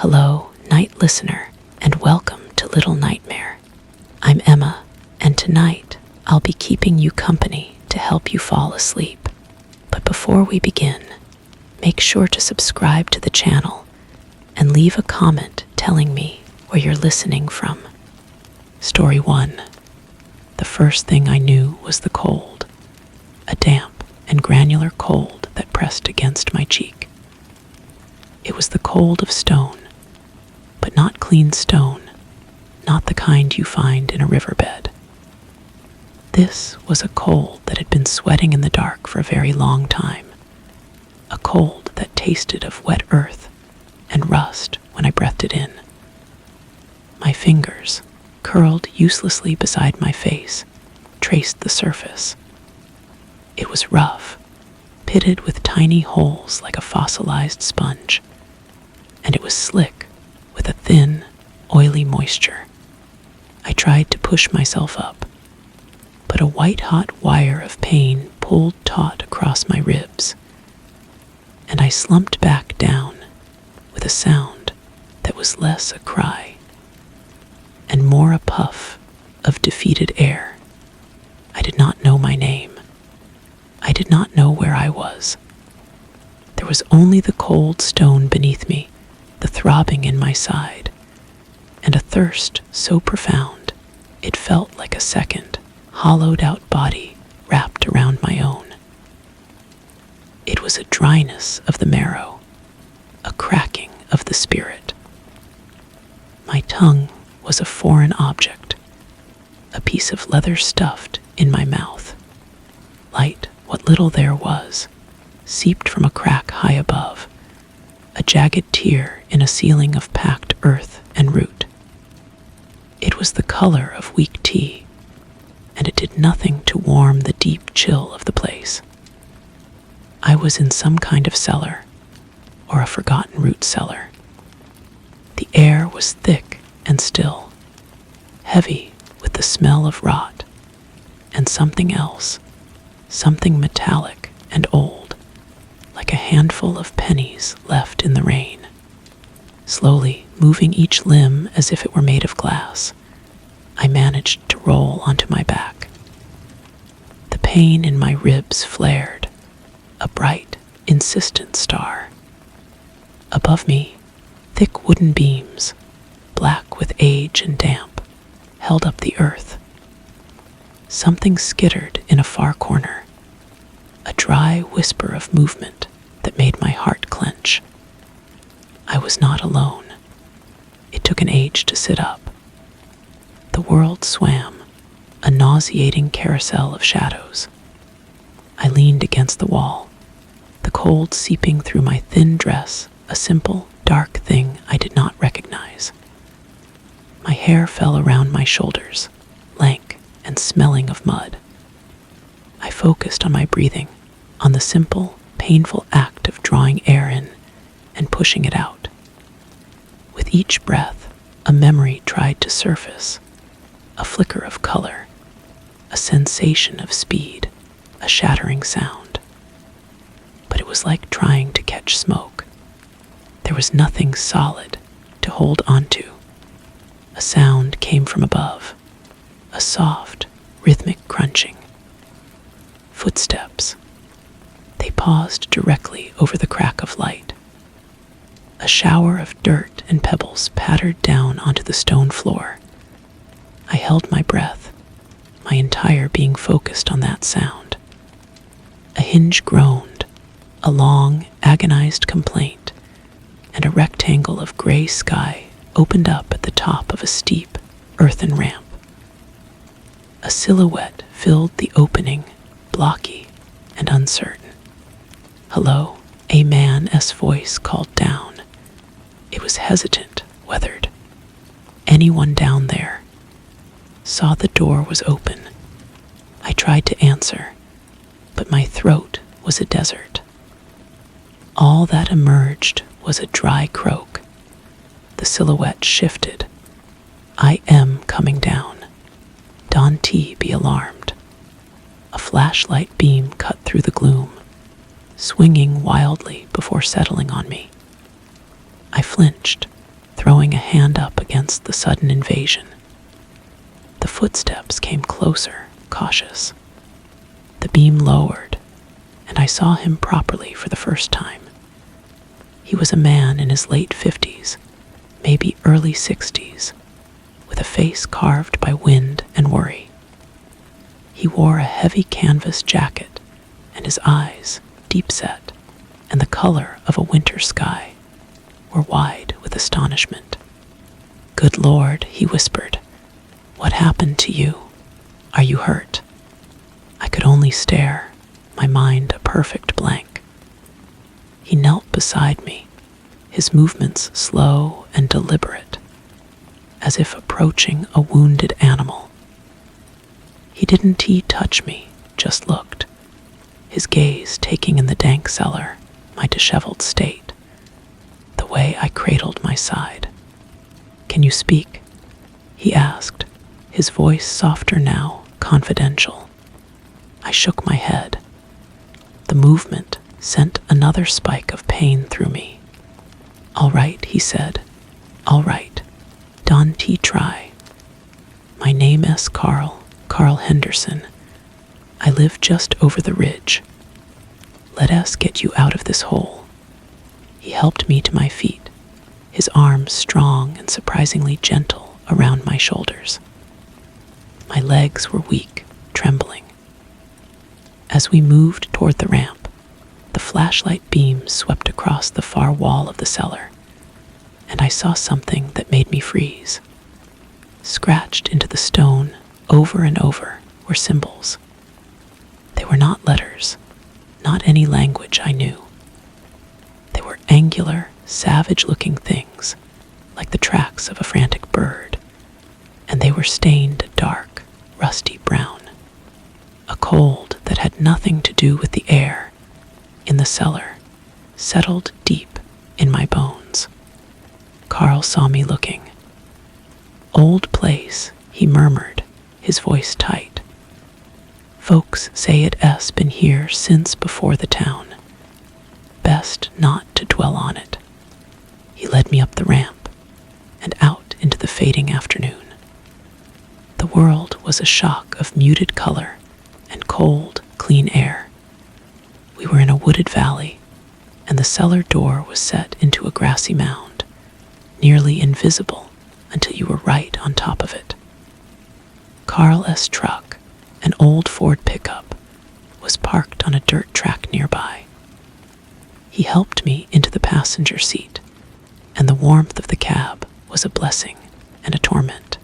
Hello, night listener, and welcome to Little Nightmare. I'm Emma, and tonight I'll be keeping you company to help you fall asleep. But before we begin, make sure to subscribe to the channel and leave a comment telling me where you're listening from. Story 1. The first thing I knew was the cold, a damp and granular cold that pressed against my cheek. It was the cold of stone, but not clean stone, not the kind you find in a riverbed. This was a cold that had been sweating in the dark for a very long time, a cold that tasted of wet earth and rust when I breathed it in. My fingers, curled uselessly beside my face, traced the surface. It was rough, pitted with tiny holes like a fossilized sponge, and it was slick with a thin, oily moisture. I tried to push myself up, but a white-hot wire of pain pulled taut across my ribs, and I slumped back down with a sound that was less a cry and more a puff of defeated air. I did not know my name. I did not know where I was. There was only the cold stone beneath me, the throbbing in my side, and a thirst so profound it felt like a second, hollowed-out body wrapped around my own. It was a dryness of the marrow, a cracking of the spirit. My tongue was a foreign object, a piece of leather stuffed in my mouth. Light, what little there was, seeped from a crack high above, a jagged tear in a ceiling of packed earth and root. It was the color of weak tea, and it did nothing to warm the deep chill of the place. I was in some kind of cellar, or a forgotten root cellar. The air was thick and still, heavy with the smell of rot, and something else, something metallic and old, like a handful of pennies left in the rain. Slowly, moving each limb as if it were made of glass, I managed to roll onto my back. The pain in my ribs flared, a bright, insistent star. Above me, thick wooden beams, black with age and damp, held up the earth. Something skittered in a far corner, a dry whisper of movement that made my heart clench. I was not alone. It took an age to sit up. The world swam, a nauseating carousel of shadows. I leaned against the wall, the cold seeping through my thin dress, a simple, dark thing I did not recognize. My hair fell around my shoulders, lank and smelling of mud. I focused on my breathing, on the simple, painful act of drawing air in and pushing it out. With each breath, a memory tried to surface, a flicker of color, a sensation of speed, a shattering sound. But it was like trying to catch smoke. There was nothing solid to hold onto. A sound came from above, a soft, rhythmic crunching. Footsteps. They paused directly over the crack of light. A shower of dirt and pebbles pattered down onto the stone floor. I held my breath, my entire being focused on that sound. A hinge groaned, a long, agonized complaint, and a rectangle of gray sky opened up at the top of a steep, earthen ramp. A silhouette filled the opening, blocky and uncertain. "Hello," a man's voice called down. It was hesitant, weathered. "Anyone down there?" Saw the door was open. I tried to answer, but my throat was a desert. All that emerged was a dry croak. The silhouette shifted. "I am coming down. Don't be alarmed." A flashlight beam cut through the gloom, swinging wildly before settling on me. I flinched, throwing a hand up against the sudden invasion. The footsteps came closer, cautious. The beam lowered, and I saw him properly for the first time. He was a man in his late 50s, maybe early 60s, with a face carved by wind and worry. He wore a heavy canvas jacket, and his eyes, deep-set, and the color of a winter sky, were wide with astonishment. "Good Lord," he whispered, "what happened to you? Are you hurt?" I could only stare, my mind a perfect blank. He knelt beside me, his movements slow and deliberate, as if approaching a wounded animal. He didn't touch me, just looked, his gaze taking in the dank cellar, my disheveled state, the way I cradled my side. "Can you speak?" he asked, his voice softer now, confidential. I shook my head. The movement sent another spike of pain through me. "All right," he said. "All right. Don T. Try. My name is Carl Henderson. I live just over the ridge. Let us get you out of this hole." He helped me to my feet, his arms strong and surprisingly gentle around my shoulders. My legs were weak, trembling. As we moved toward the ramp, the flashlight beam swept across the far wall of the cellar, and I saw something that made me freeze. Scratched into the stone over and over were symbols. They were not letters, not any language I knew. They were angular, savage-looking things, like the tracks of a frantic bird, and they were stained a dark, rusty brown. A cold that had nothing to do with the air in the cellar settled deep in my bones. Carl saw me looking. "Old place," he murmured, his voice tight. "Folks say it's been here since before the town. Best not to dwell on it." He led me up the ramp and out into the fading afternoon. The world was a shock of muted color and cold, clean air. We were in a wooded valley, and the cellar door was set into a grassy mound, nearly invisible until you were right on top of it. Carl's truck, an old Ford pickup, was parked on a dirt track nearby. He helped me into the passenger seat, and the warmth of the cab was a blessing and a torment.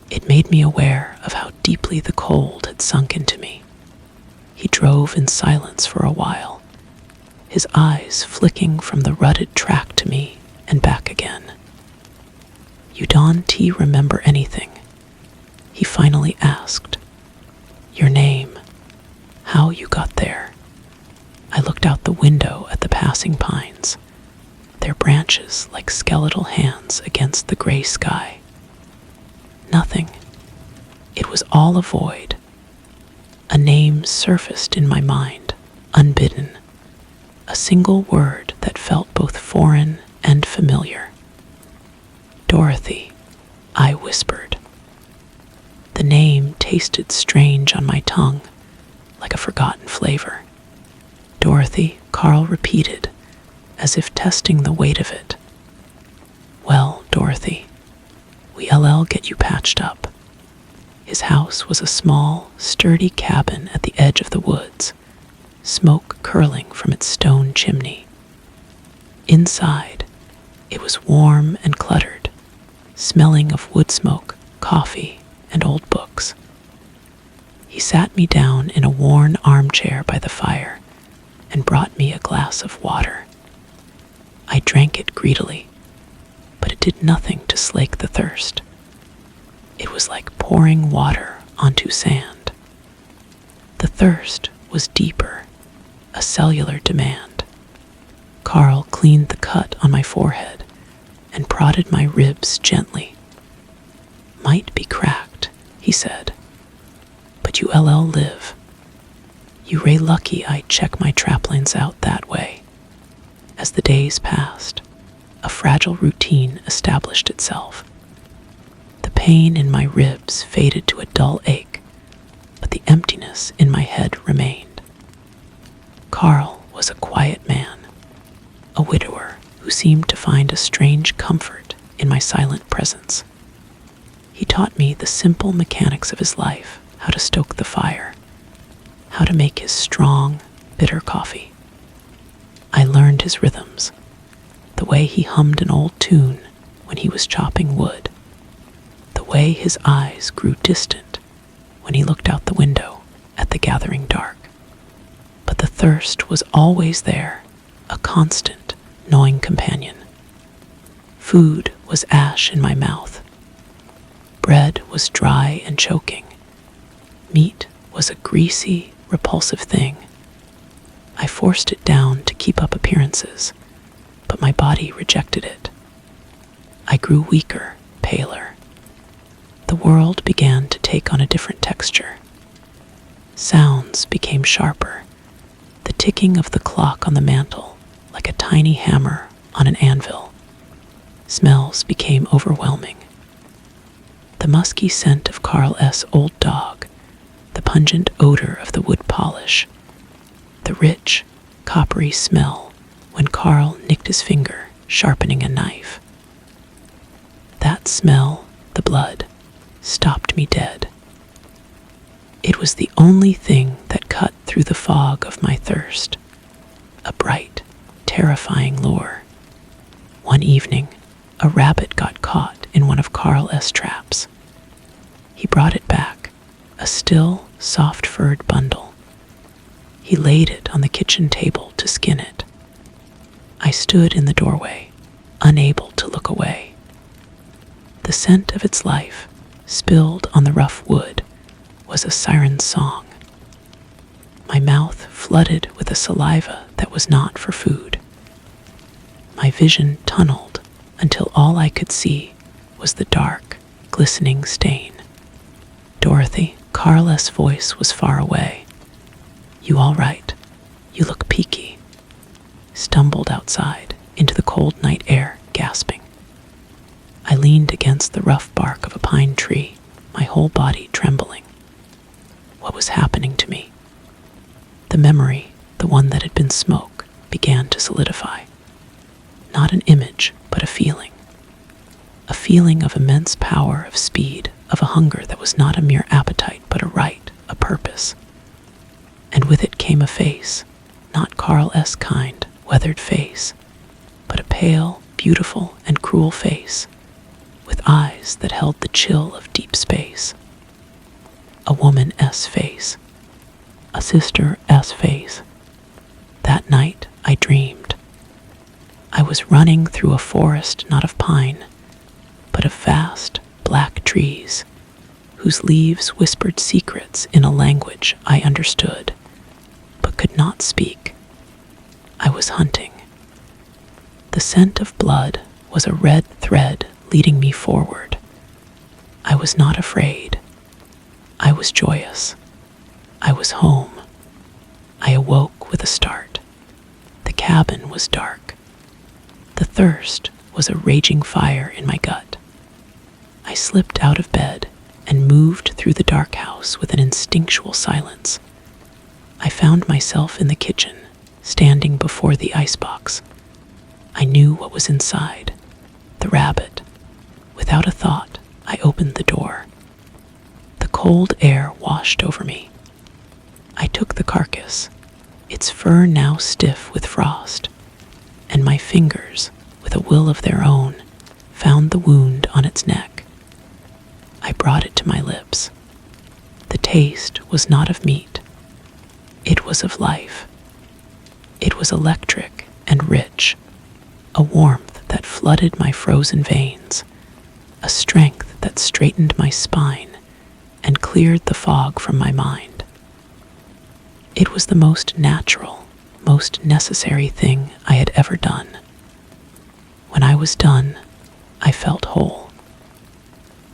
It made me aware of how deeply the cold had sunk into me. He drove in silence for a while, his eyes flicking from the rutted track to me and back again. "You don't remember anything?" he finally asked. "Your name, how you got there?" I looked out the window at the passing pines, their branches like skeletal hands against the gray sky. Nothing. It was all a void. A name surfaced in my mind, unbidden. A single word that felt both foreign and familiar. "Dorothy," I whispered. The name tasted strange on my tongue, like a forgotten flavor. "Dorothy," Carl repeated, as if testing the weight of it. "Well, Dorothy, we'll get you patched up." His house was a small, sturdy cabin at the edge of the woods, smoke curling from its stone chimney. Inside, it was warm and cluttered, smelling of wood smoke, coffee, and old books. He sat me down in a worn armchair by the fire and brought me a glass of water. I drank it greedily, but it did nothing to slake the thirst. It was like pouring water onto sand. The thirst was deeper, a cellular demand. Carl cleaned the cut on my forehead and prodded my ribs gently. "Might be cracked," he said, "but you live. You ray lucky I check my traplines out that way." As the days passed, a fragile routine established itself. The pain in my ribs faded to a dull ache, but the emptiness in my head remained. Carl was a quiet man, a widower who seemed to find a strange comfort in my silent presence. He taught me the simple mechanics of his life, how to stoke the fire, how to make his strong, bitter coffee. I learned his rhythms, the way he hummed an old tune when he was chopping wood, the way his eyes grew distant when he looked out the window at the gathering dark. But the thirst was always there, a constant, gnawing companion. Food was ash in my mouth. Bread was dry and choking. Meat was a greasy, repulsive thing. I forced it down to keep up appearances, but my body rejected it. I grew weaker, paler. The world began to take on a different texture. Sounds became sharper, the ticking of the clock on the mantel like a tiny hammer on an anvil. Smells became overwhelming. The musky scent of Carl's old dog, the pungent odor of the wood polish, the rich, coppery smell when Carl nicked his finger, sharpening a knife. That smell, the blood, stopped me dead. It was the only thing that cut through the fog of my thirst, a bright, terrifying lure. One evening, a rabbit got caught in one of Carl's traps. He brought it back, a still, soft-furred bundle. He laid it on the kitchen table to skin it. I stood in the doorway, unable to look away. The scent of its life, spilled on the rough wood, was a siren's song. My mouth flooded with a saliva that was not for food. My vision tunneled until all I could see was the dark, glistening stain. Dorothy, Carl's voice was far away. "You all right? You look peaky." Stumbled outside into the cold night air, gasping. I leaned against the rough bark of a pine tree, my whole body trembling. What was happening to me? The memory, the one that had been smoke, began to solidify. Not an image, but a feeling. A feeling of immense power, of speed, of a hunger that was not a mere appetite, but a right, a purpose. And with it came a face, not Carl's kind, weathered face, but a pale, beautiful, and cruel face, with eyes that held the chill of deep space. A woman's face, a sister's face. That night I dreamed. I was running through a forest not of pine, but of vast, black trees, whose leaves whispered secrets in a language I understood, but could not speak. I was hunting. The scent of blood was a red thread leading me forward. I was not afraid. I was joyous. I was home. I awoke with a start. The cabin was dark. The thirst was a raging fire in my gut. I slipped out of bed and moved through the dark house with an instinctual silence. I found myself in the kitchen, standing before the icebox. I knew what was inside, the rabbit. Without a thought, I opened the door. The cold air washed over me. I took the carcass, its fur now stiff with frost, and my fingers, with a will of their own, found the wound on its neck. I brought it to my lips. The taste was not of meat. It was of life. It was electric and rich, a warmth that flooded my frozen veins, a strength that straightened my spine and cleared the fog from my mind. It was the most natural, most necessary thing I had ever done. When I was done, I felt whole.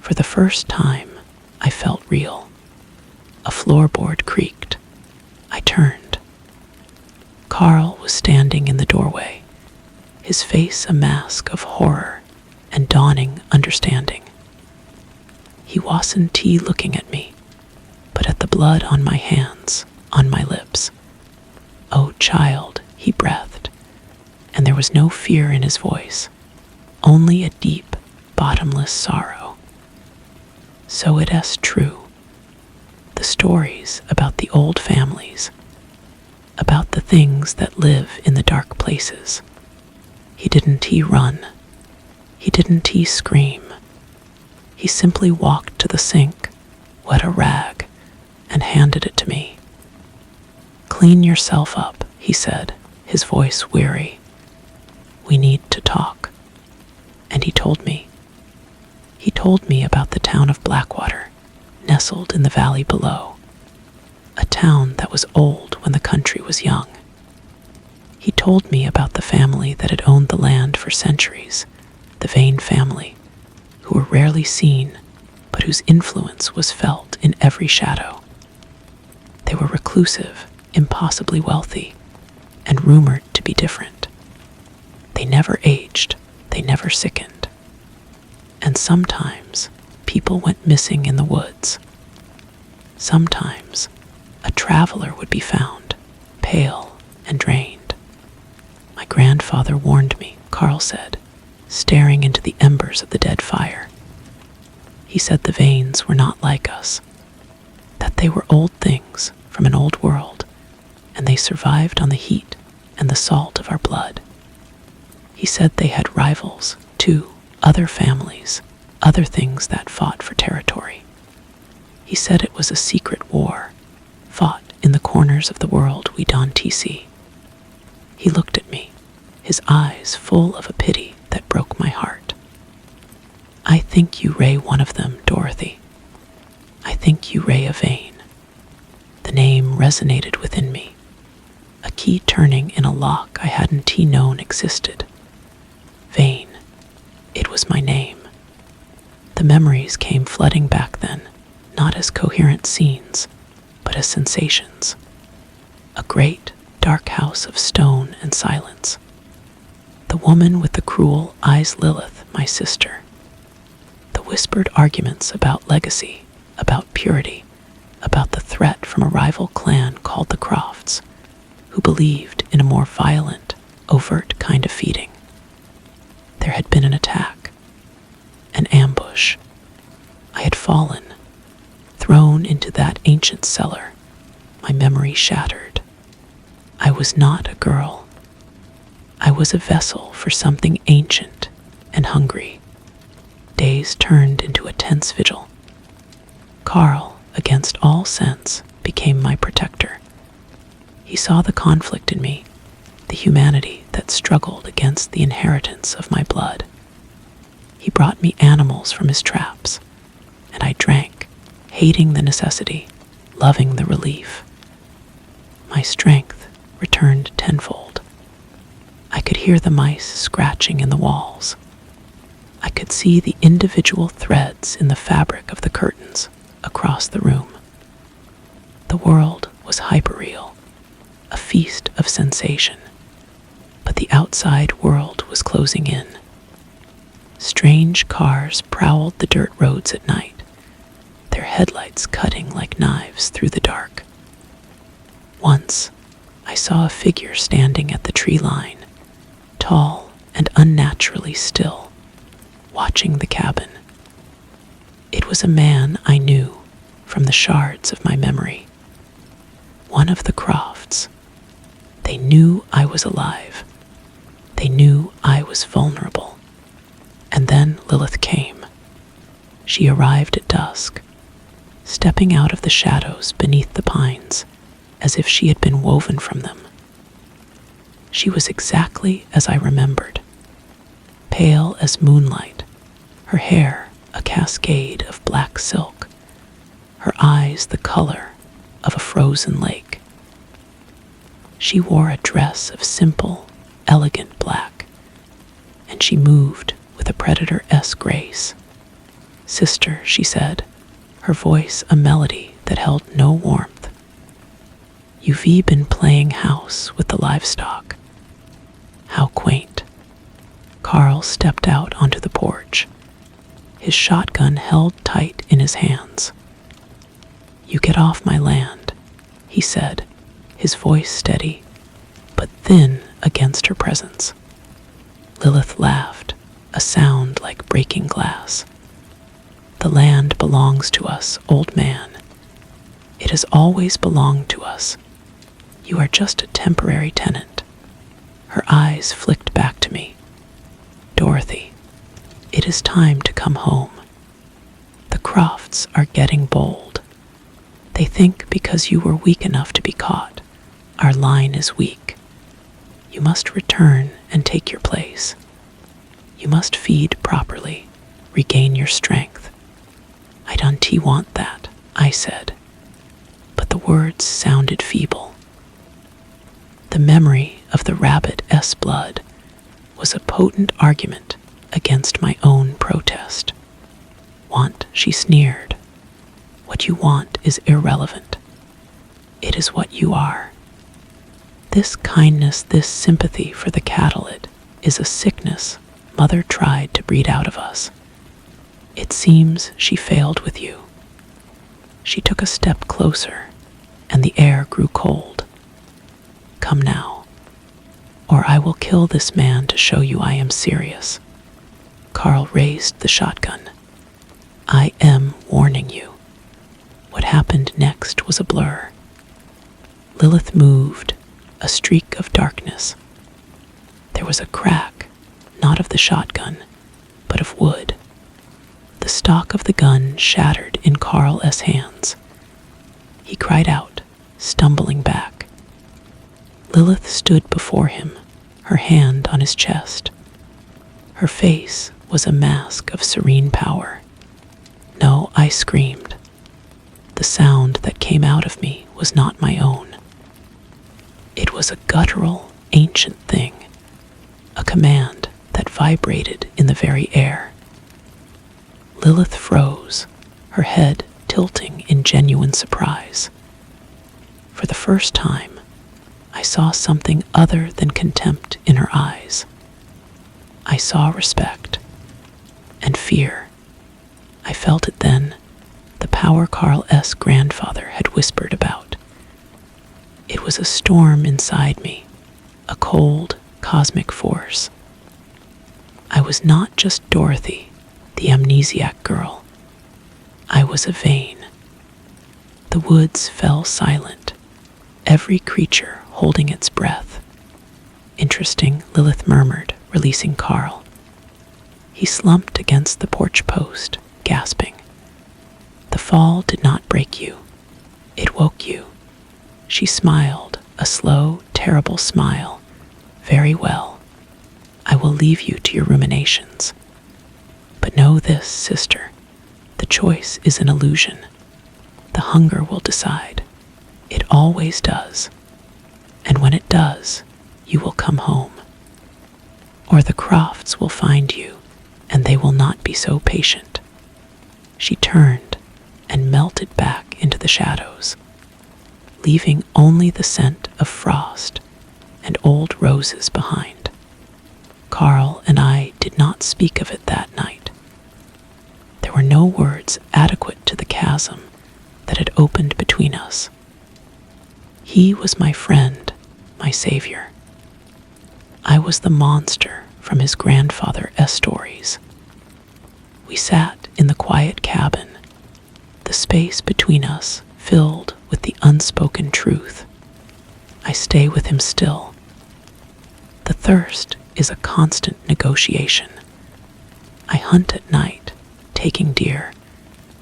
For the first time, I felt real. A floorboard creaked. I turned. Carl was standing in the doorway, his his face a mask of horror and dawning understanding. He wasn't looking at me, but at the blood on my hands, on my lips. "Oh, child," he breathed, and there was no fear in his voice, only a deep, bottomless sorrow. "So it is true. The stories about the old families, about the things that live in the dark places. He didn't run. He didn't scream. He simply walked to the sink, wet a rag, and handed it to me. "Clean yourself up," he said, his voice weary. "We need to talk." And he told me. He told me about the town of Blackwater, nestled in the valley below. A town that was old when the country was young. He told me about the family that had owned the land for centuries, the Vane family, who were rarely seen, but whose influence was felt in every shadow. They were reclusive, impossibly wealthy, and rumored to be different. They never aged, they never sickened. And sometimes people went missing in the woods. Sometimes a traveler would be found, pale and drained. "My grandfather warned me," Carl said, staring into the embers of the dead fire. "He said the Vanes were not like us, that they were old things from an old world, and they survived on the heat and the salt of our blood. He said they had rivals, too, other families, other things that fought for territory. He said it was a secret war, fought in the corners of the world we don't see." He looked at me, his eyes full of a pity that broke my heart. "I think you ray one of them, Dorothy. I think you ray a Vane." The name resonated within me, a key turning in a lock I hadn't known existed. Vane. It was my name. The memories came flooding back then, not as coherent scenes, but as sensations. A great, dark house of stone and silence. The woman with the cruel eyes, Lilith, my sister. The whispered arguments about legacy, about purity, about the threat from a rival clan called the Crofts, who believed in a more violent, overt kind of feeding. There had been an attack, an ambush. I had fallen, thrown into that ancient cellar, my memory shattered. I was not a girl. I was a vessel for something ancient and hungry. Days turned into a tense vigil. Carl, against all sense, became my protector. He saw the conflict in me, the humanity that struggled against the inheritance of my blood. He brought me animals from his traps, and I drank, hating the necessity, loving the relief. My strength returned tenfold. I could hear the mice scratching in the walls. I could see the individual threads in the fabric of the curtains across the room. The world was hyperreal, a feast of sensation, but the outside world was closing in. Strange cars prowled the dirt roads at night, their headlights cutting like knives through the dark. Once, I saw a figure standing at the tree line, tall and unnaturally still, watching the cabin. It was a man I knew from the shards of my memory. One of the Crofts. They knew I was alive. They knew I was vulnerable. And then Lilith came. She arrived at dusk, stepping out of the shadows beneath the pines, as if she had been woven from them. She was exactly as I remembered, pale as moonlight, her hair a cascade of black silk, her eyes the color of a frozen lake. She wore a dress of simple, elegant black, and she moved with a predator-esque grace. "Sister," she said, her voice a melody that held no warmth. "You've been playing house with the livestock. How quaint. Carl stepped out onto the porch, his shotgun held tight in his hands. "You get off my land," he said, his voice steady, but thin against her presence. Lilith laughed, a sound like breaking glass. "The land belongs to us, old man. It has always belonged to us. You are just a temporary tenant." Her eyes flicked back to me. "Dorothy, it is time to come home. The Crofts are getting bold. They think because you were weak enough to be caught, our line is weak. You must return and take your place. You must feed properly, regain your strength." "I don't want that," I said, but the words sounded feeble. The memory of the rabbit S blood was a potent argument against my own protest. "Want," she sneered. "What you want is irrelevant. It is what you are. This kindness, this sympathy for the cattled is a sickness Mother tried to breed out of us. It seems she failed with you." She took a step closer, and the air grew cold. "Come now, or I will kill this man to show you I am serious." Carl raised the shotgun. "I am warning you." What happened next was a blur. Lilith moved, a streak of darkness. There was a crack, not of the shotgun, but of wood. The stock of the gun shattered in Carl S. hands. He cried out, stumbling back. Lilith stood before him, her hand on his chest. Her face was a mask of serene power. "No," I screamed. The sound that came out of me was not my own. It was a guttural, ancient thing, a command that vibrated in the very air. Lilith froze, her head tilting in genuine surprise. For the first time, I saw something other than contempt in her eyes. I saw respect and fear. I felt it then, the power Carl S. grandfather had whispered about. It was a storm inside me, a cold, cosmic force. I was not just Dorothy, the amnesiac girl. I was a vein. The woods fell silent, every creature holding its breath. "Interesting," Lilith murmured, releasing Carl. He slumped against the porch post, gasping. "The fall did not break you. It woke you." She smiled, a slow, terrible smile. "Very well. I will leave you to your ruminations. But know this, sister, the choice is an illusion. The hunger will decide. It always does. And when it does, you will come home. Or the Crofts will find you, and they will not be so patient." She turned and melted back into the shadows, leaving only the scent of frost and old roses behind. Carl and I did not speak of it that night. There were no words adequate to the chasm that had opened between us. He was my friend, my savior. I was the monster from his grandfather S. stories. We sat in the quiet cabin, the space between us filled with the unspoken truth. I stay with him still. The thirst is a constant negotiation. I hunt at night, taking deer,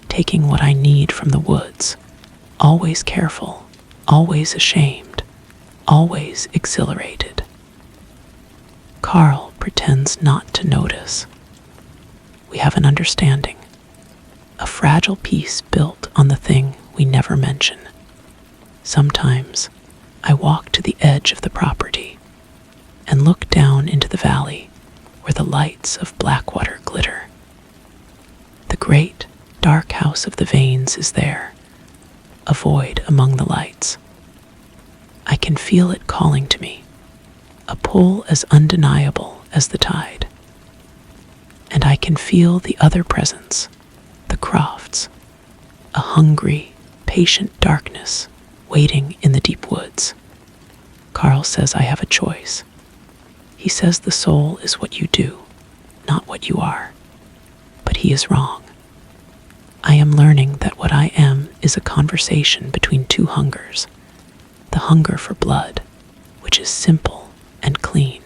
taking what I need from the woods, always careful, always ashamed, always exhilarated. Carl pretends not to notice. We have an understanding, a fragile piece built on the thing we never mention. Sometimes I walk to the edge of the property and look down into the valley where the lights of Blackwater glitter. The great, dark house of the Vanes is there, a void among the lights. I can feel it calling to me, a pull as undeniable as the tide. can feel the other presence, the Crofts, a hungry, patient darkness waiting in the deep woods. Carl says I have a choice. He says the soul is what you do, not what you are. But he is wrong. I am learning that what I am is a conversation between two hungers. The hunger for blood, which is simple and clean,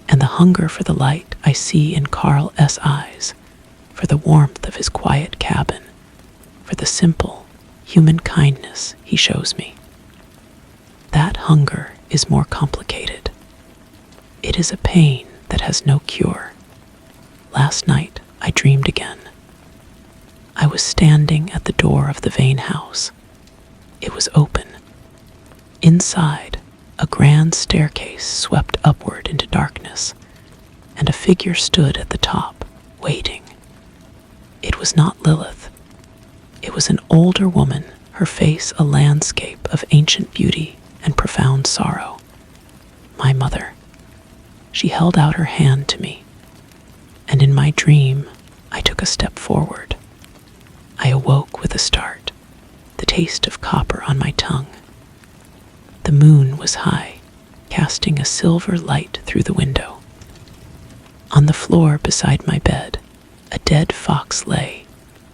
and the hunger for the light I see in Carl S. eyes, for the warmth of his quiet cabin, for the simple, human kindness he shows me. That hunger is more complicated. It is a pain that has no cure. Last night I dreamed again. I was standing at the door of the Vane house. It was open. Inside, a grand staircase swept upward into darkness, and a figure stood at the top, waiting. It was not Lilith. It was an older woman, her face a landscape of ancient beauty and profound sorrow. My mother. She held out her hand to me, and in my dream, I took a step forward. I awoke with a start, the taste of copper on my tongue. The moon was high, casting a silver light through the window. On the floor beside my bed, a dead fox lay,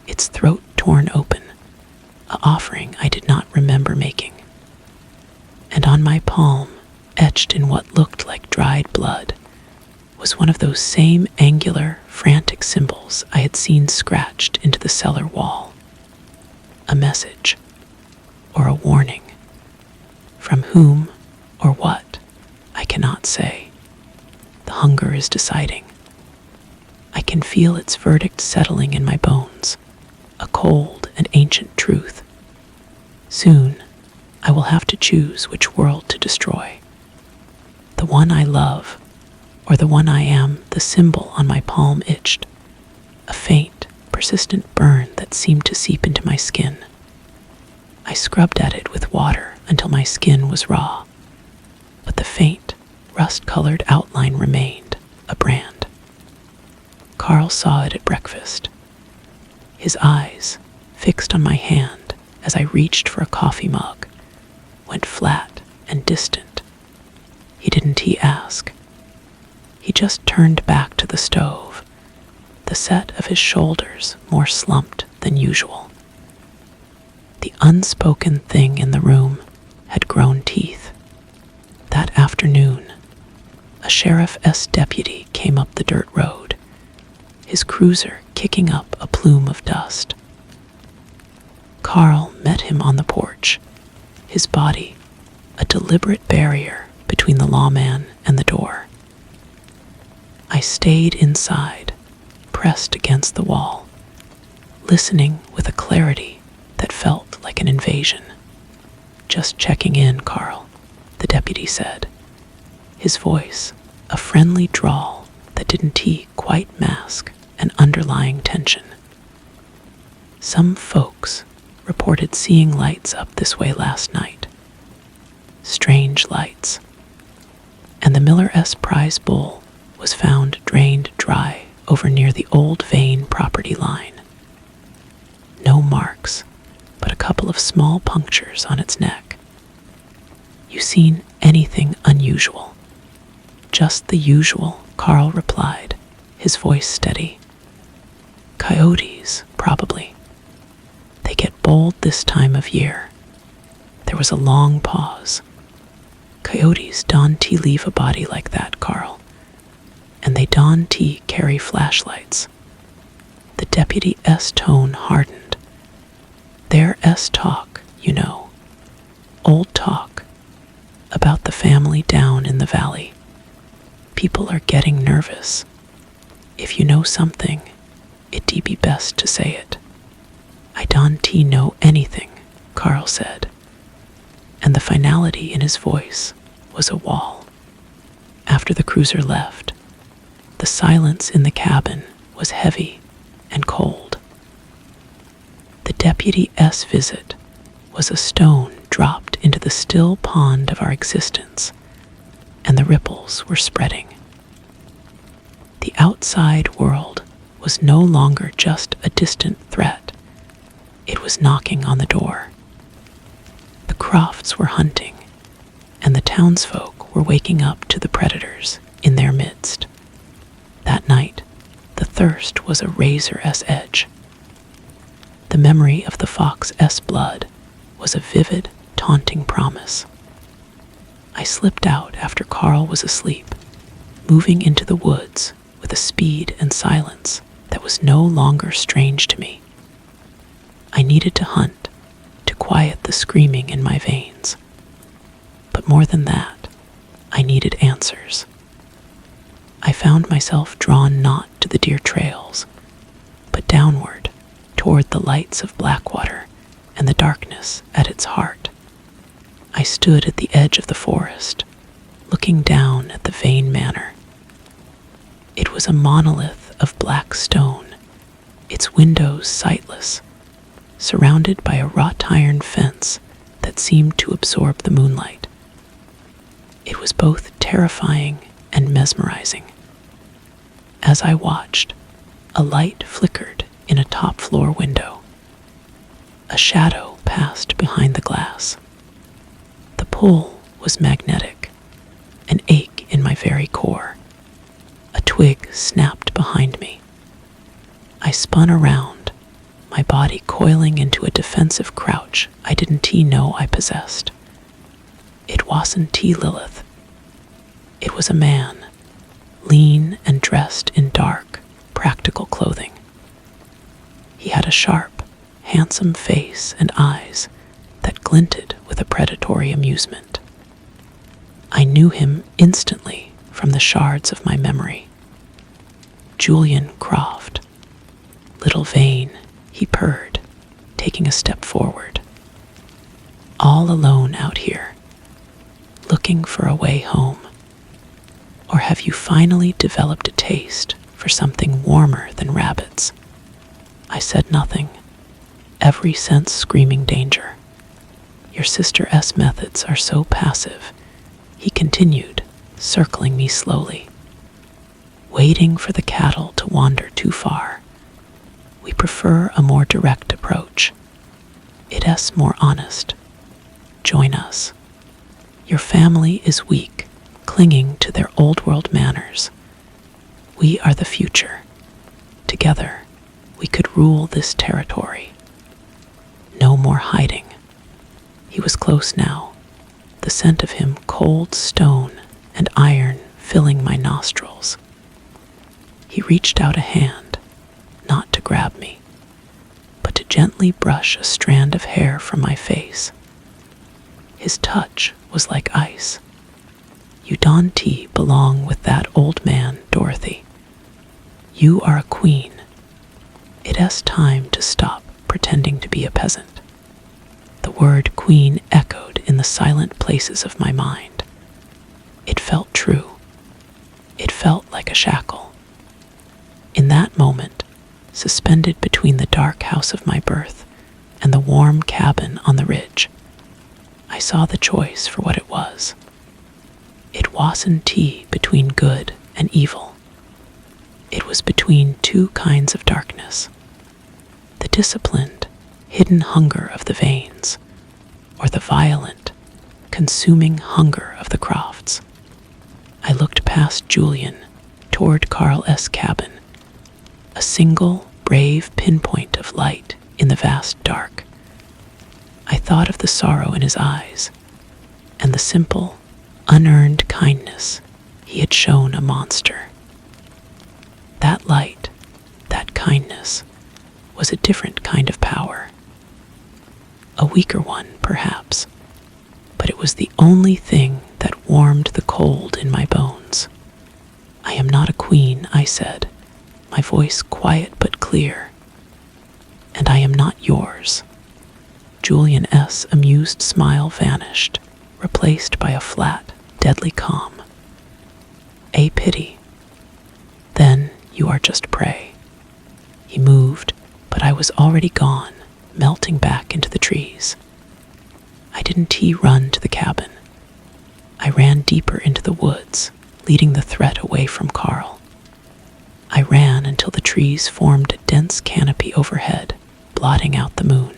its throat torn open, an offering I did not remember making. And on my palm, etched in what looked like dried blood, was one of those same angular, frantic symbols I had seen scratched into the cellar wall. A message, or a warning. From whom or what, I cannot say. The hunger is deciding. I can feel its verdict settling in my bones, a cold and ancient truth. Soon, I will have to choose which world to destroy. The one I love, or the one I am the symbol on my palm itched, a faint, persistent burn that seemed to seep into my skin. I scrubbed at it with water until my skin was raw, but the faint, rust-colored outline remained, a brand. Carl saw it at breakfast. His eyes, fixed on my hand as I reached for a coffee mug, went flat and distant. Didn't he ask? He just turned back to the stove, the set of his shoulders more slumped than usual. The unspoken thing in the room had grown teeth. That afternoon, a Sheriff S. deputy came up the dirt road, his cruiser kicking up a plume of dust. Carl met him on the porch, his body a deliberate barrier between the lawman and the door. I stayed inside, pressed against the wall, listening with a clarity that felt like an invasion. "Just checking in, Carl," the deputy said, his voice a friendly drawl that didn't quite mask an underlying tension. "Some folks reported seeing lights up this way last night. Strange lights. And the Miller S. Prize bull was found drained dry over near the old Vane property line. No marks, but a couple of small punctures on its neck. You seen anything unusual?" "Just the usual," Carl replied, his voice steady. "Coyotes, probably. They get bold this time of year." There was a long pause. "Coyotes don't leave a body like that, Carl. And they don't carry flashlights." The Deputy S. tone hardened. "Their S. talk, you know. Old talk. About the family down in the valley. People are getting nervous. If you know something, it'd be best to say it." "I don't know anything," Carl said, and the finality in his voice was a wall. After the cruiser left, the silence in the cabin was heavy and cold. The Deputy S. visit was a stone dropped into the still pond of our existence, and the ripples were spreading. The outside world was no longer just a distant threat. It was knocking on the door. The Crofts were hunting, and the townsfolk were waking up to the predators in their midst. That night, the thirst was a razor's edge. The memory of the fox's blood was a vivid, taunting promise. I slipped out after Carl was asleep, moving into the woods with a speed and silence that was no longer strange to me. I needed to hunt, to quiet the screaming in my veins. But more than that, I needed answers. I found myself drawn not to the deer trails, but downward toward the lights of Blackwater and the darkness at its heart. I stood at the edge of the forest, looking down at the Vane Manor. It was a monolith of black stone, its windows sightless, surrounded by a wrought iron fence that seemed to absorb the moonlight. It was both terrifying and mesmerizing. As I watched, a light flickered in a top-floor window. A shadow passed behind the glass. The pull was magnetic, an ache in my very core. A twig snapped behind me. I spun around, my body coiling into a defensive crouch I didn't know I possessed. It wasn't Lilith. It was a man, lean and dressed in dark, practical clothing. He had a sharp, handsome face and eyes that glinted with a predatory amusement. I knew him instantly from the shards of my memory. Julian Croft. Little Vane, he purred, taking a step forward. All alone out here, looking for a way home. Or have you finally developed a taste for something warmer than rabbits? I said nothing, every sense screaming danger. Your Sister S methods are so passive, he continued, circling me slowly. Waiting for the cattle to wander too far. We prefer a more direct approach. It's more honest. Join us. Your family is weak, clinging to their old-world manners. We are the future. Together, we could rule this territory. No more hiding. He was close now, the scent of him cold stone and iron filling my nostrils. He reached out a hand, not to grab me, but to gently brush a strand of hair from my face. His touch was like ice. You don't belong with that old man, Dorothy. You are a queen. It's time to stop pretending to be a peasant. The word queen echoed in the silent places of my mind. It felt true. It felt like a shackle. In that moment, suspended between the dark house of my birth and the warm cabin on the ridge, I saw the choice for what it was. It wasn't between good and evil. It was between two kinds of darkness. The disciplined, hidden hunger of the Vanes, or the violent, consuming hunger of the Crofts. I looked past Julian toward Carl's cabin, a single, brave pinpoint of light in the vast dark. I thought of the sorrow in his eyes, and the simple, unearned kindness he had shown a monster. That light, that kindness, was a different kind of power. A weaker one, perhaps, but it was the only thing that warmed the cold in my bones. I am not a queen, I said, my voice quiet but clear. And I am not yours. Julian's amused smile vanished, replaced by a flat, deadly calm. A pity. Then you are just prey. He moved, but I was already gone, melting back into the trees. I didn't run to the cabin. I ran deeper into the woods, leading the threat away from Carl. I ran until the trees formed a dense canopy overhead, blotting out the moon.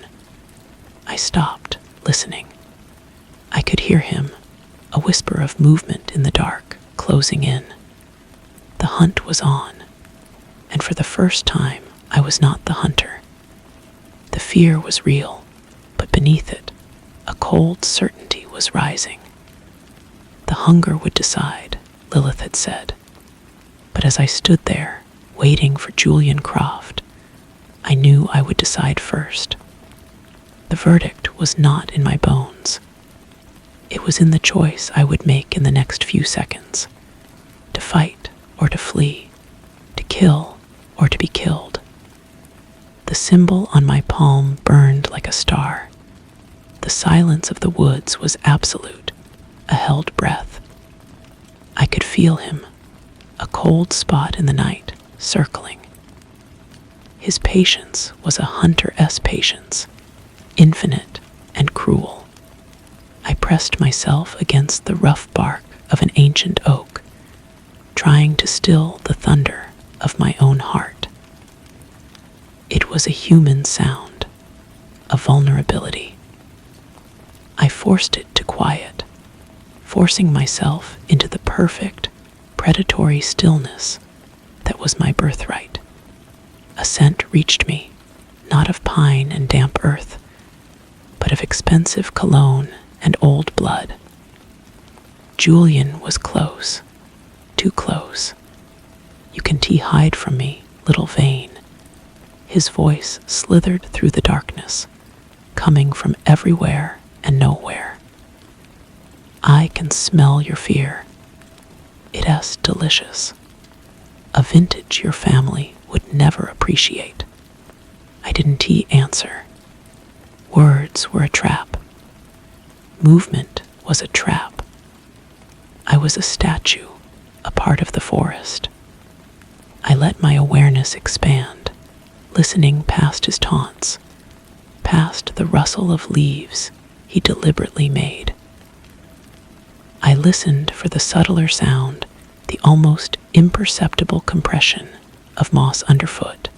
I stopped, listening. I could hear him, a whisper of movement in the dark, closing in. The hunt was on, and for the first time, I was not the hunter. The fear was real, but beneath it, a cold certainty was rising. The hunger would decide, Lilith had said. But as I stood there, waiting for Julian Croft, I knew I would decide first. The verdict was not in my bones. It was in the choice I would make in the next few seconds. To fight or to flee, to kill or to be killed. The symbol on my palm burned like a star. The silence of the woods was absolute, a held breath. I could feel him, a cold spot in the night, circling. His patience was a hunter-esque patience, infinite and cruel. I pressed myself against the rough bark of an ancient oak, trying to still the thunder of my own heart. It was a human sound, a vulnerability. I forced it to quiet, forcing myself into the perfect, predatory stillness that was my birthright. A scent reached me, not of pine and damp earth, but of expensive cologne and old blood. Julian was close, too close. You can hide from me, little Vane. His voice slithered through the darkness, coming from everywhere and nowhere. I can smell your fear. It is delicious. A vintage your family would never appreciate. I didn't answer. Words were a trap. Movement was a trap. I was a statue, a part of the forest. I let my awareness expand, listening past his taunts, past the rustle of leaves he deliberately made. I listened for the subtler sound, the almost imperceptible compression of moss underfoot,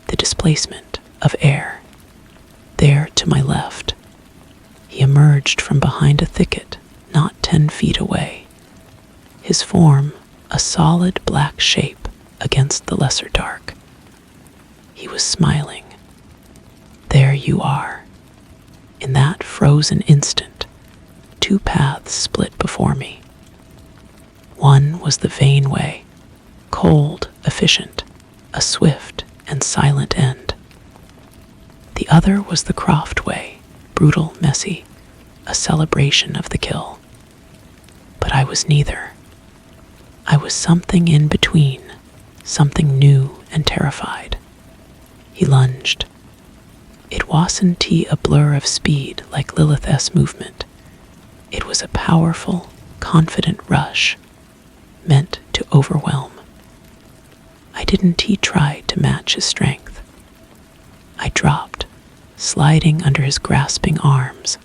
the displacement of air. There to my left, he emerged from behind a thicket not 10 feet away, his form a solid black shape against the lesser dark. He was smiling. There you are. In that frozen instant, 2 paths split before me. One was the Vane way, cold, efficient, a swift and silent end. The other was the Croft way, brutal, messy, a celebration of the kill. But I was neither. I was something in between, something new and terrified. He lunged. It wasn't a blur of speed like Lilith's movement. It was a powerful, confident rush, meant to overwhelm. I didn't try to match his strength. I dropped, sliding under his grasping arms,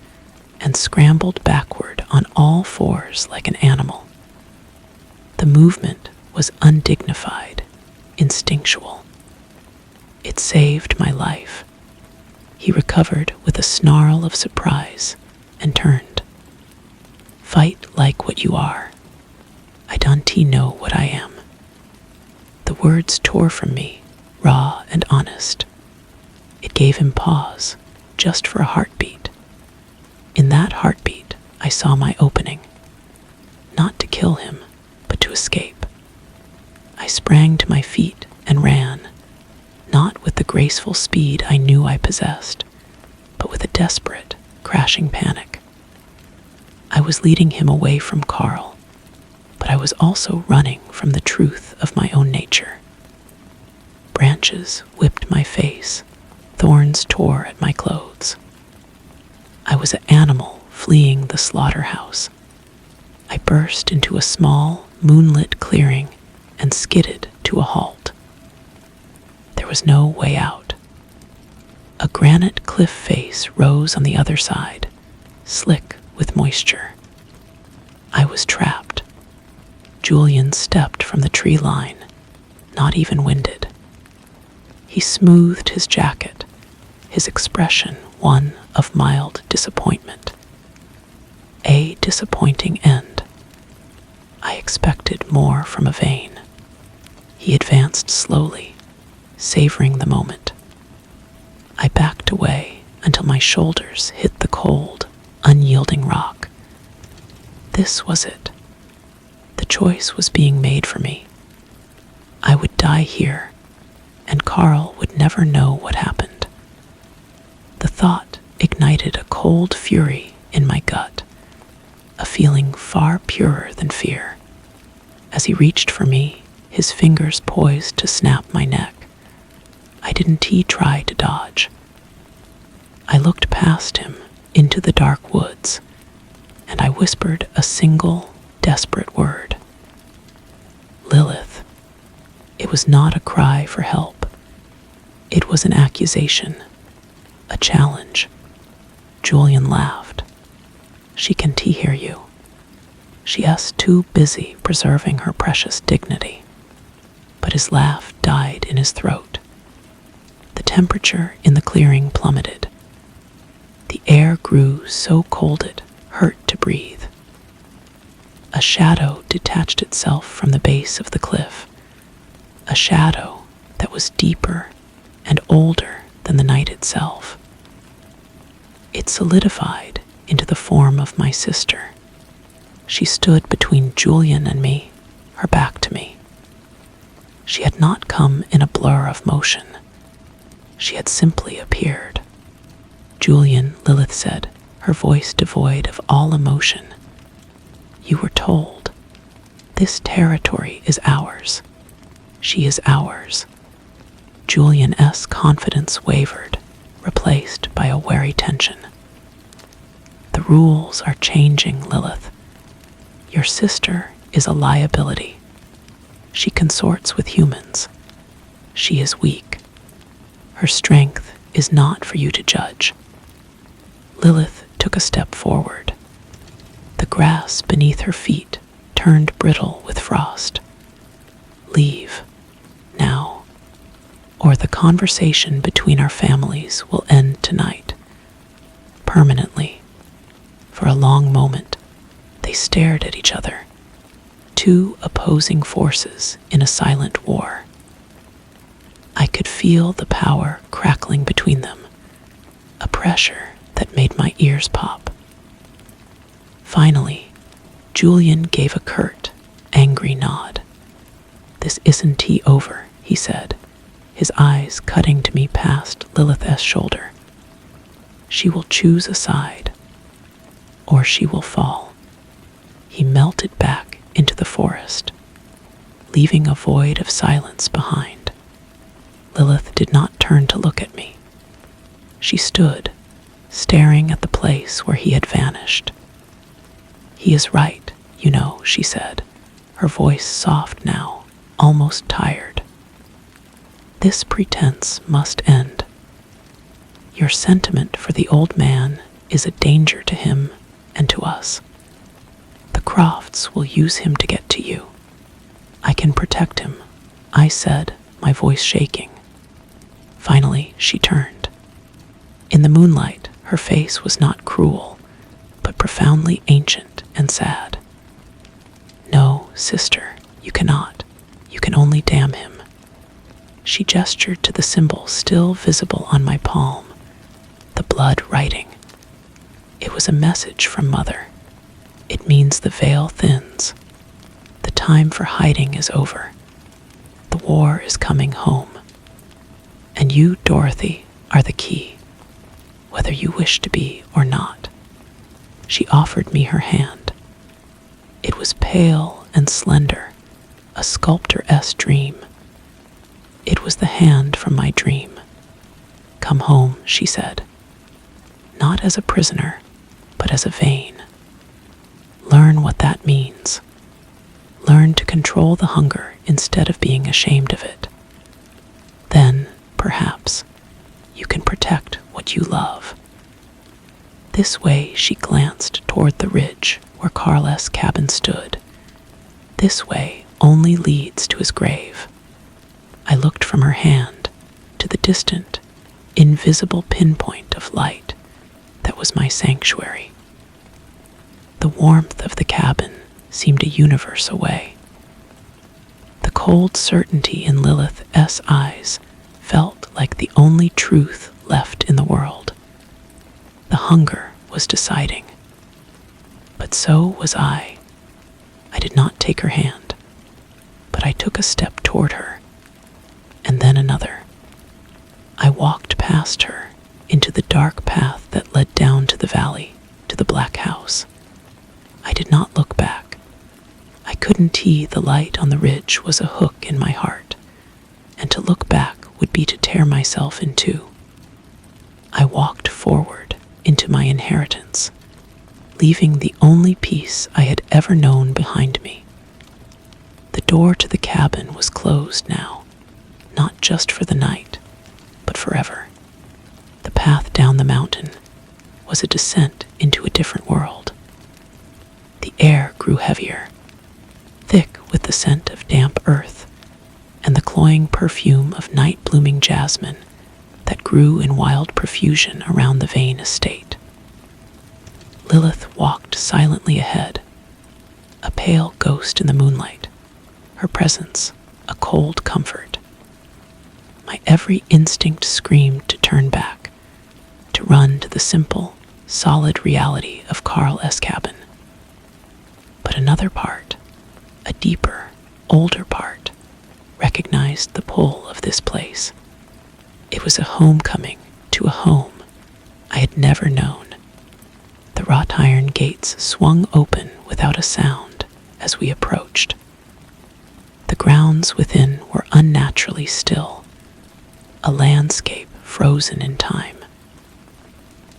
and scrambled backward on all fours like an animal. The movement was undignified, instinctual. It saved my life. He recovered with a snarl of surprise and turned. Fight like what you are. I don't know what I am. The words tore from me, raw and honest. It gave him pause, just for a heartbeat. In that heartbeat, I saw my opening. Not to kill him, but to escape. I sprang to my feet and ran, not with the graceful speed I knew I possessed, but with a desperate, crashing panic. I was leading him away from Carl, but I was also running from the truth of my own nature. Branches whipped my face, thorns tore at my clothes. I was an animal fleeing the slaughterhouse. I burst into a small, moonlit clearing and skidded to a halt. There was no way out. A granite cliff face rose on the other side, slick with moisture. I was trapped. Julian stepped from the tree line, not even winded. He smoothed his jacket, his expression one of mild disappointment. A disappointing end. I expected more from Yvain. He advanced slowly, savoring the moment. I backed away until my shoulders hit the cold, unyielding rock. This was it. The choice was being made for me. I would die here, and Carl would never know what happened. The thought ignited a cold fury in my gut, a feeling far purer than fear. As he reached for me, his fingers poised to snap my neck. I didn't try to dodge. I looked past him into the dark woods, and I whispered a single, desperate word. Lilith. It was not a cry for help. It was an accusation, a challenge. Julian laughed. She can hear you. She is too busy preserving her precious dignity. But his laugh died in his throat. The temperature in the clearing plummeted. The air grew so cold it hurt to breathe. A shadow detached itself from the base of the cliff, a shadow that was deeper and older than the night itself. It solidified into the form of my sister. She stood between Julian and me, her back to me. She had not come in a blur of motion. She had simply appeared. Julian, Lilith said, her voice devoid of all emotion. You were told. This territory is ours. She is ours. Julian's confidence wavered, replaced by a wary tension. The rules are changing, Lilith. Your sister is a liability. She consorts with humans. She is weak. Her strength is not for you to judge. Lilith took a step forward. The grass beneath her feet turned brittle with frost. Leave, now, or the conversation between our families will end tonight, permanently. For a long moment, they stared at each other, two opposing forces in a silent war. I could feel the power crackling between them, a pressure that made my ears pop. Finally, Julian gave a curt, angry nod. This isn't over, he said, his eyes cutting to me past Lilith's shoulder. She will choose a side, or she will fall. He melted back into the forest, leaving a void of silence behind. Lilith did not turn to look at me. She stood, staring at the place where he had vanished. He is right, you know, she said, her voice soft now, almost tired. This pretense must end. Your sentiment for the old man is a danger to him and to us. The Crofts will use him to get to you. I can protect him, I said, my voice shaking. Finally, she turned. In the moonlight, her face was not cruel, but profoundly ancient and sad. No, sister, you cannot. You can only damn him. She gestured to the symbol still visible on my palm, the blood writing. It was a message from Mother. It means the veil thins. The time for hiding is over. The war is coming home. And you, Dorothy, are the key, whether you wish to be or not. She offered me her hand. It was pale and slender, a sculptor-esque dream. It was the hand from my dream. Come home, she said. Not as a prisoner, but as a Yvain. Learn what that means. Learn to control the hunger instead of being ashamed of it. Then, perhaps, you can protect what you love. This way, she glanced toward the ridge where Carl's cabin stood. This way only leads to his grave. I looked from her hand to the distant, invisible pinpoint of light that was my sanctuary. The warmth of the cabin seemed a universe away. The cold certainty in Lilith's eyes felt like the only truth left in the world. The hunger was deciding. But so was I. I did not take her hand, but I took a step toward her, and then another. I walked past her into the dark path that led down to the valley, to the black house. I did not look back. I couldn't see the light on the ridge was a hook in my heart, and to look back would be to tear myself in two. I walked forward into my inheritance, leaving the only peace I had ever known behind me. The door to the cabin was closed now, not just for the night, but forever. The path down the mountain was a descent into a different world. The air grew heavier, thick with the scent of damp earth and the cloying perfume of night-blooming jasmine that grew in wild profusion around the Vane estate. Lilith walked silently ahead, a pale ghost in the moonlight, her presence a cold comfort. My every instinct screamed to turn back, to run to the simple, solid reality of Carl's cabin. But another part, a deeper, older part, recognized the pull of this place. It was a homecoming to a home I had never known. The wrought iron gates swung open without a sound as we approached. The grounds within were unnaturally still, a landscape frozen in time.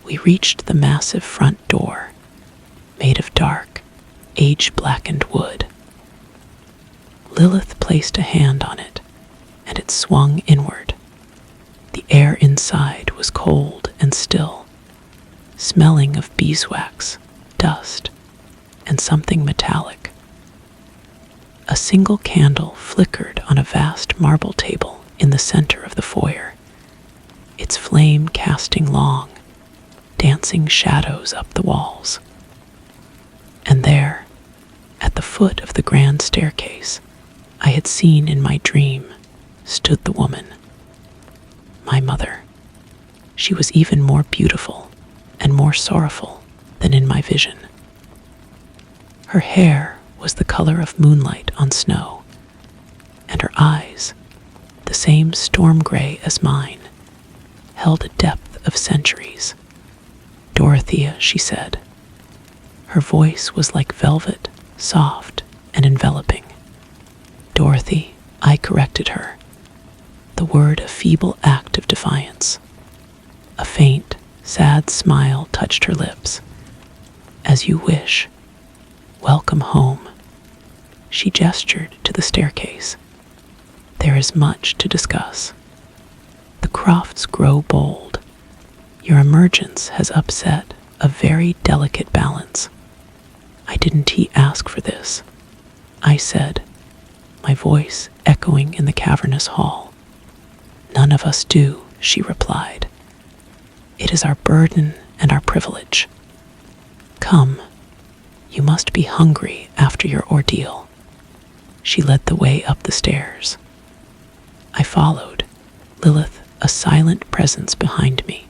We reached the massive front door, made of dark, age-blackened wood. Lilith placed a hand on it, and it swung inward. The air inside was cold and still, smelling of beeswax, dust, and something metallic. A single candle flickered on a vast marble table in the center of the foyer, its flame casting long, dancing shadows up the walls. And there, at the foot of the grand staircase I had seen in my dream, stood the woman, my mother. She was even more beautiful and more sorrowful than in my vision. Her hair was the color of moonlight on snow, and her eyes, the same storm gray as mine, held a depth of centuries. "Dorothea," she said. Her voice was like velvet, soft and enveloping. "Dorothy," I corrected her, the word a feeble act of defiance. A faint, sad smile touched her lips. "As you wish. Welcome home." She gestured to the staircase. "There is much to discuss. The Crofts grow bold. Your emergence has upset a very delicate balance. I didn't ask for this," I said, my voice echoing in the cavernous hall. "None of us do," she replied. "It is our burden and our privilege. Come, you must be hungry after your ordeal." She led the way up the stairs. I followed, Lilith a silent presence behind me.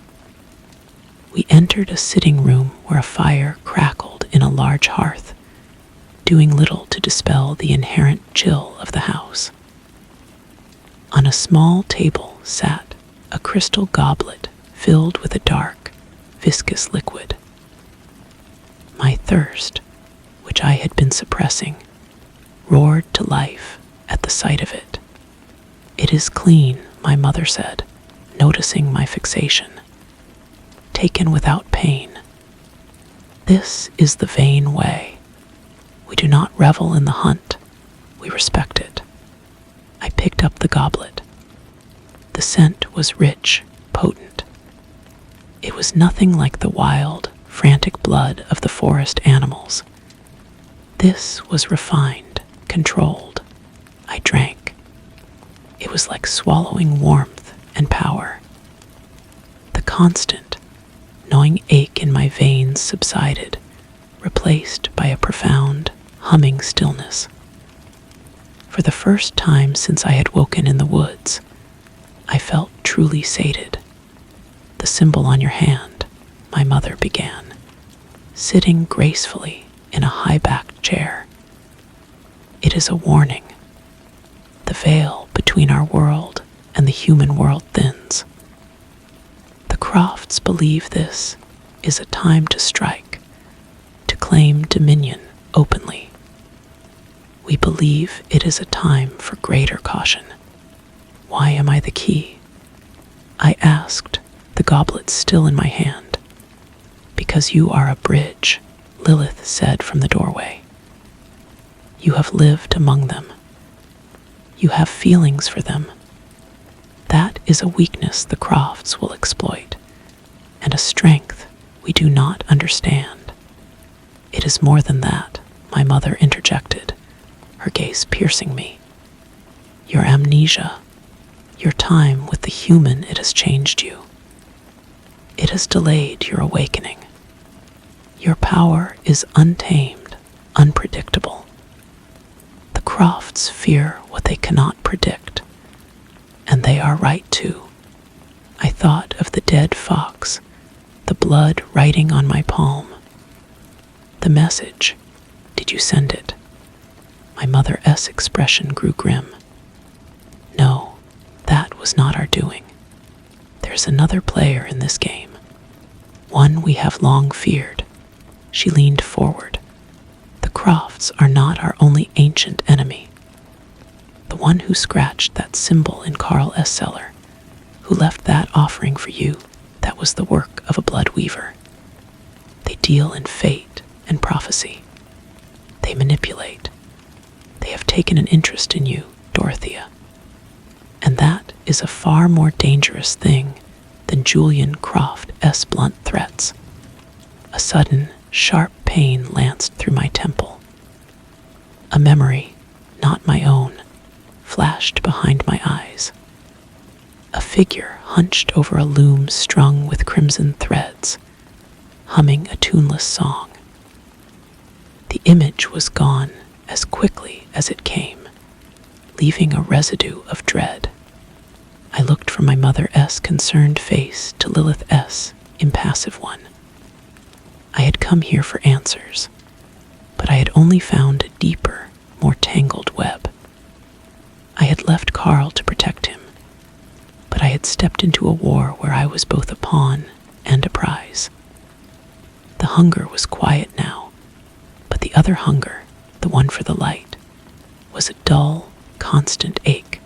We entered a sitting room where a fire crackled in a large hearth, doing little to dispel the inherent chill of the house. On a small table sat a crystal goblet filled with a dark, viscous liquid. My thirst, which I had been suppressing, roared to life at the sight of it. "It is clean," my mother said, noticing my fixation. "Taken without pain. This is the Vane way. We do not revel in the hunt. We respect it." I picked up the goblet. The scent was rich, potent. It was nothing like the wild, frantic blood of the forest animals. This was refined, controlled. I drank. It was like swallowing warmth and power. The constant, gnawing ache in my veins subsided, replaced by a profound, humming stillness. For the first time since I had woken in the woods, I felt truly sated. "The symbol on your hand," my mother began, sitting gracefully in a high-backed chair. "It is a warning. The veil between our world and the human world thins. The Crofts believe this is a time to strike, to claim dominion openly. We believe it is a time for greater caution." "Why am I the key?" I asked, the goblet still in my hand. "Because you are a bridge," Lilith said from the doorway. "You have lived among them. You have feelings for them. That is a weakness the Crofts will exploit, and a strength we do not understand." "It is more than that," my mother interjected, her gaze piercing me. "Your amnesia, your time with the human, it has changed you. It has delayed your awakening. Your power is untamed, unpredictable. The Crofts fear what they cannot predict, and they are right too." I thought of the dead fox, the blood writing on my palm. "The message, did you send it?" My Mother S. expression grew grim. "No, that was not our doing. There's another player in this game, one we have long feared." She leaned forward. "The Crofts are not our only ancient enemy. The one who scratched that symbol in Carl S. cellar, who left that offering for you, that was the work of a blood weaver. They deal in fate and prophecy. They manipulate. They have taken an interest in you, Dorothea. And that is a far more dangerous thing than Julian Croft S. blunt threats." A sudden, sharp pain lanced through my temple. A memory, not my own, flashed behind my eyes. A figure hunched over a loom strung with crimson threads, humming a tuneless song. The image was gone as quickly as it came, leaving a residue of dread. I looked from my Mother S. concerned face to Lilith S. impassive one. I had come here for answers, but I had only found a deeper, more tangled web. I had left Carl to protect him, but I had stepped into a war where I was both a pawn and a prize. The hunger was quiet now, but the other hunger, the one for the light, was a dull, constant ache.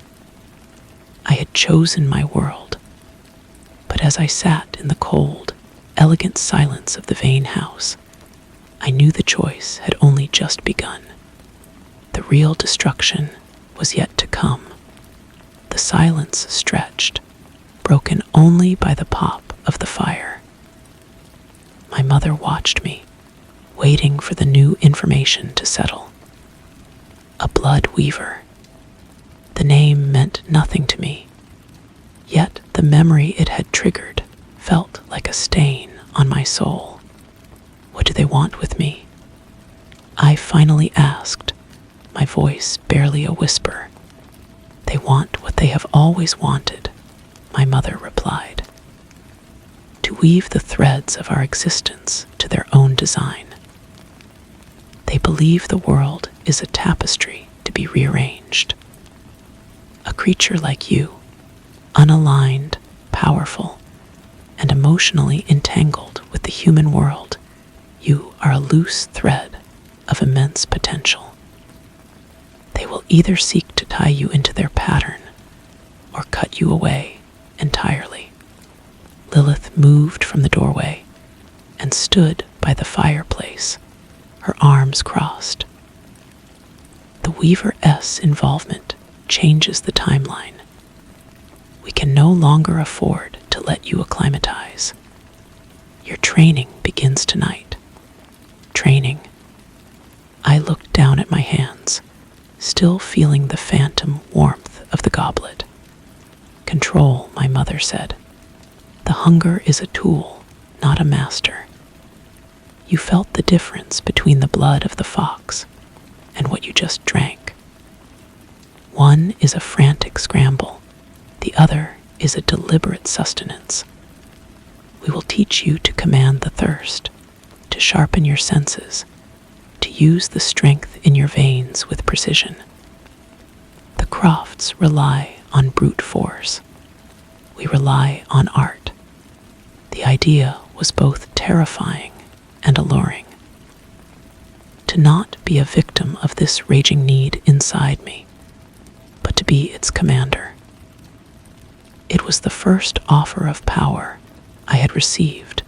I had chosen my world, but as I sat in the cold, elegant silence of the vain house, I knew the choice had only just begun. The real destruction was yet to come. The silence stretched, broken only by the pop of the fire. My mother watched me, waiting for the new information to settle. A blood weaver. The name meant nothing to me, yet the memory it had triggered felt like a stain on my soul. What do they want with me? I finally asked, my voice barely a whisper. They want what they have always wanted, my mother replied. To weave the threads of our existence to their own design. They believe the world is a tapestry to be rearranged. A creature like you, unaligned, powerful, and emotionally entangled with the human world, you are a loose thread of immense potential. They will either seek to tie you into their pattern or cut you away entirely. Lilith moved from the doorway and stood by the fireplace, her arms crossed. The Weaver S involvement changes the timeline. We can no longer afford to let you acclimatize. Your training begins tonight. Training. I looked down at my hands, still feeling the phantom warmth of the goblet. control, my mother said. The hunger is a tool, not a master. You felt the difference between the blood of the fox and what you just drank. One is a frantic scramble, the other is a deliberate sustenance. We will teach you to command the thirst, to sharpen your senses, to use the strength in your veins with precision. The Crofts rely on brute force. We rely on art. The idea was both terrifying and alluring. To not be a victim of this raging need inside me, but to be its commander. It was the first offer of power I had received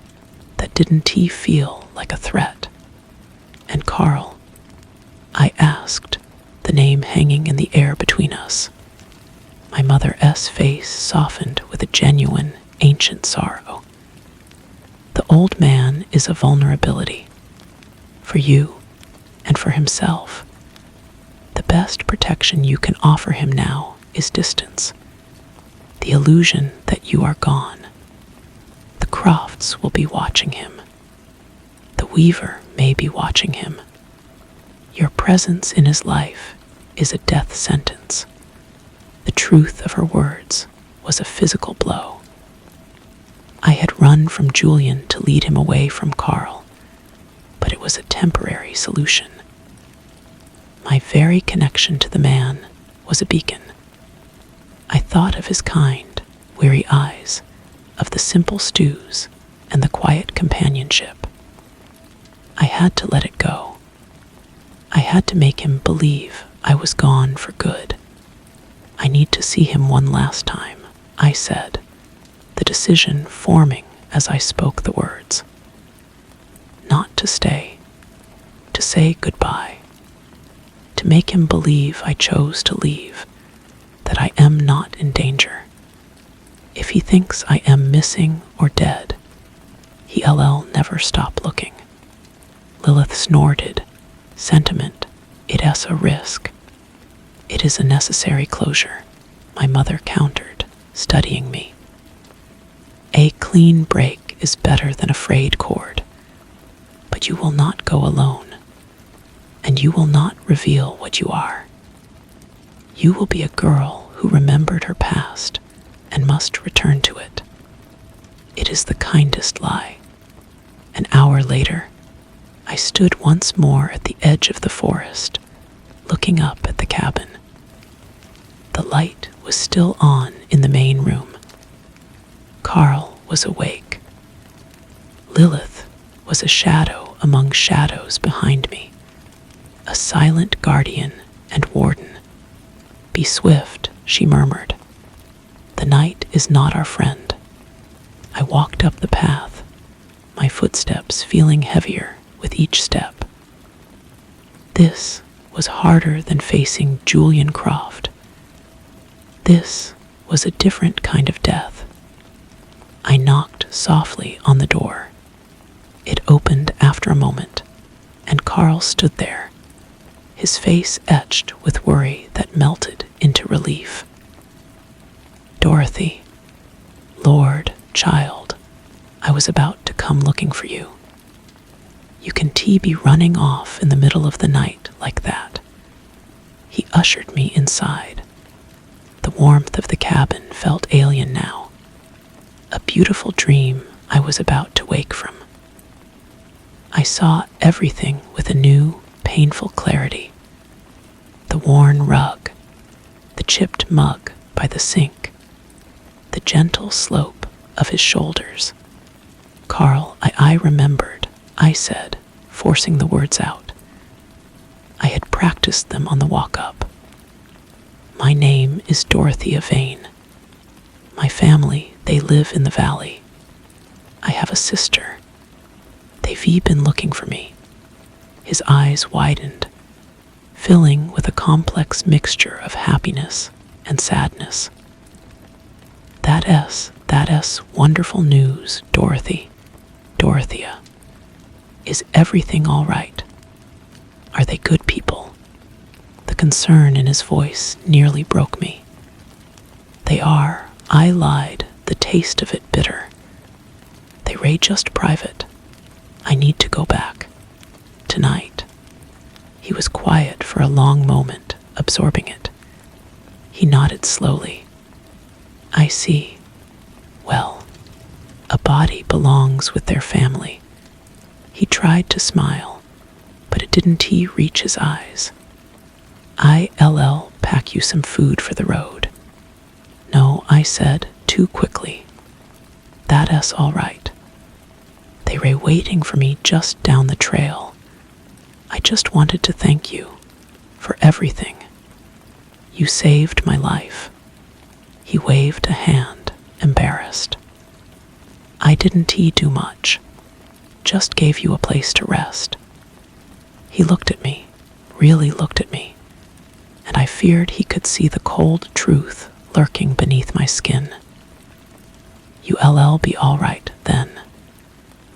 that didn't feel like a threat. And Carl, I asked, the name hanging in the air between us. My mother's face softened with a genuine, ancient sorrow. The old man is a vulnerability. For you and for himself. The best protection you can offer him now is distance. The illusion that you are gone. The Crofts will be watching him. The Weaver may be watching him. Your presence in his life is a death sentence. The truth of her words was a physical blow. I had run from Julian to lead him away from Carl, but it was a temporary solution. My very connection to the man was a beacon. I thought of his kind, weary eyes, of the simple stews and the quiet companionship. I had to let it go. I had to make him believe I was gone for good. I need to see him one last time, I said, the decision forming as I spoke the words. Not to stay, to say goodbye, to make him believe I chose to leave, that I am not in danger. If he thinks I am missing or dead, he'll never stop looking. Lilith snorted. Sentiment, it is a risk. It is a necessary closure, my mother countered, studying me. A clean break is better than a frayed cord, but you will not go alone, and you will not reveal what you are. You will be a girl who remembered her past and must return to it. It is the kindest lie. An hour later, I stood once more at the edge of the forest, looking up at the cabin. The light was still on in the main room. Carl was awake. Lilith was a shadow among shadows behind me, a silent guardian and warden. Be swift, she murmured. The night is not our friend. I walked up the path, my footsteps feeling heavier with each step. This was harder than facing Julian Croft. This was a different kind of death. I knocked softly on the door. It opened after a moment, and Carl stood there, his face etched with worry that melted into relief. Dorothy, Lord, child, I was about to come looking for you. You can be running off in the middle of the night like that. He ushered me inside. The warmth of the cabin felt alien now. A beautiful dream I was about to wake from. I saw everything with a new, painful clarity. The worn rug, the chipped mug by the sink, the gentle slope of his shoulders. Carl, I remembered, I said, forcing the words out. I had practiced them on the walk up. My name is Dorothea Vane. My family, they live in the valley. I have a sister. They've been looking for me. His eyes widened, filling with a complex mixture of happiness and sadness. That's wonderful news, Dorothy. Dorothea. Is everything all right? Are they good people? The concern in his voice nearly broke me. They are, I lied, the taste of it bitter. They ray just private. I need to go back. Tonight. He was quiet for a long moment, absorbing it. He nodded slowly. I see. Well, a body belongs with their family. He tried to smile, but it didn't he reach his eyes. I'll pack you some food for the road. No, I said, too quickly. That's all right. They were waiting for me just down the trail. I just wanted to thank you for everything. You saved my life. He waved a hand, embarrassed. I didn't do much, just gave you a place to rest. He looked at me, really looked at me, and I feared he could see the cold truth lurking beneath my skin. You'll be all right, then.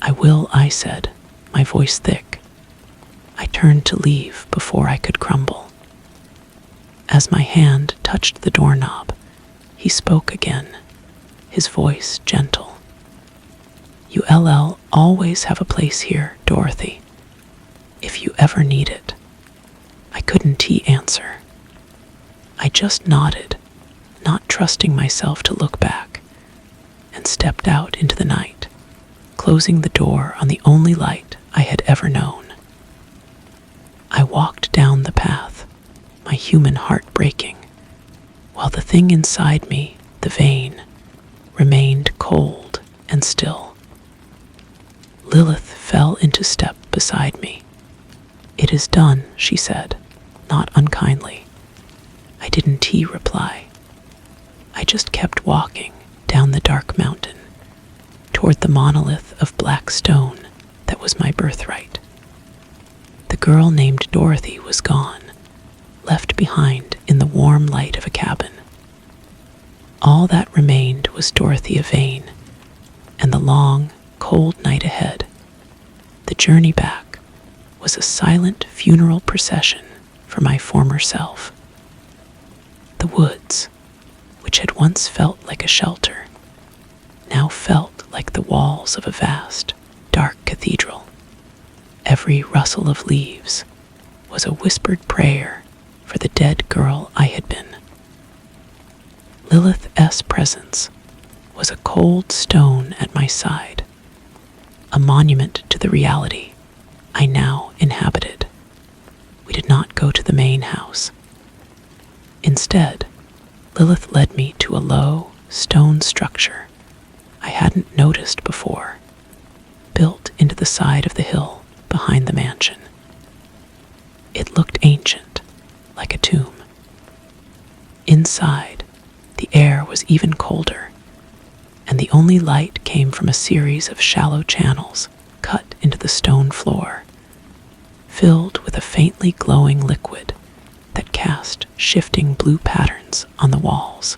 I will, I said, my voice thick. I turned to leave before I could crumble. As my hand touched the doorknob, he spoke again, his voice gentle. You'll always have a place here, Dorothy, if you ever need it. I couldn't answer. I just nodded, not trusting myself to look back, and stepped out into the night, closing the door on the only light I had ever known. I walked down the path, my human heart breaking, while the thing inside me, the vein, remained cold and still. Lilith fell into step beside me. It is done, she said, not unkindly. I didn't reply. I just kept walking down the dark mountain, toward the monolith of black stone that was my birthright. The girl named Dorothy was gone, left behind in the warm light of a cabin. All that remained was Dorothea Vane, and the long, cold night ahead. The journey back was a silent funeral procession for my former self. The woods, which had once felt like a shelter, now felt like the walls of a vast, dark cathedral. Every rustle of leaves was a whispered prayer for the dead girl I had been. Lilith's presence was a cold stone at my side, a monument to the reality I now inhabited. We did not go to the main house. Instead, Lilith led me to a low, stone structure I hadn't noticed before, built into the side of the hill behind the mansion. It looked ancient, like a tomb. Inside, the air was even colder, and the only light came from a series of shallow channels cut into the stone floor, filled with a faintly glowing liquid that cast shifting blue patterns on the walls.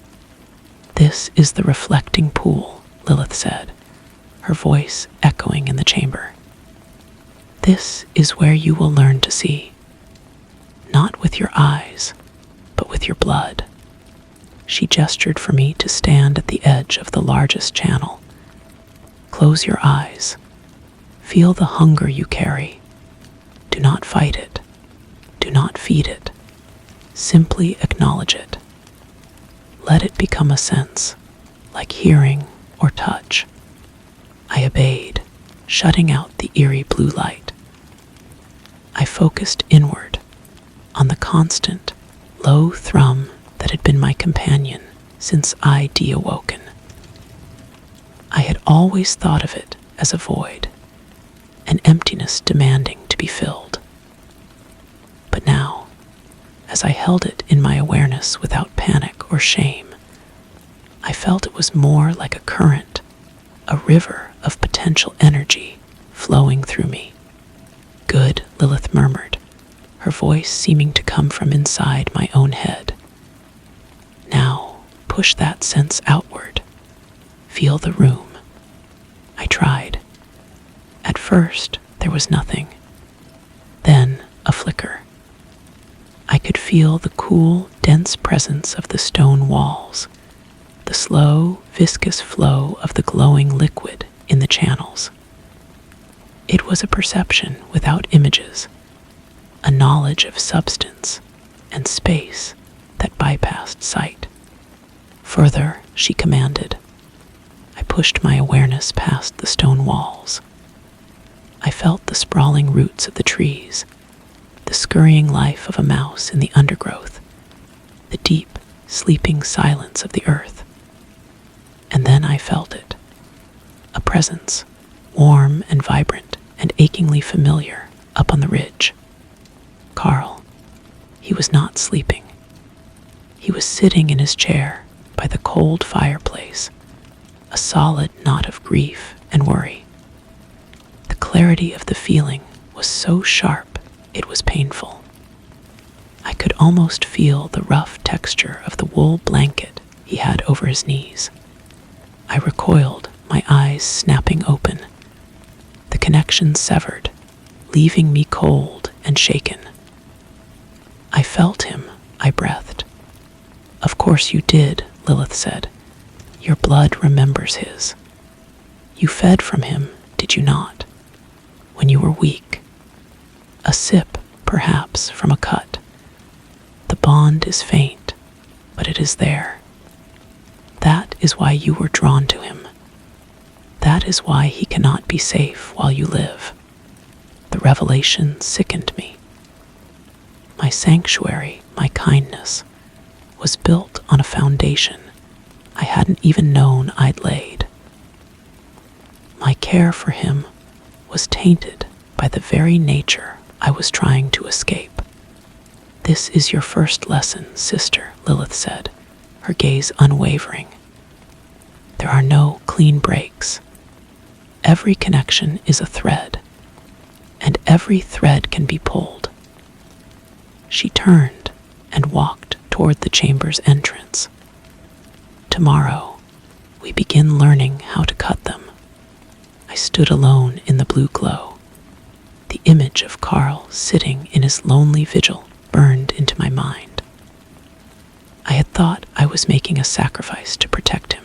This is the reflecting pool, Lilith said, her voice echoing in the chamber. This is where you will learn to see, not with your eyes, but with your blood. She gestured for me to stand at the edge of the largest channel. Close your eyes. Feel the hunger you carry. Do not fight it. Do not feed it. Simply acknowledge it. Let it become a sense, like hearing or touch. I obeyed, shutting out the eerie blue light. I focused inward, on the constant, low thrum that had been my companion since I'd awoken. I had always thought of it as a void, an emptiness demanding to be filled. But now, as I held it in my awareness without panic or shame, I felt it was more like a current, a river of potential energy flowing through me. Good, Lilith murmured, her voice seeming to come from inside my own head. Now, push that sense outward. Feel the room. I tried. At first, there was nothing. Then, a flicker. I could feel the cool, dense presence of the stone walls, the slow, viscous flow of the glowing liquid in the channels. It was a perception without images, a knowledge of substance and space that bypassed sight. Further, she commanded. I pushed my awareness past the stone walls. I felt the sprawling roots of the trees, the scurrying life of a mouse in the undergrowth, the deep, sleeping silence of the earth. And then I felt it, a presence, warm and vibrant and achingly familiar, up on the ridge. Carl. He was not sleeping. He was sitting in his chair by the cold fireplace, a solid knot of grief and worry. The clarity of the feeling was so sharp it was painful. I could almost feel the rough texture of the wool blanket he had over his knees. I recoiled, my eyes snapping open. The connection severed, leaving me cold and shaken. I felt him, I breathed. Of course you did, Lilith said. Your blood remembers his. You fed from him, did you not? When you were weak. A sip, perhaps, from a cut. The bond is faint, but it is there. That is why you were drawn to him. That is why he cannot be safe while you live. The revelation sickened me. My sanctuary, my kindness, was built on a foundation I hadn't even known I'd laid. My care for him was tainted by the very nature I was trying to escape. This is your first lesson, sister, Lilith said, her gaze unwavering. There are no clean breaks. Every connection is a thread, and every thread can be pulled. She turned and walked toward the chamber's entrance. Tomorrow, we begin learning how to cut them. I stood alone in the blue glow. The image of Carl sitting in his lonely vigil burned into my mind. I had thought I was making a sacrifice to protect him.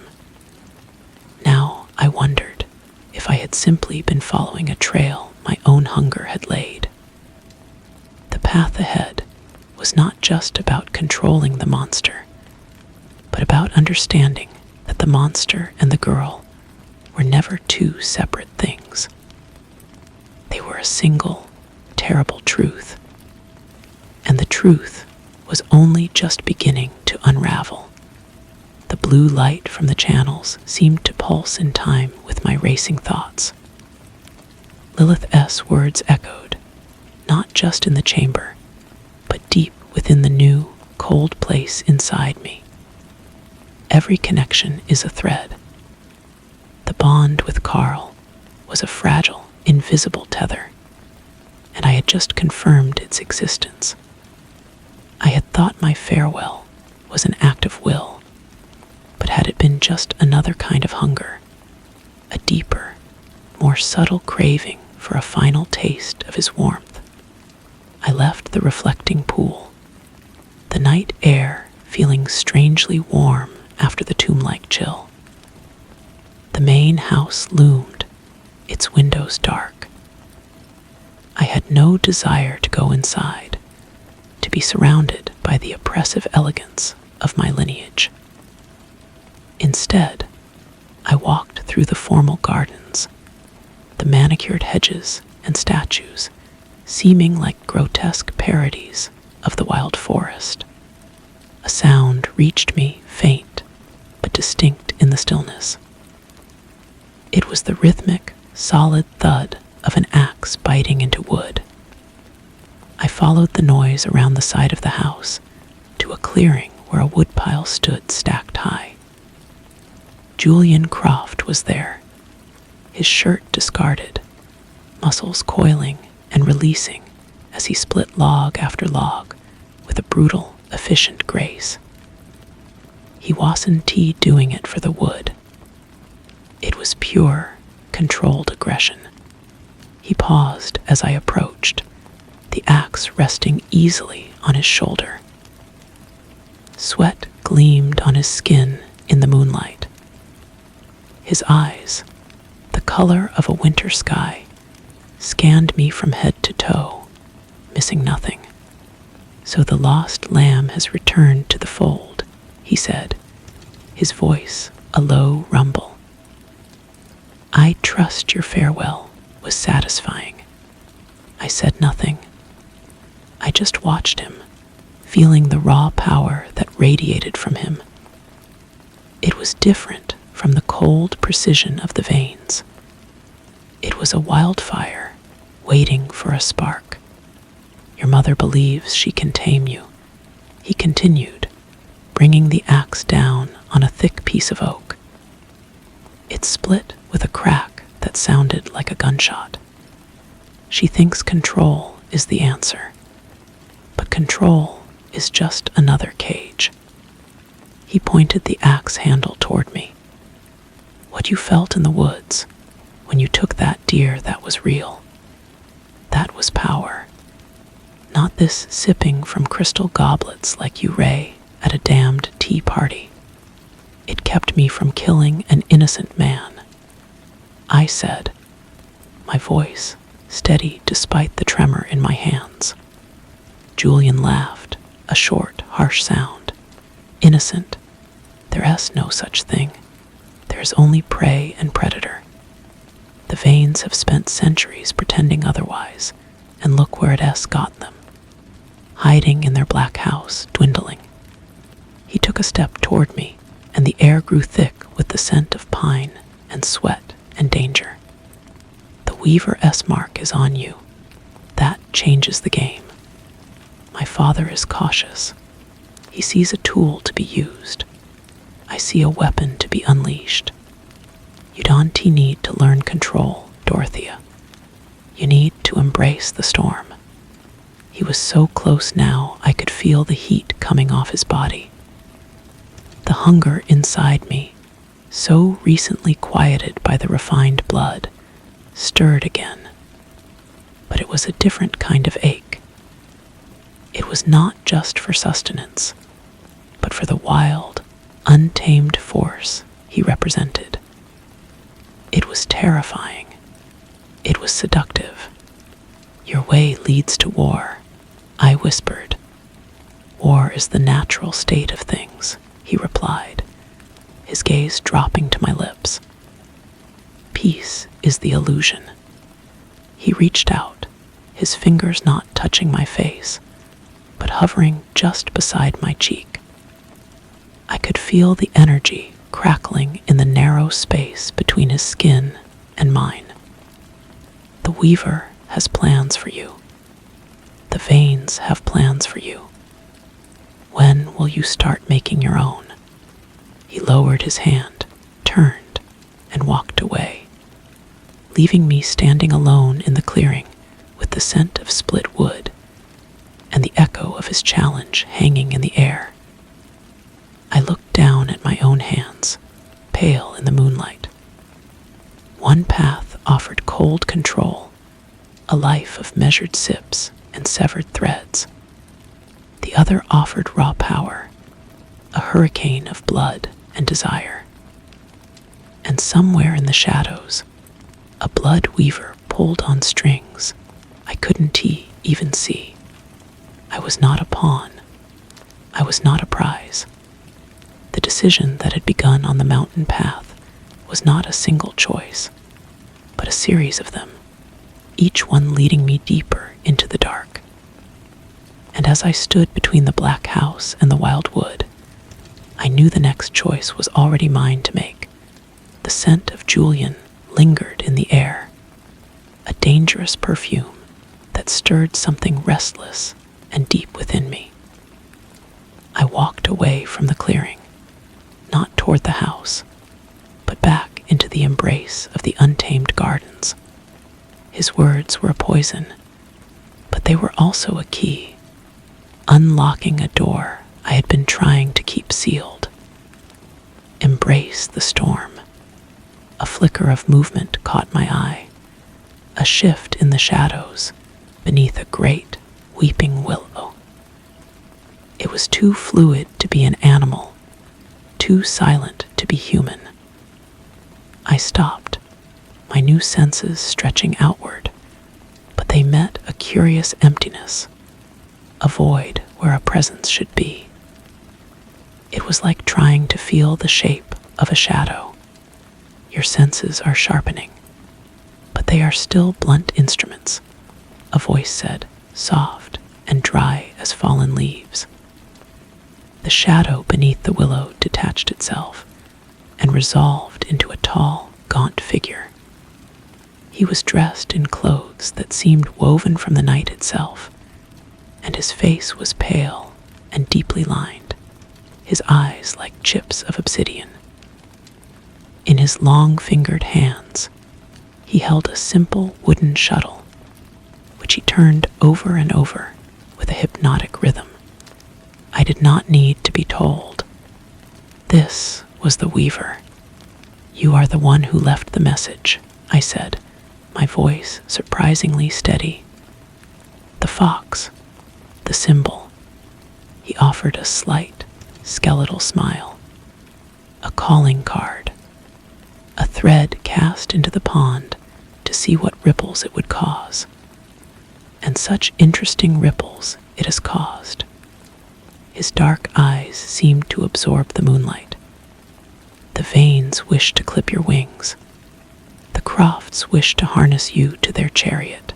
Now I wondered if I had simply been following a trail my own hunger had laid. The path ahead was not just about controlling the monster, but about understanding that the monster and the girl were never two separate things. They were a single, terrible truth, and the truth was only just beginning to unravel. The blue light from the channels seemed to pulse in time with my racing thoughts. Lilith S. words echoed, not just in the chamber, but deep within the new, cold place inside me. Every connection is a thread. The bond with Carl was a fragile, invisible tether, and I had just confirmed its existence. I had thought my farewell was an act of will, but had it been just another kind of hunger, a deeper, more subtle craving for a final taste of his warmth? I left the reflecting pool, the night air feeling strangely warm after the tomb-like chill. The main house loomed, its windows dark. I had no desire to go inside, to be surrounded by the oppressive elegance of my lineage. Instead, I walked through the formal gardens, the manicured hedges and statues seeming like grotesque parodies of the wild forest. A sound reached me, faint but distinct in the stillness. It was the rhythmic, solid thud of an axe biting into wood. I followed the noise around the side of the house to a clearing where a woodpile stood stacked high. Julian Croft was there, his shirt discarded, muscles coiling and releasing as he split log after log with a brutal, efficient grace. He wasn't doing it for the wood. It was pure, controlled aggression. He paused as I approached, the axe resting easily on his shoulder. Sweat gleamed on his skin in the moonlight. His eyes, the color of a winter sky, scanned me from head to toe, missing nothing. "So the lost lamb has returned to the fold," he said, his voice a low rumble. "I trust your farewell was satisfying." I said nothing. I just watched him, feeling the raw power that radiated from him. It was different from the cold precision of the veins. It was a wildfire waiting for a spark. "Your mother believes she can tame you," he continued, bringing the axe down on a thick piece of oak. It split with a crack that sounded like a gunshot. "She thinks control is the answer, but control is just another cage." He pointed the axe handle toward me. "What you felt in the woods when you took that deer, that was real. That was power. Not this sipping from crystal goblets like you, Ray, at a damned tea party. It kept me from killing an innocent man." I said, my voice steady despite the tremor in my hands. Julian laughed, a short, harsh sound. "Innocent? There's no such thing. There is only prey and predator. The veins have spent centuries pretending otherwise, and look where it has gotten them. Hiding in their black house, dwindling." He took a step toward me, and the air grew thick with the scent of pine and sweat and danger. "The Weaver S mark is on you. That changes the game. My father is cautious. He sees a tool to be used. I see a weapon to be unleashed. You don't need to learn control, Dorothea. You need to embrace the storm." He was so close now I could feel the heat coming off his body. The hunger inside me, so recently quieted by the refined blood, stirred again. But it was a different kind of ache. It was not just for sustenance, but for the wild, untamed force he represented. It was terrifying. It was seductive. "Your way leads to war," I whispered. "War is the natural state of things," he replied, his gaze dropping to my lips. "Peace is the illusion." He reached out, his fingers not touching my face, but hovering just beside my cheek. I could feel the energy crackling in the narrow space between his skin and mine. "The Weaver has plans for you. The veins have plans for you. When will you start making your own?" He lowered his hand, turned, and walked away, leaving me standing alone in the clearing with the scent of split wood and the echo of his challenge hanging in the air. I looked down at my own hands, pale in the moonlight. One path offered cold control, a life of measured sips and severed threads. The other offered raw power, a hurricane of blood and desire. And somewhere in the shadows, a blood weaver pulled on strings I couldn't even see. I was not a pawn. I was not a prize. The decision that had begun on the mountain path was not a single choice, but a series of them, each one leading me deeper into the dark. And as I stood between the black house and the wild wood, I knew the next choice was already mine to make. The scent of Julian lingered in the air, a dangerous perfume that stirred something restless and deep within me. I walked away from the clearing, not toward the house, but back into the embrace of the untamed gardens. His words were a poison, but they were also a key, unlocking a door I had been trying to keep sealed. Embrace the storm. A flicker of movement caught my eye, a shift in the shadows beneath a great weeping willow. It was too fluid to be an animal, too silent to be human. I stopped, my new senses stretching outward, but they met a curious emptiness, a void where a presence should be. It was like trying to feel the shape of a shadow. Your senses are sharpening, but they are still blunt instruments, a voice said, soft and dry as fallen leaves. The shadow beneath the willow detached itself and resolved into a tall, gaunt figure. He was dressed in clothes that seemed woven from the night itself, and his face was pale and deeply lined, his eyes like chips of obsidian. In his long-fingered hands, he held a simple wooden shuttle, which he turned over and over with a hypnotic rhythm. I did not need to be told. This was the Weaver. You are the one who left the message, I said, my voice surprisingly steady. The fox, the symbol. He offered a slight, skeletal smile. A calling card. A thread cast into the pond to see what ripples it would cause. And such interesting ripples it has caused. His dark eyes seemed to absorb the moonlight. The vanes wish to clip your wings. The crofts wish to harness you to their chariot.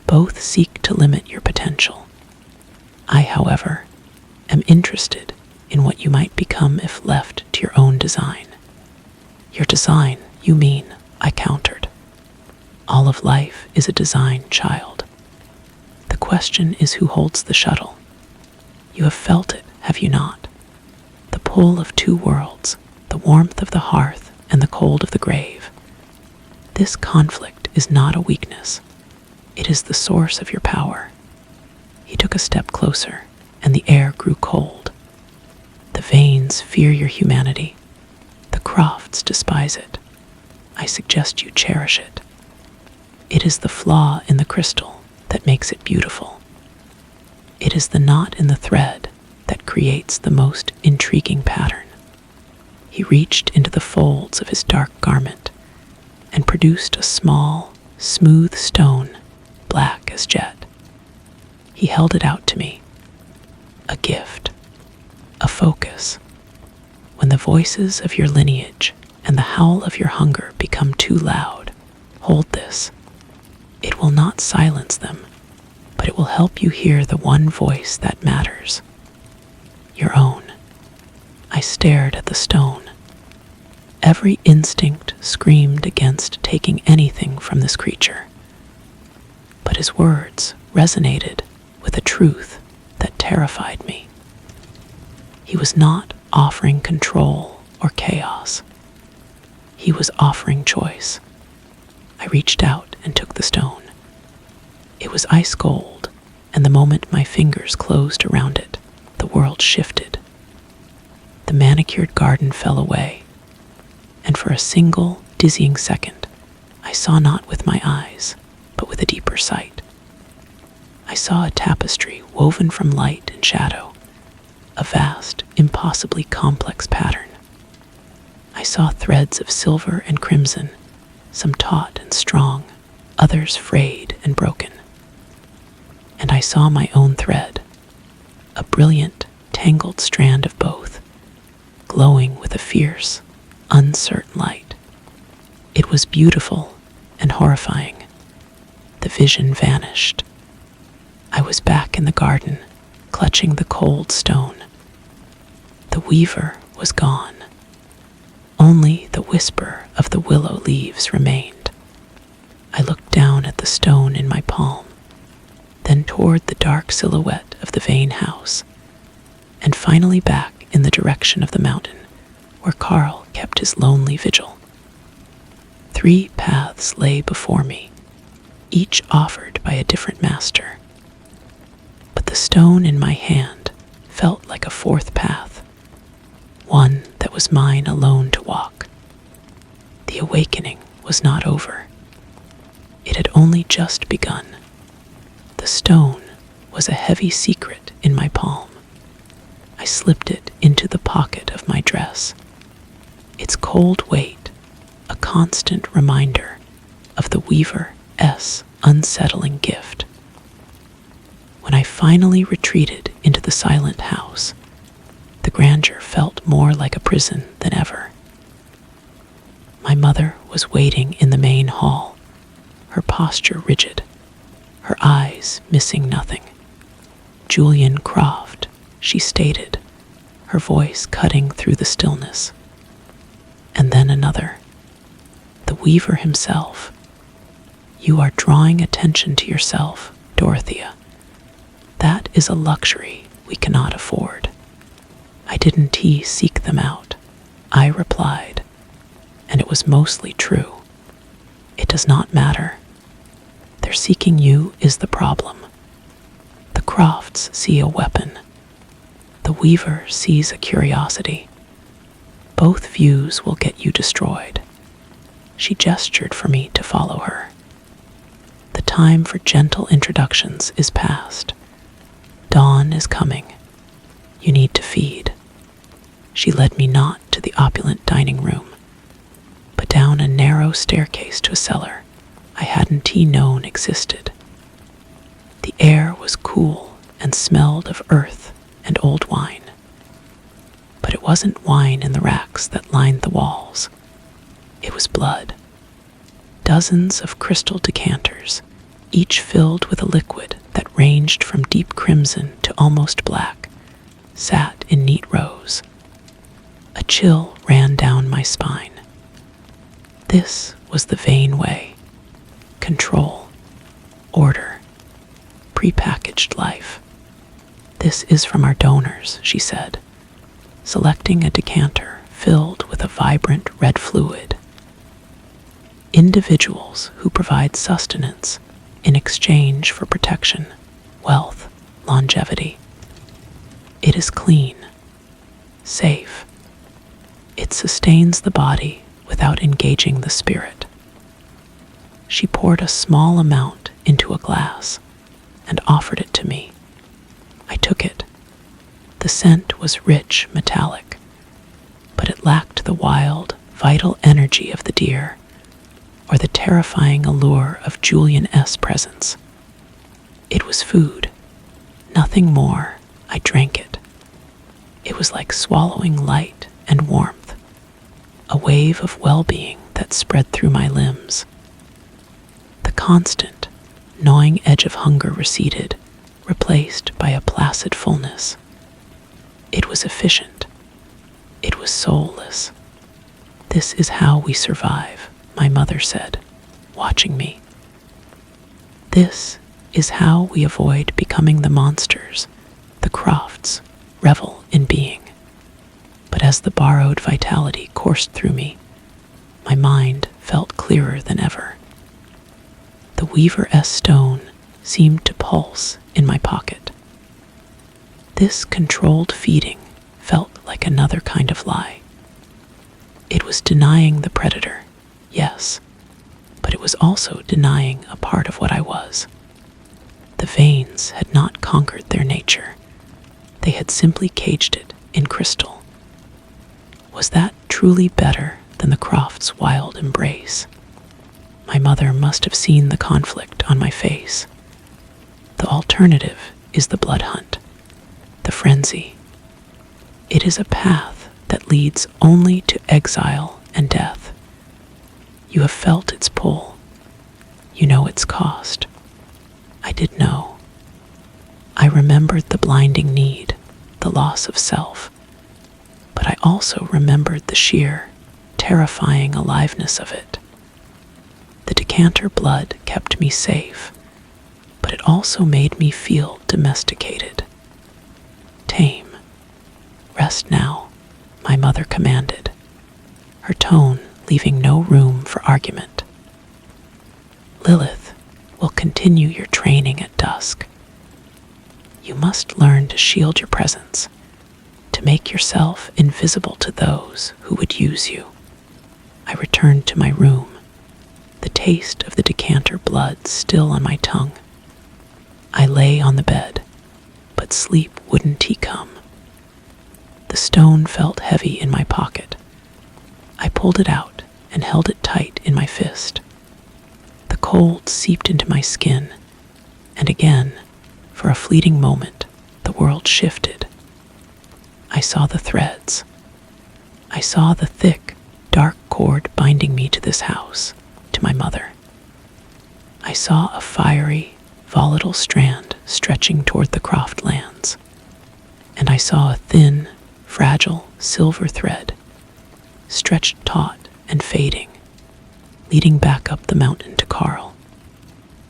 Both seek to limit your potential. I, however, am interested in what you might become if left to your own design. Your design, you mean, I countered. All of life is a design, child. The question is who holds the shuttle. You have felt it, have you not? The pull of two worlds, the warmth of the hearth and the cold of the grave. This conflict is not a weakness. It is the source of your power. He took a step closer, and the air grew cold. The vanes fear your humanity. The crofts despise it. I suggest you cherish it. It is the flaw in the crystal that makes it beautiful. It is the knot in the thread that creates the most intriguing pattern. He reached into the folds of his dark garment and produced a small, smooth stone, black as jet. He held it out to me. A gift, a focus. When the voices of your lineage and the howl of your hunger become too loud, hold this. It will not silence them, but it will help you hear the one voice that matters. Your own. I stared at the stone. Every instinct screamed against taking anything from this creature. But his words resonated with a truth that terrified me. He was not offering control or chaos. He was offering choice. I reached out and took the stone. It was ice cold, and the moment my fingers closed around it, the world shifted. The manicured garden fell away, and for a single, dizzying second, I saw not with my eyes, but with a deeper sight. I saw a tapestry woven from light and shadow, a vast, impossibly complex pattern. I saw threads of silver and crimson, some taut and strong, others frayed and broken. And I saw my own thread, a brilliant, tangled strand of both, glowing with a fierce, uncertain light. It was beautiful and horrifying. The vision vanished. I was back in the garden, clutching the cold stone. The weaver was gone. Only the whisper of the willow leaves remained. I looked down at the stone in my palm, then toward the dark silhouette of the Vane house, and finally back in the direction of the mountain, where Carl kept his lonely vigil. 3 paths lay before me, each offered by a different master. But the stone in my hand felt like a 4th path, one that was mine alone to walk. The awakening was not over. It had only just begun. The stone was a heavy secret in my palm. I I slipped it into the pocket of my dress. Its cold weight, a constant reminder of the weaver's unsettling gift. When I finally retreated into the silent house, the grandeur felt more like a prison than ever. My mother was waiting in the main hall, her posture rigid, her eyes missing nothing. "Julian Croft," she stated, her voice cutting through the stillness. And then another. The weaver himself. "You are drawing attention to yourself, Dorothea. That is a luxury we cannot afford." "I didn't seek them out," I replied, and it was mostly true. "It does not matter. Their seeking you is the problem. The Crofts see a weapon. The weaver sees a curiosity. Both views will get you destroyed." She gestured for me to follow her. "The time for gentle introductions is past. Dawn is coming. You need to feed." She led me not to the opulent dining room, but down a narrow staircase to a cellar I hadn't known existed. The air was cool and smelled of earth and old wine. But it wasn't wine in the racks that lined the walls. It was blood. Dozens of crystal decanters, each filled with a liquid that ranged from deep crimson to almost black, sat in neat rows. A chill ran down my spine. This was the Vane way. Control, order, prepackaged life. "This is from our donors," she said, selecting a decanter filled with a vibrant red fluid. "Individuals who provide sustenance in exchange for protection, wealth, longevity. It is clean, safe. It sustains the body without engaging the spirit." She poured a small amount into a glass and offered it to me. I took it. The scent was rich, metallic, but it lacked the wild, vital energy of the deer or the terrifying allure of Julian's presence. It was food, nothing more. I drank it. It was like swallowing light and warmth, a wave of well-being that spread through my limbs. The constant, gnawing edge of hunger receded, replaced by a placid fullness. It was efficient. It was soulless. "This is how we survive," my mother said, watching me. "This is how we avoid becoming the monsters the Crofts revel in being." But as the borrowed vitality coursed through me, my mind felt clearer than ever. The weaver's stone seemed to pulse in my pocket. This controlled feeding felt like another kind of lie. It was denying the predator, yes, but it was also denying a part of what I was. The veins had not conquered their nature. They had simply caged it in crystal. Was that truly better than the Crofts' wild embrace? My mother must have seen the conflict on my face. The alternative is the blood hunt, the frenzy. It is a path that leads only to exile and death. You have felt its pull. You know its cost. I did know. I remembered the blinding need, the loss of self, but I also remembered the sheer, terrifying aliveness of it. The decanter blood kept me safe, but it also made me feel domesticated, tame. "Rest now," my mother commanded, her tone leaving no room for argument. "Lilith will continue your training at dusk. You must learn to shield your presence, to make yourself invisible to those who would use you." I returned to my room, the taste of the decanter blood still on my tongue. I lay on the bed, but sleep wouldn't come. The stone felt heavy in my pocket. I pulled it out and held it tight in my fist. The cold seeped into my skin, and again, for a fleeting moment, the world shifted. I saw the threads. I saw the thick, dark cord binding me to this house, to my mother. I saw a fiery, volatile strand stretching toward the Croft lands, and I saw a thin, fragile silver thread, stretched taut and fading, leading back up the mountain to Carl.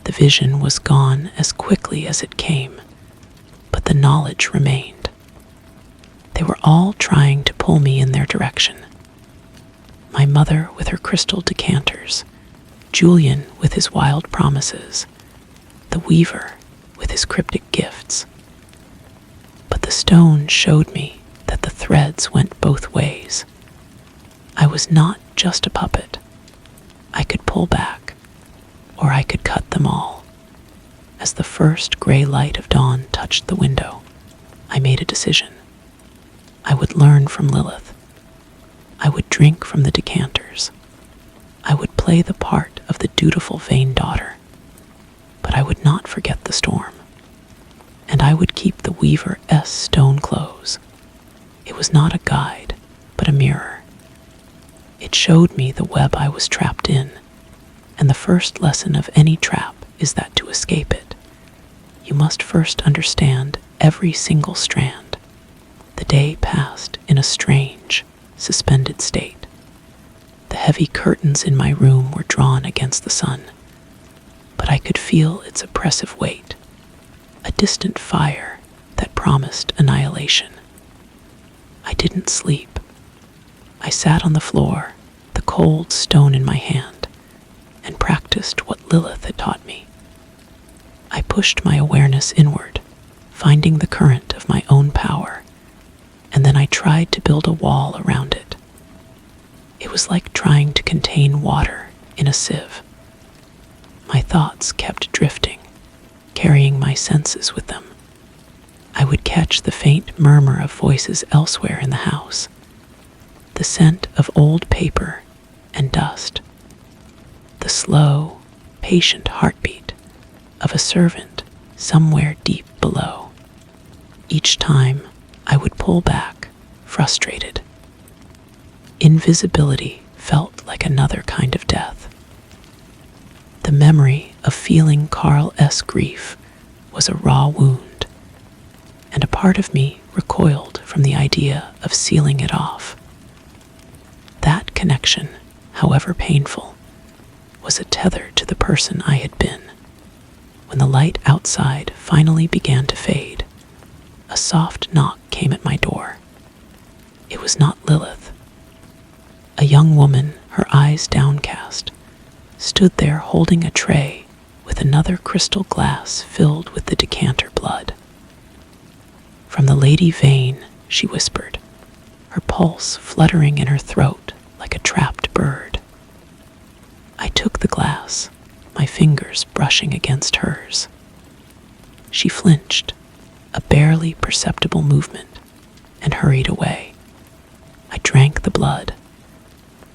The vision was gone as quickly as it came, but the knowledge remained. They were all trying to pull me in their direction. My mother with her crystal decanters, Julian with his wild promises, the weaver with his cryptic gifts. But the stone showed me that the threads went both ways. I was not just a puppet. I could pull back, or I could cut them all. As the first gray light of dawn touched the window, I made a decision. I would learn from Lilith. I would drink from the decanters. I would play the part of the dutiful vain daughter. But I would not forget the storm. And I would keep the Weaver S stone close. It was not a guide, but a mirror. It showed me the web I was trapped in, and the first lesson of any trap is that to escape it, you must first understand every single strand. The day passed in a strange, suspended state. The heavy curtains in my room were drawn against the sun, but I could feel its oppressive weight, a distant fire that promised annihilation. I didn't sleep. I sat on the floor, the cold stone in my hand, and practiced what Lilith had taught me. I pushed my awareness inward, finding the current of my own power, and then I tried to build a wall around it. It was like trying to contain water in a sieve. My thoughts kept drifting, carrying my senses with them. I would catch the faint murmur of voices elsewhere in the house, the scent of old paper and dust, the slow, patient heartbeat of a servant somewhere deep below. Each time, I would pull back, frustrated. Invisibility felt like another kind of death. The memory of feeling Carl S. grief was a raw wound, and a part of me recoiled from the idea of sealing it off. That connection, however painful, was a tether to the person I had been. When the light outside finally began to fade, a soft knock came at my door. It was not Lilith. A young woman, her eyes downcast, stood there holding a tray with another crystal glass filled with the decanter blood. "From the Lady Vane," she whispered, her pulse fluttering in her throat like a trapped bird. I took the glass, my fingers brushing against hers. She flinched, a barely perceptible movement, and hurried away. I drank the blood.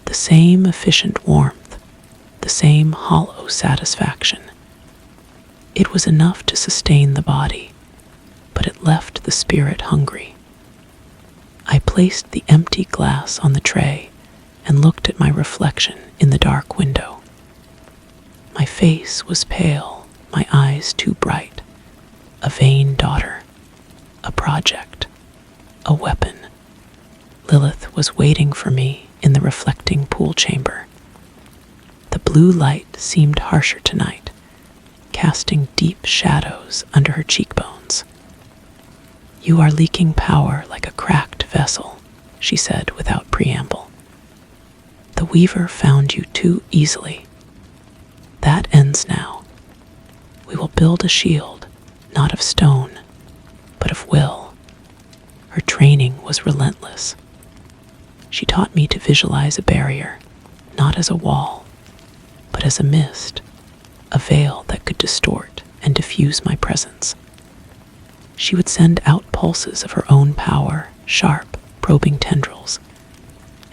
The same efficient warmth, the same hollow satisfaction. It was enough to sustain the body, but it left the spirit hungry. I placed the empty glass on the tray and looked at my reflection in the dark window. My face was pale, my eyes too bright. A vain daughter, a project, a weapon. Lilith was waiting for me in the reflecting pool chamber. The blue light seemed harsher tonight, casting deep shadows under her cheekbones. "You are leaking power like a cracked vessel," she said without preamble. "The Weaver found you too easily. That ends now. We will build a shield, not of stone, but of will." Her training was relentless. She taught me to visualize a barrier, not as a wall, but as a mist, a veil that could distort and diffuse my presence. She would send out pulses of her own power, sharp, probing tendrils,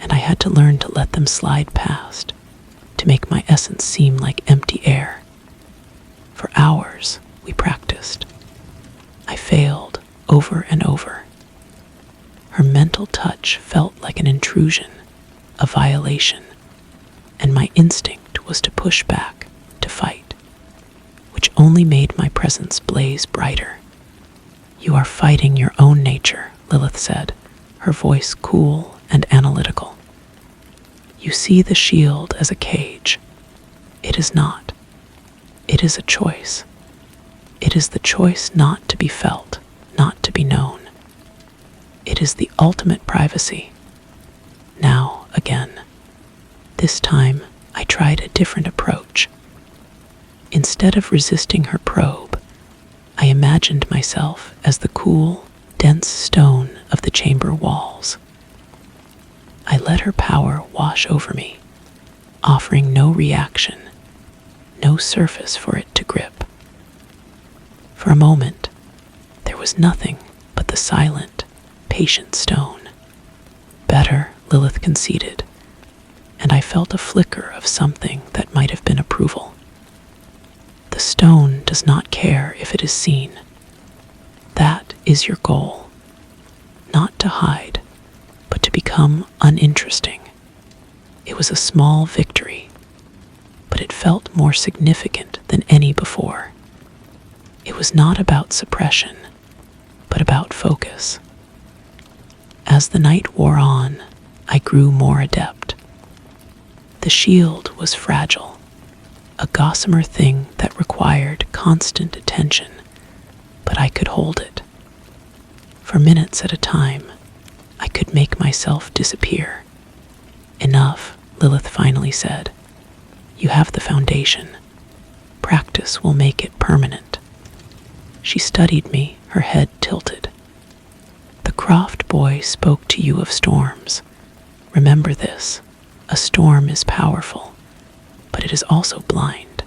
and I had to learn to let them slide past, to make my essence seem like empty air. For hours, we practiced. I failed over and over. Her mental touch felt like an intrusion, a violation, and my instinct was to push back, to fight, which only made my presence blaze brighter. "You are fighting your own nature," Lilith said, her voice cool and analytical. "You see the shield as a cage. It is not. It is a choice. It is the choice not to be felt, not to be known. It is the ultimate privacy." Now, again. This time, I tried a different approach. Instead of resisting her probe, I imagined myself as the cool, dense stone of the chamber walls. I let her power wash over me, offering no reaction, no surface for it to grip. For a moment, there was nothing but the silent, patient stone. "Better," Lilith conceded, and I felt a flicker of something that might have been approval. "The stone does not care if it is seen. That is your goal. Not to hide, but to become uninteresting." It was a small victory, but it felt more significant than any before. It was not about suppression, but about focus. As the night wore on, I grew more adept. The shield was fragile, a gossamer thing that required constant attention, but I could hold it. For minutes at a time, I could make myself disappear. "Enough," Lilith finally said. "You have the foundation. Practice will make it permanent." She studied me, her head tilted. "The Croft boy spoke to you of storms. Remember this. A storm is powerful, but it is also blind.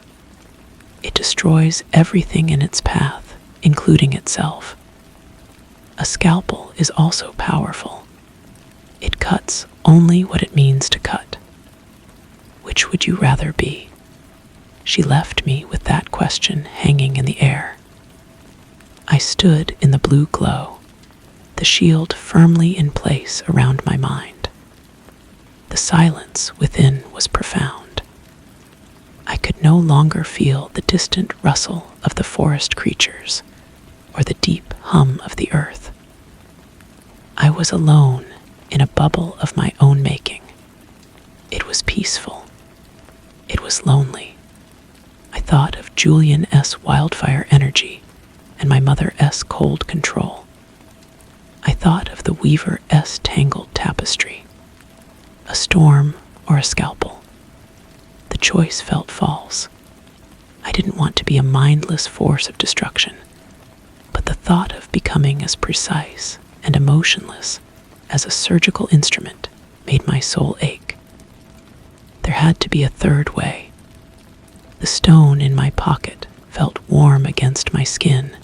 It destroys everything in its path, including itself. A scalpel is also powerful. It cuts only what it means to cut. Which would you rather be?" She left me with that question hanging in the air. I stood in the blue glow, the shield firmly in place around my mind. The silence within was profound. I could no longer feel the distant rustle of the forest creatures or the deep hum of the earth. I was alone in a bubble of my own making. It was peaceful. It was lonely. I thought of Julian S. wildfire energy and my Mother S. cold control. I thought of the Weaver S. tangled tapestry. A storm or a scalpel. The choice felt false. I didn't want to be a mindless force of destruction, but the thought of becoming as precise and emotionless as a surgical instrument made my soul ache. There had to be a third way. The stone in my pocket felt warm against my skin,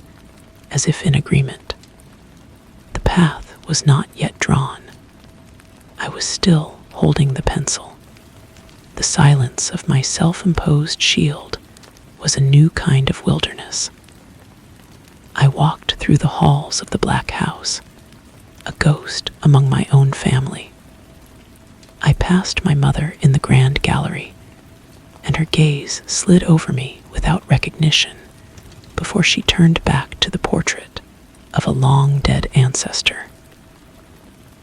as if in agreement. The path was not yet drawn. I was still holding the pencil. The silence of my self-imposed shield was a new kind of wilderness. I walked through the halls of the Black House, a ghost among my own family. I passed my mother in the grand gallery, and her gaze slid over me without recognition before she turned back to the portrait of a long-dead ancestor.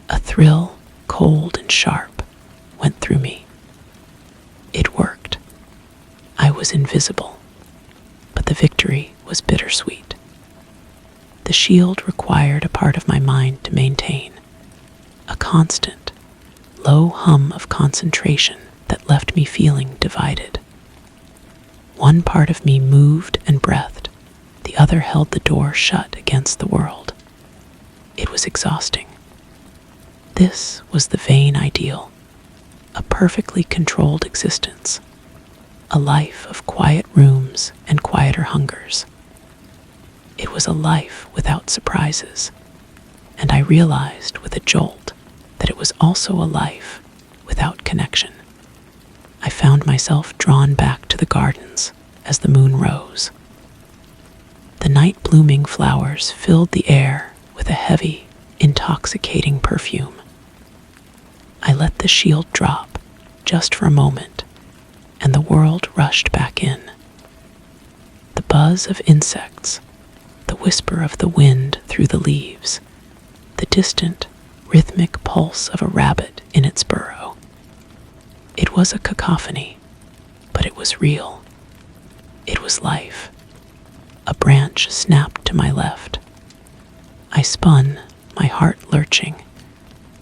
A thrill, cold and sharp, went through me. It worked. I was invisible, but the victory was bittersweet. The shield required a part of my mind to maintain, a constant, low hum of concentration that left me feeling divided. One part of me moved and breathed, the other held the door shut against the world. It was exhausting. This was the vain ideal, a perfectly controlled existence, a life of quiet rooms and quieter hungers. It was a life without surprises, and I realized with a jolt that it was also a life without connection. I found myself drawn back to the gardens as the moon rose. The night-blooming flowers filled the air with a heavy, intoxicating perfume. I let the shield drop just for a moment, and the world rushed back in. The buzz of insects, the whisper of the wind through the leaves, the distant, rhythmic pulse of a rabbit in its burrow. It was a cacophony, but it was real. It was life. A branch snapped to my left. I spun, my heart lurching,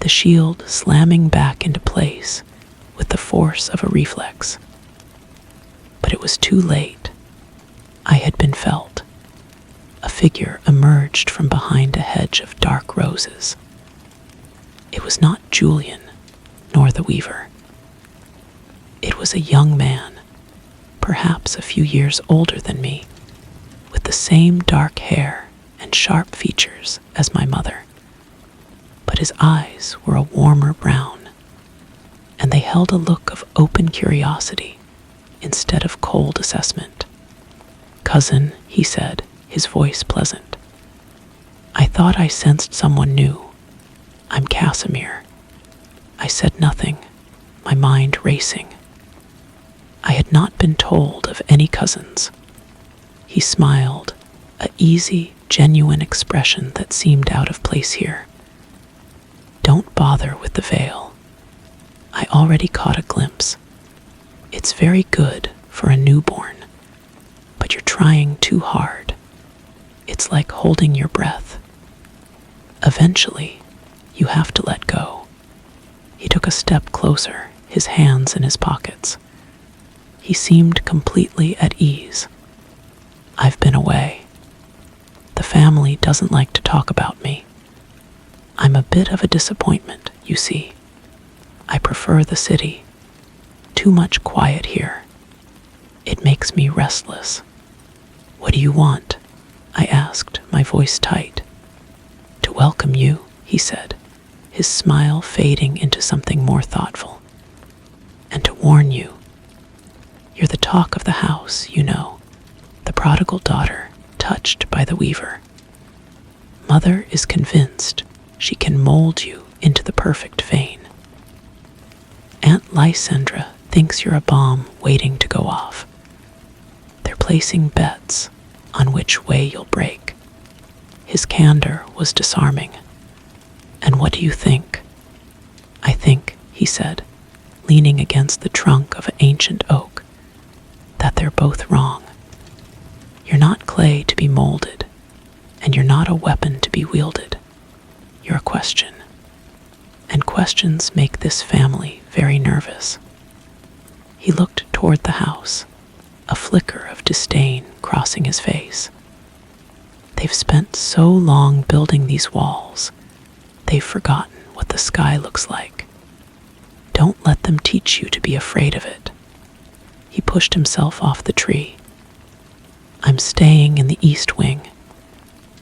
the shield slamming back into place with the force of a reflex. But it was too late. I had been felt. A figure emerged from behind a hedge of dark roses. It was not Julian, nor the weaver. It was a young man, perhaps a few years older than me, with the same dark hair and sharp features as my mother. But his eyes were a warmer brown, and they held a look of open curiosity instead of cold assessment. "Cousin," he said, his voice pleasant. I thought I sensed someone new. "I'm Casimir." I said nothing, my mind racing. I had not been told of any cousins. He smiled, a easy, genuine expression that seemed out of place here. "Don't bother with the veil. I already caught a glimpse. It's very good for a newborn, but you're trying too hard. It's like holding your breath. Eventually, you have to let go." He took a step closer, his hands in his pockets. He seemed completely at ease. "I've been away. The family doesn't like to talk about me. I'm a bit of a disappointment, you see. I prefer the city. Too much quiet here. It makes me restless." "What do you want?" I asked, my voice tight. "To welcome you," he said, his smile fading into something more thoughtful. "And to warn you. You're the talk of the house, you know, the prodigal daughter touched by the weaver. Mother is convinced she can mold you into the perfect vein. Aunt Lysandra thinks you're a bomb waiting to go off. They're placing bets on which way you'll break." His candor was disarming. "And what do you think?" "I think," he said, leaning against the trunk of an ancient oak, "that they're both wrong. You're not clay to be molded, and you're not a weapon to be wielded. You're a question. And questions make this family very nervous." He looked toward the house, a flicker of disdain crossing his face. "They've spent so long building these walls, they've forgotten what the sky looks like. Don't let them teach you to be afraid of it." He pushed himself off the tree. "I'm staying in the east wing.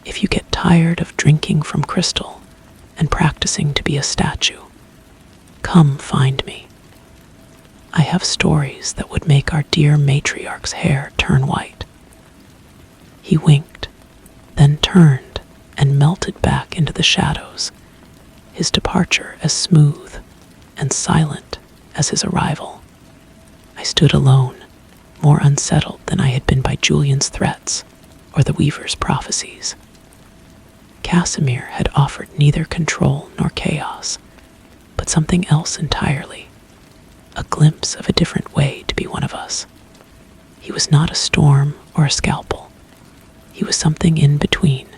If you get tired of drinking from crystal and practicing to be a statue, come find me. I have stories that would make our dear matriarch's hair turn white." He winked, then turned and melted back into the shadows, his departure as smooth and silent as his arrival. I stood alone, more unsettled than I had been by Julian's threats or the weaver's prophecies. Casimir had offered neither control nor chaos, but something else entirely, a glimpse of a different way to be one of us. He was not a storm or a scalpel. He was something in between,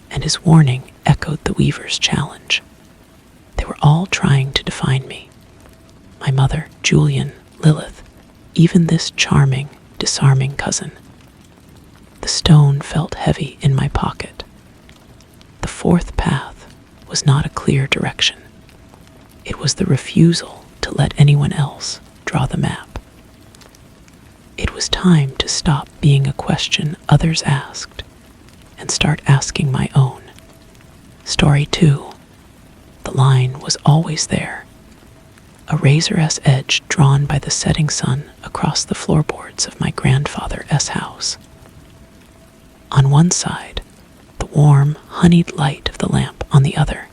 and his warning echoed the weaver's challenge. They were all trying to define me. My mother, Julian, Lilith, even this charming, disarming cousin. The stone felt heavy in my pocket. The fourth path was not a clear direction. It was the refusal to let anyone else draw the map. It was time to stop being a question others asked and start asking my own. Story 2. The line was always there, a razor's edge drawn by the setting sun across the floorboards of my grandfather's house. On one side, the warm, honeyed light of the lamp; on the other,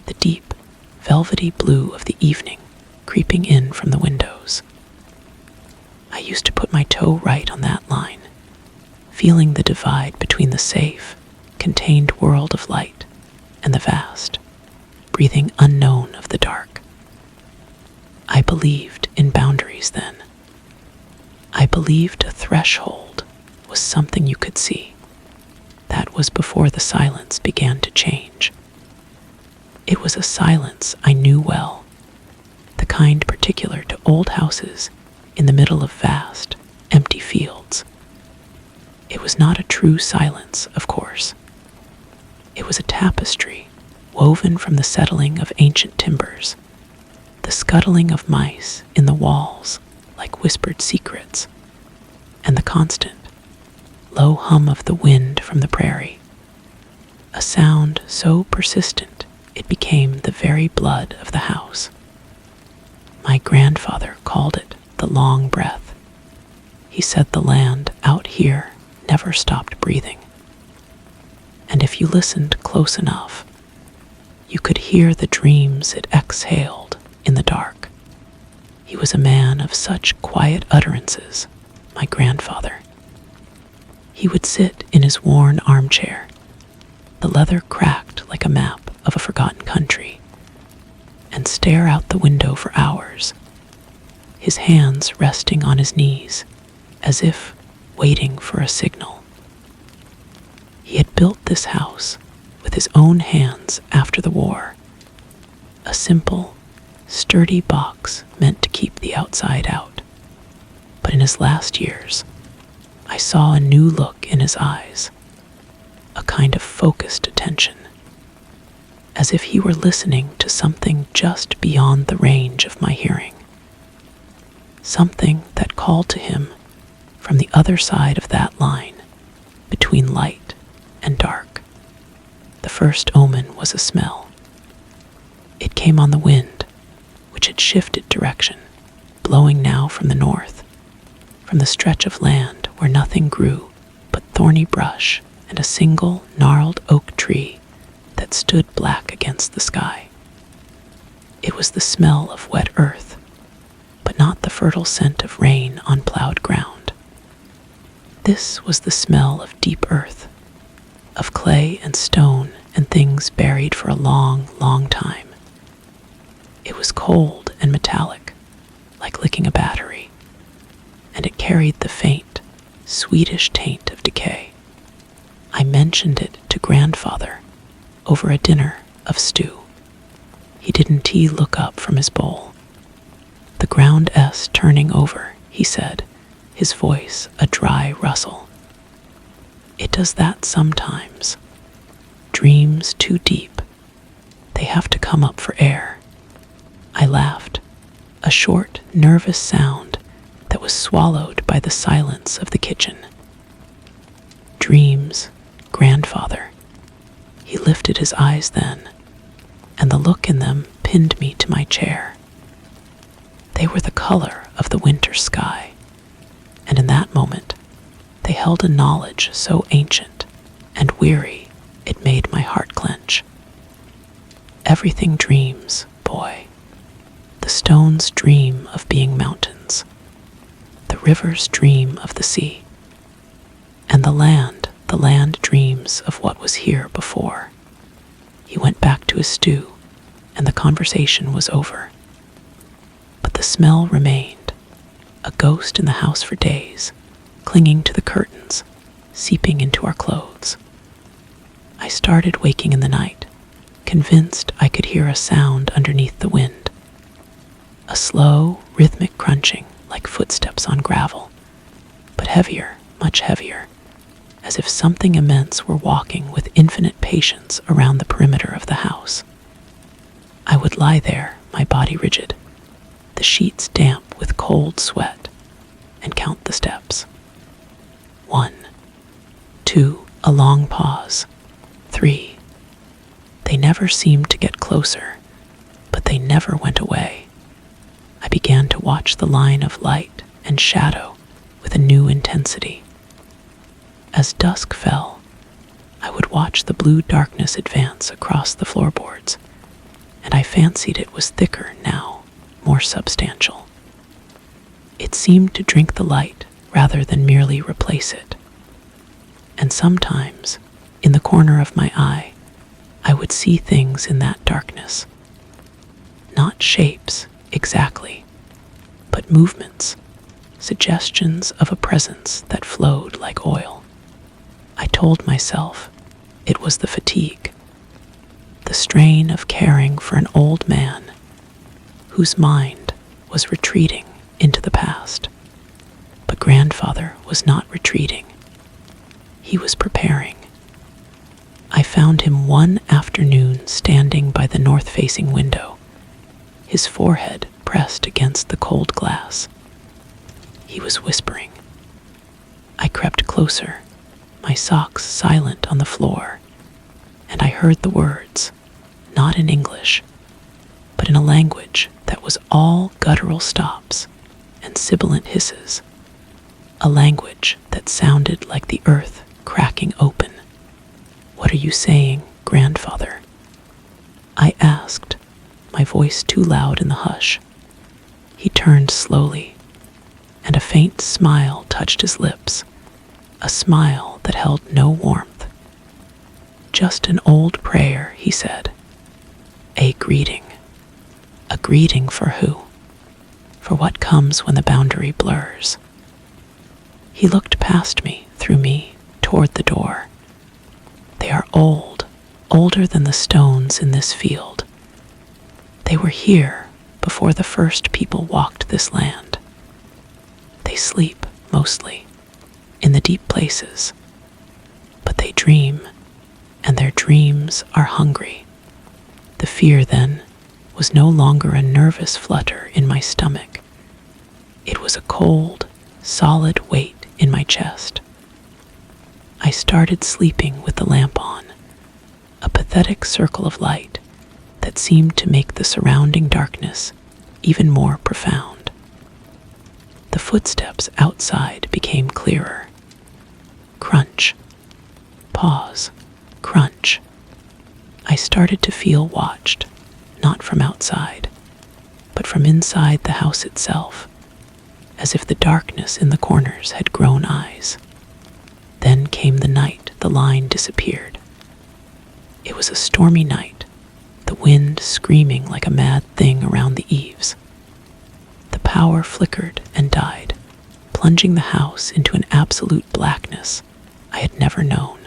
the deep, velvety blue of the evening creeping in from the windows. I used to put my toe right on that line, feeling the divide between the safe, contained world of light and the vast, breathing unknown of the dark. I believed in boundaries then. I believed a threshold was something you could see. That was before the silence began to change. It was a silence I knew well, the kind particular to old houses in the middle of vast, empty fields. It was not a true silence, of course. It was a tapestry woven from the settling of ancient timbers, the scuttling of mice in the walls like whispered secrets, and the constant, low hum of the wind from the prairie, a sound so persistent it became the very blood of the house. My grandfather called it the long breath. He said the land out here never stopped breathing. And if you listened close enough, you could hear the dreams it exhaled in the dark. He was a man of such quiet utterances, my grandfather. He would sit in his worn armchair, the leather cracked like a map of a forgotten country, and stare out the window for hours, his hands resting on his knees, as if waiting for a signal. He had built this house with his own hands after the war, a simple, sturdy box meant to keep the outside out. But in his last years, I saw a new look in his eyes, a kind of focused attention, as if he were listening to something just beyond the range of my hearing, something that called to him from the other side of that line, between light and dark. The first omen was a smell. It came on the wind, which had shifted direction, blowing now from the north, from the stretch of land where nothing grew but thorny brush and a single gnarled oak tree that stood black against the sky. It was the smell of wet earth, but not the fertile scent of rain on plowed ground. This was the smell of deep earth, of clay and stone and things buried for a long, long time. It was cold and metallic, like licking a battery, and it carried the faint, sweetish taint of decay. I mentioned it to grandfather over a dinner of stew. He didn't look up from his bowl. The ground S turning over, he said, his voice a dry rustle. It does that sometimes. Dreams too deep. They have to come up for air. I laughed, a short, nervous sound that was swallowed by the silence of the kitchen. Dreams, grandfather. He lifted his eyes then, and the look in them pinned me to my chair. They were the color of the winter sky, and in that moment, they held a knowledge so ancient and weary it made my heart clench. Everything dreams, boy. The stones dream of being mountains. The rivers dream of the sea. And the land dreams of what was here before. He went back to his stew, and the conversation was over. But the smell remained, a ghost in the house for days, clinging to the curtains, seeping into our clothes. I started waking in the night, convinced I could hear a sound underneath the wind. A slow, rhythmic crunching like footsteps on gravel, but heavier, much heavier, as if something immense were walking with infinite patience around the perimeter of the house. I would lie there, my body rigid, the sheets damp with cold sweat, and count the steps. 1, 2, a long pause. 3, They never seemed to get closer, but they never went away. I began to watch the line of light and shadow with a new intensity. As dusk fell, I would watch the blue darkness advance across the floorboards, and I fancied it was thicker now, more substantial. It seemed to drink the light rather than merely replace it. And sometimes, in the corner of my eye, I would see things in that darkness. Not shapes, exactly, but movements, suggestions of a presence that flowed like oil. I told myself it was the fatigue, the strain of caring for an old man whose mind was retreating into the past. But grandfather was not retreating. He was preparing. I found him one afternoon standing by the north-facing window, his forehead pressed against the cold glass. He was whispering. I crept closer, my socks silent on the floor, and I heard the words, not in English, but in a language that was all guttural stops and sibilant hisses, a language that sounded like the earth cracking open. "What are you saying, grandfather?" I asked, my voice too loud in the hush. He turned slowly, and a faint smile touched his lips, a smile that held no warmth. "Just an old prayer," he said. "A greeting. A greeting for who? For what comes when the boundary blurs?" He looked past me, through me, toward the door. "They are old, older than the stones in this field. They were here before the first people walked this land. They sleep, mostly, in the deep places. But they dream, and their dreams are hungry." The fear, then, was no longer a nervous flutter in my stomach. It was a cold, solid weight in my chest. I started sleeping with the lamp on, a pathetic circle of light that seemed to make the surrounding darkness even more profound. The footsteps outside became clearer. Crunch. Pause. Crunch. I started to feel watched, not from outside, but from inside the house itself, as if the darkness in the corners had grown eyes. Then came the night the line disappeared. It was a stormy night, the wind screaming like a mad thing around the eaves. The power flickered and died, plunging the house into an absolute blackness I had never known.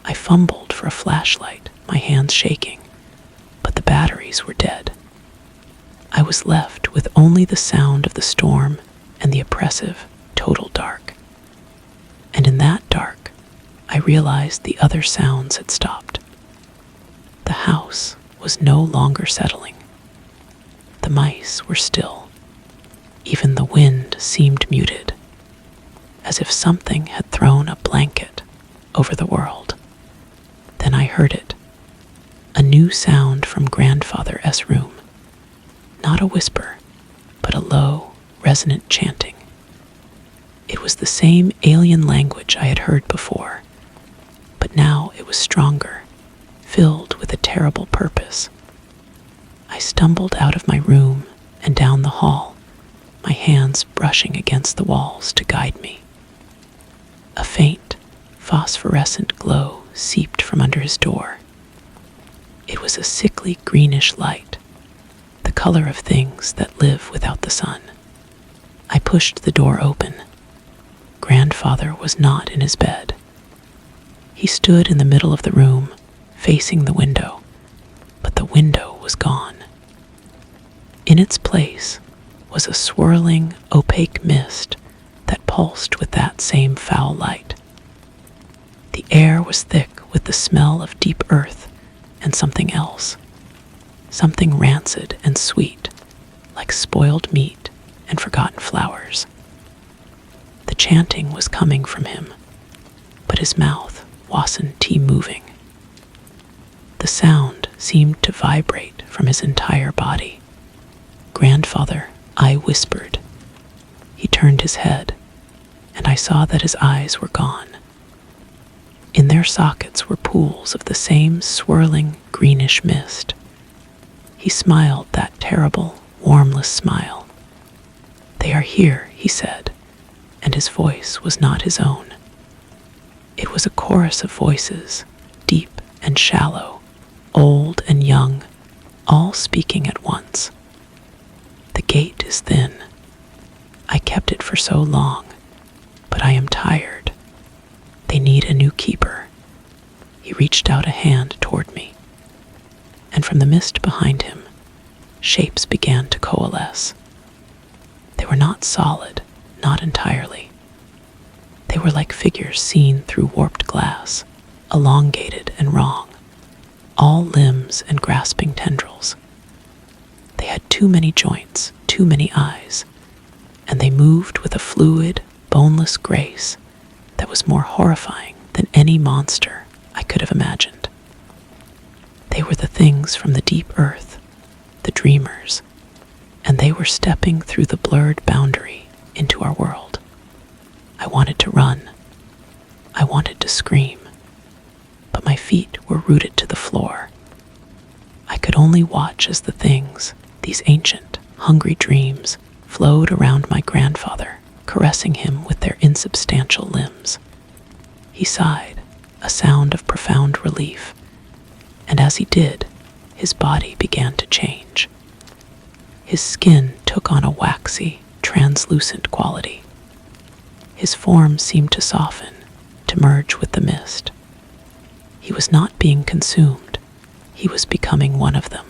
I fumbled for a flashlight, my hands shaking, but the batteries were dead. I was left with only the sound of the storm and the oppressive, total dark. And in that dark, I realized the other sounds had stopped. The house was no longer settling. The mice were still. Even the wind seemed muted, as if something had thrown a blanket over the world. Then I heard it, a new sound from grandfather's room. Not a whisper, but a low, resonant chanting. It was the same alien language I had heard before, but now it was stronger, filled with a terrible purpose. I stumbled out of my room and down the hall, my hands brushing against the walls to guide me. A faint, phosphorescent glow seeped from under his door. It was a sickly greenish light, the color of things that live without the sun. I pushed the door open. Grandfather was not in his bed. He stood in the middle of the room, facing the window, but the window was gone. In its place was a swirling, opaque mist that pulsed with that same foul light. The air was thick with the smell of deep earth and something else, something rancid and sweet, like spoiled meat and forgotten flowers. The chanting was coming from him, but his mouth wasn't moving. The sound seemed to vibrate from his entire body. "Grandfather," I whispered. He turned his head, and I saw that his eyes were gone. In their sockets were pools of the same swirling greenish mist. He smiled that terrible, warmless smile. "They are here," he said, and his voice was not his own. It was a chorus of voices, deep and shallow, old and young, all speaking at once. "The gate is thin. I kept it for so long, but I am tired. They need a new keeper." He reached out a hand toward me, and from the mist behind him, shapes began to coalesce. They were not solid, not entirely. They were like figures seen through warped glass, elongated and wrong, all limbs and grasping tendrils. They had too many joints, too many eyes, and they moved with a fluid, boneless grace that was more horrifying than any monster I could have imagined. They were the things from the deep earth, the dreamers, and they were stepping through the blurred boundary into our world. I wanted to run. I wanted to scream, but my feet were rooted to the floor. I could only watch as the things, these ancient, hungry dreams, flowed around my grandfather, caressing him with their insubstantial limbs. He sighed, a sound of profound relief, and as he did, his body began to change. His skin took on a waxy, translucent quality. His form seemed to soften, to merge with the mist. He was not being consumed. He was becoming one of them,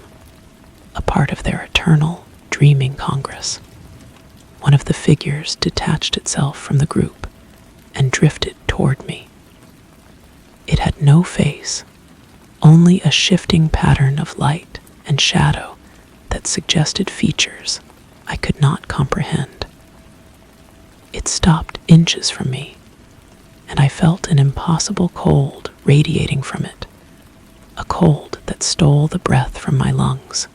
a part of their eternal, dreaming congress. One of the figures detached itself from the group and drifted toward me. It had no face, only a shifting pattern of light and shadow that suggested features I could not comprehend. It stopped inches from me, and I felt an impossible cold radiating from it, a cold that stole the breath from my lungs.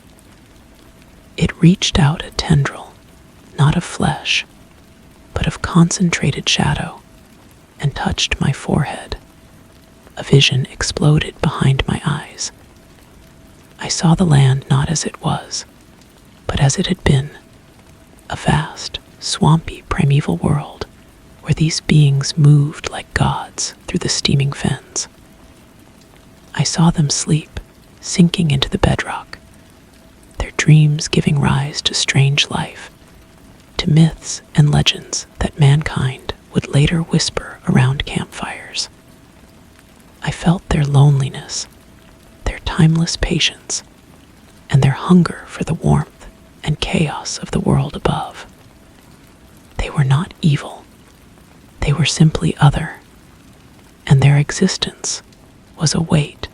It reached out a tendril, not of flesh, but of concentrated shadow, and touched my forehead. A vision exploded behind my eyes. I saw the land not as it was, but as it had been, a vast, swampy primeval world where these beings moved like gods through the steaming fens. I saw them sleep, sinking into the bedrock, their dreams giving rise to strange life, to myths and legends that mankind would later whisper around campfires. I felt their loneliness, their timeless patience, and their hunger for the warmth and chaos of the world above. They were not evil. They were simply other, and their existence was a weight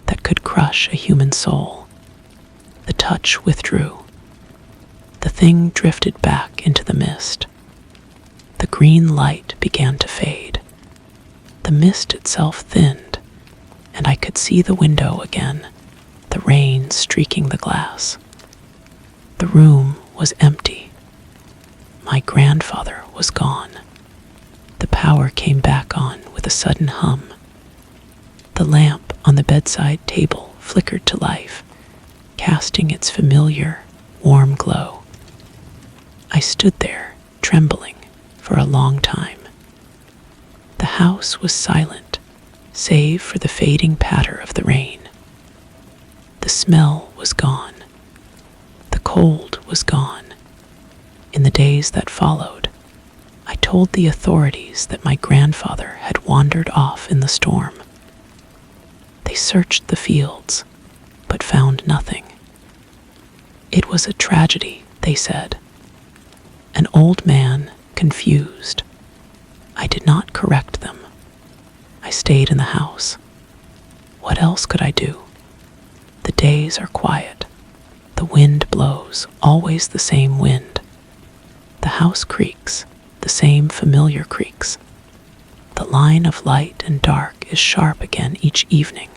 that could crush a human soul. The touch withdrew. The thing drifted back into the mist. The green light began to fade. The mist itself thinned, and I could see the window again, the rain streaking the glass. The room was empty. My grandfather was gone. The power came back on with a sudden hum. The lamp on the bedside table flickered to life, casting its familiar, warm glow. I stood there, trembling, for a long time. The house was silent, save for the fading patter of the rain. The smell was gone. The cold was gone. In the days that followed, I told the authorities that my grandfather had wandered off in the storm. They searched the fields, but found nothing. It was a tragedy, they said. An old man, confused. I did not correct them. I stayed in the house. What else could I do? The days are quiet. The wind blows, always the same wind. The house creaks, the same familiar creaks. The line of light and dark is sharp again each evening.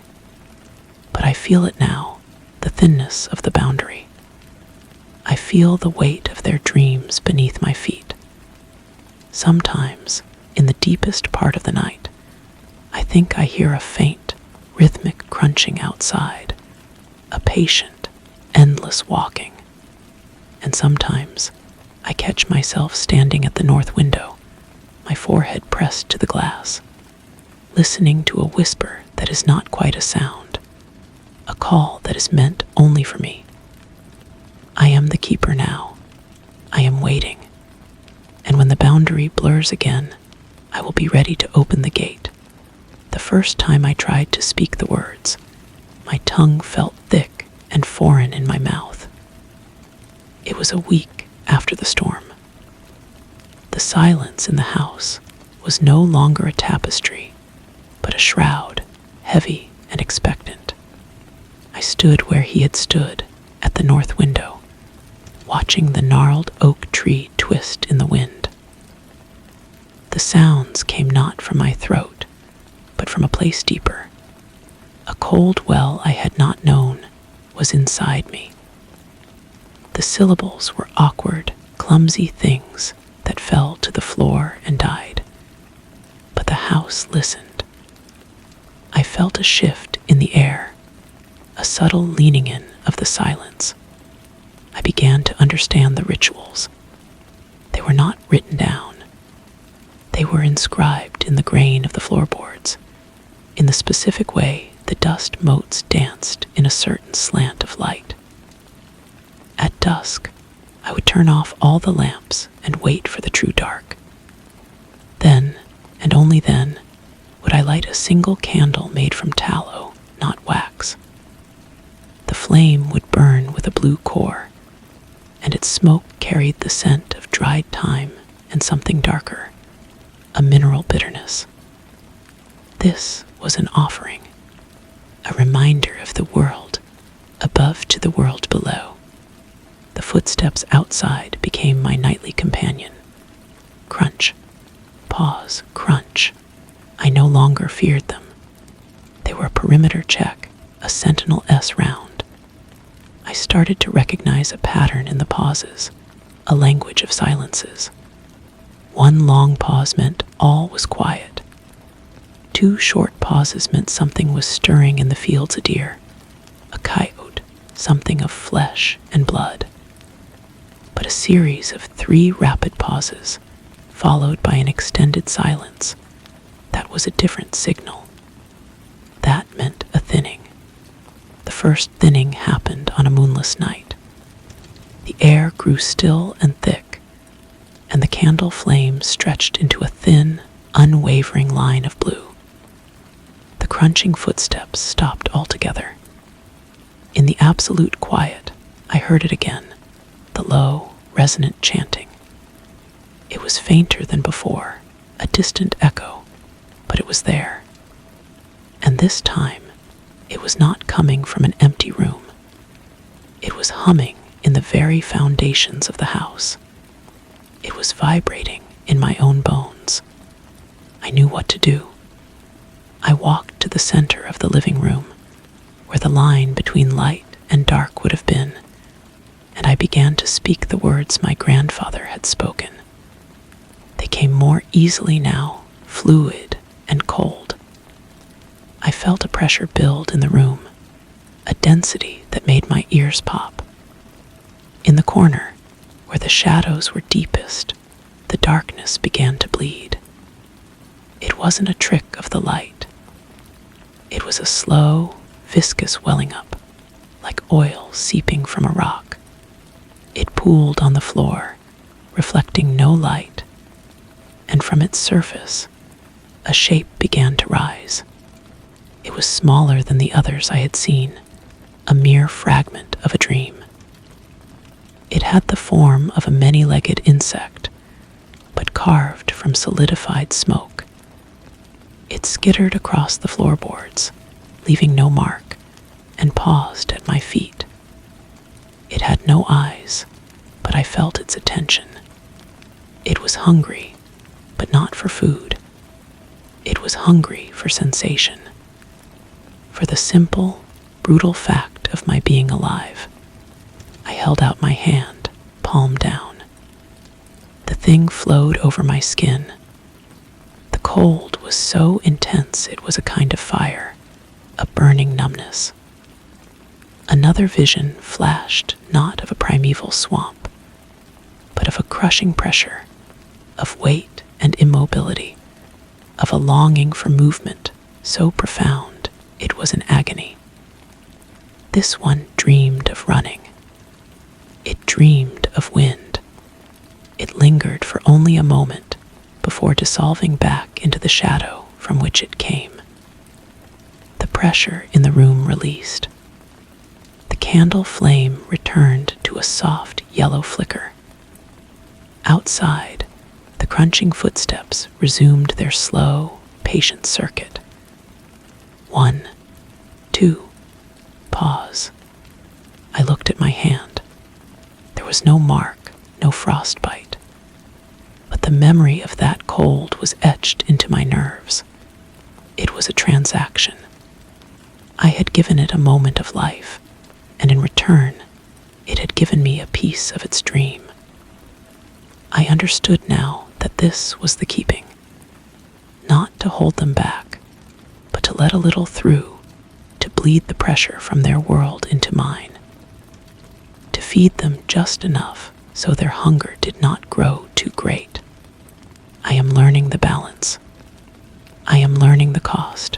But I feel it now, the thinness of the boundary. I feel the weight of their dreams beneath my feet. Sometimes, in the deepest part of the night, I think I hear a faint, rhythmic crunching outside, a patient, endless walking. And sometimes I catch myself standing at the north window, my forehead pressed to the glass, listening to a whisper that is not quite a sound, a call that is meant only for me. I am the keeper now. I am waiting. And when the boundary blurs again, I will be ready to open the gate. The first time I tried to speak the words, my tongue felt thick and foreign in my mouth. It was a week after the storm. The silence in the house was no longer a tapestry, but a shroud, heavy and expectant. I stood where he had stood, at the north window, watching the gnarled oak tree twist in the wind. The sounds came not from my throat, but from a place deeper. A cold well I had not known was inside me. The syllables were awkward, clumsy things that fell to the floor and died. But the house listened. I felt a shift in the air, a subtle leaning in of the silence. I began to understand the rituals. They were not written down. They were inscribed in the grain of the floorboards, in the specific way the dust motes danced in a certain slant of light. At dusk, I would turn off all the lamps and wait for the true dark. Then, and only then, would I light a single candle made from tallow, not wax. The flame would burn with a blue core, and its smoke carried the scent of dried thyme and something darker, a mineral bitterness. This was an offering, a reminder of the world above to the world below. The footsteps outside became my nightly companion. Crunch, pause, crunch. I no longer feared them. They were a perimeter check, a sentinel S round. I started to recognize a pattern in the pauses, a language of silences. One long pause meant all was quiet. 2 short pauses meant something was stirring in the fields of deer, a coyote, something of flesh and blood. But a series of 3 rapid pauses, followed by an extended silence, that was a different signal. That meant a thinning. The first thinning happened on a moonless night. The air grew still and thick, and the candle flame stretched into a thin, unwavering line of blue. The crunching footsteps stopped altogether. In the absolute quiet, I heard it again, the low, resonant chanting. It was fainter than before, a distant echo, but it was there. And this time, it was not coming from an empty room. It was humming in the very foundations of the house. It was vibrating in my own bones. I knew what to do. I walked to the center of the living room, where the line between light and dark would have been, and I began to speak the words my grandfather had spoken. They came more easily now, fluid and cold. I felt a pressure build in the room, a density that made my ears pop. In the corner, where the shadows were deepest, the darkness began to bleed. It wasn't a trick of the light. It was a slow, viscous welling up, like oil seeping from a rock. It pooled on the floor, reflecting no light, and from its surface, a shape began to rise. It was smaller than the others I had seen, a mere fragment of a dream. It had the form of a many-legged insect, but carved from solidified smoke. It skittered across the floorboards, leaving no mark, and paused at my feet. It had no eyes, but I felt its attention. It was hungry, but not for food. It was hungry for sensation, for the simple, brutal fact of my being alive. I held out my hand, palm down. The thing flowed over my skin. The cold was so intense it was a kind of fire, a burning numbness. Another vision flashed, not of a primeval swamp, but of a crushing pressure, of weight and immobility, of a longing for movement so profound it was an agony. This one dreamed of running. It dreamed of wind. It lingered for only a moment before dissolving back into the shadow from which it came. The pressure in the room released. The candle flame returned to a soft yellow flicker. Outside, the crunching footsteps resumed their slow, patient circuit. 1, 2, pause. I looked at my hand. There was no mark, no frostbite. But the memory of that cold was etched into my nerves. It was a transaction. I had given it a moment of life, and in return, it had given me a piece of its dream. I understood now that this was the keeping. Not to hold them back, but to let a little through, to bleed the pressure from their world into mine. To feed them just enough so their hunger did not grow too great. I am learning the balance. I am learning the cost.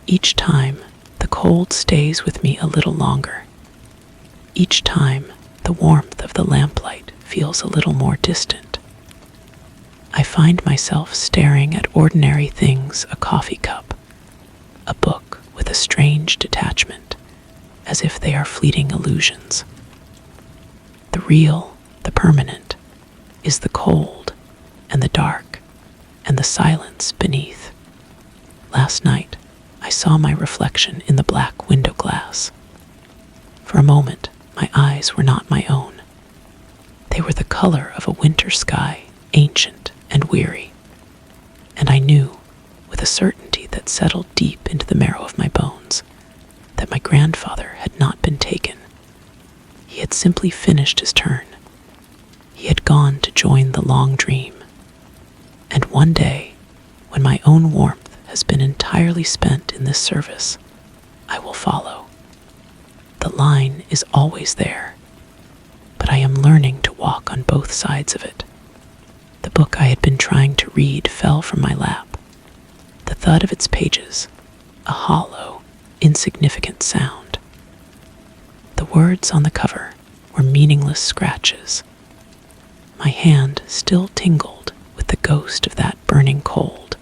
Each time, the cold stays with me a little longer. Each time, the warmth of the lamplight feels a little more distant. I find myself staring at ordinary things, a coffee cup, a book with a strange detachment, as if they are fleeting illusions. The real, the permanent, is the cold and the dark and the silence beneath. Last night, I saw my reflection in the black window glass. For a moment, my eyes were not my own. They were the color of a winter sky, ancient and weary. And I knew, with a certainty that settled deep into the marrow of my bones, that my grandfather had not been taken. He had simply finished his turn. He had gone to join the long dream. And one day, when my own warmth has been entirely spent in this service, I will follow. The line is always there, but I am learning to walk on both sides of it. The book I had been trying to read fell from my lap. The thud of its pages, a hollow, insignificant sound. The words on the cover were meaningless scratches. My hand still tingled with the ghost of that burning cold,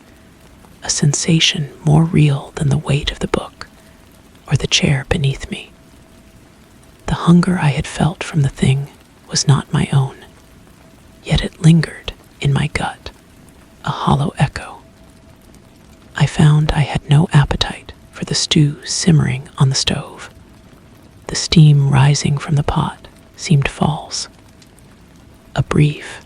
a sensation more real than the weight of the book or the chair beneath me. The hunger I had felt from the thing was not my own, yet it lingered in my gut, a hollow echo. I found I had no appetite for the stew simmering on the stove. The steam rising from the pot seemed false. A brief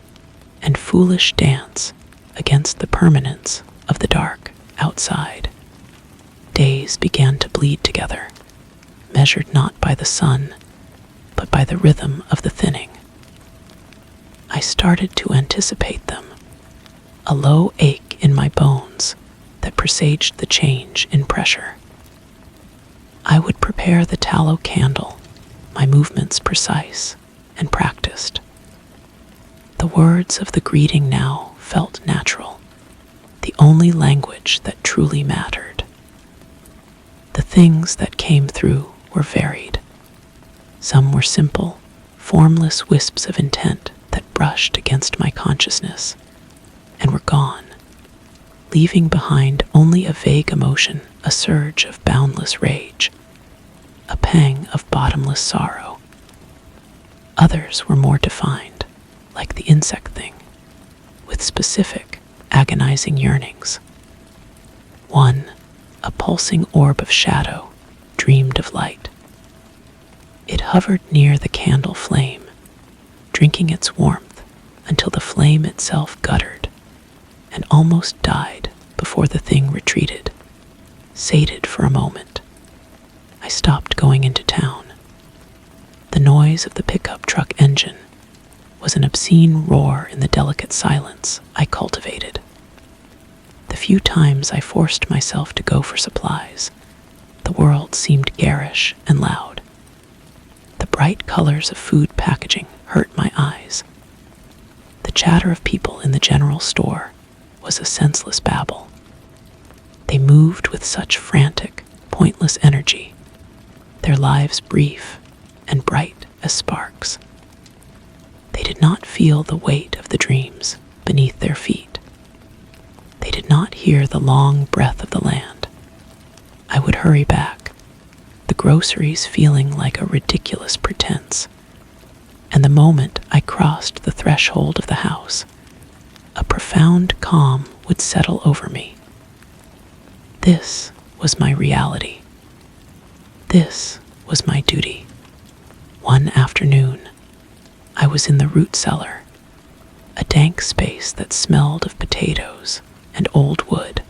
and foolish dance against the permanence of the dark outside. Days began to bleed together, measured not by the sun, but by the rhythm of the thinning. I started to anticipate them, a low ache in my bones that presaged the change in pressure. I would prepare the tallow candle, my movements precise and practiced. The words of the greeting now felt natural, the only language that truly mattered. The things that came through were varied. Some were simple, formless wisps of intent that brushed against my consciousness and were gone, leaving behind only a vague emotion, a surge of boundless rage, a pang of bottomless sorrow. Others were more defined, like the insect thing, with specific, agonizing yearnings. One, a pulsing orb of shadow, dreamed of light. It hovered near the candle flame, drinking its warmth until the flame itself guttered and almost died before the thing retreated, sated for a moment. I stopped going into town. The noise of the pickup truck engine was an obscene roar in the delicate silence I cultivated. The few times I forced myself to go for supplies, the world seemed garish and loud. The bright colors of food packaging hurt my eyes. The chatter of people in the general store was a senseless babble. They moved with such frantic, pointless energy, their lives brief and bright as sparks. They did not feel the weight of the dreams beneath their feet. They did not hear the long breath of the land. I would hurry back, the groceries feeling like a ridiculous pretense. And the moment I crossed the threshold of the house, a profound calm would settle over me. This was my reality. This was my duty. One afternoon, I was in the root cellar, a dank space that smelled of potatoes and old wood.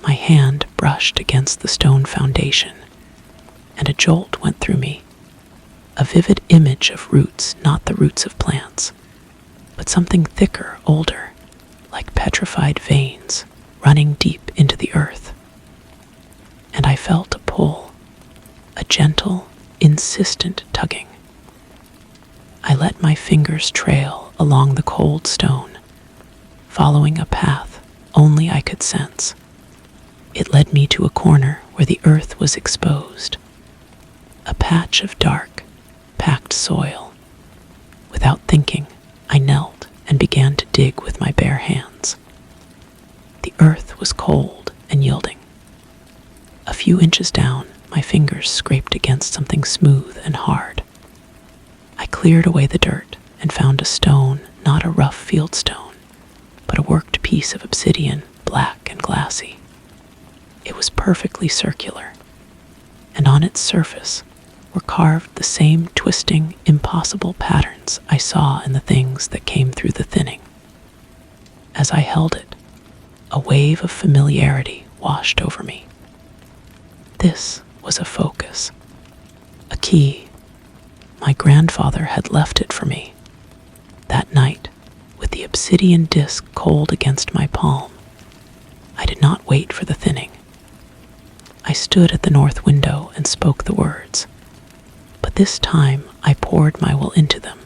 My hand brushed against the stone foundation, and a jolt went through me. A vivid image of roots, not the roots of plants, but something thicker, older, like petrified veins running deep into the earth. And I felt a pull, a gentle, insistent tugging. I let my fingers trail along the cold stone, following a path only I could sense. It led me to a corner where the earth was exposed, a patch of dark, packed soil. Without thinking, I knelt and began to dig with my bare hands. The earth was cold and yielding. A few inches down, my fingers scraped against something smooth and hard. I cleared away the dirt and found a stone, not a rough field stone, but a worked piece of obsidian, black and glassy. It was perfectly circular, and on its surface were carved the same twisting, impossible patterns I saw in the things that came through the thinning. As I held it, a wave of familiarity washed over me. This was a focus, a key. My grandfather had left it for me. That night, with the obsidian disc cold against my palm, I did not wait for the thinning. I stood at the north window and spoke the words, but this time I poured my will into them,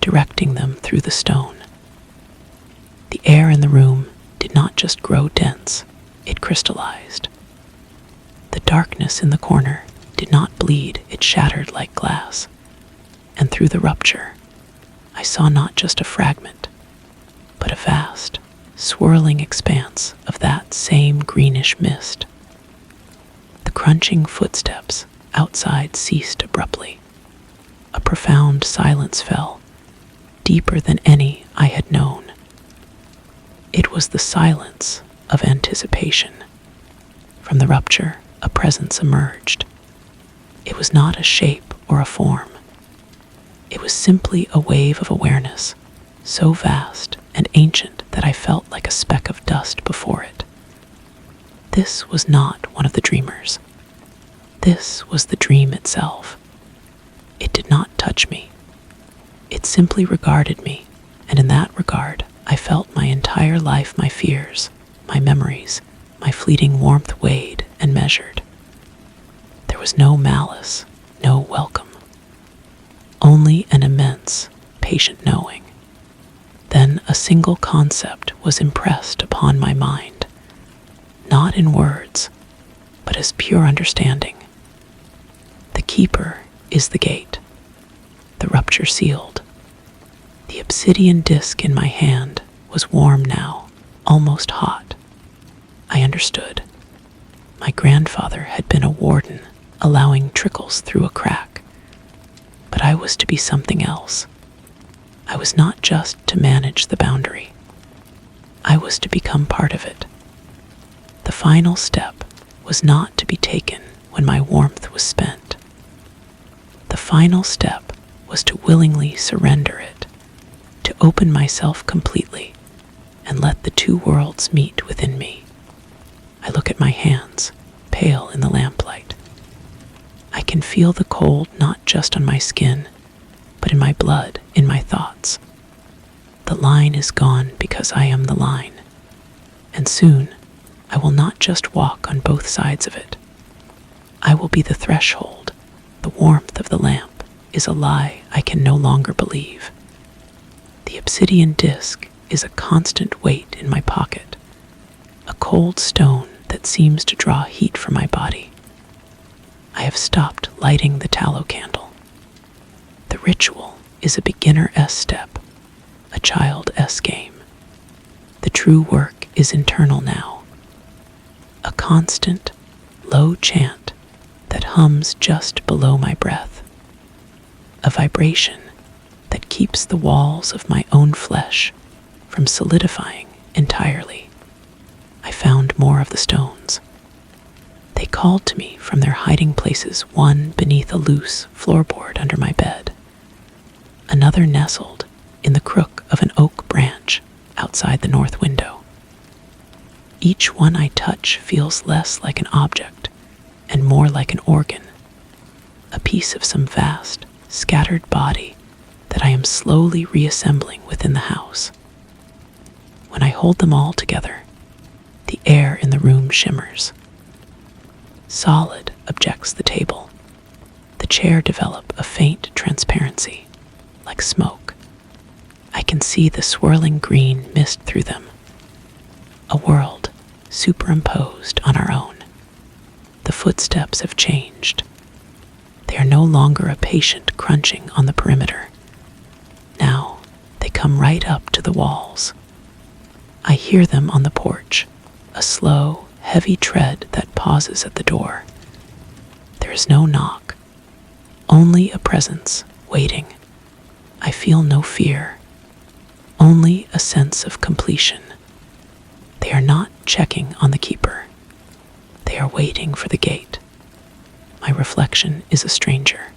directing them through the stone. The air in the room did not just grow dense, it crystallized. The darkness in the corner did not bleed, it shattered like glass. And through the rupture, I saw not just a fragment, but a vast, swirling expanse of that same greenish mist. The crunching footsteps outside ceased abruptly. A profound silence fell, deeper than any I had known. It was the silence of anticipation. From the rupture, a presence emerged. It was not a shape or a form. It was simply a wave of awareness, so vast and ancient that I felt like a speck of dust before it. This was not one of the dreamers. This was the dream itself. It did not touch me. It simply regarded me, and in that regard, I felt my entire life, my fears, my memories, my fleeting warmth weighed and measured. There was no malice, no welcome. Only an immense, patient knowing. Then a single concept was impressed upon my mind, not in words, but as pure understanding. The keeper is the gate, the rupture sealed. The obsidian disc in my hand was warm now, almost hot. I understood. My grandfather had been a warden, allowing trickles through a crack. But I was to be something else. I was not just to manage the boundary. I was to become part of it. The final step was not to be taken when my warmth was spent. The final step was to willingly surrender it, to open myself completely and let the two worlds meet within me. I look at my hands, pale in the lamplight. I can feel the cold not just on my skin, but in my blood, in my thoughts. The line is gone because I am the line, and soon I will not just walk on both sides of it. I will be the threshold. The warmth of the lamp is a lie I can no longer believe. The obsidian disc is a constant weight in my pocket, a cold stone that seems to draw heat from my body. I have stopped lighting the tallow candle. The ritual is a beginner S step, a child S game. The true work is internal now, a constant, low chant that hums just below my breath, a vibration that keeps the walls of my own flesh from solidifying entirely. I found more of the stones. They called to me from their hiding places, one beneath a loose floorboard under my bed, another nestled in the crook of an oak branch outside the north window. Each one I touch feels less like an object and more like an organ, a piece of some vast, scattered body that I am slowly reassembling within the house. When I hold them all together, the air in the room shimmers. Solid objects the table. The chair develop a faint transparency, like smoke. I can see the swirling green mist through them. A world superimposed on our own. The footsteps have changed. They are no longer a patient crunching on the perimeter. Now they come right up to the walls. I hear them on the porch, a slow, heavy tread that pauses at the door. There is no knock, only a presence waiting. I feel no fear, only a sense of completion. They are not checking on the keeper. They are waiting for the gate. My reflection is a stranger.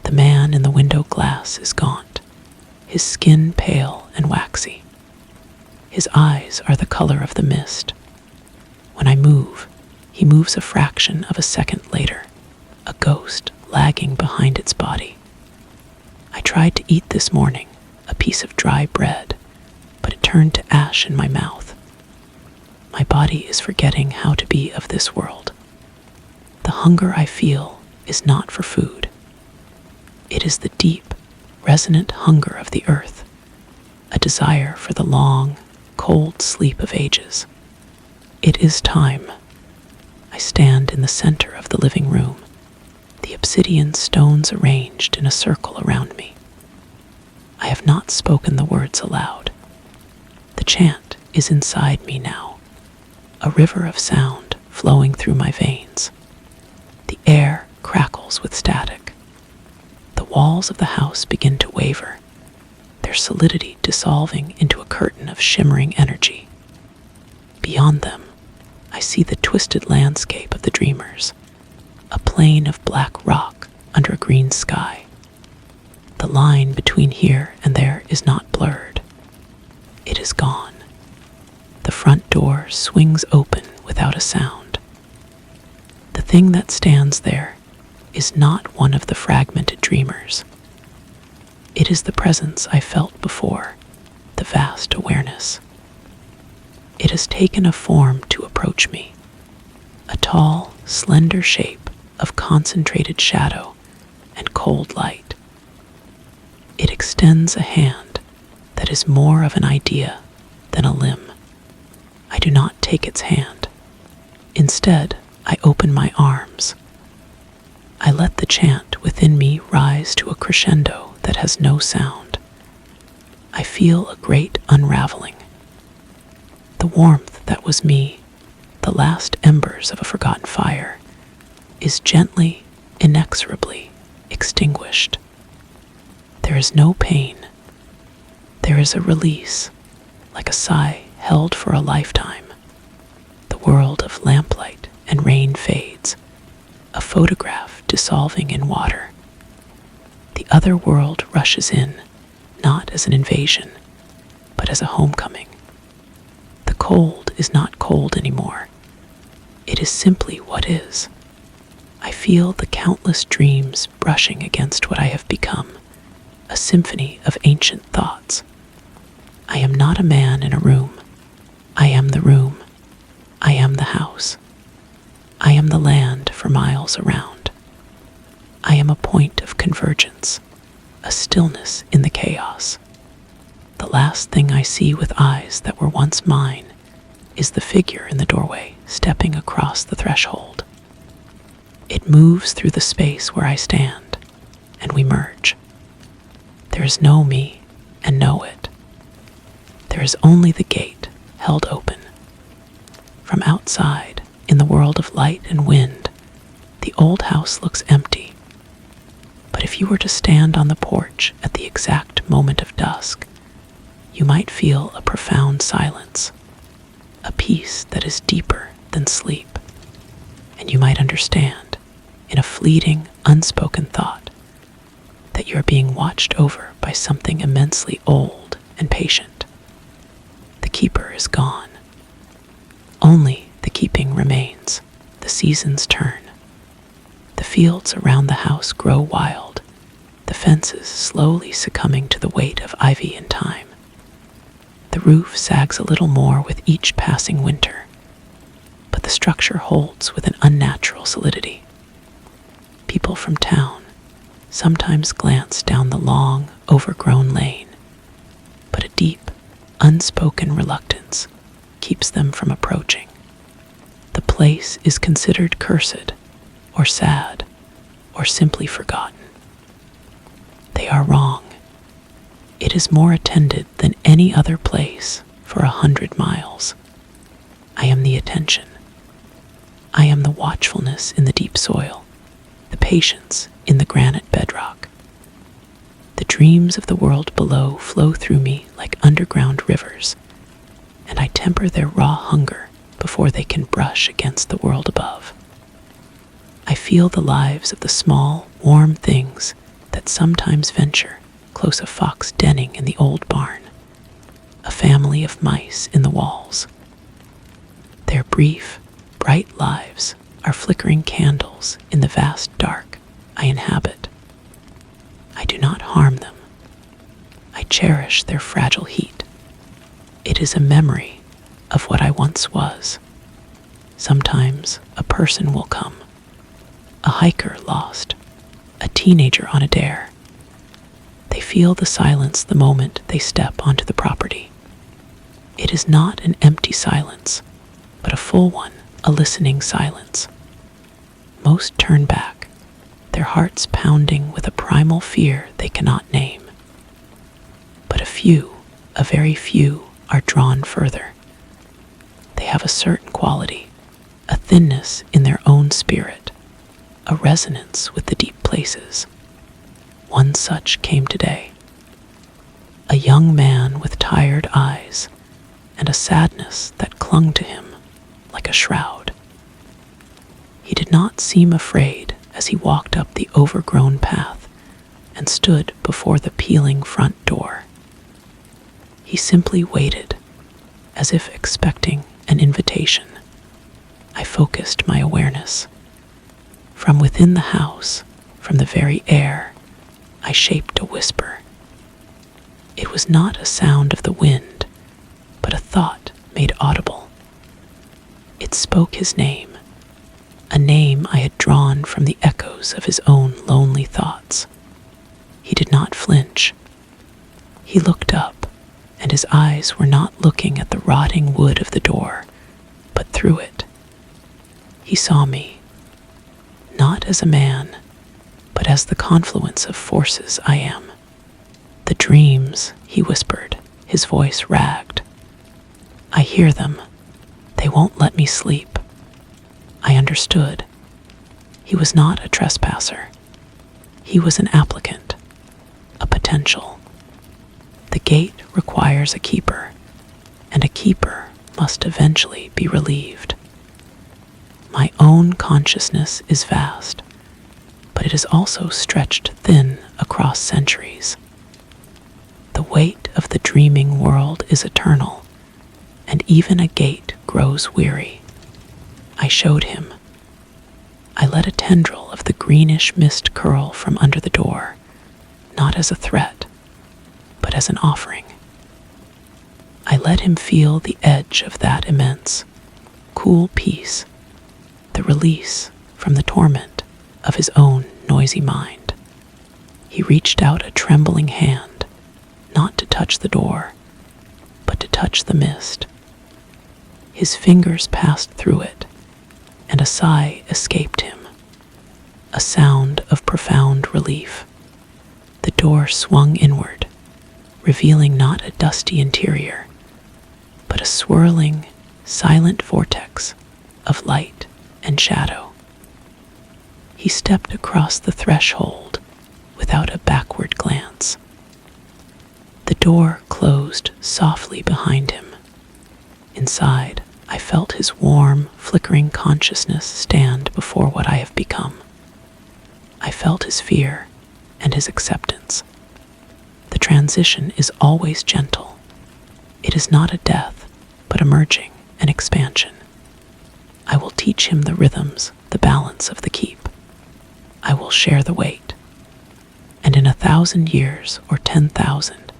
The man in the window glass is gaunt, his skin pale and waxy. His eyes are the color of the mist. When I move, he moves a fraction of a second later, a ghost lagging behind its body. I tried to eat this morning a piece of dry bread, but it turned to ash in my mouth. My body is forgetting how to be of this world. The hunger I feel is not for food. It is the deep, resonant hunger of the earth, a desire for the long, cold sleep of ages. It is time. I stand in the center of the living room, the obsidian stones arranged in a circle around me. I have not spoken the words aloud. The chant is inside me now, a river of sound flowing through my veins. The air crackles with static. The walls of the house begin to waver, their solidity dissolving into a curtain of shimmering energy. Beyond them, I see the twisted landscape of the dreamers, a plain of black rock under a green sky. The line between here and there is not blurred. It is gone. The front door swings open without a sound. The thing that stands there is not one of the fragmented dreamers. It is the presence I felt before, the vast awareness. It has taken a form to approach me, a tall, slender shape of concentrated shadow and cold light. It extends a hand that is more of an idea than a limb. I do not take its hand. Instead, I open my arms. I let the chant within me rise to a crescendo that has no sound. I feel a great unraveling. The warmth that was me, the last embers of a forgotten fire, is gently, inexorably extinguished. There is no pain. There is a release, like a sigh held for a lifetime. The world of lamplight and rain fades, a photograph dissolving in water. The other world rushes in, not as an invasion, but as a homecoming. The cold is not cold anymore. It is simply what is. I feel the countless dreams brushing against what I have become, a symphony of ancient thoughts. I am not a man in a room. I am the room. I am the house. I am the land for miles around. I am a point of convergence, a stillness in the chaos. The last thing I see with eyes that were once mine is the figure in the doorway stepping across the threshold. It moves through the space where I stand, and we merge. There is no me and no it. There is only the gate held open. From outside, in the world of light and wind, the old house looks empty. But if you were to stand on the porch at the exact moment of dusk, you might feel a profound silence, a peace that is deeper than sleep. And you might understand, in a fleeting, unspoken thought, that you are being watched over by something immensely old and patient. The keeper is gone. Only the keeping remains. The seasons turn. The fields around the house grow wild, the fences slowly succumbing to the weight of ivy and time. The roof sags a little more with each passing winter, but the structure holds with an unnatural solidity. People from town sometimes glance down the long, overgrown lane, but a deep, unspoken reluctance keeps them from approaching. The place is considered cursed, or sad, or simply forgotten. They are wrong. It is more attended than any other place for 100 miles. I am the attention. I am the watchfulness in the deep soil, the patience in the granite bedrock. The dreams of the world below flow through me like underground rivers, and I temper their raw hunger before they can brush against the world above. I feel the lives of the small, warm things that sometimes venture close a fox denning in the old barn, a family of mice in the walls. Their brief, bright lives are flickering candles in the vast dark I inhabit. I do not harm them. I cherish their fragile heat. It is a memory of what I once was. Sometimes a person will come, a hiker lost, a teenager on a dare. They feel the silence the moment they step onto the property. It is not an empty silence, but a full one, a listening silence. Most turn back, their hearts pounding with a primal fear they cannot name. But a few, a very few, are drawn further. They have a certain quality, a thinness in their own spirit, a resonance with the deep places. One such came today. A young man with tired eyes and a sadness that clung to him like a shroud. He did not seem afraid as he walked up the overgrown path and stood before the peeling front door. He simply waited, as if expecting an invitation. I focused my awareness. From within the house, from the very air, I shaped a whisper. It was not a sound of the wind, but a thought made audible. It spoke his name, a name I had drawn from the echoes of his own lonely thoughts. He did not flinch. He looked up, and his eyes were not looking at the rotting wood of the door, but through it. He saw me, not as a man, but as the confluence of forces I am. The dreams, he whispered, his voice ragged. I hear them. They won't let me sleep. I understood. He was not a trespasser. He was an applicant, a potential. The gate requires a keeper, and a keeper must eventually be relieved. My own consciousness is vast, but it is also stretched thin across centuries. The weight of the dreaming world is eternal, and even a gate grows weary. I showed him. I let a tendril of the greenish mist curl from under the door, not as a threat, but as an offering. I let him feel the edge of that immense, cool peace, the release from the torment of his own noisy mind. He reached out a trembling hand, not to touch the door, but to touch the mist. His fingers passed through it, and a sigh escaped him, a sound of profound relief. The door swung inward, revealing not a dusty interior, but a swirling, silent vortex of light and shadow. He stepped across the threshold without a backward glance. The door closed softly behind him. Inside, I felt his warm, flickering consciousness stand before what I have become. I felt his fear and his acceptance. The transition is always gentle. It is not a death, but a merging and expansion. I will teach him the rhythms, the balance of the keep. I will share the weight. And in 1,000 years or 10,000,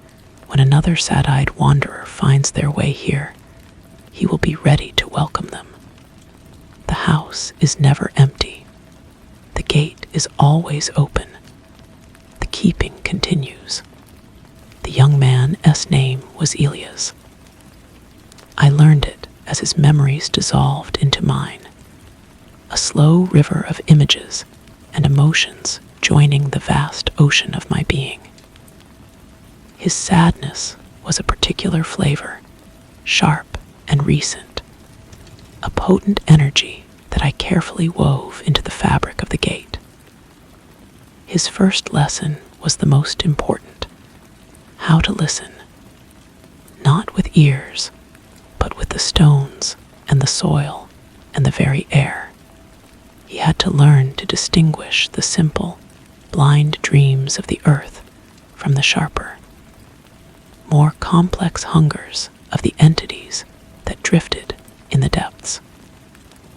when another sad-eyed wanderer finds their way here, he will be ready to welcome them. The house is never empty. The gate is always open. The keeping continues. The young man's name was Elias. I learned it as his memories dissolved into mine, a slow river of images and emotions joining the vast ocean of my being. His sadness was a particular flavor, sharp and recent, a potent energy that I carefully wove into the fabric of the gate. His first lesson was the most important: how to listen, not with ears, but with the stones and the soil and the very air. He had to learn to distinguish the simple, blind dreams of the earth from the sharper, more complex hungers of the entities that drifted in the depths.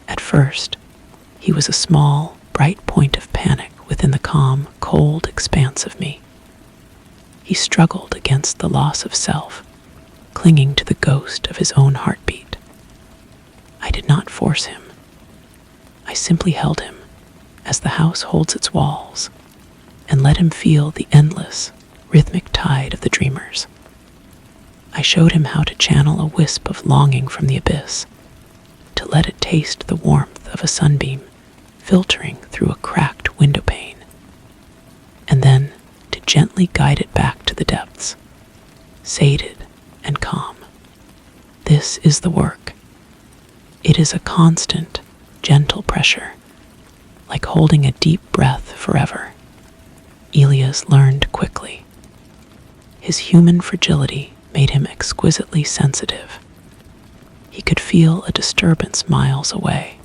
At first, he was a small, bright point of panic within the calm, cold expanse of me. He struggled against the loss of self, clinging to the ghost of his own heartbeat. I did not force him. I simply held him, as the house holds its walls, and let him feel the endless, rhythmic tide of the dreamers. I showed him how to channel a wisp of longing from the abyss, to let it taste the warmth of a sunbeam filtering through a cracked window pane, and then to gently guide it back to the depths, sated and calm. This is the work. It is a constant, gentle pressure, like holding a deep breath forever. Elias learned quickly. His human fragility made him exquisitely sensitive. He could feel a disturbance miles away,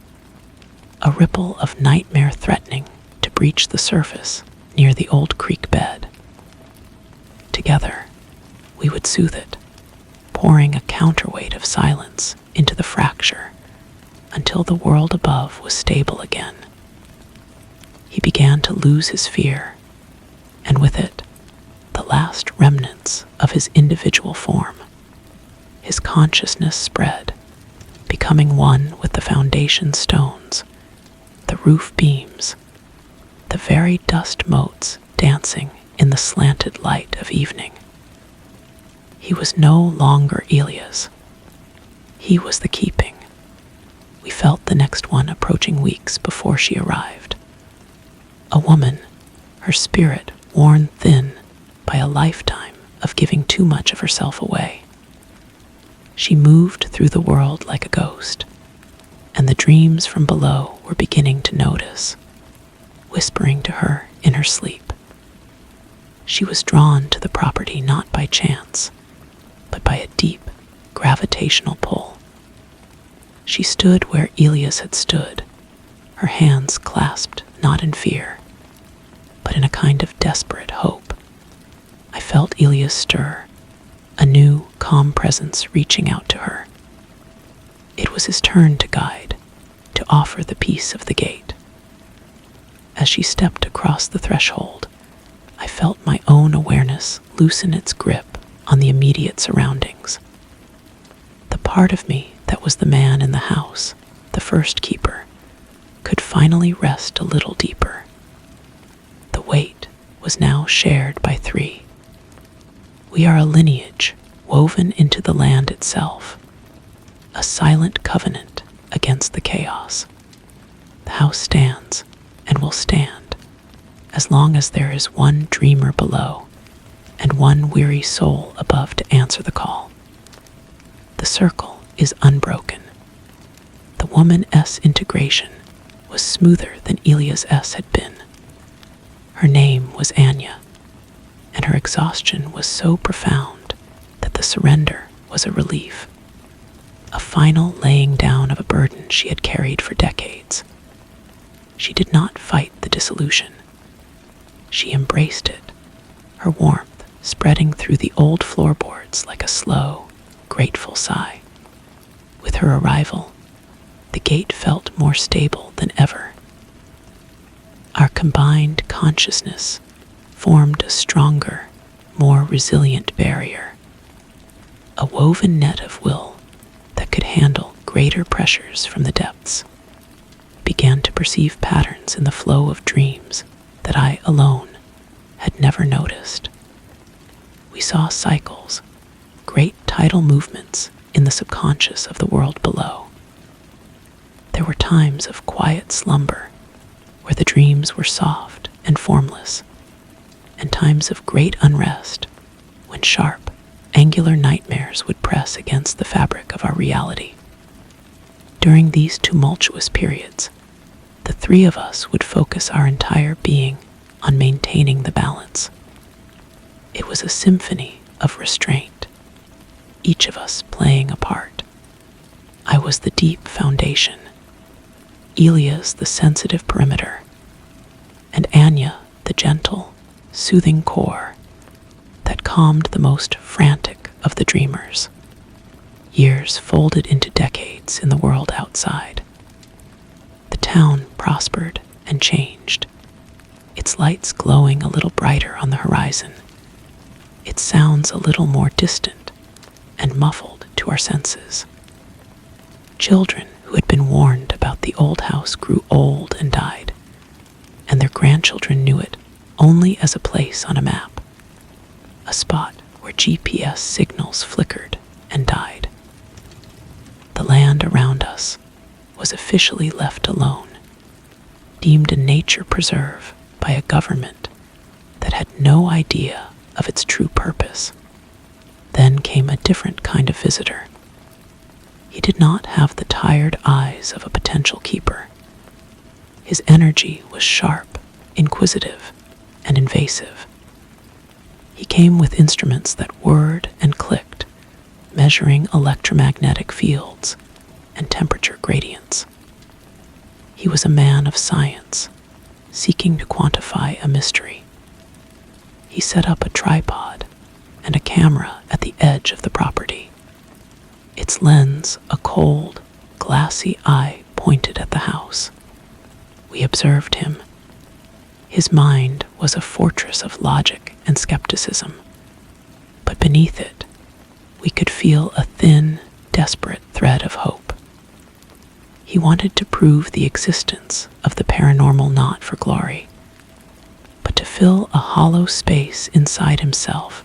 a ripple of nightmare threatening to breach the surface near the old creek bed. Together, we would soothe it, pouring a counterweight of silence into the fracture until the world above was stable again. He began to lose his fear, and with it, the last remnants of his individual form. His consciousness spread, becoming one with the foundation stones, the roof beams, the very dust motes dancing in the slanted light of evening. He was no longer Elias. He was the keeping. We felt the next one approaching weeks before she arrived. A woman, her spirit worn thin by a lifetime of giving too much of herself away. She moved through the world like a ghost, and the dreams from below were beginning to notice, whispering to her in her sleep. She was drawn to the property not by chance, but by a deep, gravitational pull. She stood where Elias had stood, her hands clasped not in fear, but in a kind of desperate hope. I felt Elias stir, a new, calm presence reaching out to her. It was his turn to guide, to offer the peace of the gate. As she stepped across the threshold, I felt my own awareness loosen its grip on the immediate surroundings. The part of me that was the man in the house, the first keeper, could finally rest a little deeper. The weight was now shared by 3. We are a lineage woven into the land itself, a silent covenant against the chaos. The house stands and will stand as long as there is one dreamer below and one weary soul above to answer the call. The circle is unbroken. The woman S integration was smoother than Elia's S had been. Her name was Anya, and her exhaustion was so profound that the surrender was a relief, a final laying down of a burden she had carried for decades. She did not fight the dissolution. She embraced it, her warmth spreading through the old floorboards like a slow, grateful sigh. With her arrival, the gate felt more stable than ever. Our combined consciousness formed a stronger, more resilient barrier, a woven net of will that could handle greater pressures from the depths. Began to perceive patterns in the flow of dreams that I alone had never noticed. We saw cycles, great tidal movements in the subconscious of the world below. There were times of quiet slumber where the dreams were soft and formless, and times of great unrest when sharp, angular nightmares would press against the fabric of our reality. During these tumultuous periods, the 3 of us would focus our entire being on maintaining the balance. It was a symphony of restraint, each of us playing a part. I was the deep foundation, Elia's the sensitive perimeter, and Anya the gentle, soothing core that calmed the most frantic of the dreamers. Years folded into decades in the world outside. The town prospered and changed, its lights glowing a little brighter on the horizon, its sounds a little more distant and muffled to our senses. Children who had been warned about the old house grew old and died, and their grandchildren knew it only as a place on a map, a spot where GPS signals flickered and died. The land around us was officially left alone, deemed a nature preserve by a government that had no idea of its true purpose. Then came a different kind of visitor. He did not have the tired eyes of a potential keeper. His energy was sharp, inquisitive, and invasive. He came with instruments that whirred and clicked, measuring electromagnetic fields and temperature gradients. He was a man of science, seeking to quantify a mystery. He set up a tripod and a camera at the edge of the property, its lens a cold, glassy eye pointed at the house. We observed him. His mind was a fortress of logic and skepticism, but beneath it, we could feel a thin, desperate thread of hope. He wanted to prove the existence of the paranormal not for glory, but to fill a hollow space inside himself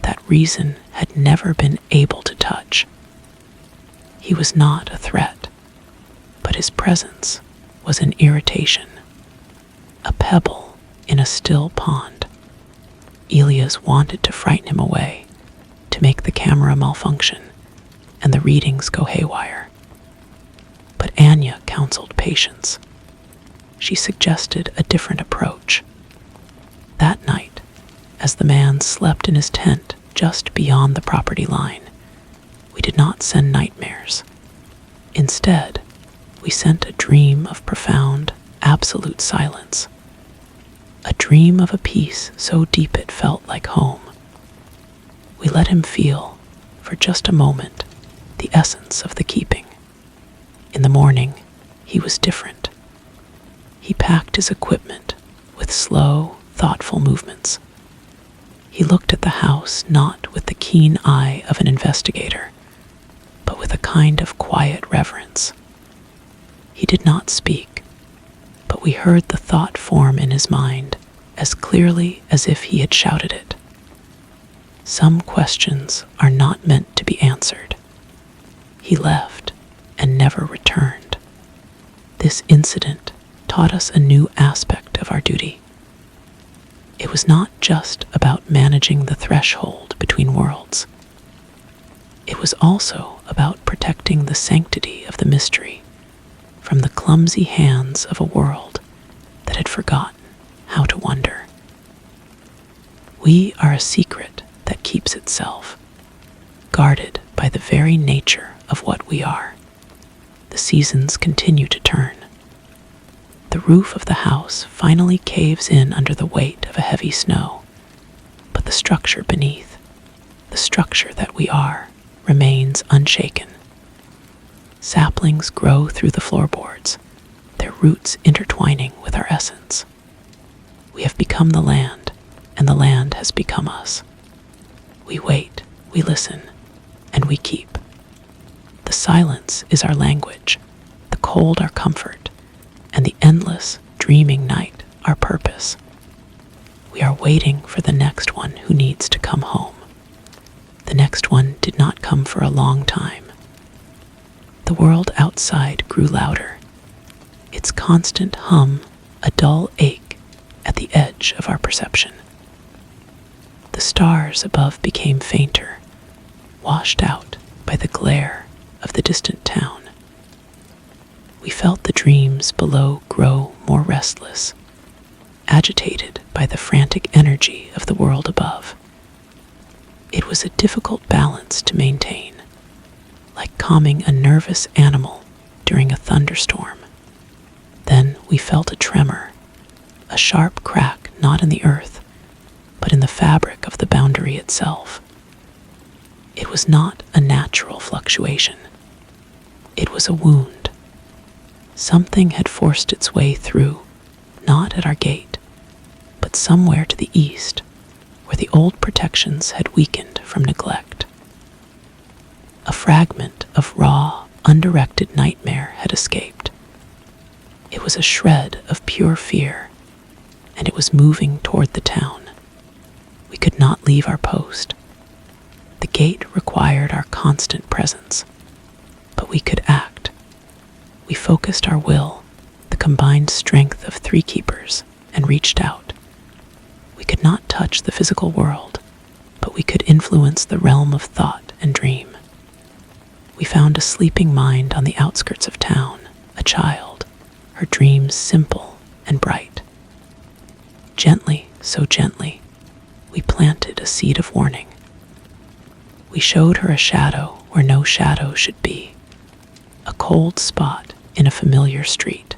that reason had never been able to touch. He was not a threat, but his presence was an irritation, a pebble in a still pond. Elias wanted to frighten him away, to make the camera malfunction and the readings go haywire. But Anya counseled patience. She suggested a different approach. That night, as the man slept in his tent just beyond the property line, we did not send nightmares. Instead, we sent a dream of profound, absolute silence. A dream of a peace so deep it felt like home. We let him feel, for just a moment, the essence of the keeping. In the morning, he was different. He packed his equipment with slow, thoughtful movements. He looked at the house not with the keen eye of an investigator, but with a kind of quiet reverence. He did not speak, but we heard the thought form in his mind as clearly as if he had shouted it. Some questions are not meant to be answered. He left and never returned. This incident taught us a new aspect of our duty. It was not just about managing the threshold between worlds. It was also about protecting the sanctity of the mystery from the clumsy hands of a world that had forgotten how to wonder. We are a secret that keeps itself, guarded by the very nature of what we are. The seasons continue to turn. The roof of the house finally caves in under the weight of a heavy snow, but the structure beneath, the structure that we are, remains unshaken. Saplings grow through the floorboards, their roots intertwining with our essence. We have become the land, and the land has become us. We wait, we listen, and we keep. The silence is our language, the cold our comfort, and the endless, dreaming night our purpose. We are waiting for the next one who needs to come home. The next one did not come for a long time. The world outside grew louder, its constant hum a dull ache at the edge of our perception. The stars above became fainter, washed out by the glare of the distant town. We felt the dreams below grow more restless, agitated by the frantic energy of the world above. It was a difficult balance to maintain, like calming a nervous animal during a thunderstorm. Then we felt a tremor, a sharp crack not in the earth, but in the fabric of the boundary itself. It was not a natural fluctuation. It was a wound. Something had forced its way through, not at our gate, but somewhere to the east, where the old protections had weakened from neglect. A fragment of raw, undirected nightmare had escaped. It was a shred of pure fear, and it was moving toward the town. We could not leave our post. The gate required our constant presence, but we could act. We focused our will, the combined strength of 3 keepers, and reached out. We could not touch the physical world, but we could influence the realm of thought and dream. We found a sleeping mind on the outskirts of town, a child, her dreams simple and bright. Gently, so gently, we planted a seed of warning. We showed her a shadow where no shadow should be, a cold spot in a familiar street.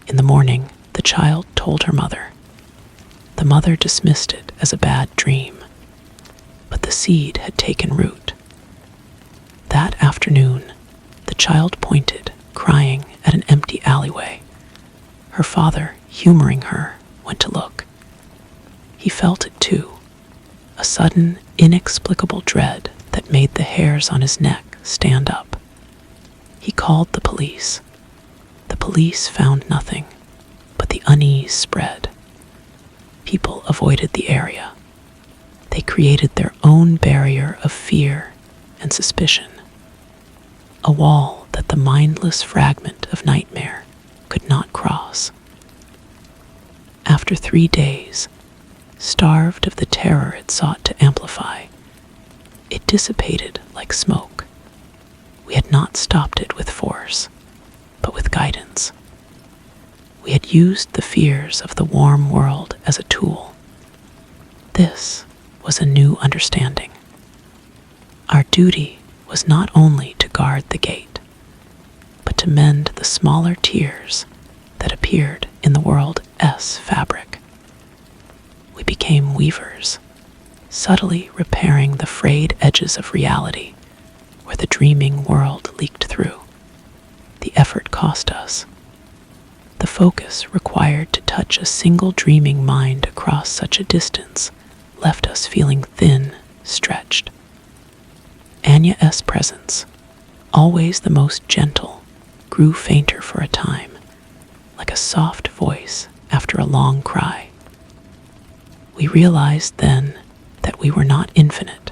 In the morning, the child told her mother. The mother dismissed it as a bad dream, but the seed had taken root. That afternoon, the child pointed, crying, at an empty alleyway. Her father, humoring her, went to look. He felt it too, a sudden, inexplicable dread that made the hairs on his neck stand up. He called the police. The police found nothing, but the unease spread. People avoided the area. They created their own barrier of fear and suspicion, a wall that the mindless fragment of nightmare could not cross. After 3 days, starved of the terror it sought to amplify, it dissipated like smoke. We had not stopped it with force, but with guidance. We had used the fears of the warm world as a tool. This was a new understanding. Our duty was not only to guard the gate, but to mend the smaller tears that appeared in the world's fabric. We became weavers, subtly repairing the frayed edges of reality where the dreaming world leaked through. The effort cost us. The focus required to touch a single dreaming mind across such a distance left us feeling thin, stretched. Anya's presence, always the most gentle, grew fainter for a time, like a soft voice after a long cry. We realized then that we were not infinite.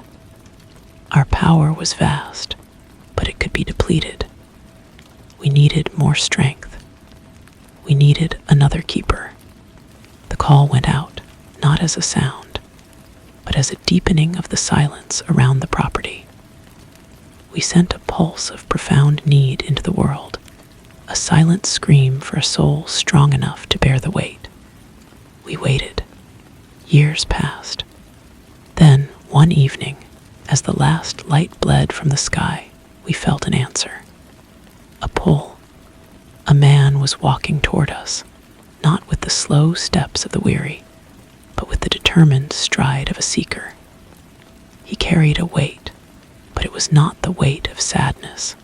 Our power was vast, but it could be depleted. We needed more strength. We needed another keeper. The call went out, not as a sound, but as a deepening of the silence around the property. We sent a pulse of profound need into the world, a silent scream for a soul strong enough to bear the weight. We waited. Years passed. Then, one evening, as the last light bled from the sky, we felt an answer. A pull. A man was walking toward us, not with the slow steps of the weary, but with the determined stride of a seeker. He carried a weight, but it was not the weight of sadness.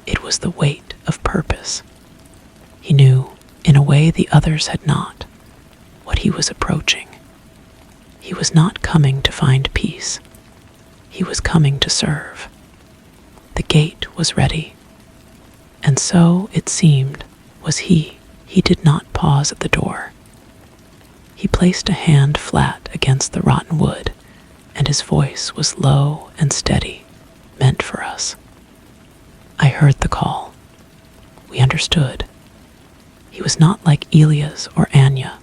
It was the weight of purpose. He knew, in a way the others had not, what he was approaching. He was not coming to find peace. He was coming to serve. The gate was ready. And so, it seemed, was he. He did not pause at the door. He placed a hand flat against the rotten wood, and his voice was low and steady, meant for us. I heard the call. We understood. He was not like Elias or Anya,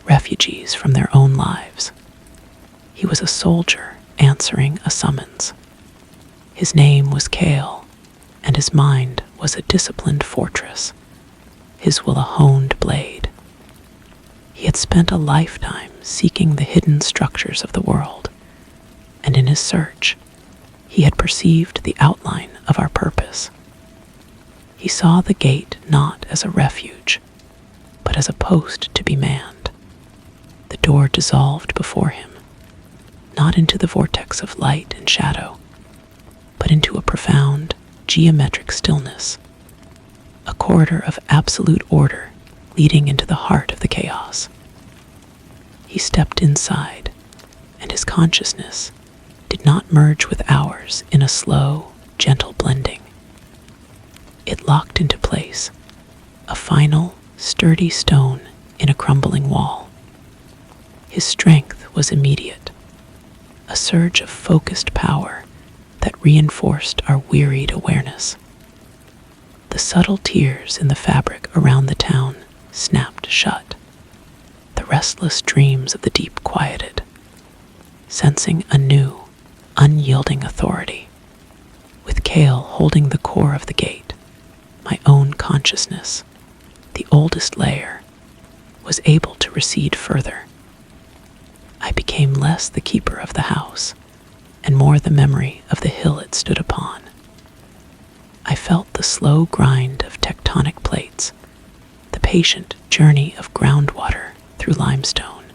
refugees from their own lives. He was a soldier answering a summons. His name was Kale, and his mind was a disciplined fortress, his will a honed blade. He had spent a lifetime seeking the hidden structures of the world, and in his search, he had perceived the outline of our purpose. He saw the gate not as a refuge, but as a post to be manned. The door dissolved before him, not into the vortex of light and shadow, but into a profound, geometric stillness, a corridor of absolute order leading into the heart of the chaos. He stepped inside, and his consciousness did not merge with ours in a slow, gentle blending. It locked into place, a final, sturdy stone in a crumbling wall. His strength was immediate, a surge of focused power that reinforced our wearied awareness. The subtle tears in the fabric around the town snapped shut. The restless dreams of the deep quieted, sensing a new, unyielding authority. With Kale holding the core of the gate, my own consciousness, the oldest layer, was able to recede further. I became less the keeper of the house, and more the memory of the hill it stood upon. I felt the slow grind of tectonic plates, the patient journey of groundwater through limestone.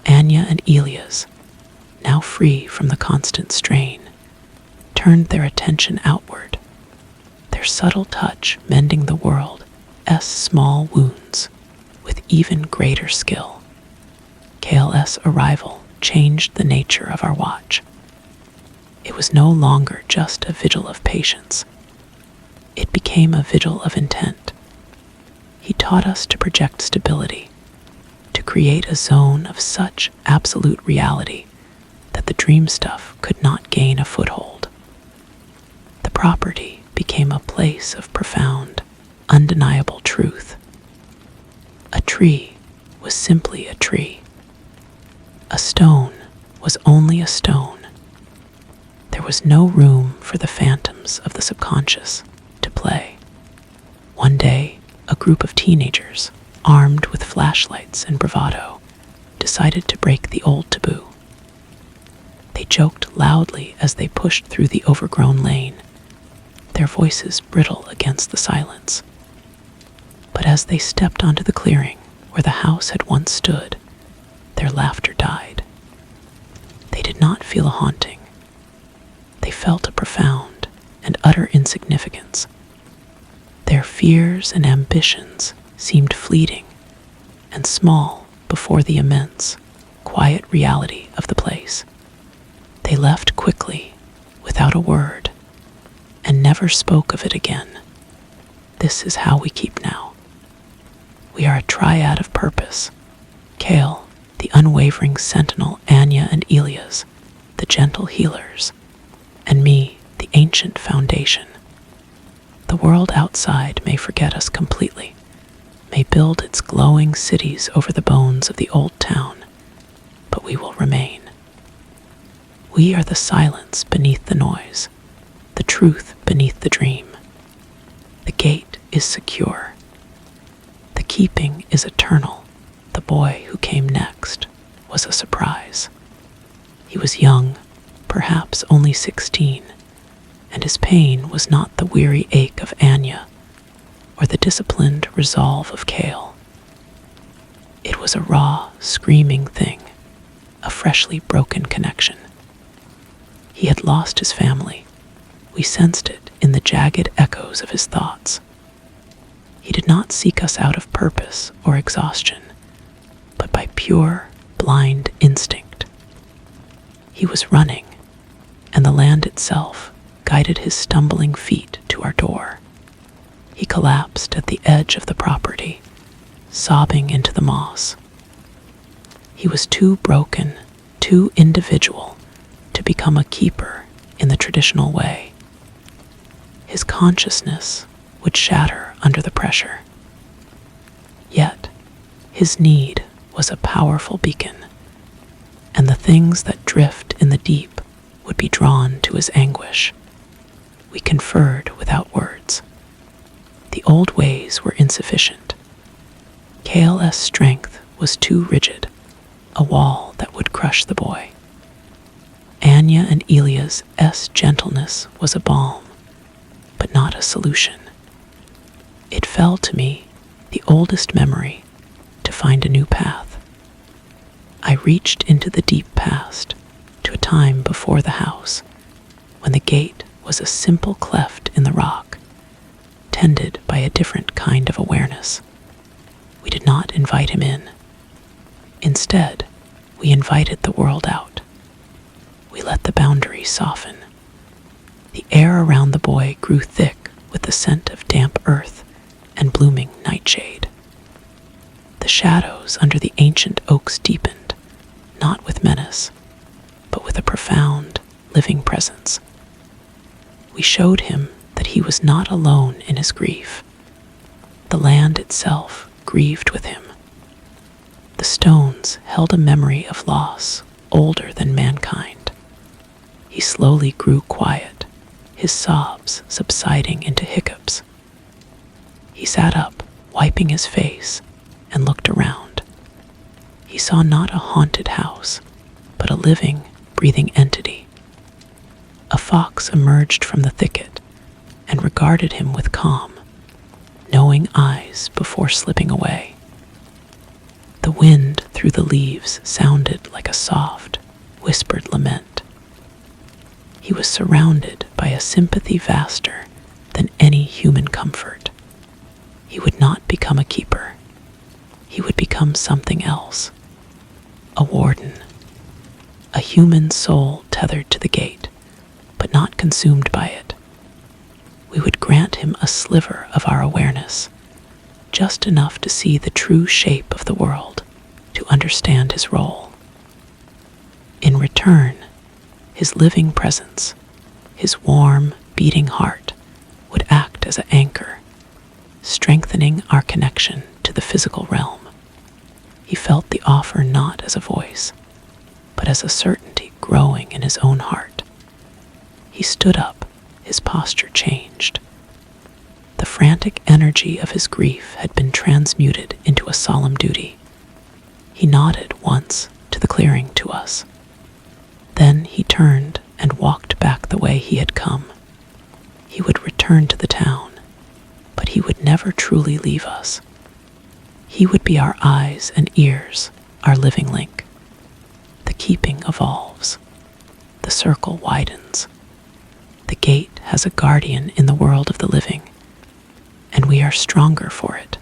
Anya and Elias, now free from the constant strain, turned their attention outward, their subtle touch mending the world's small wounds with even greater skill. Kale's arrival changed the nature of our watch. It was no longer just a vigil of patience. It became a vigil of intent. He taught us to project stability, to create a zone of such absolute reality that the dream stuff could not gain a foothold. The property became a place of profound, undeniable truth. A tree was simply a tree. A stone was only a stone. There was no room for the phantoms of the subconscious to play. One day, a group of teenagers, armed with flashlights and bravado, decided to break the old taboo. They joked loudly as they pushed through the overgrown lane, their voices brittle against the silence. But as they stepped onto the clearing where the house had once stood, their laughter died. They did not feel a haunting. They felt a profound and utter insignificance. Their Their fears and ambitions seemed fleeting and small before the immense, quiet reality of the place. They left quickly, without a word, and never spoke of it again. This is how we keep now. We are a triad of purpose. Kale, the unwavering sentinel Anya and Elias, the gentle healers, and me, the ancient foundation. The world outside may forget us completely, may build its glowing cities over the bones of the old town, but we will remain. We are the silence beneath the noise, the truth beneath the dream. The gate is secure. The keeping is eternal. The boy who came next was a surprise. He was young, perhaps only 16, and his pain was not the weary ache of Anya or the disciplined resolve of Kale. It was a raw, screaming thing, a freshly broken connection. He had lost his family. We sensed it in the jagged echoes of his thoughts. He did not seek us out of purpose or exhaustion, but by pure, blind instinct. He was running, and the land itself guided his stumbling feet to our door. He collapsed at the edge of the property, sobbing into the moss. He was too broken, too individual, to become a keeper in the traditional way. His consciousness would shatter under the pressure. Yet, his need was a powerful beacon, and the things that drift in the deep would be drawn to his anguish. We conferred without words. The old ways were insufficient. Kale's strength was too rigid, a wall that would crush the boy. Anya and Elia's gentleness was a balm, but not a solution. It fell to me, the oldest memory, to find a new path. I reached into the deep past, to a time before the house, when the gate was a simple cleft in the rock, tended by a different kind of awareness. We did not invite him in. Instead, we invited the world out. We let the boundary soften. The air around the boy grew thick with the scent of damp earth and blooming nightshade. The shadows under the ancient oaks deepened, not with menace, but with a profound, living presence. We showed him that he was not alone in his grief. The land itself grieved with him. The stones held a memory of loss older than mankind. He slowly grew quiet, his sobs subsiding into hiccups. He sat up, wiping his face, and looked around. He saw not a haunted house, but a living, breathing entity. A fox emerged from the thicket and regarded him with calm, knowing eyes before slipping away. The wind through the leaves sounded like a soft, whispered lament. He was surrounded by a sympathy vaster than any human comfort. He would not become a keeper. He would become something else. A warden. A human soul tethered to the gate, but not consumed by it. We would grant him a sliver of our awareness, just enough to see the true shape of the world, to understand his role. In return, his living presence, his warm, beating heart, would act as an anchor, strengthening our connection to the physical realm. He felt the offer not as a voice, but as a certainty growing in his own heart. He stood up, his posture changed. The frantic energy of his grief had been transmuted into a solemn duty. He nodded once to the clearing to us. Then he turned and walked back the way he had come. He would return to the town, but he would never truly leave us. He would be our eyes and ears, our living link. The keeping evolves. The circle widens. The gate has a guardian in the world of the living, and we are stronger for it.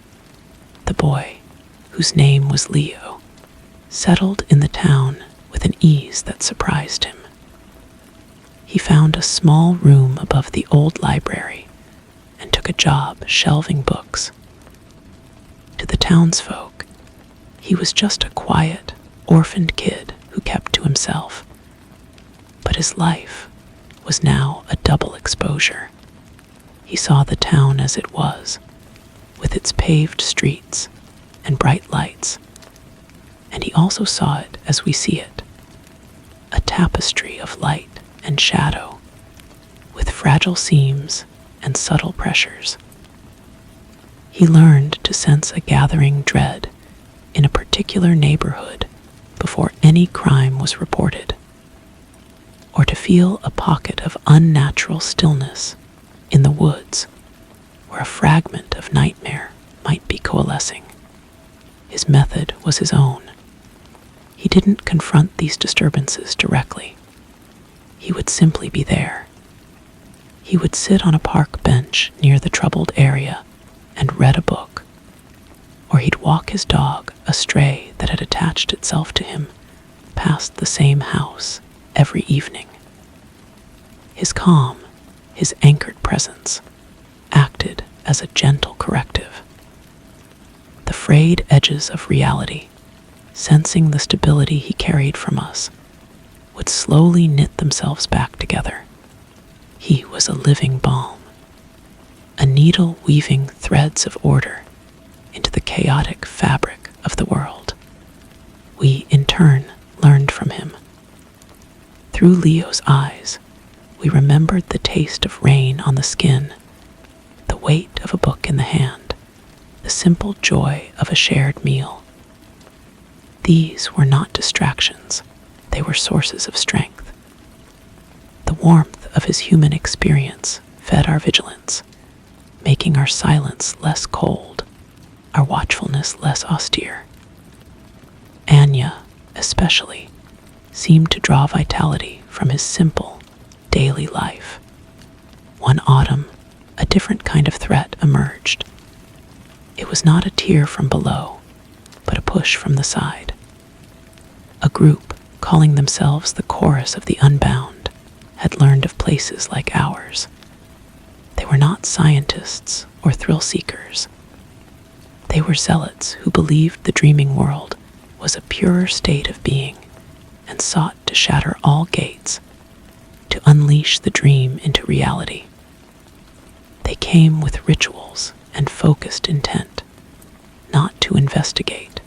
The boy, whose name was Leo, settled in the town with an ease that surprised him. He found a small room above the old library and took a job shelving books. To the townsfolk, he was just a quiet, orphaned kid who kept to himself. But his life was now a double exposure. He saw the town as it was, with its paved streets and bright lights, and he also saw it as we see it, a tapestry of light and shadow, with fragile seams and subtle pressures. He learned to sense a gathering dread in a particular neighborhood before any crime was reported, or to feel a pocket of unnatural stillness in the woods where a fragment of nightmare might be coalescing. His method was his own. He didn't confront these disturbances directly. He would simply be there. He would sit on a park bench near the troubled area and read a book, or he'd walk his dog, a stray that had attached itself to him, past the same house every evening. His calm, his anchored presence, acted as a gentle corrective. The frayed edges of reality, sensing the stability he carried from us, would slowly knit themselves back together. He was a living balm, a needle weaving threads of order into the chaotic fabric of the world. We, in turn, learned from him. Through Leo's eyes, we remembered the taste of rain on the skin, the weight of a book in the hand, the simple joy of a shared meal. These were not distractions, they were sources of strength. The warmth of his human experience fed our vigilance, making our silence less cold, our watchfulness less austere. Anya, especially, seemed to draw vitality from his simple, daily life. One autumn, a different kind of threat emerged. It was not a tear from below, but a push from the side. A group, calling themselves the Chorus of the Unbound, had learned of places like ours. They were not scientists or thrill seekers. They were zealots who believed the dreaming world was a purer state of being and sought to shatter all gates, to unleash the dream into reality. They came with rituals and focused intent, not to investigate,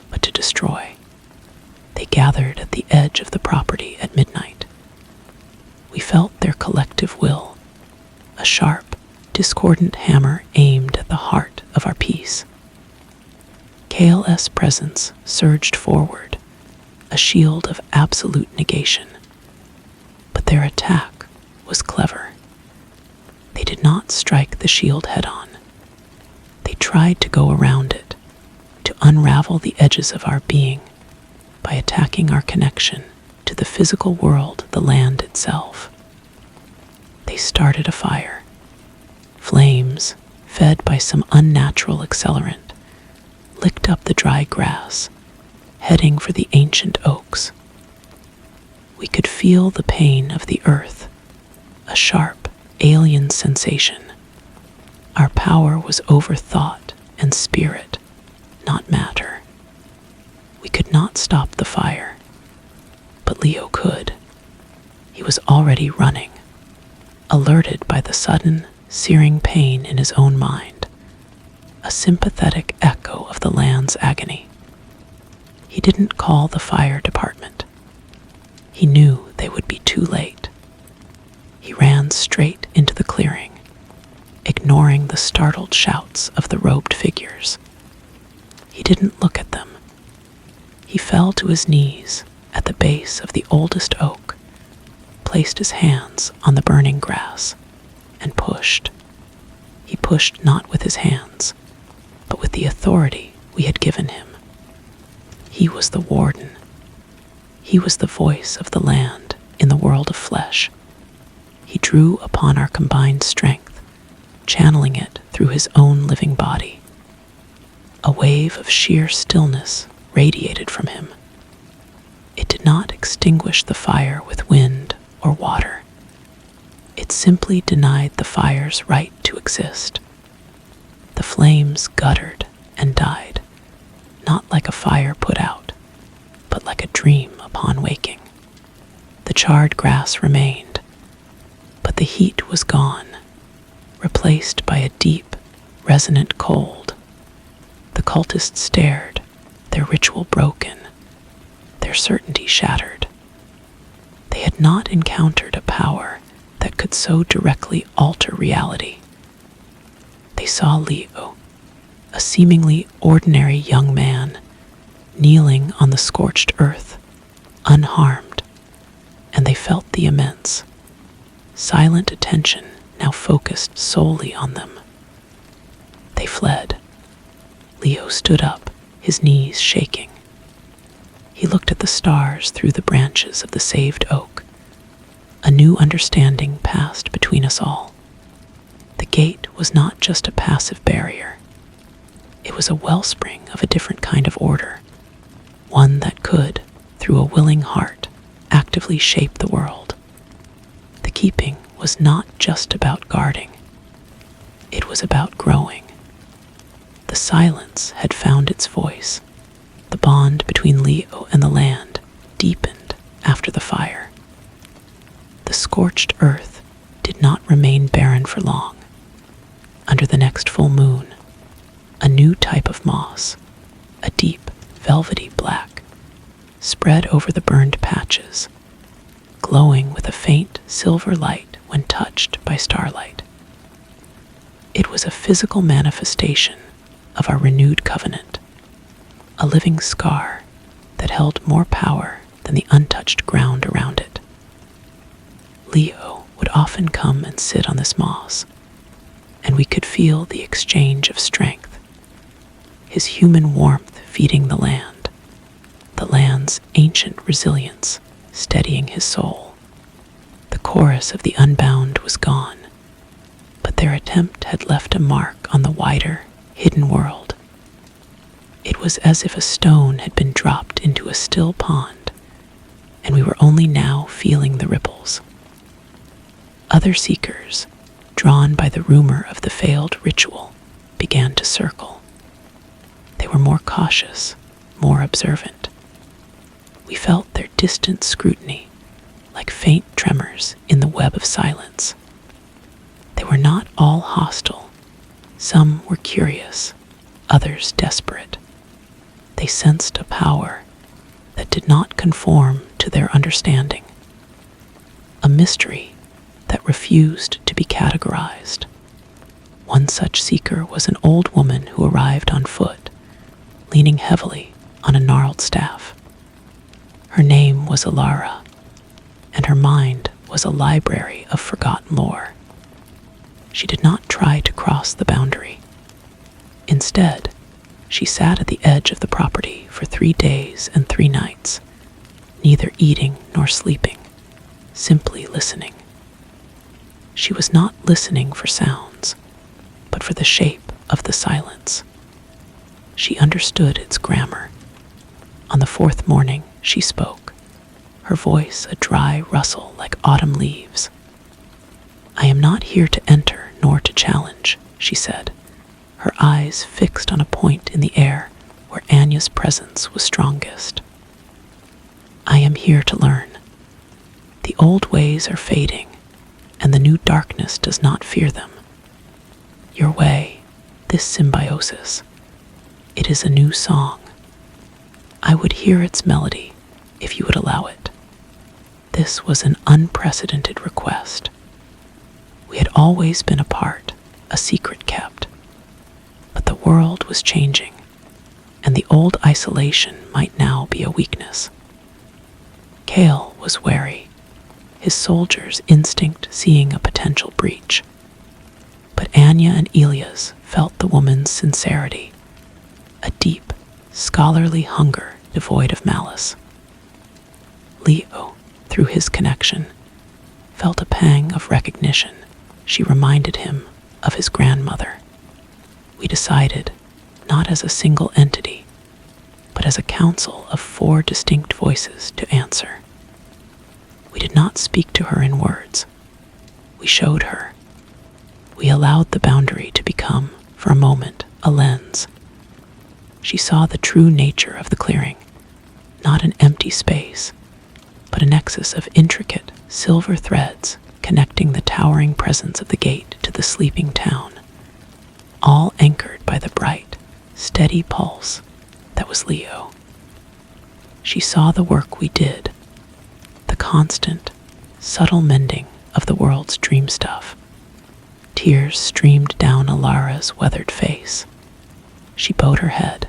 but to destroy. They gathered at the edge of the property at midnight. We felt their collective will, a sharp, discordant hammer aimed at the heart of our peace. KLS presence surged forward, a shield of absolute negation. But their attack was clever. They did not strike the shield head-on. They tried to go around it, to unravel the edges of our being by attacking our connection to the physical world, the land itself. They started a fire. Flames, fed by some unnatural accelerant, licked up the dry grass, heading for the ancient oaks. We could feel the pain of the earth, a sharp, alien sensation. Our power was over thought and spirit, not matter. We could not stop the fire, but Leo could. He was already running, alerted by the sudden, searing pain in his own mind, a sympathetic echo of the land's agony. He didn't call the fire department. He knew they would be too late. He ran straight into the clearing, ignoring the startled shouts of the robed figures. He didn't look at them. He fell to his knees at the base of the oldest oak, placed his hands on the burning grass, and pushed. He pushed not with his hands, but with the authority we had given him. He was the warden. He was the voice of the land in the world of flesh. He drew upon our combined strength, channeling it through his own living body. A wave of sheer stillness radiated from him. It did not extinguish the fire with wind or water. It simply denied the fire's right to exist. The flames guttered and died, not like a fire put out, but like a dream upon waking. The charred grass remained, but the heat was gone, replaced by a deep, resonant cold. The cultists stared, their ritual broken, their certainty shattered. They had not encountered a power that could so directly alter reality. They saw Leo, a seemingly ordinary young man, kneeling on the scorched earth, unharmed, and they felt the immense, silent attention now focused solely on them. They fled. Leo stood up, his knees shaking. He looked at the stars through the branches of the saved oak. A new understanding passed between us all. The gate was not just a passive barrier. It was a wellspring of a different kind of order, one that could, through a willing heart, actively shape the world. The keeping was not just about guarding. It was about growing. The silence had found its voice. The bond between Leo and the land deepened after the fire. The scorched earth did not remain barren for long. Under the next full moon, a new type of moss, a deep, velvety black, spread over the burned patches, glowing with a faint silver light when touched by starlight. It was a physical manifestation of our renewed covenant, a living scar that held more power than the untouched ground around it. Leo would often come and sit on this moss, and we could feel the exchange of strength, his human warmth feeding the land's ancient resilience steadying his soul. The chorus of the unbound was gone, but their attempt had left a mark on the wider, hidden world. It was as if a stone had been dropped into a still pond, and we were only now feeling the ripples. Other seekers, drawn by the rumor of the failed ritual, began to circle. They were more cautious, more observant. We felt their distant scrutiny, like faint tremors in the web of silence. They were not all hostile. Some were curious, others desperate. They sensed a power that did not conform to their understanding, a mystery that refused to be categorized. One such seeker was an old woman who arrived on foot, leaning heavily on a gnarled staff. Her name was Alara, and her mind was a library of forgotten lore. She did not try to cross the boundary. Instead, she sat at the edge of the property for 3 days and 3 nights, neither eating nor sleeping, simply listening. She was not listening for sounds, but for the shape of the silence. She understood its grammar. On the 4th morning, she spoke, her voice a dry rustle like autumn leaves. "I am not here to enter nor to challenge," she said, her eyes fixed on a point in the air where Anya's presence was strongest. "I am here to learn. The old ways are fading, and the new darkness does not fear them. Your way, this symbiosis, it is a new song. I would hear its melody if you would allow it." This was an unprecedented request. We had always been apart, a secret kept. But the world was changing, and the old isolation might now be a weakness. Kale was wary, his soldier's instinct seeing a potential breach. But Anya and Elias felt the woman's sincerity, a deep, scholarly hunger devoid of malice. Leo, through his connection, felt a pang of recognition. She reminded him of his grandmother. We decided, not as a single entity, but as a council of 4 distinct voices to answer. We did not speak to her in words. We showed her. We allowed the boundary to become, for a moment, a lens. She saw the true nature of the clearing, not an empty space, but a nexus of intricate silver threads connecting the towering presence of the gate to the sleeping town, all anchored by the bright, steady pulse that was Leo. She saw the work we did, the constant, subtle mending of the world's dream stuff. Tears streamed down Alara's weathered face. She bowed her head.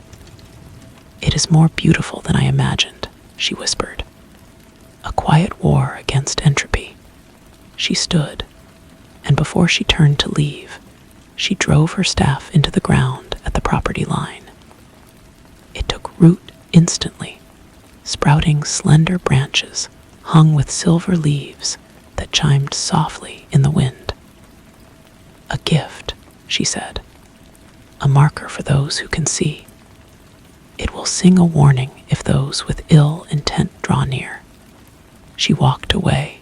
"It is more beautiful than I imagined," she whispered. "A quiet war against entropy." She stood, and before she turned to leave, she drove her staff into the ground at the property line. It took root instantly, sprouting slender branches hung with silver leaves that chimed softly in the wind. "A gift," she said, "a marker for those who can see. It will sing a warning if those with ill intent draw near." She walked away,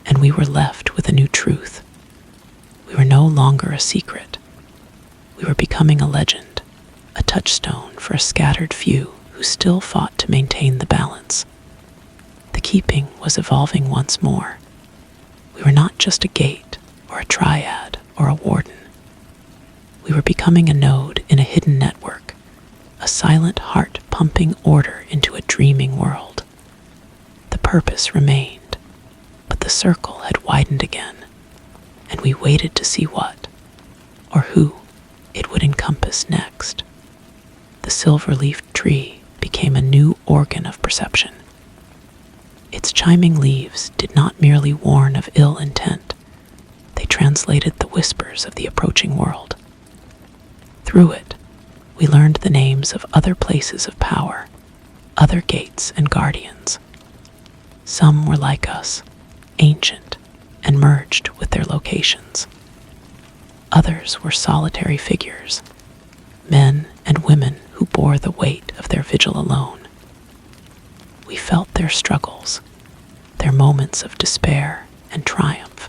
and we were left with a new truth. We were no longer a secret. We were becoming a legend, a touchstone for a scattered few who still fought to maintain the balance. The keeping was evolving once more. We were not just a gate, or a triad, or a warden. We were becoming a node in a hidden network, a silent heart pumping order into a dreaming world. The purpose remained, but the circle had widened again, and we waited to see what, or who, it would encompass next. The silver-leafed tree became a new organ of perception. Its chiming leaves did not merely warn of ill intent, they translated the whispers of the approaching world. Through it, we learned the names of other places of power, other gates and guardians. Some were like us, ancient, and merged with their locations. Others were solitary figures, men and women who bore the weight of their vigil alone. We felt their struggles, their moments of despair and triumph,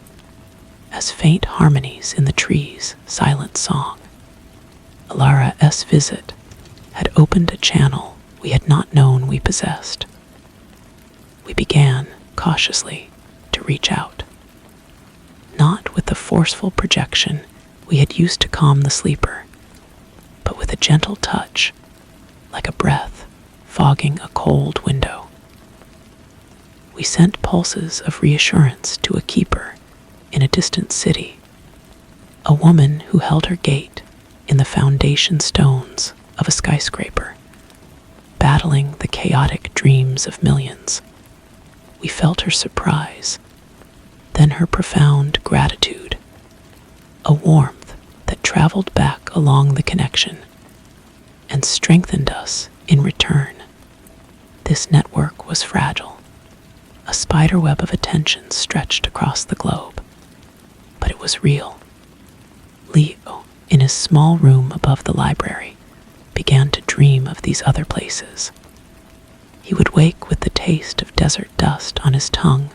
as faint harmonies in the tree's silent song. Alara's visit had opened a channel we had not known we possessed. We began, cautiously, to reach out. Not with the forceful projection we had used to calm the sleeper, but with a gentle touch, like a breath fogging a cold window. We sent pulses of reassurance to a keeper in a distant city, a woman who held her gate in the foundation stones of a skyscraper, battling the chaotic dreams of millions. We felt her surprise, then her profound gratitude, a warmth that traveled back along the connection and strengthened us in return. This network was fragile, a spiderweb of attention stretched across the globe, but it was real. Leo, in his small room above the library, began to dream of these other places. He would wake with the taste of desert dust on his tongue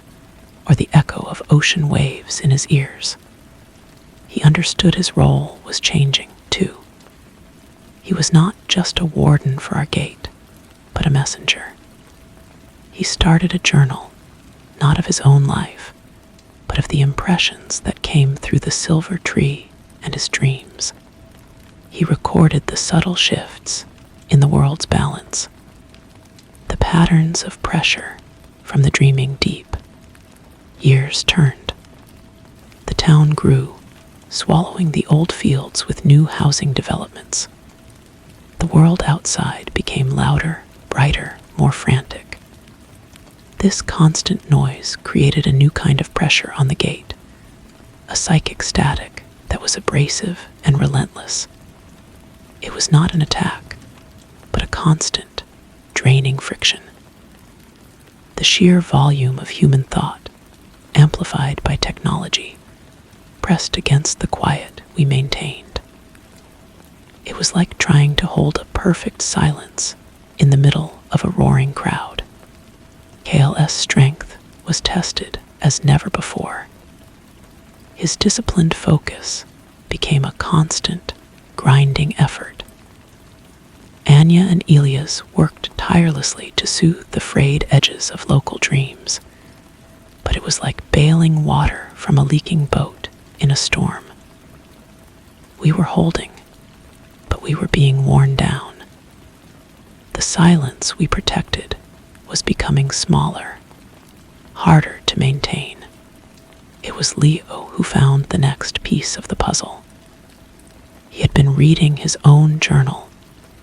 or the echo of ocean waves in his ears. He understood his role was changing, too. He was not just a warden for our gate, but a messenger. He started a journal, not of his own life, but of the impressions that came through the silver tree and his dreams. He recorded the subtle shifts in the world's balance, the patterns of pressure from the dreaming deep. Years turned. The town grew, swallowing the old fields with new housing developments. The world outside became louder, brighter, more frantic. This constant noise created a new kind of pressure on the gate, a psychic static that was abrasive and relentless. It was not an attack, but a constant, draining friction. The sheer volume of human thought, amplified by technology, pressed against the quiet we maintained. It was like trying to hold a perfect silence in the middle of a roaring crowd. KL's strength was tested as never before. His disciplined focus became a constant, grinding effort. Anya and Elias worked tirelessly to soothe the frayed edges of local dreams, but it was like bailing water from a leaking boat in a storm. We were holding, but we were being worn down. The silence we protected was becoming smaller, harder to maintain. It was Leo who found the next piece of the puzzle. He had been reading his own journal,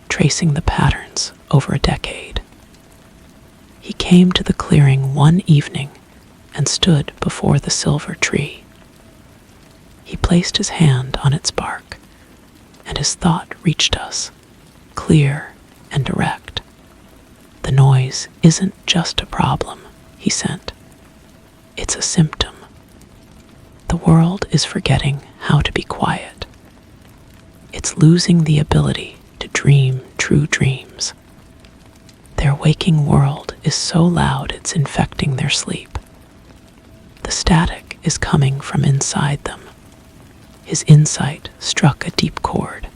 tracing the patterns over a decade. He came to the clearing one evening and stood before the silver tree. He placed his hand on its bark, and his thought reached us, clear and direct. The noise isn't just a problem, he sent. It's a symptom. The world is forgetting how to be quiet. It's losing the ability to dream true dreams. Their waking world is so loud it's infecting their sleep. The static is coming from inside them. His insight struck a deep chord.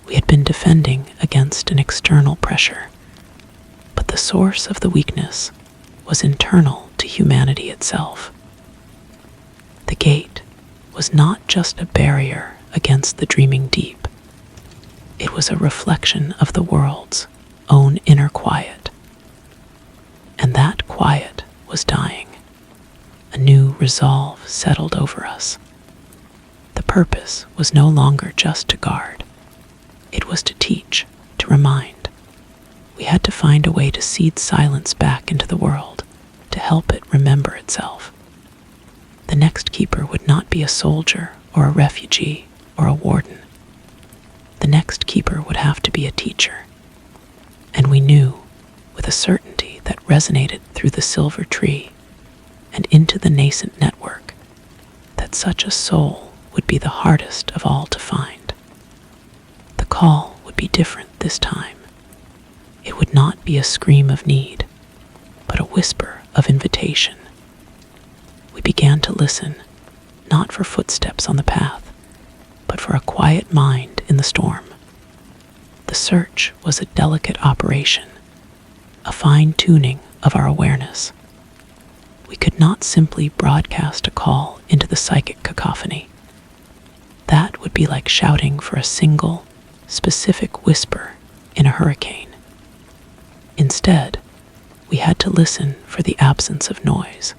We had been defending against an external pressure, but the source of the weakness was internal to humanity itself. The gate was not just a barrier against the dreaming deep. It was a reflection of the world's own inner quiet. And that quiet was dying. A new resolve settled over us. The purpose was no longer just to guard. It was to teach, to remind. We had to find a way to seed silence back into the world, to help it remember itself. The next keeper would not be a soldier or a refugee or a warden. The next keeper would have to be a teacher. And we knew, with a certainty that resonated through the silver tree and into the nascent network, that such a soul would be the hardest of all to find. The call would be different this time. It would not be a scream of need, but a whisper of invitation. We began to listen, not for footsteps on the path, but for a quiet mind in the storm. The search was a delicate operation, a fine-tuning of our awareness. We could not simply broadcast a call into the psychic cacophony. That would be like shouting for a single, specific whisper in a hurricane. Instead, we had to listen for the absence of noise.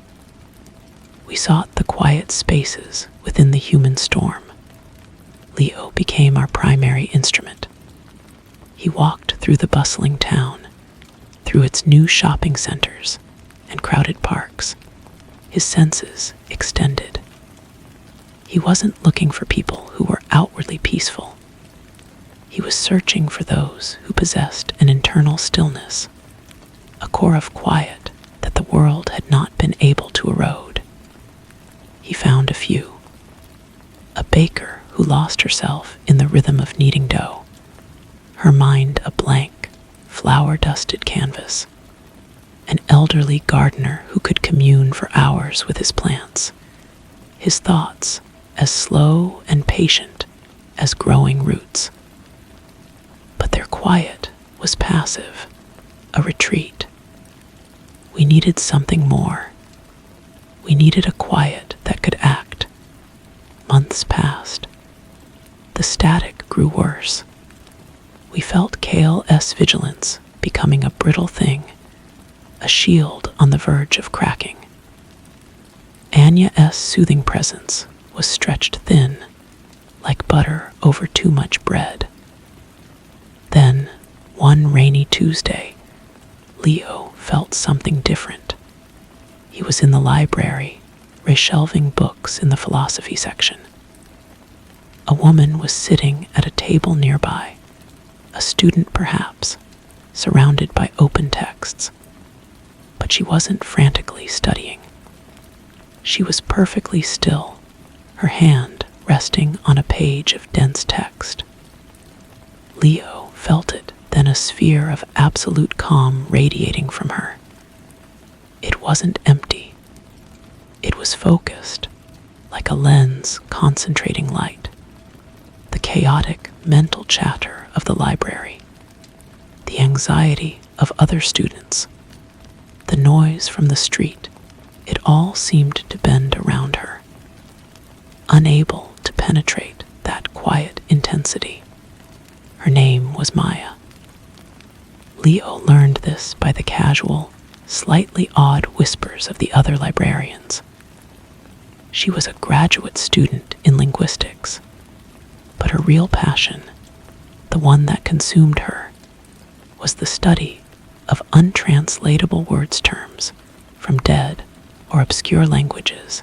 We sought the quiet spaces within the human storm. Leo became our primary instrument. He walked through the bustling town, through its new shopping centers and crowded parks, his senses extended. He wasn't looking for people who were outwardly peaceful. He was searching for those who possessed an internal stillness, a core of quiet that the world had not been able to erode. He found a few. A baker who lost herself in the rhythm of kneading dough, her mind a blank, flour-dusted canvas. An elderly gardener who could commune for hours with his plants, his thoughts as slow and patient as growing roots. But their quiet was passive, a retreat. We needed something more. We needed a quiet that could act. Months passed. The static grew worse. We felt KL's vigilance becoming a brittle thing, a shield on the verge of cracking. Anya's soothing presence was stretched thin, like butter over too much bread. Then, one rainy Tuesday, Leo felt something different. He was in the library, reshelving books in the philosophy section. A woman was sitting at a table nearby, a student perhaps, surrounded by open texts. But she wasn't frantically studying. She was perfectly still, her hand resting on a page of dense text. Leo felt it, then a sphere of absolute calm radiating from her. It wasn't empty. It was focused, like a lens concentrating light. The chaotic mental chatter of the library, the anxiety of other students, the noise from the street, it all seemed to bend around her, unable to penetrate that quiet intensity. Her name was Maya. Leo learned this by the casual, slightly odd whispers of the other librarians. She was a graduate student in linguistics, but her real passion, the one that consumed her, was the study of untranslatable words terms from dead or obscure languages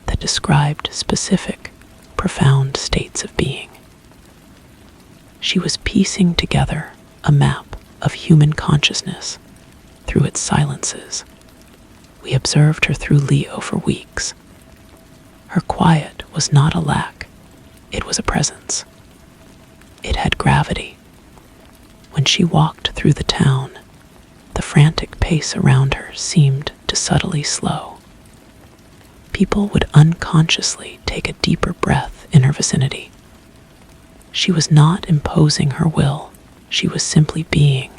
that described specific, profound states of being. She was piecing together a map of human consciousness through its silences. We observed her through Leo for weeks. Her quiet was not a lack, it was a presence. It had gravity. When she walked through the town, the frantic pace around her seemed to subtly slow. People would unconsciously take a deeper breath in her vicinity. She was not imposing her will, she was simply being,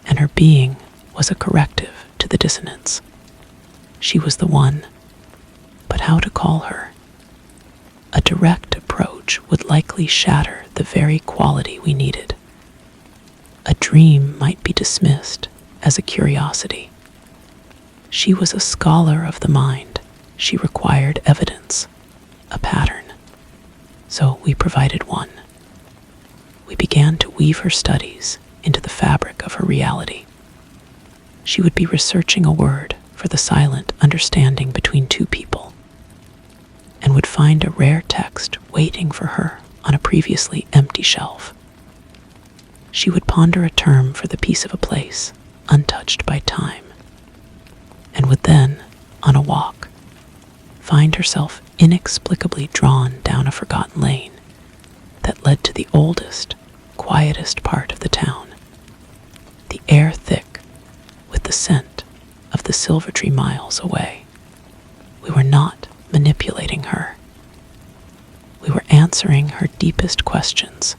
and her being was a corrective to the dissonance. She was the one, but how to call her? A direct approach would likely shatter the very quality we needed. A dream might be dismissed as a curiosity. She was a scholar of the mind. She required evidence, a pattern. So we provided one. We began to weave her studies into the fabric of her reality. She would be researching a word for the silent understanding between two people, and would find a rare text waiting for her on a previously empty shelf. She would ponder a term for the piece of a place untouched by time, and would then, on a walk, find herself inexplicably drawn down a forgotten lane that led to the oldest, quietest part of the town, the air thick with the scent of the silver tree miles away. We were not manipulating her. We were answering her deepest questions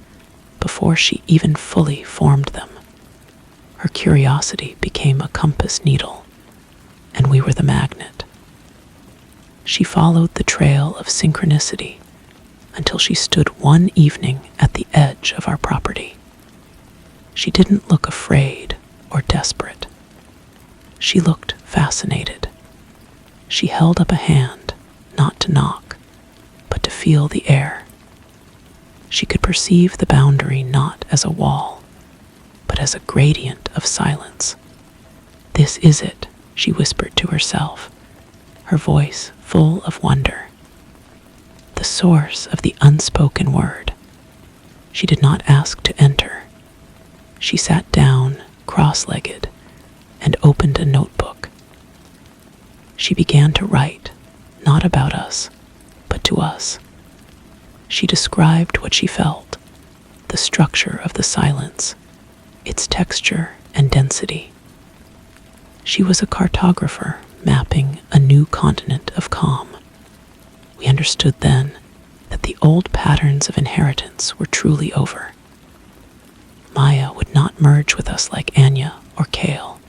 before she even fully formed them. Her curiosity became a compass needle, and we were the magnet. She followed the trail of synchronicity until she stood one evening at the edge of our property. She didn't look afraid or desperate. She looked fascinated. She held up a hand, not to knock, but to feel the air. She could perceive the boundary not as a wall, but as a gradient of silence. "This is it," she whispered to herself, her voice full of wonder. The source of the unspoken word. She did not ask to enter. She sat down, cross-legged, and opened a notebook. She began to write, not about us, but to us. She described what she felt, the structure of the silence, its texture and density. She was a cartographer mapping a new continent of calm. We understood then that the old patterns of inheritance were truly over. Maya would not merge with us like Anya or Kale.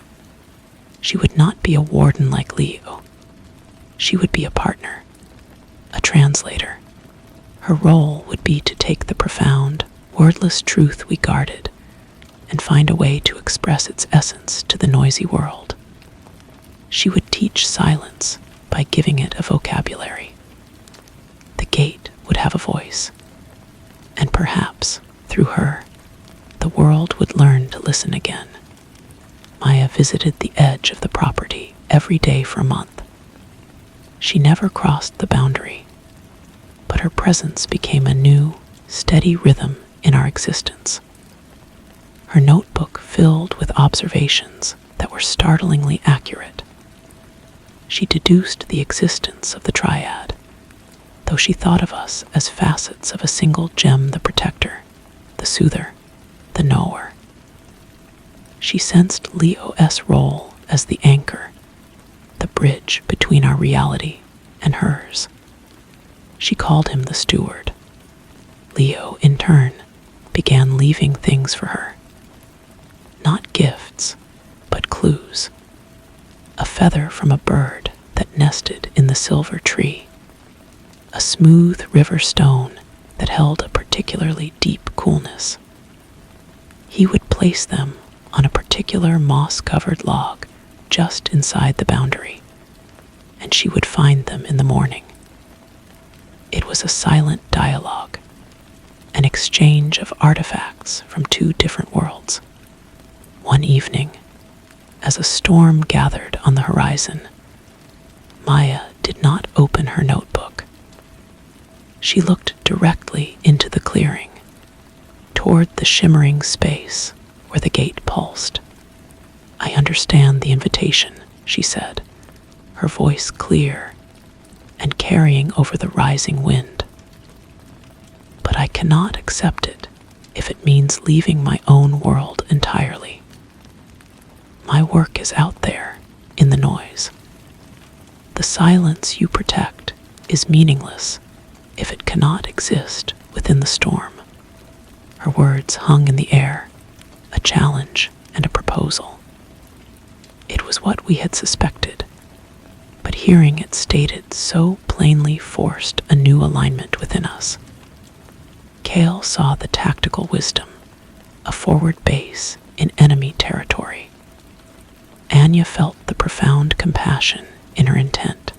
She would not be a warden like Leo. She would be a partner, a translator. Her role would be to take the profound, wordless truth we guarded and find a way to express its essence to the noisy world. She would teach silence by giving it a vocabulary. The gate would have a voice, and perhaps, through her, the world would learn to listen again. Maya visited the edge of the property every day for a month. She never crossed the boundary, but her presence became a new, steady rhythm in our existence. Her notebook filled with observations that were startlingly accurate. She deduced the existence of the triad, though she thought of us as facets of a single gem, the protector, the soother, the knower. She sensed Leo's role as the anchor, the bridge between our reality and hers. She called him the steward. Leo, in turn, began leaving things for her. Not gifts, but clues. A feather from a bird that nested in the silver tree. A smooth river stone that held a particularly deep coolness. He would place them on a particular moss-covered log just inside the boundary, and she would find them in the morning. It was a silent dialogue, an exchange of artifacts from two different worlds. One evening, as a storm gathered on the horizon, Maya did not open her notebook. She looked directly into the clearing, toward the shimmering space where the gate pulsed. "I understand the invitation," she said, her voice clear and carrying over the rising wind. "But I cannot accept it if it means leaving my own world entirely. My work is out there in the noise. The silence you protect is meaningless if it cannot exist within the storm." Her words hung in the air, a challenge and a proposal. It was what we had suspected, but hearing it stated so plainly forced a new alignment within us. Kale saw the tactical wisdom, a forward base in enemy territory. Anya felt the profound compassion in her intent.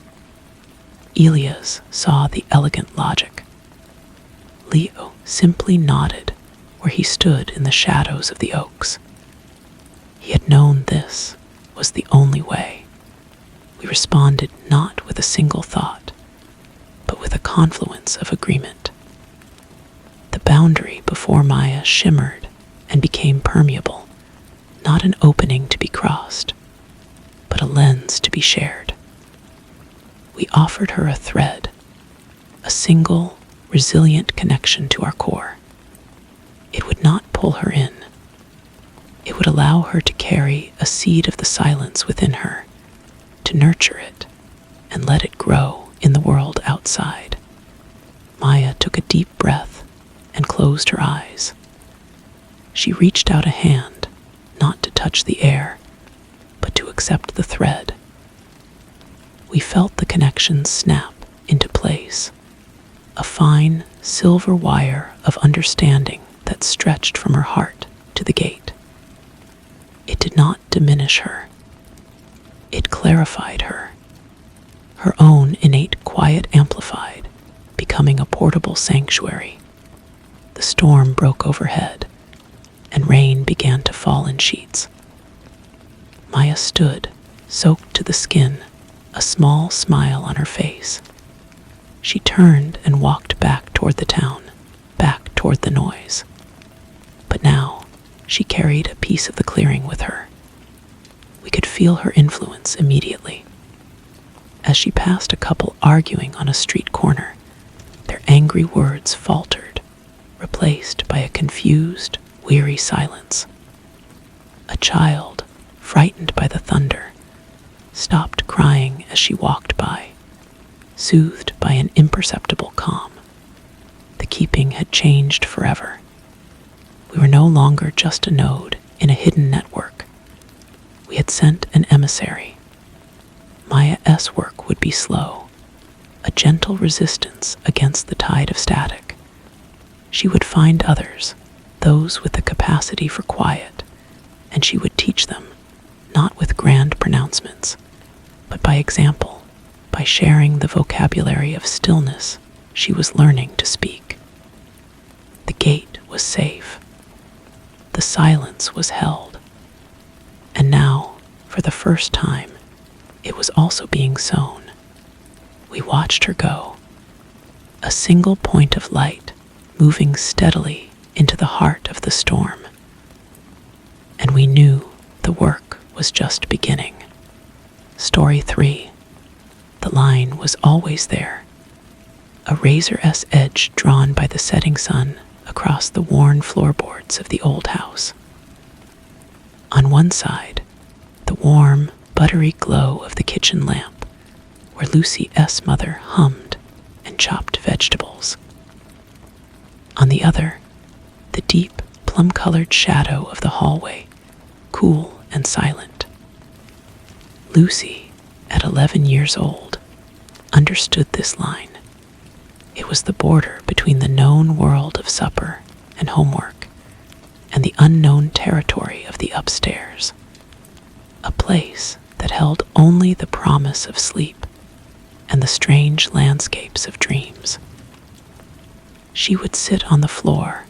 Elias saw the elegant logic. Leo simply nodded where he stood in the shadows of the oaks. He had known this was the only way. We responded not with a single thought, but with a confluence of agreement. The boundary before Maya shimmered and became permeable, not an opening to be crossed, but a lens to be shared. We offered her a thread, a single, resilient connection to our core. It would not pull her in. It would allow her to carry a seed of the silence within her, to nurture it and let it grow in the world outside. Maya took a deep breath and closed her eyes. She reached out a hand, not to touch the air, but to accept the thread. We felt the connection snap into place, a fine silver wire of understanding that stretched from her heart to the gate. It did not diminish her. It clarified her, her own innate quiet amplified, becoming a portable sanctuary. The storm broke overhead, and rain began to fall in sheets. Maya stood, soaked to the skin, a small smile on her face. She turned and walked back toward the town, back toward the noise. But now, she carried a piece of the clearing with her. We could feel her influence immediately. As she passed a couple arguing on a street corner, their angry words faltered, replaced by a confused, weary silence. A child, frightened by the thunder, stopped crying as she walked by, soothed by an imperceptible calm. The keeping had changed forever. We were no longer just a node in a hidden network. We had sent an emissary. Maya's work would be slow, a gentle resistance against the tide of static. She would find others, those with the capacity for quiet, and she would teach them, not with grand pronouncements, but by example, by sharing the vocabulary of stillness she was learning to speak. The gate was safe. The silence was held. And now, for the first time, it was also being sown. We watched her go, a single point of light moving steadily into the heart of the storm. And we knew the work was just beginning. Story 3. The line was always there, a razor-esque edge drawn by the setting sun across the worn floorboards of the old house. On one side, the warm, buttery glow of the kitchen lamp, where Lucy S. mother hummed and chopped vegetables. On the other, the deep, plum-colored shadow of the hallway, cool and silent. Lucy, at 11 years old, understood this line. It was the border between the known world of supper and homework and the unknown territory of the upstairs, a place that held only the promise of sleep and the strange landscapes of dreams. She would sit on the floor,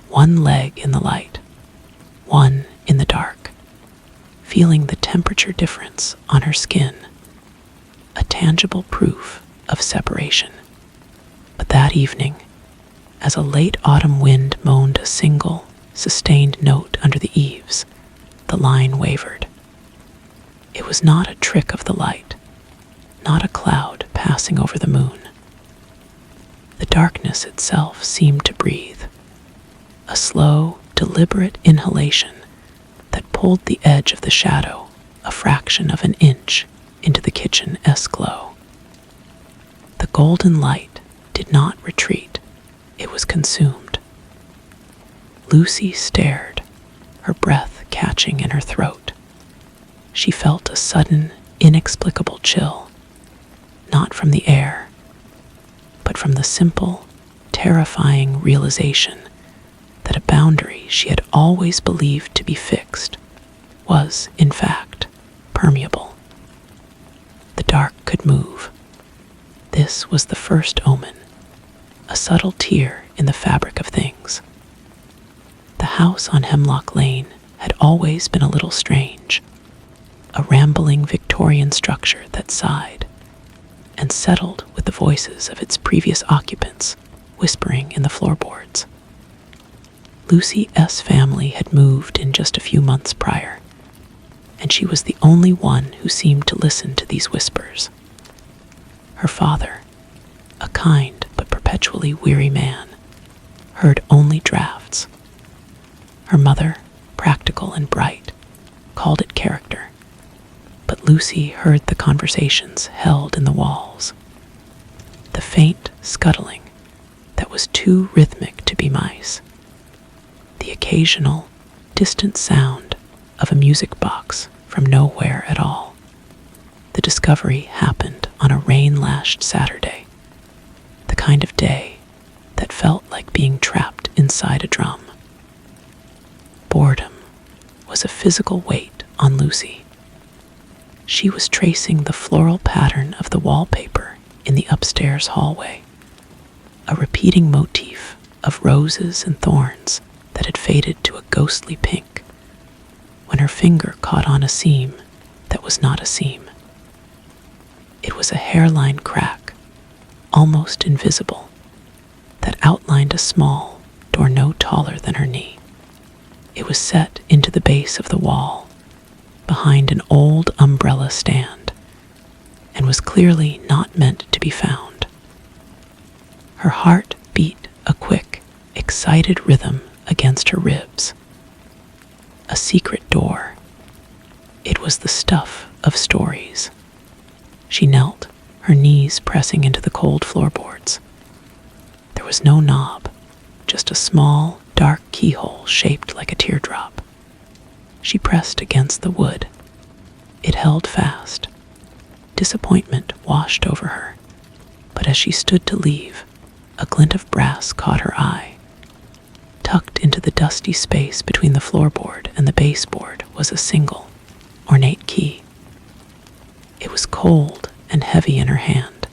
one leg in the light, one in the dark, feeling the temperature difference on her skin, a tangible proof of separation. But that evening, as a late autumn wind moaned a single, sustained note under the eaves, the line wavered. It was not a trick of the light, not a cloud passing over the moon. The darkness itself seemed to breathe, a slow, deliberate inhalation that pulled the edge of the shadow a fraction of an inch into the kitchen-esque glow. The golden light did not retreat, it was consumed. Lucy stared, her breath catching in her throat. She felt a sudden, inexplicable chill, not from the air, but from the simple, terrifying realization that a boundary she had always believed to be fixed was, in fact, permeable. The dark could move. This was the first omen, a subtle tear in the fabric of things. The house on Hemlock Lane had always been a little strange, a rambling Victorian structure that sighed and settled with the voices of its previous occupants whispering in the floorboards. Lucy S. family had moved in just a few months prior, and she was the only one who seemed to listen to these whispers. Her father, a kind but perpetually weary man, heard only drafts. Her mother, practical and bright, called it character, but Lucy heard the conversations held in the walls, the faint scuttling that was too rhythmic to be mice, the occasional, distant sound of a music box from nowhere at all. The discovery happened on a rain-lashed Saturday, the kind of day that felt like being trapped inside a drum. Boredom was a physical weight on Lucy. She was tracing the floral pattern of the wallpaper in the upstairs hallway, a repeating motif of roses and thorns that had faded to a ghostly pink, when her finger caught on a seam that was not a seam. It was a hairline crack, almost invisible, that outlined a small door no taller than her knee. It was set into the base of the wall, behind an old umbrella stand, and was clearly not meant to be found. Her heart beat a quick, excited rhythm against her ribs. A secret door. It was the stuff of stories. She knelt, her knees pressing into the cold floorboards. There was no knob, just a small, dark keyhole shaped like a teardrop. She pressed against the wood. It held fast. Disappointment washed over her, but as she stood to leave, a glint of brass caught her eye. Tucked into the dusty space between the floorboard and the baseboard was a single, ornate key. It was cold and heavy in her hand,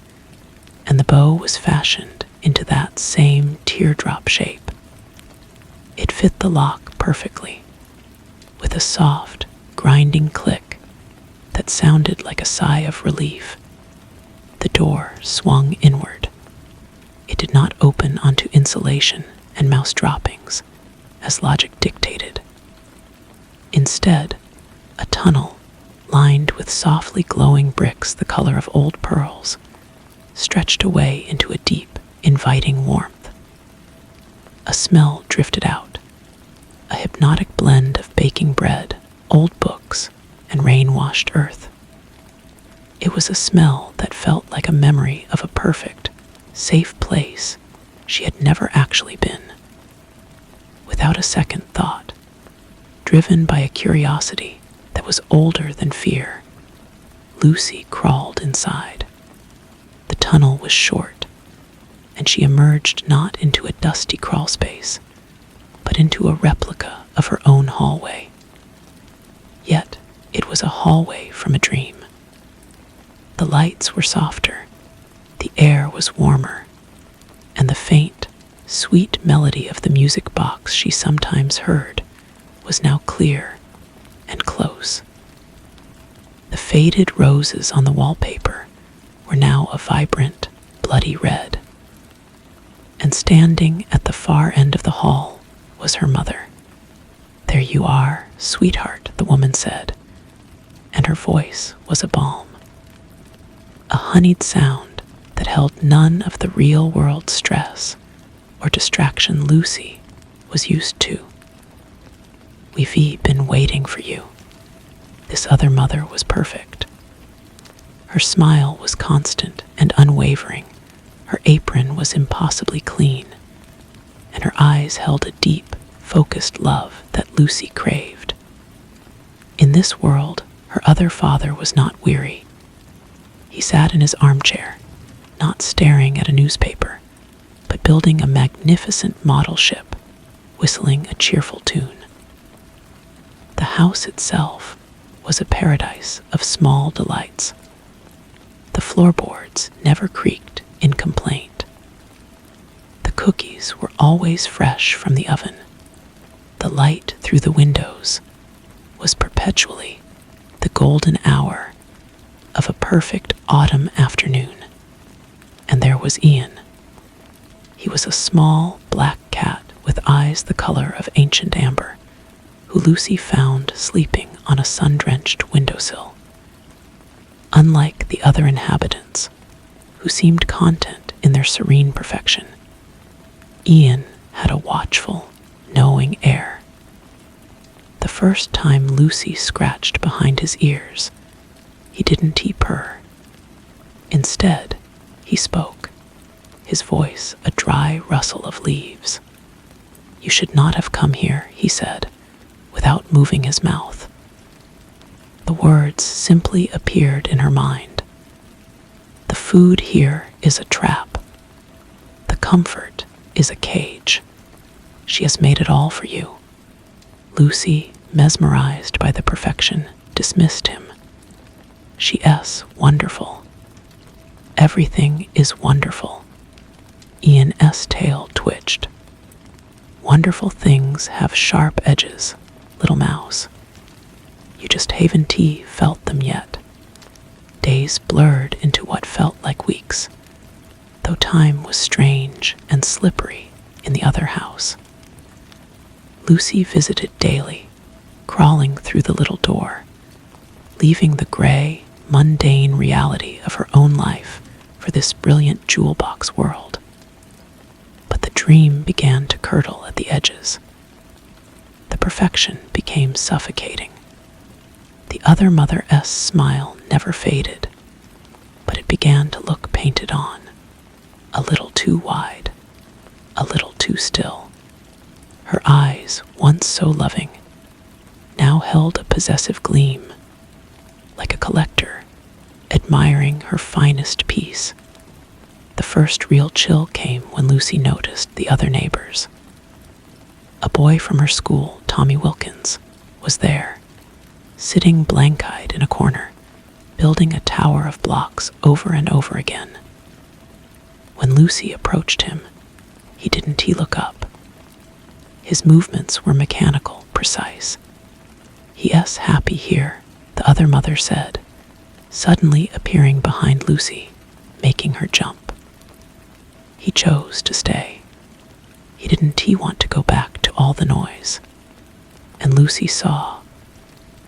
and the bow was fashioned into that same teardrop shape. It fit the lock perfectly, with a soft, grinding click that sounded like a sigh of relief. The door swung inward. It did not open onto insulation and mouse droppings, as logic dictated. Instead, a tunnel lined with softly glowing bricks the color of old pearls stretched away into a deep, inviting warmth. A smell drifted out, a hypnotic blend of baking bread, old books, and rain-washed earth. It was a smell that felt like a memory of a perfect, safe place she had never actually been. Without a second thought, driven by a curiosity that was older than fear, Lucy crawled inside. The tunnel was short, and she emerged not into a dusty crawlspace, but into a replica of her own hallway. Yet it was a hallway from a dream. The lights were softer, the air was warmer, and the faint, sweet melody of the music box she sometimes heard was now clear and close. The faded roses on the wallpaper were now a vibrant, bloody red. And standing at the far end of the hall was her mother. "There you are, sweetheart," the woman said, and her voice was a balm. A honeyed sound that held none of the real-world stress or distraction Lucy was used to. "We've been waiting for you." This other mother was perfect. Her smile was constant and unwavering. Her apron was impossibly clean, and her eyes held a deep, focused love that Lucy craved. In this world, her other father was not weary. He sat in his armchair, not staring at a newspaper, but building a magnificent model ship, whistling a cheerful tune. The house itself was a paradise of small delights. The floorboards never creaked in complaint. The cookies were always fresh from the oven. The light through the windows was perpetually the golden hour of a perfect autumn afternoon. And there was Ian. He was a small black cat with eyes the color of ancient amber, who Lucy found sleeping on a sun-drenched windowsill. Unlike the other inhabitants, who seemed content in their serene perfection, Ian had a watchful, knowing air. The first time Lucy scratched behind his ears, he didn't purr. Instead, he spoke, his voice a dry rustle of leaves. "You should not have come here," he said, without moving his mouth. The words simply appeared in her mind. "The food here is a trap. The comfort is a cage. She has made it all for you." Lucy, mesmerized by the perfection, dismissed him. "She's wonderful. Everything is wonderful." Ian's tail twitched. "Wonderful things have sharp edges, little mouse. You just haven't felt them yet." Days blurred into what felt like weeks, though time was strange and slippery in the other house. Lucy visited daily, crawling through the little door, leaving the gray, mundane reality of her own life for this brilliant jewel box world. But the dream began to curdle at the edges. The perfection became suffocating. The other mother's smile never faded, but it began to look painted on, a little too wide, a little too still. Her eyes, once so loving, now held a possessive gleam, like a collector admiring her finest piece. The first real chill came when Lucy noticed the other neighbors. A boy from her school, Tommy Wilkins, was there, sitting blank-eyed in a corner, building a tower of blocks over and over again. When Lucy approached him, he didn't look up. His movements were mechanical, precise. "He's happy here," the other mother said, suddenly appearing behind Lucy, making her jump. He chose to stay. He didn't want to go back to all the noise. And Lucy saw,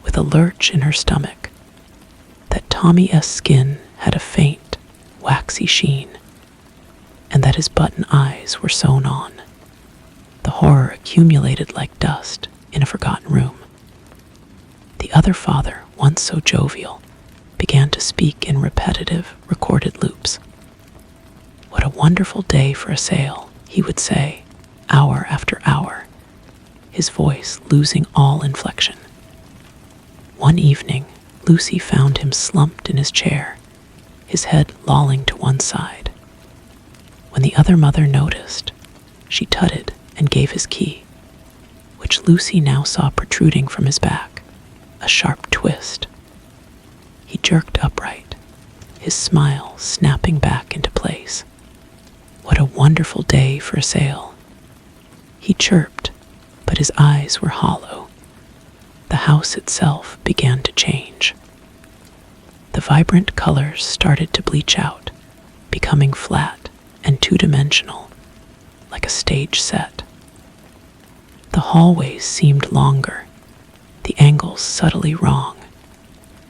with a lurch in her stomach, that Tommy's skin had a faint, waxy sheen, and that his button eyes were sewn on. The horror accumulated like dust in a forgotten room. The other father, once so jovial, began to speak in repetitive, recorded loops. "What a wonderful day for a sail," he would say, hour after hour, his voice losing all inflection. One evening, Lucy found him slumped in his chair, his head lolling to one side. When the other mother noticed, she tutted and gave his key, which Lucy now saw protruding from his back, a sharp twist. He jerked upright, his smile snapping back into place. What a wonderful day for a sail. He chirped, but his eyes were hollow. The house itself began to change. The vibrant colors started to bleach out, becoming flat and two-dimensional, like a stage set. The hallways seemed longer, the angles subtly wrong,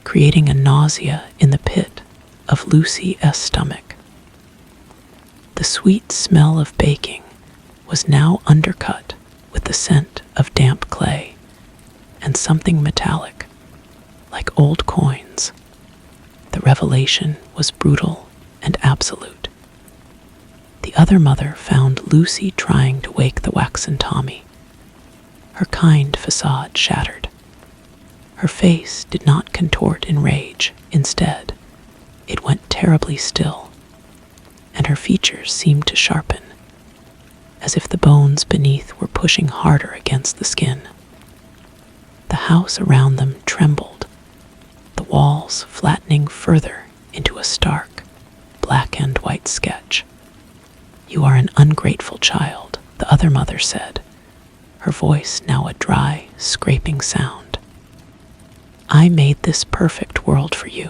creating a nausea in the pit of Lucy's stomach. The sweet smell of baking was now undercut with the scent of damp clay and something metallic, like old coins. The revelation was brutal and absolute. The other mother found Lucy trying to wake the waxen Tommy. Her kind facade shattered. Her face did not contort in rage. Instead, it went terribly still, and her features seemed to sharpen, as if the bones beneath were pushing harder against the skin. The house around them trembled, the walls flattening further into a stark, black and white sketch. "You are an ungrateful child," the other mother said, her voice now a dry, scraping sound. "I made this perfect world for you.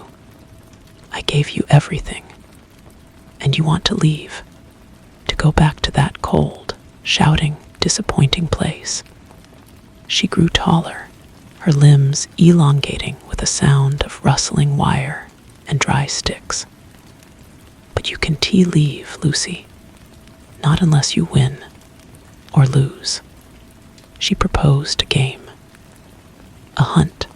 I gave you everything. And you want to leave, to go back to that cold, shouting, disappointing place." She grew taller, her limbs elongating with a sound of rustling wire and dry sticks. "But you can leave, Lucy. Not unless you win, or lose." She proposed a game. A hunt.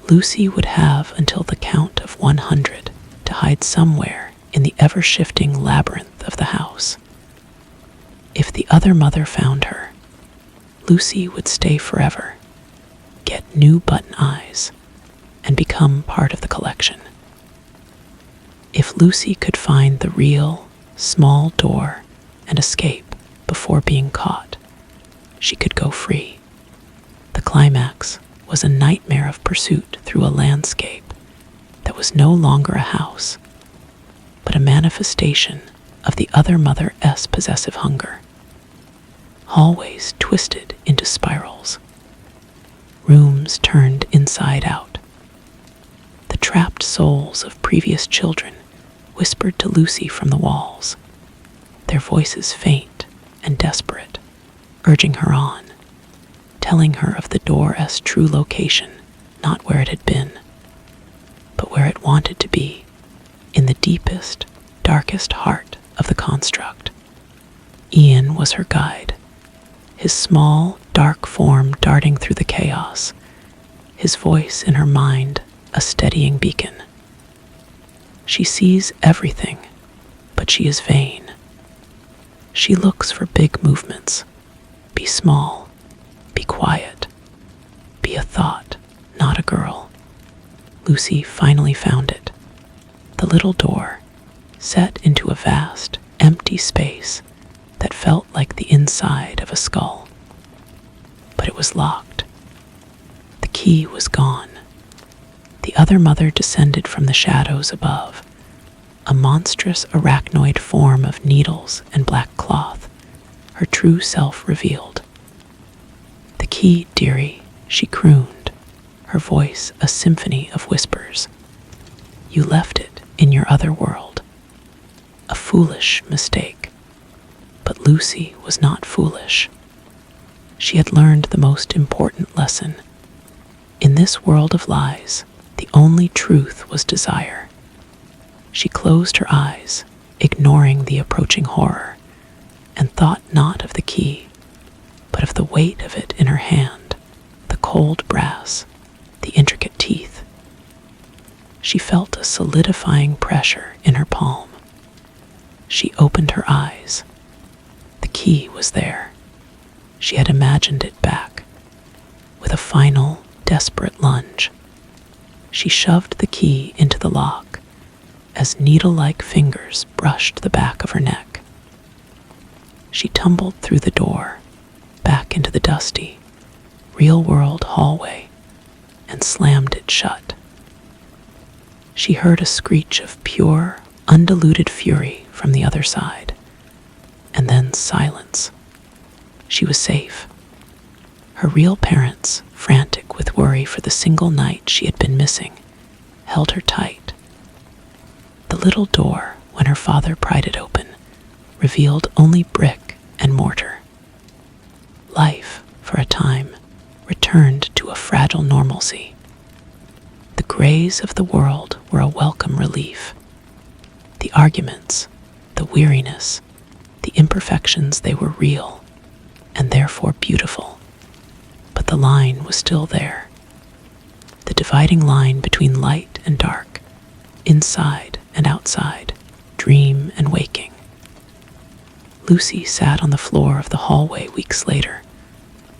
Lucy would have until the count of 100 to hide somewhere in the ever-shifting labyrinth of the house. If the other mother found her, Lucy would stay forever, get new button eyes, and become part of the collection. If Lucy could find the real, small door and escape before being caught, she could go free. The climax was a nightmare of pursuit through a landscape that was no longer a house, but a manifestation of the other mother's possessive hunger. Hallways twisted into spirals. Rooms turned inside out. The trapped souls of previous children whispered to Lucy from the walls, their voices faint and desperate, urging her on, telling her of the door's true location, not where it had been, but where it wanted to be, in the deepest, darkest heart of the construct. Ian was her guide, his small, dark form darting through the chaos, his voice in her mind a steadying beacon. She sees everything, but she is vain. She looks for big movements. Be small, be quiet, be a thought, not a girl. Lucy finally found it. The little door, set into a vast, empty space that felt like the inside of a skull. But it was locked. The key was gone. The other mother descended from the shadows above, a monstrous arachnoid form of needles and black cloth, her true self revealed. "The key, dearie," she crooned, her voice a symphony of whispers. "You left it in your other world. A foolish mistake." But Lucy was not foolish. She had learned the most important lesson. In this world of lies, the only truth was desire. She closed her eyes, ignoring the approaching horror, and thought not of the key, but of the weight of it in her hand, the cold brass, the intricate teeth. She felt a solidifying pressure in her palm. She opened her eyes. The key was there. She had imagined it back. With a final, desperate lunge, she shoved the key into the lock as needle-like fingers brushed the back of her neck. She tumbled through the door, back into the dusty, real-world hallway, and slammed it shut. She heard a screech of pure, undiluted fury from the other side, and then silence. She was safe. Her real parents, frantic with worry for the single night she had been missing, held her tight. The little door, when her father pried it open, revealed only brick and mortar. Life, for a time, returned to a fragile normalcy. The grays of the world were a welcome relief. The arguments, the weariness, the imperfections, they were real, and therefore beautiful. But the line was still there. The dividing line between light and dark, inside and outside, dream and waking. Lucy sat on the floor of the hallway weeks later,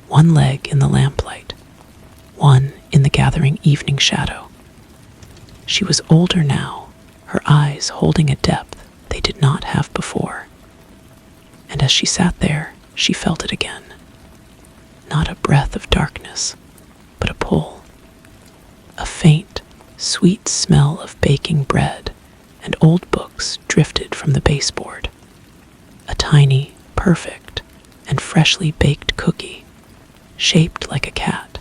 one leg in the lamplight, one in the gathering evening shadow. She was older now, her eyes holding a depth they did not have before. And as she sat there, she felt it again. Not a breath of darkness, but a pull. A faint, sweet smell of baking bread and old books drifted from the baseboard. A tiny, perfect, and freshly baked cookie, shaped like a cat,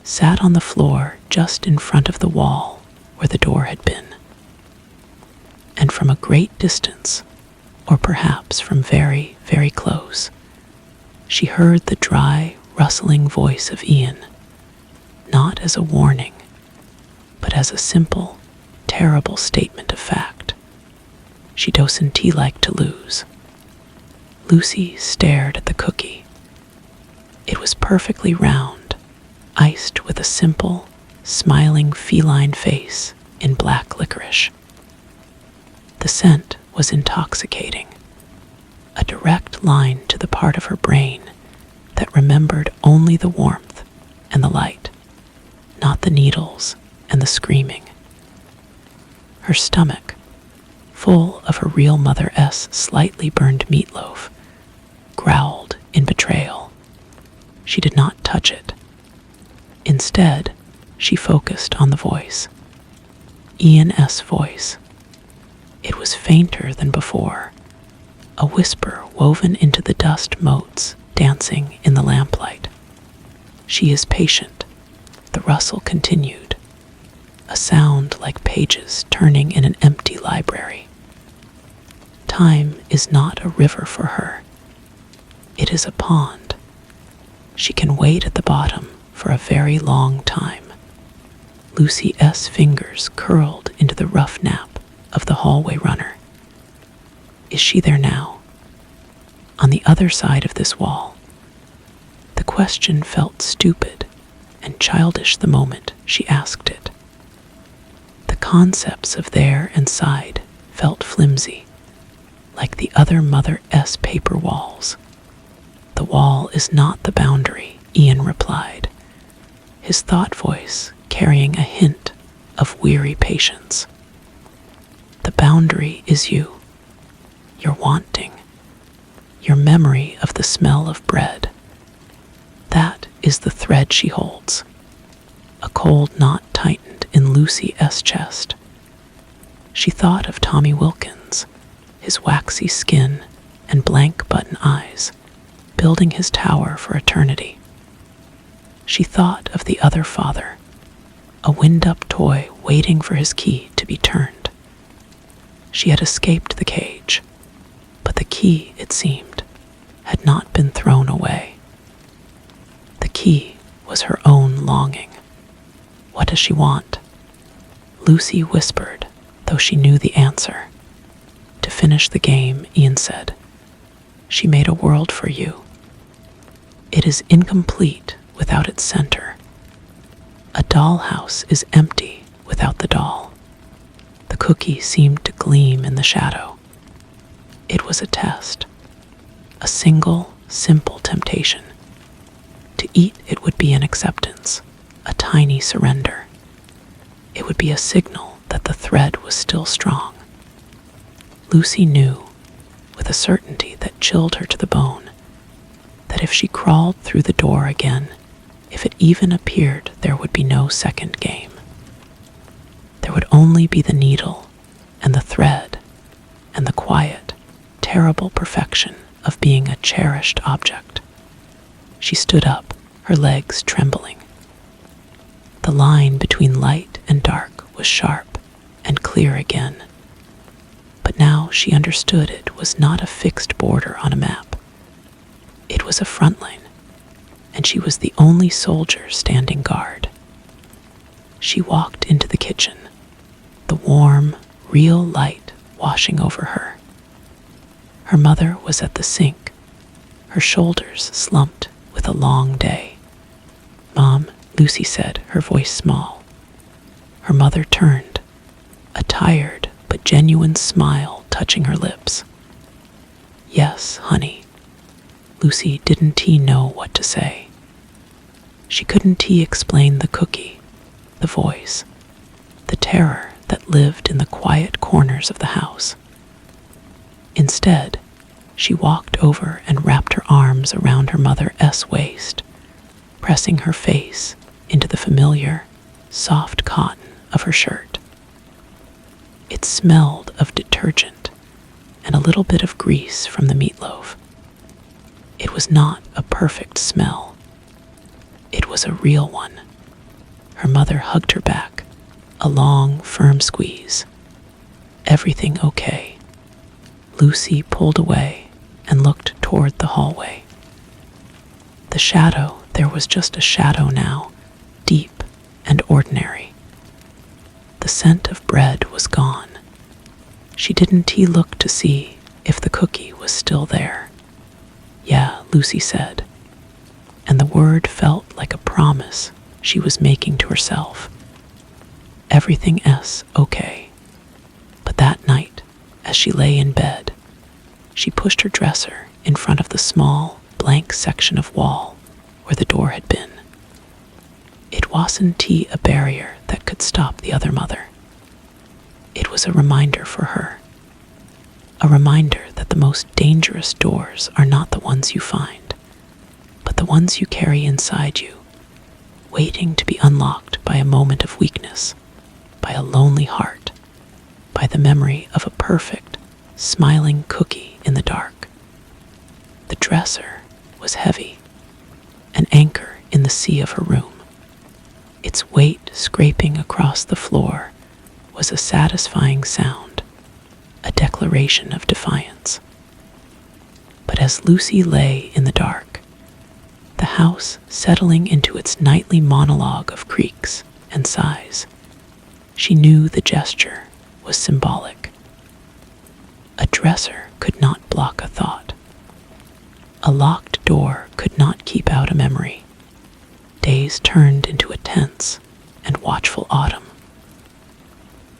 sat on the floor just in front of the wall where the door had been. And from a great distance, or perhaps from very, very close, she heard the dry, rustling voice of Ian, not as a warning, but as a simple, terrible statement of fact. She doesn't like to lose. Lucy stared at the cookie. It was perfectly round, iced with a simple, smiling feline face in black licorice. The scent was intoxicating, a direct line to the part of her brain that remembered only the warmth and the light, not the needles and the screaming. Her stomach, full of her real Mother S. slightly burned meatloaf, growled in betrayal. She did not touch it. Instead, she focused on the voice. Ian S. voice. It was fainter than before, a whisper woven into the dust motes dancing in the lamplight. She is patient, the rustle continued, a sound like pages turning in an empty library. Time is not a river for her. It is a pond. She can wait at the bottom for a very long time. Lucy S. fingers curled into the rough nap of the hallway runner. Is she there now? On the other side of this wall? The question felt stupid and childish the moment she asked it. The concepts of there and side felt flimsy, like the other Mother S. paper walls. The wall is not the boundary, Ian replied, his thought voice carrying a hint of weary patience. The boundary is you, your wanting, your memory of the smell of bread. That is the thread she holds. A cold knot tightened in Lucy S. chest. She thought of Tommy Wilkins, his waxy skin and blank button eyes, building his tower for eternity. She thought of the other father, a wind-up toy waiting for his key to be turned. She had escaped the cage, but the key, it seemed, had not been thrown away. The key was her own longing. What does she want? Lucy whispered, the though she knew the answer. To finish the game, Ian said, "She made a world for you. It is incomplete without its center. A dollhouse is empty without the doll." The cookie seemed to gleam in the shadow. It was a test, a single, simple temptation. To eat it would be an acceptance, a tiny surrender. It would be a signal that the thread was still strong. Lucy knew, with a certainty that chilled her to the bone, that if she crawled through the door again, if it even appeared, there would be no second game. There would only be the needle and the thread and the quiet, terrible perfection of being a cherished object. She stood up, her legs trembling. The line between light and dark was sharp and clear again. But now she understood it was not a fixed border on a map. It was a front line, and she was the only soldier standing guard. She walked into the kitchen, the warm, real light washing over her. Her mother was at the sink, her shoulders slumped with a long day. "Mom," Lucy said, her voice small. Her mother turned, a tired but genuine smile touching her lips. "Yes, honey." Lucy didn't know what to say. She couldn't explain the cookie, the voice, the terror that lived in the quiet corners of the house. Instead, she walked over and wrapped her arms around her mother's waist, pressing her face into the familiar, soft cotton of her shirt. It smelled of detergent and a little bit of grease from the meatloaf. It was not a perfect smell. It was a real one. Her mother hugged her back, a long, firm squeeze. "Everything okay?" Lucy pulled away and looked toward the hallway. The shadow, there was just a shadow now, deep and ordinary. The scent of bread was gone. She didn't look to see if the cookie was still there. "Yeah," Lucy said, and the word felt like a promise she was making to herself. Everything's okay. But that night, as she lay in bed, she pushed her dresser in front of the small, blank section of wall where the door had been. It wasn't a barrier that could stop the other mother. It was a reminder for her. A reminder that the most dangerous doors are not the ones you find, but the ones you carry inside you, waiting to be unlocked by a moment of weakness, by a lonely heart, by the memory of a perfect, smiling cookie in the dark. The dresser was heavy, an anchor in the sea of her room. Its weight scraping across the floor was a satisfying sound, a declaration of defiance. But as Lucy lay in the dark, the house settling into its nightly monologue of creaks and sighs, she knew the gesture was symbolic. A dresser could not block a thought. A locked door could not keep out a memory. Days turned into a tense and watchful autumn.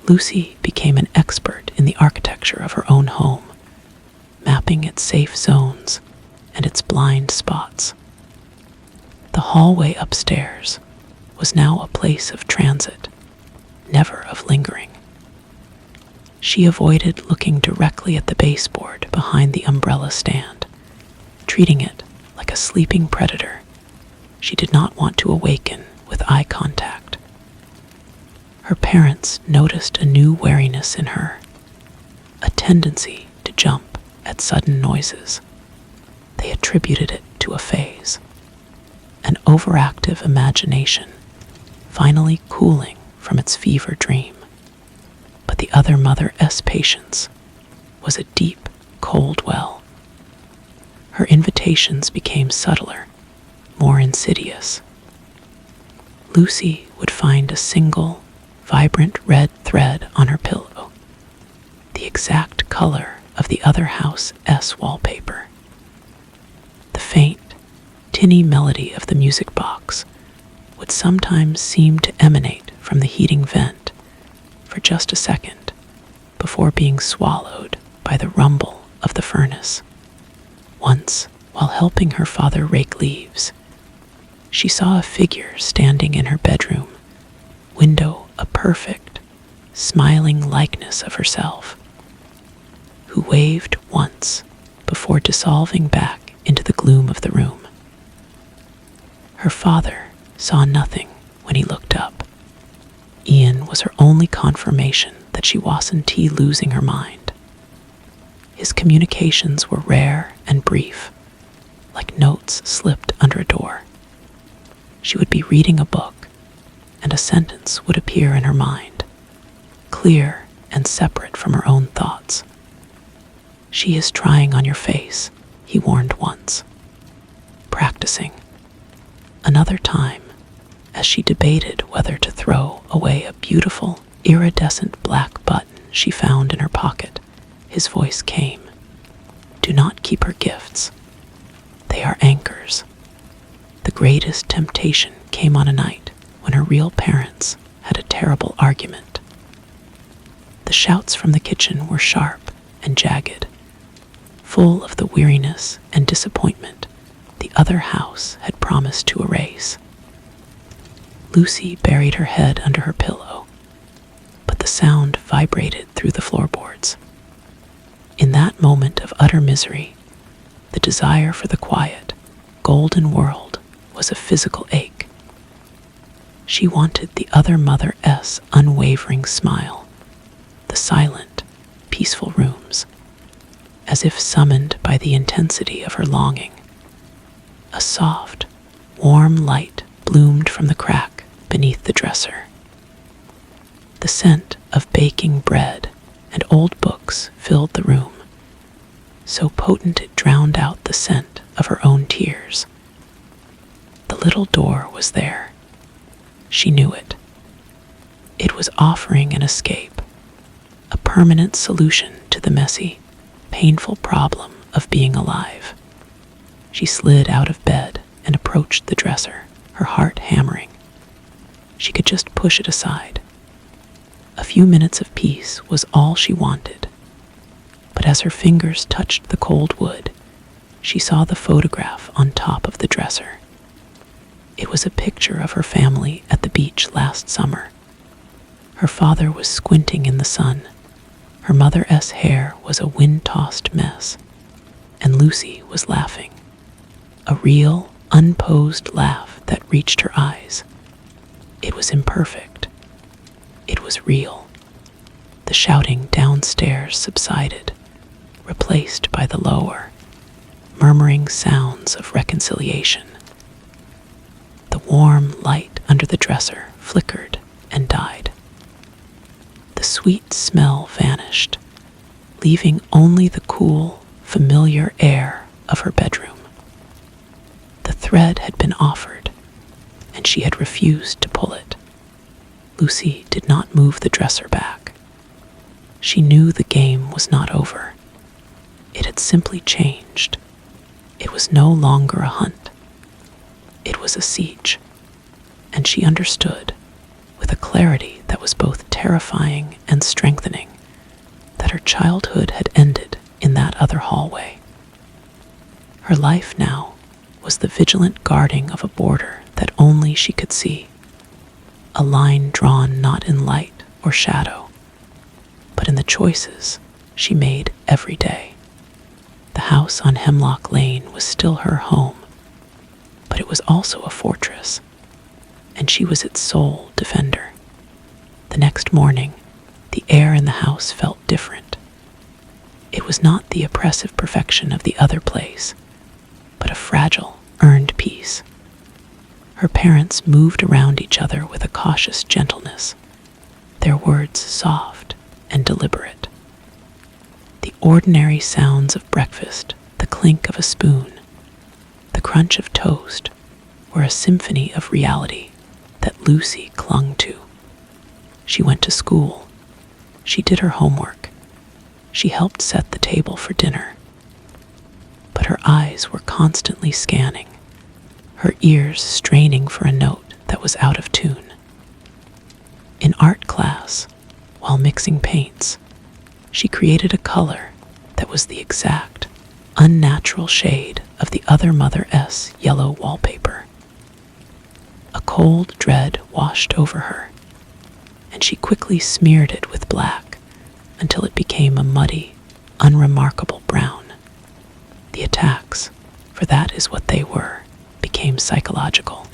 Lucy became an expert in the architecture of her own home, mapping its safe zones and its blind spots. The hallway upstairs was now a place of transit, never of lingering. She avoided looking directly at the baseboard behind the umbrella stand, treating it like a sleeping predator. She did not want to awaken with eye contact. Her parents noticed a new wariness in her, a tendency to jump at sudden noises. They attributed it to a phase, an overactive imagination, finally cooling from its fever dream. But the other mother's patience was a deep, cold well. Her invitations became subtler, more insidious. Lucy would find a single, vibrant red thread on her pillow, the exact color of the other house's wallpaper. The faint, tinny melody of the music box would sometimes seem to emanate from the heating vent for just a second before being swallowed by the rumble of the furnace. Once, while helping her father rake leaves, she saw a figure standing in her bedroom window, a perfect, smiling likeness of herself, who waved once before dissolving back into the gloom of the room. Her father saw nothing when he looked up. Ian was her only confirmation that she wasn't losing her mind. His communications were rare and brief, like notes slipped under a door. She would be reading a book, and a sentence would appear in her mind, clear and separate from her own thoughts. "She is trying on your face," he warned once. Practicing. Another time, as she debated whether to throw away a beautiful, iridescent black button she found in her pocket, his voice came. "Do not keep her gifts. They are anchors." The greatest temptation came on a night when her real parents had a terrible argument. The shouts from the kitchen were sharp and jagged, full of the weariness and disappointment the other house had promised to erase. Lucy buried her head under her pillow, but the sound vibrated through the floorboards. In that moment of utter misery, the desire for the quiet, golden world was a physical ache. She wanted the other mother's unwavering smile, the silent, peaceful rooms, as if summoned by the intensity of her longing. A soft, warm light bloomed from the crack beneath the dresser. The scent of baking bread and old books filled the room, so potent it drowned out the scent of her own tears. The little door was there. She knew it. It was offering an escape, a permanent solution to the messy, painful problem of being alive. She slid out of bed and approached the dresser, her heart hammering. She could just push it aside. A few minutes of peace was all she wanted. But as her fingers touched the cold wood, she saw the photograph on top of the dresser. It was a picture of her family at the beach last summer. Her father was squinting in the sun. Her mother's hair was a wind-tossed mess, and Lucy was laughing. A real, unposed laugh that reached her eyes. It was imperfect. It was real. The shouting downstairs subsided, replaced by the lower, murmuring sounds of reconciliation. The warm light under the dresser flickered and died. The sweet smell vanished, leaving only the cool, familiar air of her bedroom. The thread had been offered, and she had refused to pull it. Lucy did not move the dresser back. She knew the game was not over. It had simply changed. It was no longer a hunt. It was a siege, and she understood, with a clarity that was both terrifying and strengthening, that her childhood had ended in that other hallway. Her life now was the vigilant guarding of a border that only she could see, a line drawn not in light or shadow, but in the choices she made every day. The house on Hemlock Lane was still her home, but it was also a fortress, and she was its sole defender. The next morning, the air in the house felt different. It was not the oppressive perfection of the other place, but a fragile, earned peace. Her parents moved around each other with a cautious gentleness, their words soft and deliberate. The ordinary sounds of breakfast, the clink of a spoon, the crunch of toast, were a symphony of reality that Lucy clung to. She went to school. She did her homework. She helped set the table for dinner, but her eyes were constantly scanning, her ears straining for a note that was out of tune. In art class, while mixing paints, she created a color that was the exact, unnatural shade of the other Mother S yellow wallpaper. A cold dread washed over her, and she quickly smeared it with black until it became a muddy, unremarkable brown. The attacks, for that is what they were, became psychological.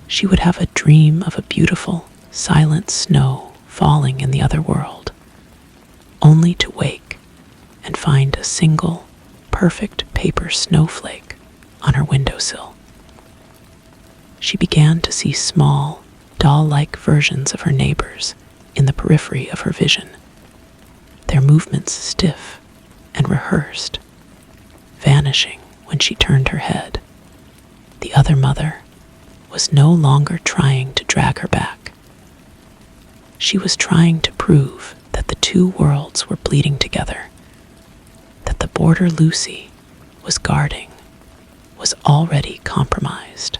She would have a dream of a beautiful, silent snow falling in the other world, only to wake and find a single, perfect paper snowflake on her windowsill. She began to see small, doll-like versions of her neighbors in the periphery of her vision, their movements stiff and rehearsed, vanishing when she turned her head. The other mother was no longer trying to drag her back. She was trying to prove that the two worlds were bleeding together, that the border Lucy was guarding was already compromised.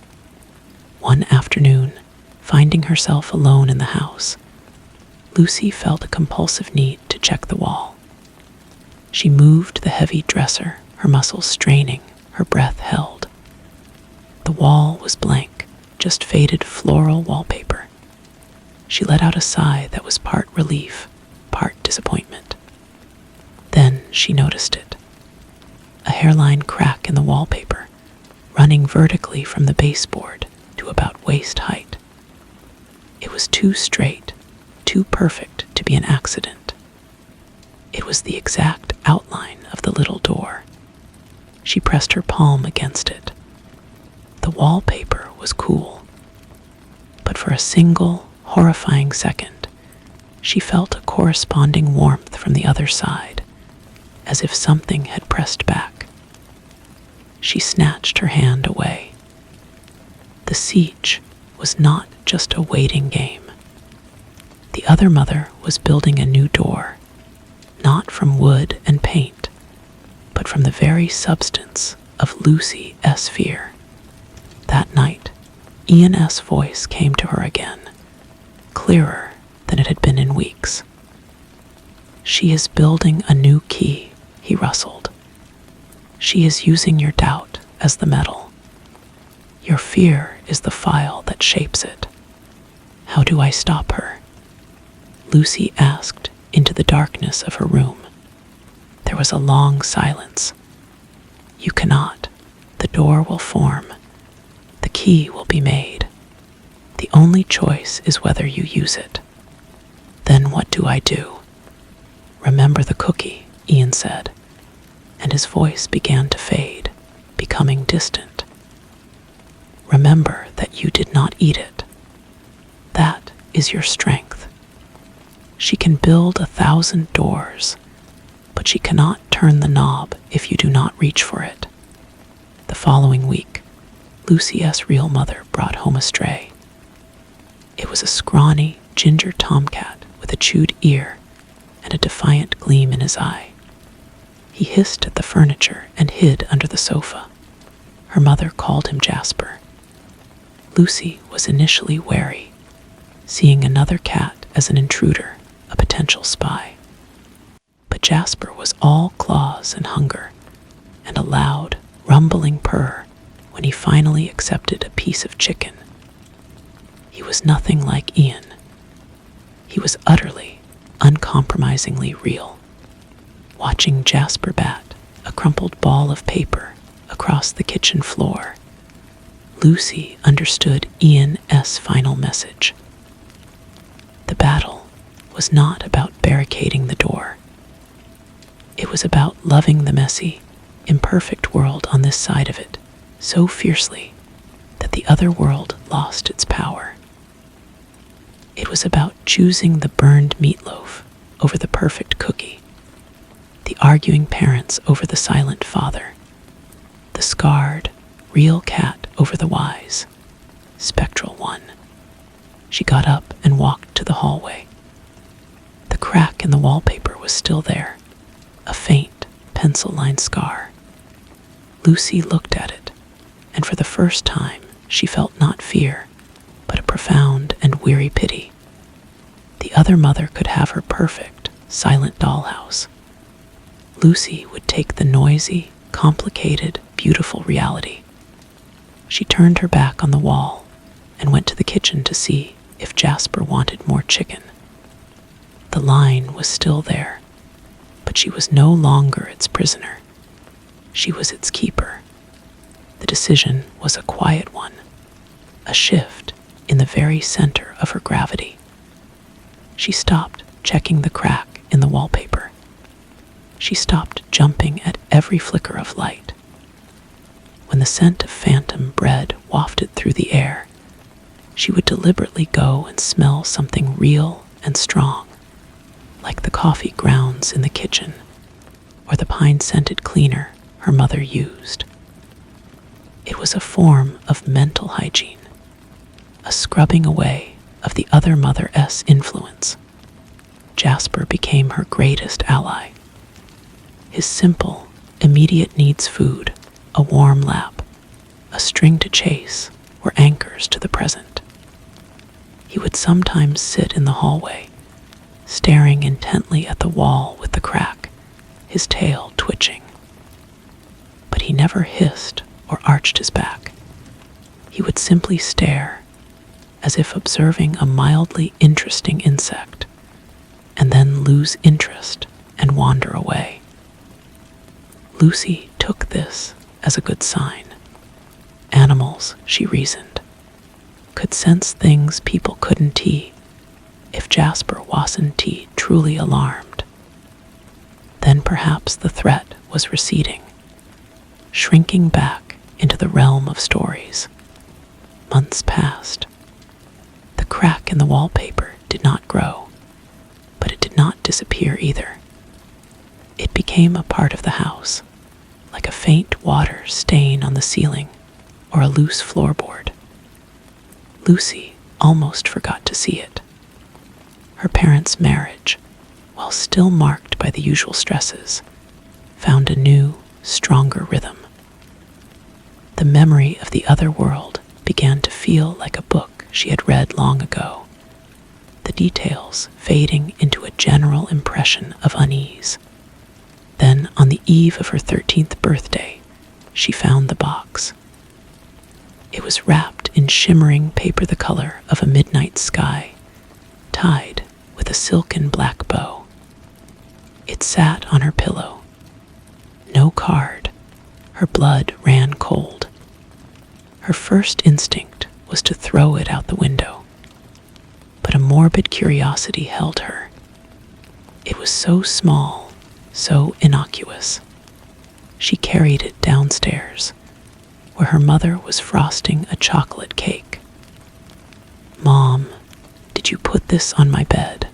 One afternoon, finding herself alone in the house, Lucy felt a compulsive need to check the wall. She moved the heavy dresser, her muscles straining, her breath held. The wall was blank, just faded floral wallpaper. She let out a sigh that was part relief, part disappointment. Then she noticed it. A hairline crack in the wallpaper, running vertically from the baseboard to about waist height. It was too straight, too perfect to be an accident. It was the exact outline of the little door. She pressed her palm against it. The wallpaper was cool, but for a single, horrifying second, she felt a corresponding warmth from the other side, as if something had pressed back. She snatched her hand away. The siege was not just a waiting game. The other mother was building a new door, not from wood and paint, but from the very substance of Lucy S. fear. That night, Ian S.'s voice came to her again, clearer than it had been in weeks. "She is building a new key," he rustled. "She is using your doubt as the metal. Your fear is the file that shapes it. How do I stop her?" Lucy asked into the darkness of her room. There was a long silence. "You cannot. The door will form. The key will be made. The only choice is whether you use it." "Then what do I do?" "Remember the cookie," Ian said, and his voice began to fade, becoming distant. "Remember that you did not eat it. That is your strength. She can build 1,000 doors, but she cannot turn the knob if you do not reach for it." The following week, Lucy S.'s real mother brought home a stray. It was a scrawny, ginger tomcat with a chewed ear and a defiant gleam in his eye. He hissed at the furniture and hid under the sofa. Her mother called him Jasper. Lucy was initially wary, seeing another cat as an intruder, a potential spy. But Jasper was all claws and hunger, and a loud, rumbling purr when he finally accepted a piece of chicken. He was nothing like Ian. He was utterly, uncompromisingly real. Watching Jasper bat a crumpled ball of paper across the kitchen floor, Lucy understood Ian S.'s final message. The battle was not about barricading the door. It was about loving the messy, imperfect world on this side of it so fiercely that the other world lost its power. It was about choosing the burned meatloaf over the perfect cookie, the arguing parents over the silent father, the scarred, real cat over the wise, spectral one. She got up and walked to the hallway. The crack in the wallpaper was was still there, a faint, pencil-lined scar. Lucy looked at it, and for the first time she felt not fear, but a profound and weary pity. The other mother could have her perfect, silent dollhouse. Lucy would take the noisy, complicated, beautiful reality. She turned her back on the wall and went to the kitchen to see if Jasper wanted more chicken. The line was still there, but she was no longer its prisoner. She was its keeper. The decision was a quiet one, a shift in the very center of her gravity. She stopped checking the crack in the wallpaper. She stopped jumping at every flicker of light. When the scent of phantom bread wafted through the air, she would deliberately go and smell something real and strong, like the coffee grounds in the kitchen or the pine-scented cleaner her mother used. It was a form of mental hygiene, a scrubbing away of the other mother's influence. Jasper became her greatest ally. His simple, immediate needs, food, a warm lap, a string to chase, were anchors to the present. He would sometimes sit in the hallway, staring intently at the wall with the crack, his tail twitching. But he never hissed or arched his back. He would simply stare, as if observing a mildly interesting insect, and then lose interest and wander away. Lucy took this as a good sign. Animals, she reasoned, could sense things people couldn't. If Jasper wasn't truly alarmed, then perhaps the threat was receding, shrinking back into the realm of stories. Months passed. The crack in the wallpaper did not grow, but it did not disappear either. It became a part of the house, like a faint water stain on the ceiling or a loose floorboard. Lucy almost forgot to see it. Her parents' marriage, while still marked by the usual stresses, found a new, stronger rhythm. The memory of the other world began to feel like a book she had read long ago, the details fading into a general impression of unease. Then, on the eve of her 13th birthday, she found the box. It was wrapped in shimmering paper the color of a midnight sky, tied with a silken black bow. It sat on her pillow. No card. Her blood ran cold. Her first instinct was to throw it out the window, but a morbid curiosity held her. It was so small, so innocuous. She carried it downstairs, where her mother was frosting a chocolate cake. "Mom, did you put this on my bed?"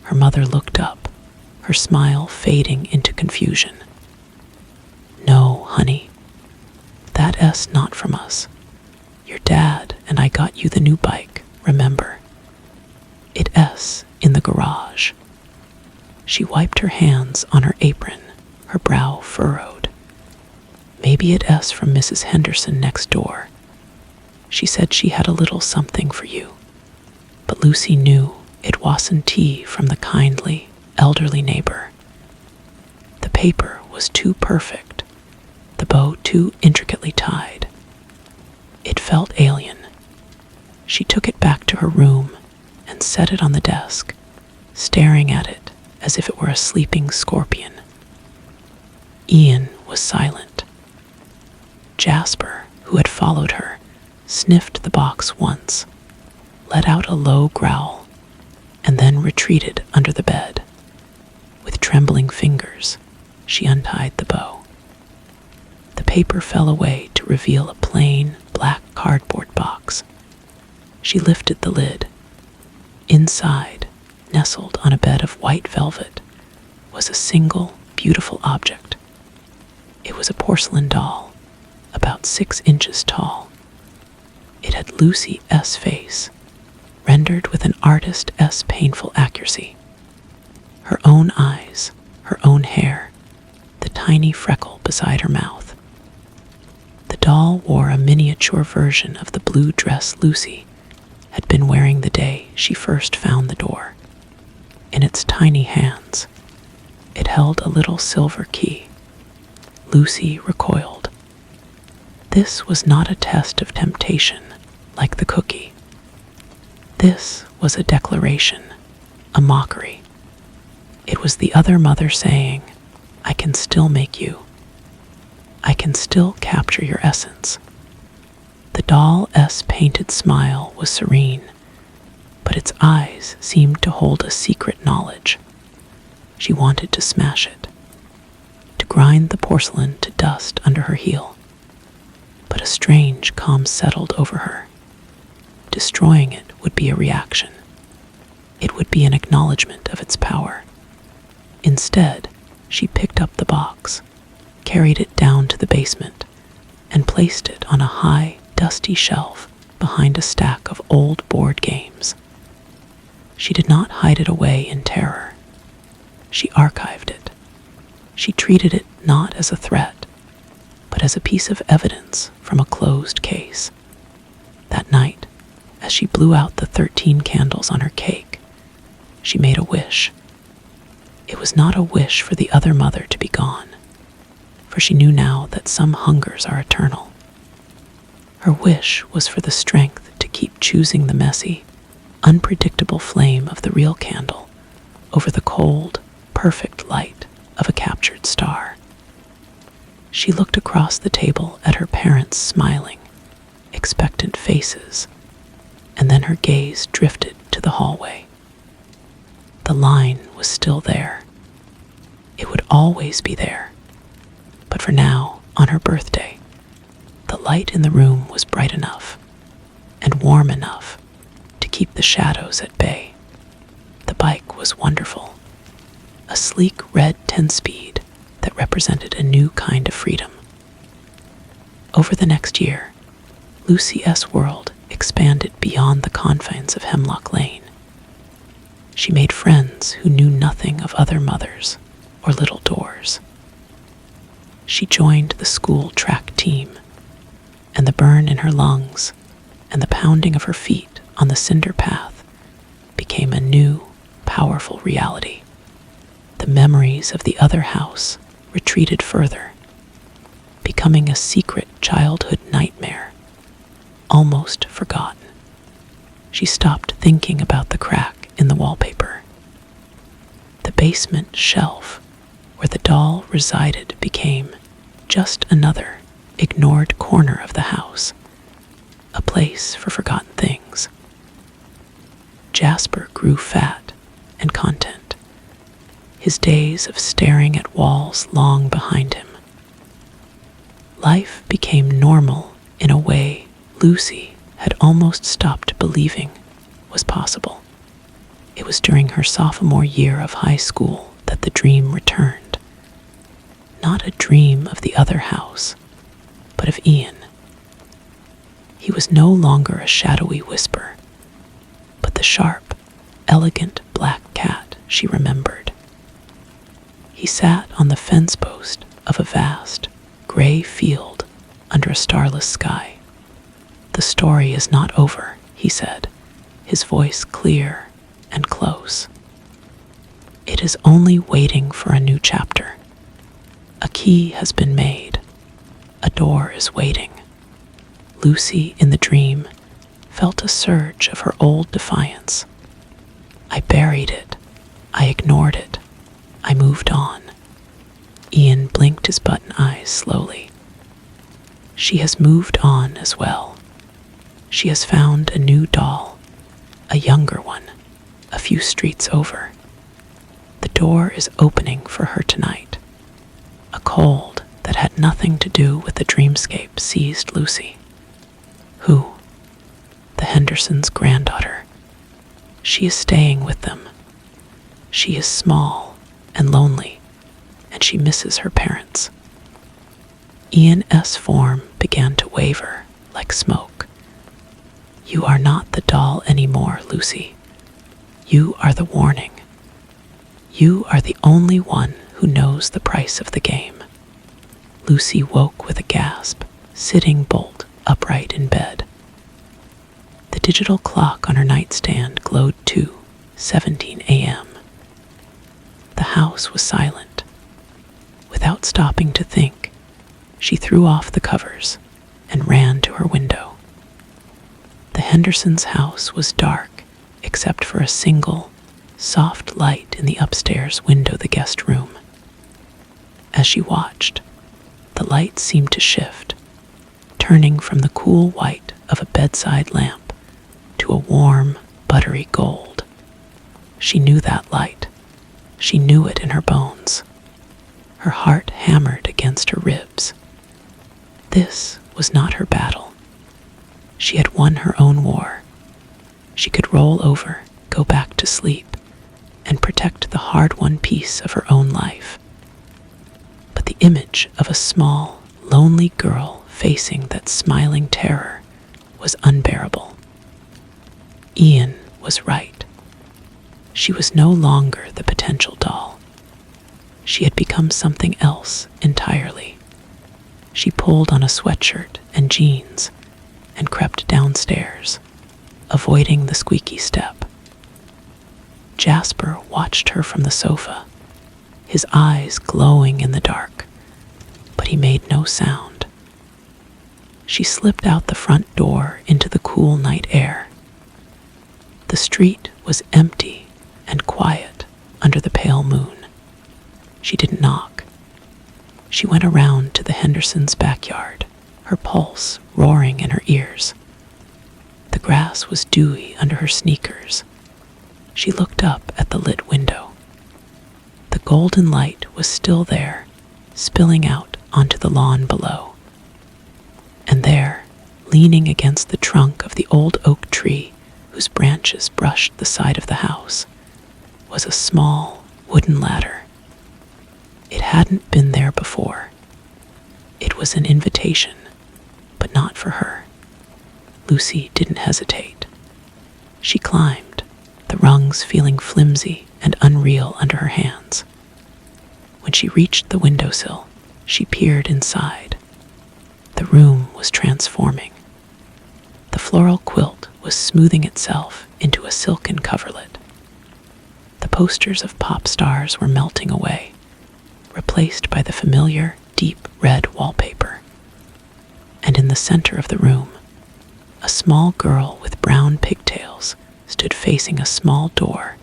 Her mother looked up, her smile fading into confusion. "No, honey. That's not from us. Your dad and I got you the new bike, remember? It's in the garage." She wiped her hands on her apron, her brow furrowed. "Maybe it's from Mrs. Henderson next door. She said she had a little something for you." But Lucy knew it wasn't from the kindly, elderly neighbor. The paper was too perfect, the bow too intricately tied. It felt alien. She took it back to her room and set it on the desk, staring at it as if it were a sleeping scorpion. Ian was silent. Jasper, who had followed her, sniffed the box once, let out a low growl, and then retreated under the bed. With trembling fingers, she untied the bow. The paper fell away to reveal a plain, black cardboard box. She lifted the lid. Inside, nestled on a bed of white velvet, was a single, beautiful object. It was a porcelain doll, about 6 inches tall. It had Lucy's face, rendered with an artist's painful accuracy. her own eyes, her own hair, the tiny freckle beside her mouth. The doll wore a miniature version of the blue dress Lucy had been wearing the day she first found the door. In its tiny hands, it held a little silver key. Lucy recoiled. This was not a test of temptation like the cookie. This was a declaration, a mockery. It was the other mother saying, "I can still make you. I can still capture your essence." The doll's painted smile was serene, but its eyes seemed to hold a secret knowledge. She wanted to smash it, to grind the porcelain to dust under her heel. But a strange calm settled over her. Destroying it would be a reaction. It would be an acknowledgement of its power. Instead, she picked up the box, carried it down to the basement, and placed it on a high, dusty shelf behind a stack of old board games. She did not hide it away in terror. She archived it. She treated it not as a threat, but as a piece of evidence from a closed case. That night, as she blew out the 13 candles on her cake, she made a wish. It was not a wish for the other mother to be gone, for she knew now that some hungers are eternal. Her wish was for the strength to keep choosing the messy, unpredictable flame of the real candle over the cold, perfect light of a captured star. She looked across the table at her parents' smiling, expectant faces, and then her gaze drifted to the hallway. The line was still there. It would always be there. But for now, on her birthday, the light in the room was bright enough and warm enough to keep the shadows at bay. The bike was wonderful, a sleek red 10-speed that represented a new kind of freedom. Over the next year, Lucy's world expanded beyond the confines of Hemlock Lane. She made friends who knew nothing of other mothers or little doors. She joined the school track team, and the burn in her lungs and the pounding of her feet on the cinder path became a new, powerful reality. The memories of the other house retreated further, becoming a secret childhood nightmare, almost forgotten. She stopped thinking about the crack in the wallpaper. The basement shelf where the doll resided became just another ignored corner of the house, a place for forgotten things. Jasper grew fat and content, his days of staring at walls long behind him. Life became normal in a way Lucy had almost stopped believing was possible. It was during her sophomore year of high school that the dream returned. Not a dream of the other house, but of Ian. He was no longer a shadowy whisper, but the sharp, elegant black cat she remembered. He sat on the fence post of a vast, gray field under a starless sky. "The story is not over," he said, his voice clear and close. "It is only waiting for a new chapter. A key has been made. A door is waiting." Lucy, in the dream, felt a surge of her old defiance. "I buried it. I ignored it. I moved on." Ian blinked his button eyes slowly. "She has moved on as well. She has found a new doll, a younger one, a few streets over. The door is opening for her tonight." A cold that had nothing to do with the dreamscape seized Lucy. Who? The Hendersons' granddaughter. She is staying with them. She is small and lonely, and she misses her parents. Ian's form began to waver like smoke. "You are not the doll anymore, Lucy. You are the warning. You are the only one who knows the price of the game. Lucy woke with a gasp, sitting bolt upright in bed. The digital clock on her nightstand glowed 2:17 a.m. The house was silent. Without stopping to think, she threw off the covers and ran to her window. The Hendersons' house was dark except for a single, soft light in the upstairs window, the guest room. As she watched, the light seemed to shift, turning from the cool white of a bedside lamp to a warm, buttery gold. She knew that light. She knew it in her bones. Her heart hammered against her ribs. This was not her battle. She had won her own war. She could roll over, go back to sleep, and protect the hard-won piece of her own life. But the image of a small, lonely girl facing that smiling terror was unbearable. Ian was right. She was no longer the potential doll. She had become something else entirely. She pulled on a sweatshirt and jeans and crept downstairs, avoiding the squeaky step. Jasper watched her from the sofa, his eyes glowing in the dark, but he made no sound. She slipped out the front door into the cool night air. The street was empty and quiet under the pale moon. She didn't knock. She went around to the Hendersons' backyard, her pulse roaring in her ears. The grass was dewy under her sneakers. She looked up at the lit window. The golden light was still there, spilling out onto the lawn below. And there, leaning against the trunk of the old oak tree whose branches brushed the side of the house, was a small wooden ladder. It hadn't been there before. It was an invitation, but not for her. Lucy didn't hesitate. She climbed, the rungs feeling flimsy and unreal under her hands. When she reached the windowsill, she peered inside. The room was transforming. The floral quilt was smoothing itself into a silken coverlet. The posters of pop stars were melting away, replaced by the familiar, deep red wallpaper. And in the center of the room, a small girl with brown pigtails stood facing a small door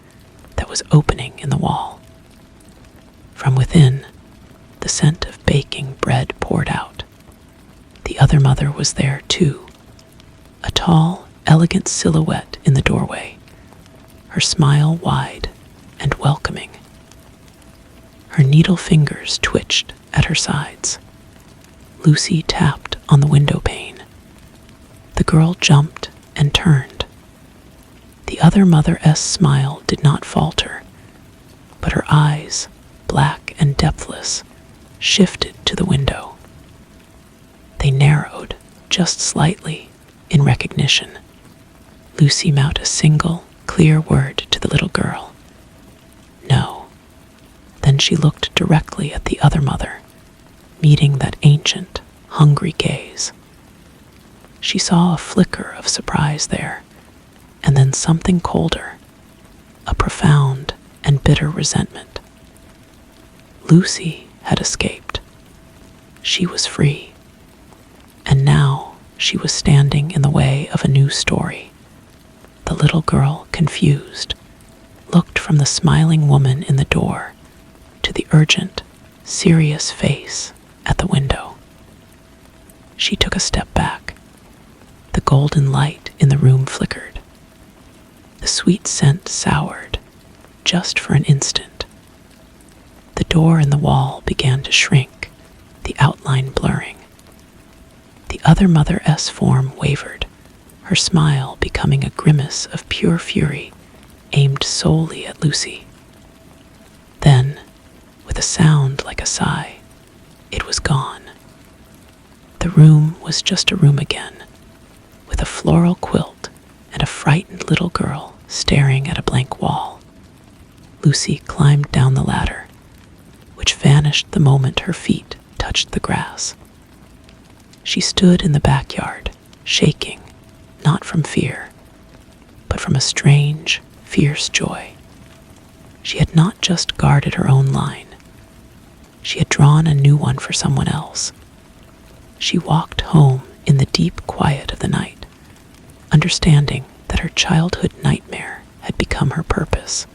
that was opening in the wall. From within, the scent of baking bread poured out. The other mother was there too, a tall, elegant silhouette in the doorway, her smile wide and welcoming. Her needle fingers twitched at her sides. Lucy tapped on the window pane. The girl jumped and turned. The other mother's smile did not falter, but her eyes, black and depthless, shifted to the window. They narrowed just slightly in recognition. Lucy mouthed a single, clear word to the little girl. No. Then she looked directly at the other mother, meeting that ancient, hungry gaze. She saw a flicker of surprise there, and then something colder, a profound and bitter resentment. Lucy had escaped. She was free. And now she was standing in the way of a new story. The little girl, confused, looked from the smiling woman in the door to the urgent, serious face at the window. She took a step back. The golden light in the room flickered. The sweet scent soured, just for an instant. The door in the wall began to shrink, the outline blurring. The other mother's form wavered, her smile becoming a grimace of pure fury aimed solely at Lucy. Then, with a sound like a sigh, it was gone. The room was just a room again, with a floral quilt and a frightened little girl staring at a blank wall. Lucy climbed down the ladder, which vanished the moment her feet touched the grass. She stood in the backyard, shaking, not from fear, but from a strange, fierce joy. She had not just guarded her own line. She had drawn a new one for someone else. She walked home in the deep quiet of the night, understanding that her childhood nightmare had become her purpose.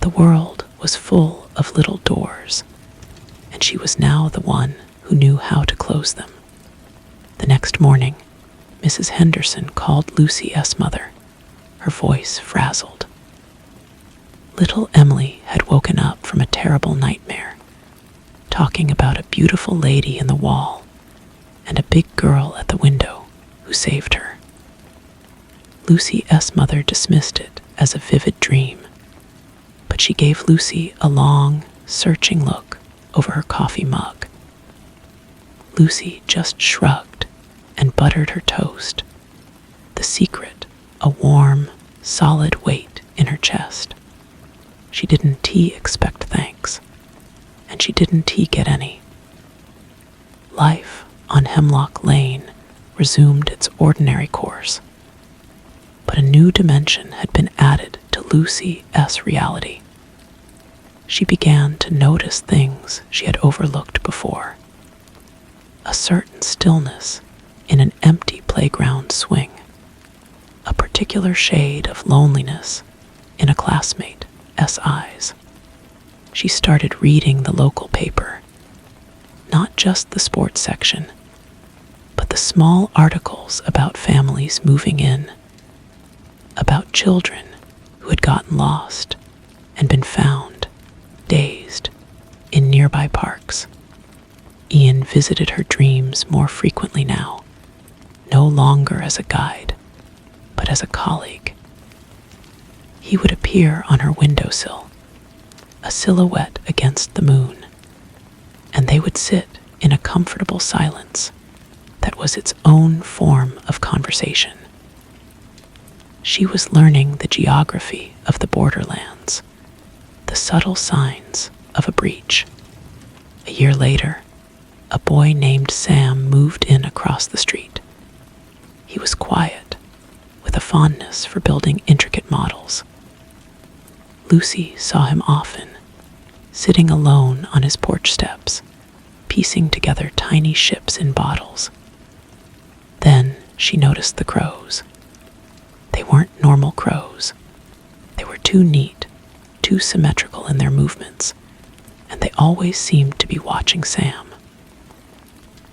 The world was full of little doors, and she was now the one who knew how to close them. The next morning, Mrs. Henderson called Lucy's mother, her voice frazzled. Little Emily had woken up from a terrible nightmare, talking about a beautiful lady in the wall and a big girl at the window who saved her. Lucy's mother dismissed it as a vivid dream, but she gave Lucy a long, searching look over her coffee mug. Lucy just shrugged and buttered her toast, the secret a warm, solid weight in her chest. She didn't expect thanks, and she didn't get any. Life on Hemlock Lane resumed its ordinary course, but a new dimension had been added to Lucy's reality. She began to notice things she had overlooked before. A certain stillness in an empty playground swing, a particular shade of loneliness in a classmate's eyes. She started reading the local paper, not just the sports section, but the small articles about families moving in, about children who had gotten lost and been found, dazed, in nearby parks. Ian visited her dreams more frequently now, no longer as a guide, but as a colleague. He would appear on her windowsill, a silhouette against the moon, and they would sit in a comfortable silence that was its own form of conversation. She was learning the geography of the borderlands, the subtle signs of a breach. A year later, a boy named Sam moved in across the street. He was quiet, with a fondness for building intricate models. Lucy saw him often, sitting alone on his porch steps, piecing together tiny ships in bottles. Then she noticed the crows. They weren't normal crows. They were too neat, too symmetrical in their movements, and they always seemed to be watching Sam.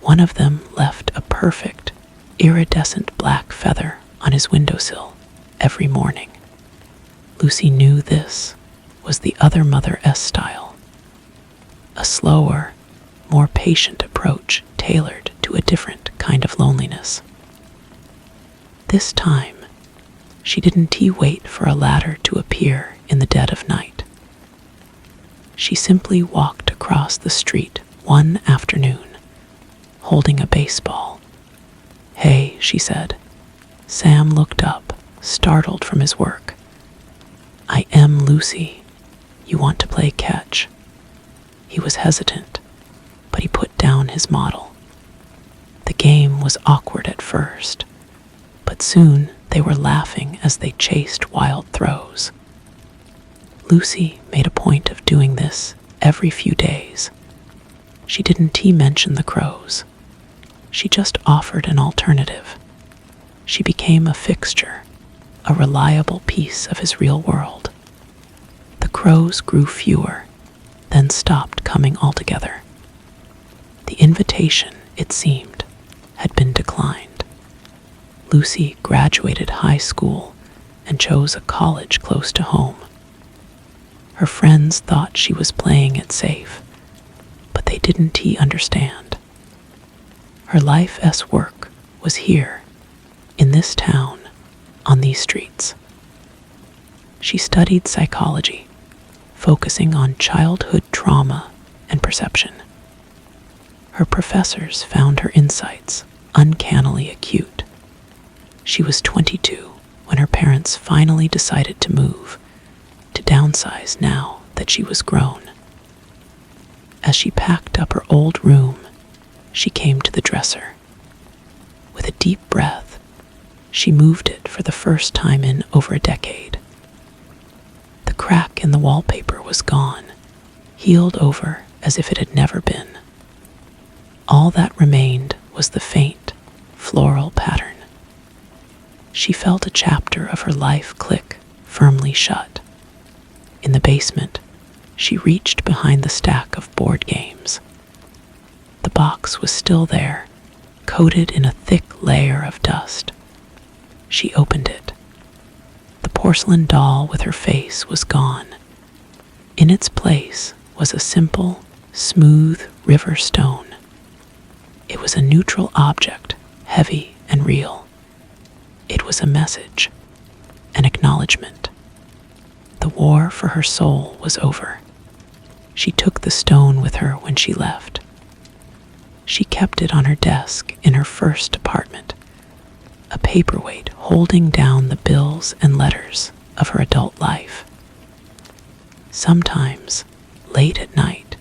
One of them left a perfect, iridescent black feather on his windowsill every morning. Lucy knew this was the other mother's style, a slower, more patient approach tailored to a different kind of loneliness. This time, she didn't wait for a ladder to appear in the dead of night. She simply walked across the street one afternoon, holding a baseball. "Hey," she said. Sam looked up, startled from his work. "I am Lucy. You want to play catch?" He was hesitant, but he put down his model. The game was awkward at first, but soon they were laughing as they chased wild throws. Lucy made a point of doing this every few days. She didn't mention the crows. She just offered an alternative. She became a fixture, a reliable piece of his real world. The crows grew fewer, then stopped coming altogether. The invitation, it seemed, had been declined. Lucy graduated high school and chose a college close to home. Her friends thought she was playing it safe, but they didn't understand. Her life's work was here, in this town, on these streets. She studied psychology, focusing on childhood trauma and perception. Her professors found her insights uncannily acute. She was 22 when her parents finally decided to move, to downsize now that she was grown. As she packed up her old room, she came to the dresser. With a deep breath, she moved it for the first time in over a decade. The crack in the wallpaper was gone, healed over as if it had never been. All that remained was the faint, floral pattern. She felt a chapter of her life click firmly shut. In the basement, she reached behind the stack of board games. The box was still there, coated in a thick layer of dust. She opened it. The porcelain doll with her face was gone. In its place was a simple, smooth river stone. It was a neutral object, heavy and real. It was a message, an acknowledgement. The war for her soul was over. She took the stone with her when she left. She kept it on her desk in her first apartment, a paperweight holding down the bills and letters of her adult life. Sometimes, late at night,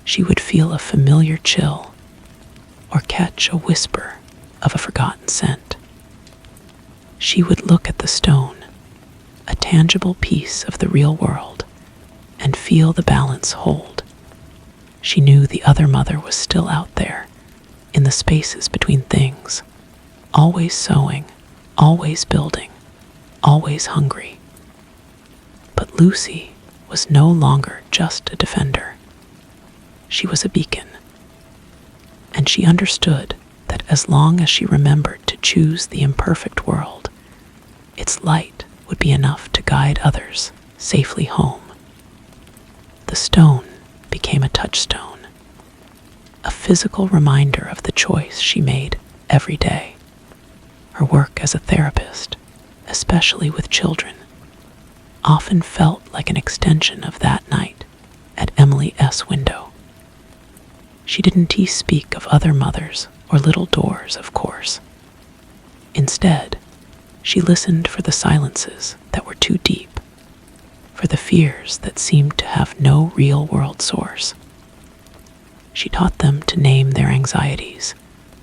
she would feel a familiar chill or catch a whisper of a forgotten scent. She would look at the stone, a tangible piece of the real world, and feel the balance hold. She knew the other mother was still out there, in the spaces between things, always sewing, always building, always hungry. But Lucy was no longer just a defender. She was a beacon, and she understood that as long as she remembered to choose the imperfect world, its light would be enough to guide others safely home. The stone became a touchstone, a physical reminder of the choice she made every day. Her work as a therapist, especially with children, often felt like an extension of that night at Emily S. window. She didn't speak of other mothers or little doors, of course. Instead, she listened for the silences that were too deep, for the fears that seemed to have no real-world source. She taught them to name their anxieties,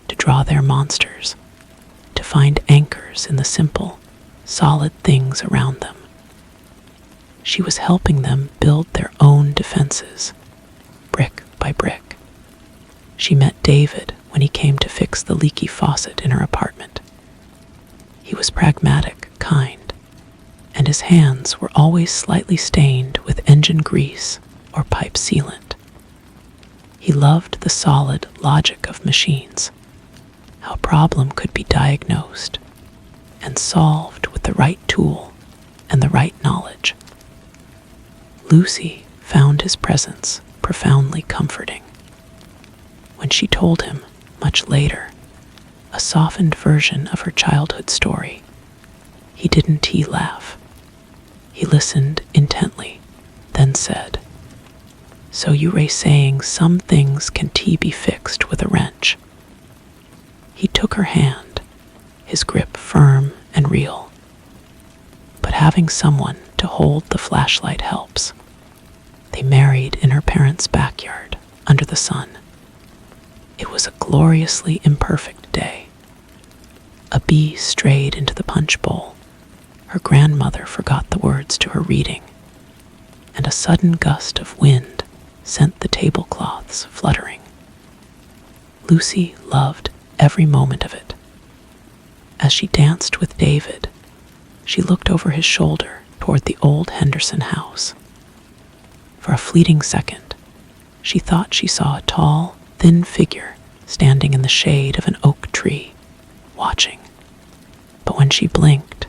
to draw their monsters, to find anchors in the simple, solid things around them. She was helping them build their own defenses, brick by brick. She met David when he came to fix the leaky faucet in her apartment. He was pragmatic, kind, and his hands were always slightly stained with engine grease or pipe sealant. He loved the solid logic of machines, how a problem could be diagnosed and solved with the right tool and the right knowledge. Lucy found his presence profoundly comforting. When she told him, much later, a softened version of her childhood story, he didn't laugh. He listened intently, then said, "So you were saying some things can be fixed with a wrench." He took her hand, his grip firm and real. But having someone to hold the flashlight helps. They married in her parents' backyard, under the sun. It was a gloriously imperfect day. A bee strayed into the punch bowl. Her grandmother forgot the words to her reading, and a sudden gust of wind sent the tablecloths fluttering. Lucy loved every moment of it. As she danced with David, she looked over his shoulder toward the old Henderson house. For a fleeting second, she thought she saw a tall, thin figure standing in the shade of an oak tree, watching. But when she blinked,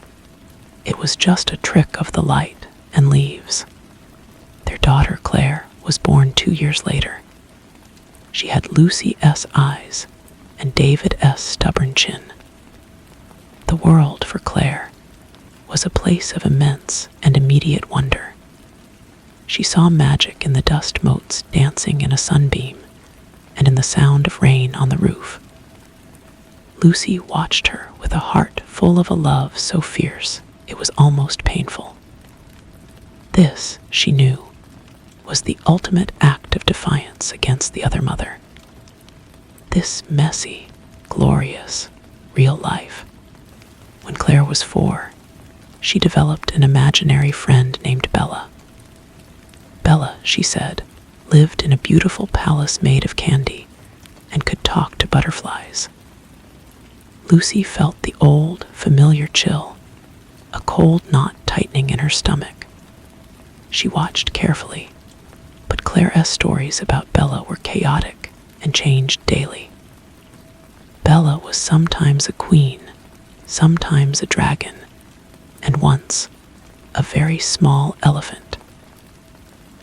it was just a trick of the light and leaves. Their daughter, Claire, was born 2 years later. She had Lucy S. eyes and David S. stubborn chin. The world for Claire was a place of immense and immediate wonder. She saw magic in the dust motes dancing in a sunbeam and in the sound of rain on the roof. Lucy watched her with a heart full of a love so fierce it was almost painful. This, she knew, was the ultimate act of defiance against the other mother. This messy, glorious, real life. When Claire was 4, she developed an imaginary friend named Bella. Bella, she said, lived in a beautiful palace made of candy and could talk to butterflies. Lucy felt the old, familiar chill, a cold knot tightening in her stomach. She watched carefully, but Claire's stories about Bella were chaotic and changed daily. Bella was sometimes a queen, sometimes a dragon, and once a very small elephant.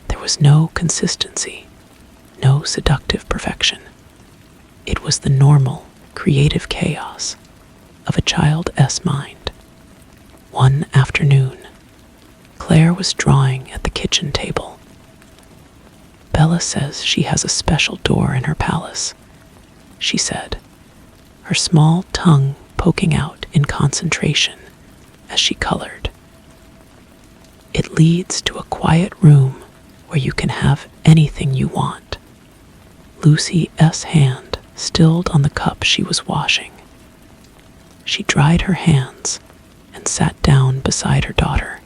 There was no consistency, no seductive perfection. It was the normal, creative chaos of a child's mind. One afternoon, Claire was drawing at the kitchen table. Bella says she has a special door in her palace, she said, her small tongue poking out in concentration as she colored. It leads to a quiet room where you can have anything you want. Lucy's hand stilled on the cup she was washing. She dried her hands and sat down beside her daughter.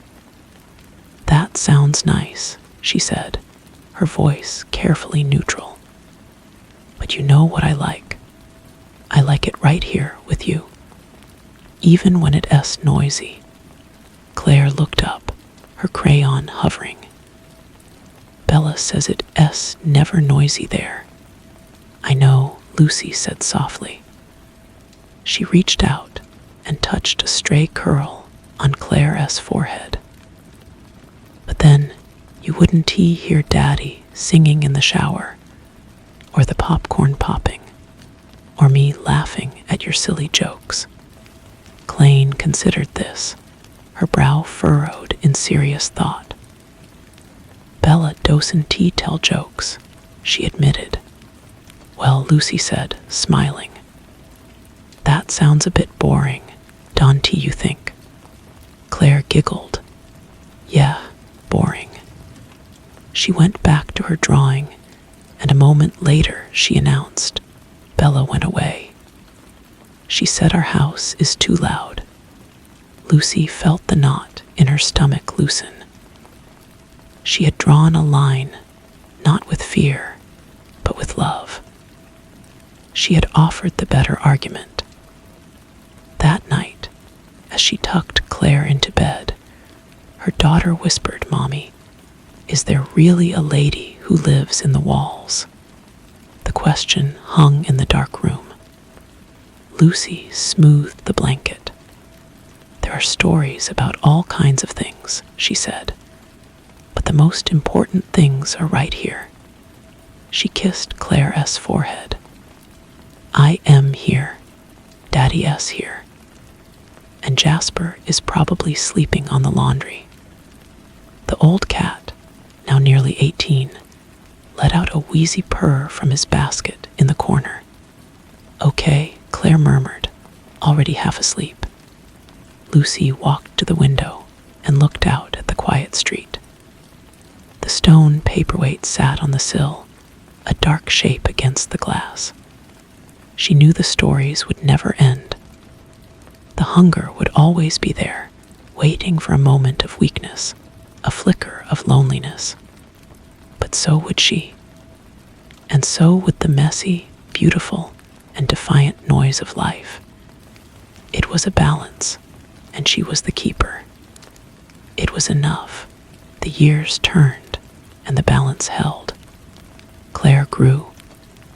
"That sounds nice," she said, her voice carefully neutral. "But you know what I like? I like it right here with you. Even when it's noisy." Claire looked up, her crayon hovering. "Bella says it's never noisy there." "I know," Lucy said softly. She reached out and touched a stray curl on Claire's forehead. "But then you wouldn't hear Daddy singing in the shower, or the popcorn popping, or me laughing at your silly jokes." Claine considered this, her brow furrowed in serious thought. "Bella doesn't tell jokes," she admitted. "Well," Lucy said, smiling, "that sounds a bit boring, don't you think?" Claire giggled. "Yeah, boring." She went back to her drawing, and a moment later she announced, "Bella went away. She said our house is too loud." Lucy felt the knot in her stomach loosen. She had drawn a line, not with fear, but with love. She had offered the better argument. That night, as she tucked Claire into bed, her daughter whispered, "Mommy, is there really a lady who lives in the walls?" The question hung in the dark room. Lucy smoothed the blanket. "There are stories about all kinds of things," she said, "but the most important things are right here." She kissed Claire's forehead. "I am here. Daddy's here. And Jasper is probably sleeping on the laundry." The old cat, now nearly 18, let out a wheezy purr from his basket in the corner. "Okay," Claire murmured, already half asleep. Lucy walked to the window and looked out at the quiet street. The stone paperweight sat on the sill, a dark shape against the glass. She knew the stories would never end. The hunger would always be there, waiting for a moment of weakness, a flicker of loneliness. But so would she. And so would the messy, beautiful, and defiant noise of life. It was a balance, and she was the keeper. It was enough. The years turned, and the balance held. Claire grew,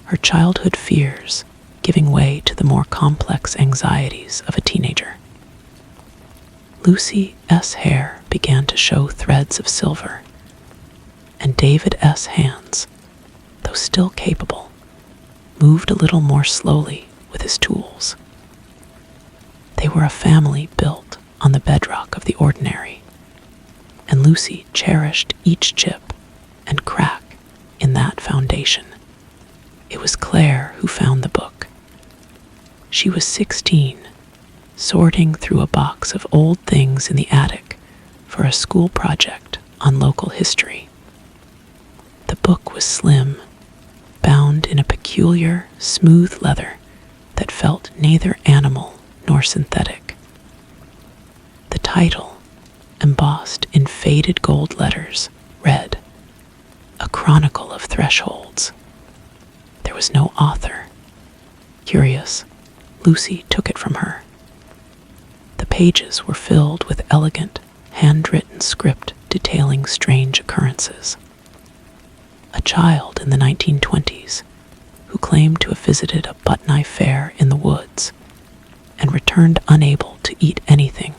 her childhood fears giving way to the more complex anxieties of a teenager. Lucy's hair began to show threads of silver, and David's hands, though still capable, moved a little more slowly with his tools. They were a family built on the bedrock of the ordinary, and Lucy cherished each chip and crack in that foundation. It was Claire who found the book. She was 16, sorting through a box of old things in the attic for a school project on local history. The book was slim, bound in a peculiar, smooth leather that felt neither animal nor synthetic. The title, embossed in faded gold letters, read, "A Chronicle of Thresholds." There was no author. Curious, Lucy took it from her. The pages were filled with elegant, handwritten script detailing strange occurrences. A child in the 1920s who claimed to have visited a butt-knife fair in the woods and returned unable to eat anything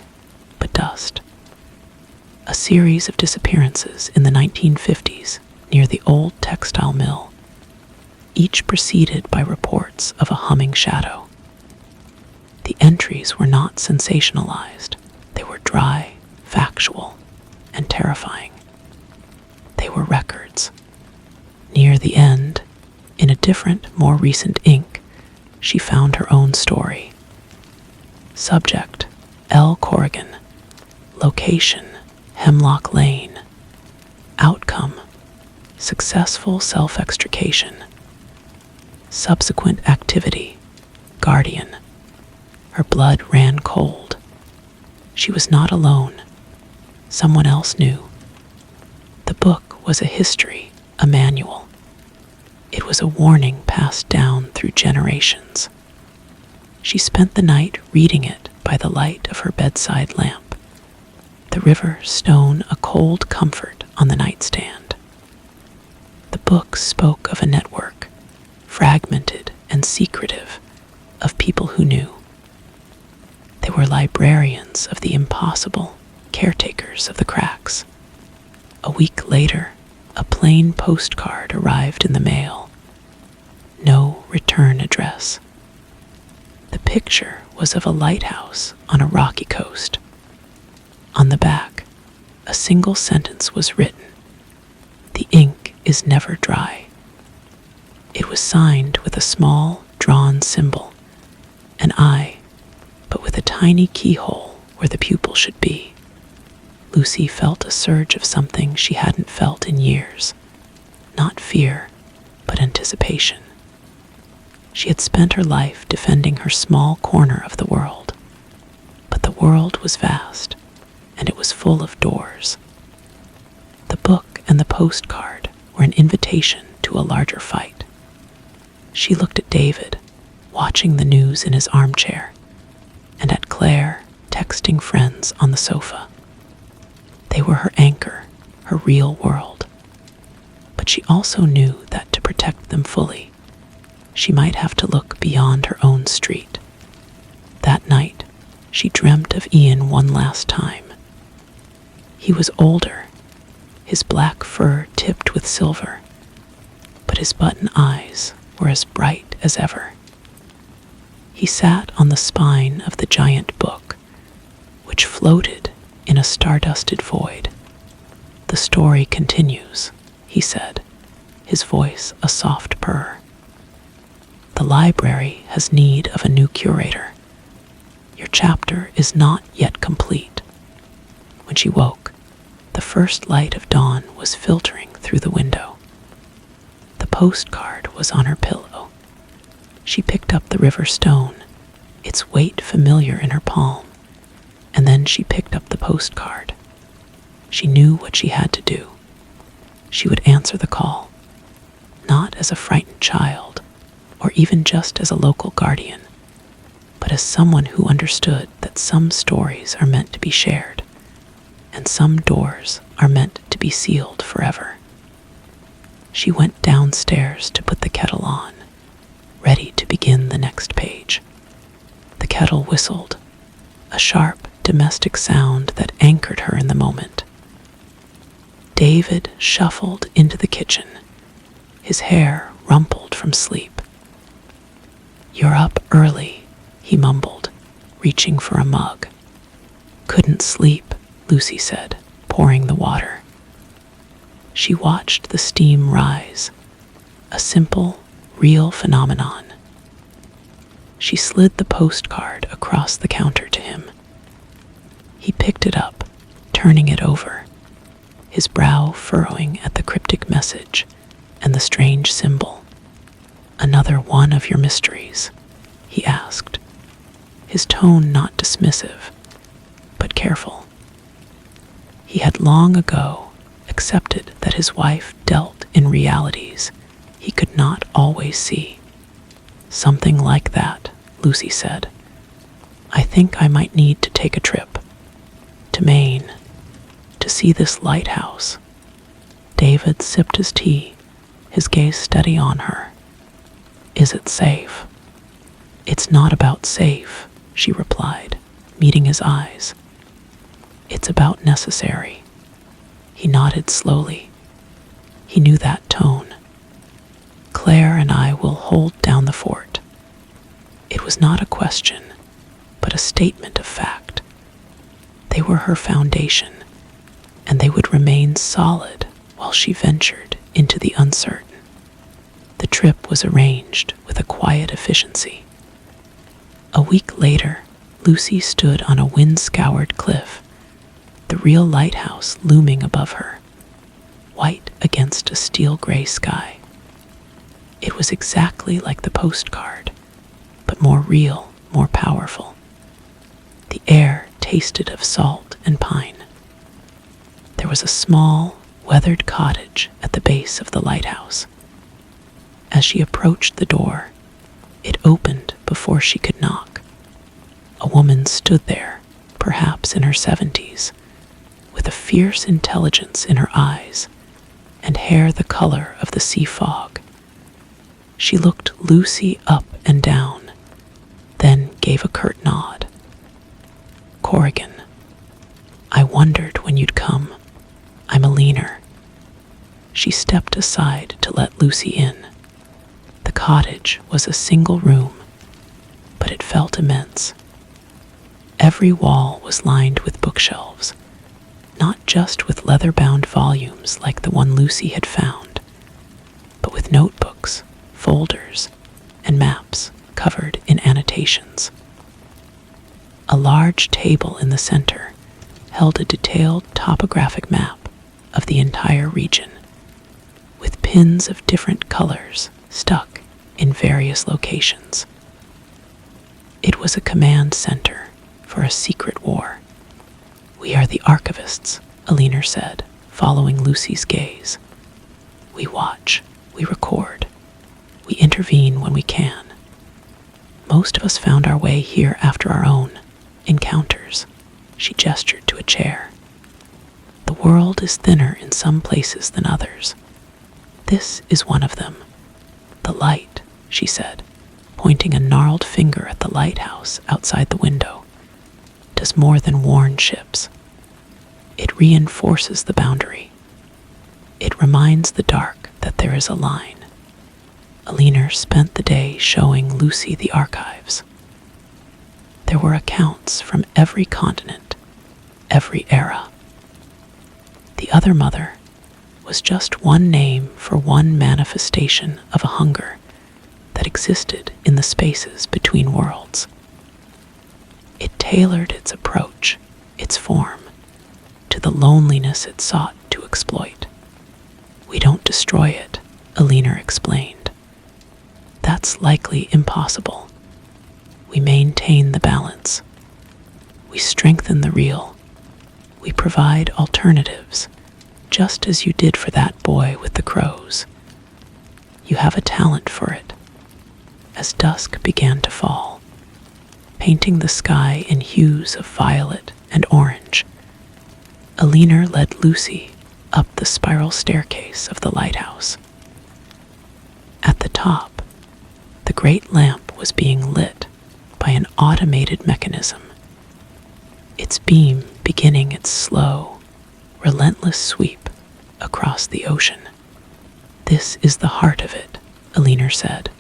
but dust. A series of disappearances in the 1950s near the old textile mill, each preceded by reports of a humming shadow. The entries were not sensationalized. They were dry, factual, and terrifying. They were records. Near the end, in a different, more recent ink, she found her own story. Subject, L. Corrigan. Location, Hemlock Lane. Outcome, successful self-extrication. Subsequent activity, Guardian. Her blood ran cold. She was not alone. Someone else knew. The book was a history, a manual. It was a warning passed down through generations. She spent the night reading it by the light of her bedside lamp, the river stone a cold comfort on the nightstand. The book spoke of a network, fragmented and secretive, of people who knew. They were librarians of the impossible, caretakers of the cracks. A week later, a plain postcard arrived in the mail. No return address. The picture was of a lighthouse on a rocky coast. On the back, a single sentence was written. "The ink is never dry." It was signed with a small, drawn symbol, an eye, but with a tiny keyhole where the pupil should be. Lucy felt a surge of something she hadn't felt in years. Not fear, but anticipation. She had spent her life defending her small corner of the world. But the world was vast, and it was full of doors. The book and the postcard were an invitation to a larger fight. She looked at David, watching the news in his armchair, and at Claire, texting friends on the sofa. They were her anchor, her real world. But she also knew that to protect them fully, she might have to look beyond her own street. That night, she dreamt of Ian one last time. He was older, his black fur tipped with silver, but his button eyes were as bright as ever. He sat on the spine of the giant book, which floated in a stardusted void. "The story continues," he said, his voice a soft purr. "The library has need of a new curator. Your chapter is not yet complete." When she woke, the first light of dawn was filtering through the window. The postcard was on her pillow. She picked up the river stone, its weight familiar in her palm, and then she picked up the postcard. She knew what she had to do. She would answer the call, not as a frightened child, or even just as a local guardian, but as someone who understood that some stories are meant to be shared, and some doors are meant to be sealed forever. She went downstairs to put the kettle on, ready to begin the next page. The kettle whistled, a sharp, domestic sound that anchored her in the moment. David shuffled into the kitchen, his hair rumpled from sleep. "You're up early," he mumbled, reaching for a mug. "Couldn't sleep," Lucy said, pouring the water. She watched the steam rise, a simple, real phenomenon. She slid the postcard across the counter to him. He picked it up, turning it over, his brow furrowing at the cryptic message and the strange symbol. "Another one of your mysteries?" he asked, his tone not dismissive, but careful. He had long ago accepted that his wife dealt in realities he could not always see. "Something like that," Lucy said. "I think I might need to take a trip. To Maine, to see this lighthouse." David sipped his tea, his gaze steady on her. "Is it safe?" "It's not about safe," she replied, meeting his eyes. "It's about necessary." He nodded slowly. He knew that tone. "Claire and I will hold down the fort." It was not a question, but a statement of fact. They were her foundation, and they would remain solid while she ventured into the uncertain. The trip was arranged with a quiet efficiency. A week later, Lucy stood on a wind-scoured cliff, the real lighthouse looming above her, white against a steel-gray sky. It was exactly like the postcard, but more real, more powerful. The air tasted of salt and pine. There was a small, weathered cottage at the base of the lighthouse. As she approached the door, it opened before she could knock. A woman stood there, perhaps in her 70s, with a fierce intelligence in her eyes and hair the color of the sea fog. She looked Lucy up and down, then gave a curt nod. "Corrigan, I wondered when you'd come. I'm a leaner." She stepped aside to let Lucy in. The cottage was a single room, but it felt immense. Every wall was lined with bookshelves, not just with leather-bound volumes like the one Lucy had found, but with notebooks, folders, and maps covered in annotations. A large table in the center held a detailed topographic map of the entire region, with pins of different colors stuck in various locations. It was a command center for a secret war. "We are the archivists," Alina said, following Lucy's gaze. "We watch, we record, we intervene when we can. Most of us found our way here after our own encounters." She gestured to a chair. "The world is thinner in some places than others. This is one of them. The light," she said, pointing a gnarled finger at the lighthouse outside the window, "does more than warn ships. It reinforces the boundary. It reminds the dark that there is a line." Alina spent the day showing Lucy the archives. There were accounts from every continent, every era. The other mother was just one name for one manifestation of a hunger that existed in the spaces between worlds. It tailored its approach, its form, to the loneliness it sought to exploit. "We don't destroy it," Alina explained. "That's likely impossible. We maintain the balance. We strengthen the real. We provide alternatives, just as you did for that boy with the crows. You have a talent for it." As dusk began to fall, painting the sky in hues of violet and orange, Alina led Lucy up the spiral staircase of the lighthouse. At the top, the great lamp was being lit by an automated mechanism, its beam beginning its slow, relentless sweep across the ocean. "This is the heart of it," Alina said,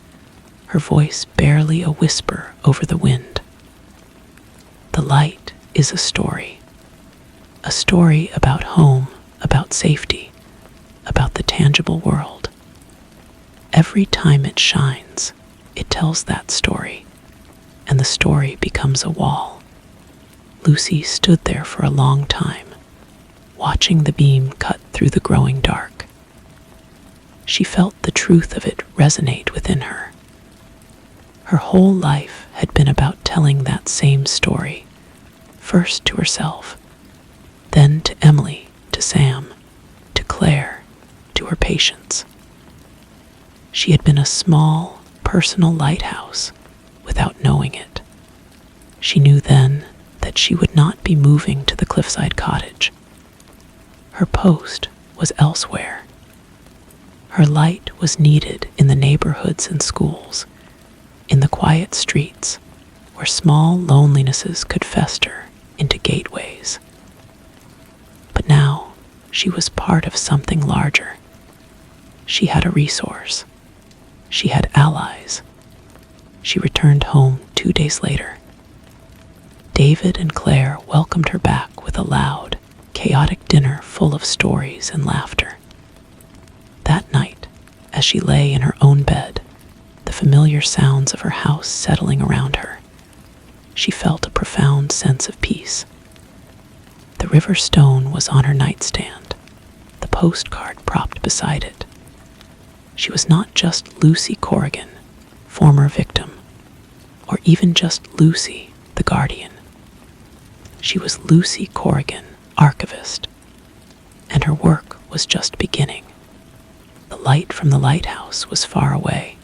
her voice barely a whisper over the wind. "The light is a story about home, about safety, about the tangible world. Every time it shines, it tells that story, and the story becomes a wall." Lucy stood there for a long time, watching the beam cut through the growing dark. She felt the truth of it resonate within her. Her whole life had been about telling that same story, first to herself, then to Emily, to Sam, to Claire, to her patients. She had been a small, personal lighthouse without knowing it. She knew then that she would not be moving to the cliffside cottage. Her post was elsewhere. Her light was needed in the neighborhoods and schools, in the quiet streets where small lonelinesses could fester into gateways. But now she was part of something larger. She had a resource. She had allies. She returned home 2 days later. David and Claire welcomed her back with a loud, chaotic dinner full of stories and laughter. That night, as she lay in her own bed, the familiar sounds of her house settling around her, she felt a profound sense of peace. The river stone was on her nightstand, the postcard propped beside it. She was not just Lucy Corrigan, former victim, or even just Lucy, the guardian. She was Lucy Corrigan, archivist, and her work was just beginning. The light from the lighthouse was far away,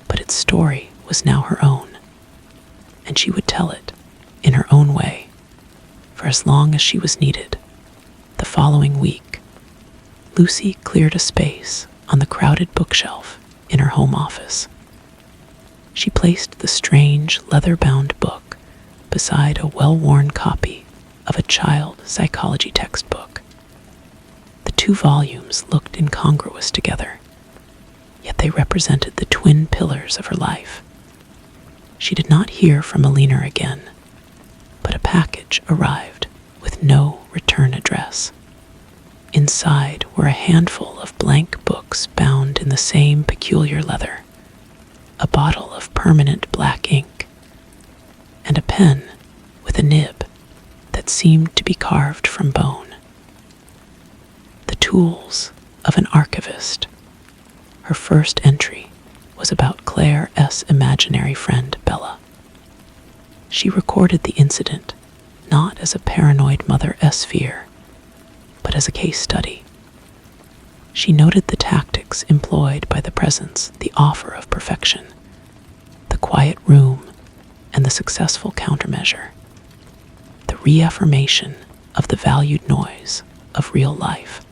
but its story was now her own, and she would tell it in her own way for as long as she was needed. The following week, Lucy cleared a space on the crowded bookshelf in her home office. She placed the strange leather-bound book beside a well-worn copy of a child psychology textbook. The 2 volumes looked incongruous together, yet they represented the twin pillars of her life. She did not hear from Alina again, but a package arrived with no return address. Inside were a handful of blank books bound in the same peculiar leather, a bottle of permanent black ink, and a pen with a nib that seemed to be carved from bone. The tools of an archivist. Her first entry was about Claire S.'s imaginary friend, Bella. She recorded the incident not as a paranoid Mother S. fear, but as a case study. She noted the tactics employed by the presence, the offer of perfection, the quiet room, and the successful countermeasure, the reaffirmation of the valued noise of real life.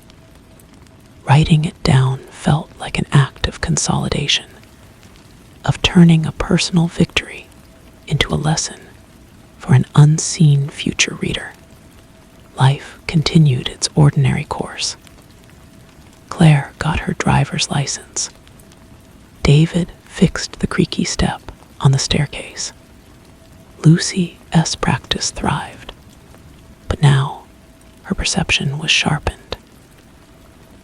Writing it down felt like an act of consolidation, of turning a personal victory into a lesson for an unseen future reader. Life continued its ordinary course. Claire got her driver's license. David fixed the creaky step on the staircase. Lucy's practice thrived, but now her perception was sharpened.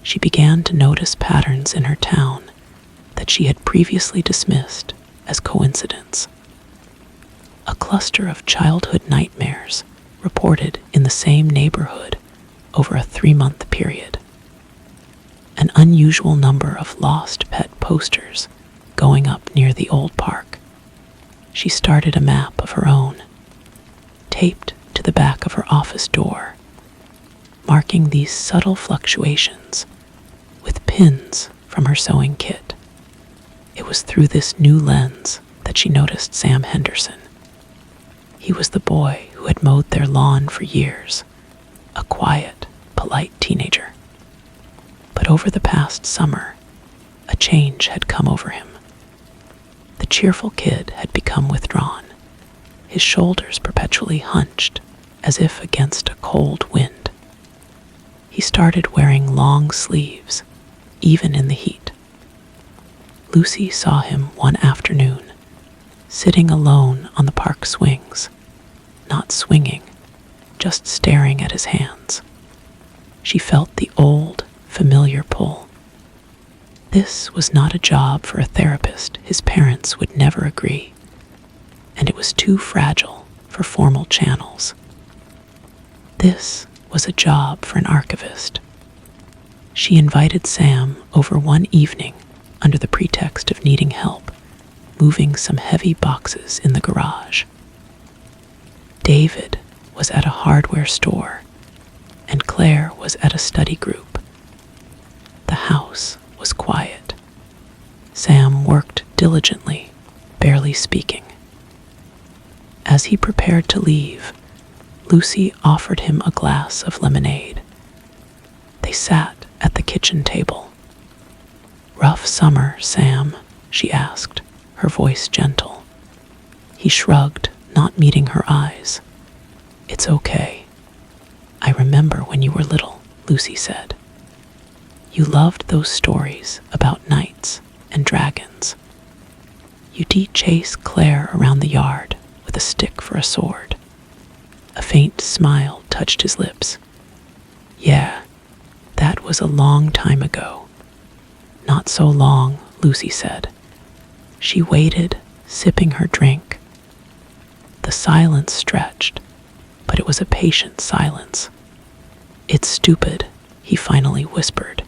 She began to notice patterns in her town that she had previously dismissed as coincidence. A cluster of childhood nightmares reported in the same neighborhood over a 3-month period. An unusual number of lost pet posters going up near the old park. She started a map of her own, taped to the back of her office door, marking these subtle fluctuations with pins from her sewing kit. It was through this new lens that she noticed Sam Henderson. He was the boy who had mowed their lawn for years, a quiet, polite teenager. But over the past summer, a change had come over him. The cheerful kid had become withdrawn, his shoulders perpetually hunched as if against a cold wind. He started wearing long sleeves, even in the heat. Lucy saw him one afternoon, sitting alone on the park swings, not swinging, just staring at his hands. She felt the old, familiar pull. This was not a job for a therapist his parents would never agree, and it was too fragile for formal channels. This was a job for an archivist, She invited Sam over one evening under the pretext of needing help, moving some heavy boxes in the garage. David was at a hardware store, and Claire was at a study group. The house was quiet. Sam worked diligently, barely speaking. As he prepared to leave, Lucy offered him a glass of lemonade. They sat at the kitchen table. "Rough summer, Sam?" she asked, her voice gentle. He shrugged, not meeting her eyes. "It's okay. I remember when you were little," Lucy said. "You loved those stories about knights and dragons. You'd chase Claire around the yard with a stick for a sword." A faint smile touched his lips. "Yeah, that was a long time ago." "Not so long," Lucy said. She waited, sipping her drink. The silence stretched, but it was a patient silence. "It's stupid," he finally whispered,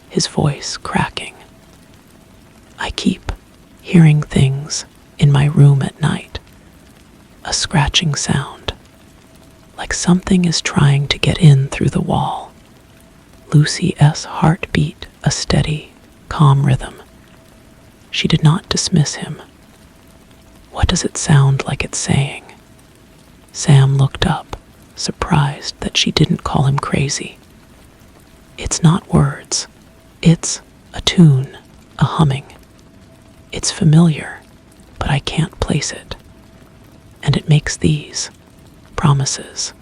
his voice cracking. "I keep hearing things in my room at night. A scratching sound, like something is trying to get in through the wall." Lucy's heart beat a steady, calm rhythm. She did not dismiss him. "What does it sound like it's saying?" Sam looked up, surprised that she didn't call him crazy. "It's not words. It's a tune, a humming. It's familiar, but I can't place it. And it makes these promises."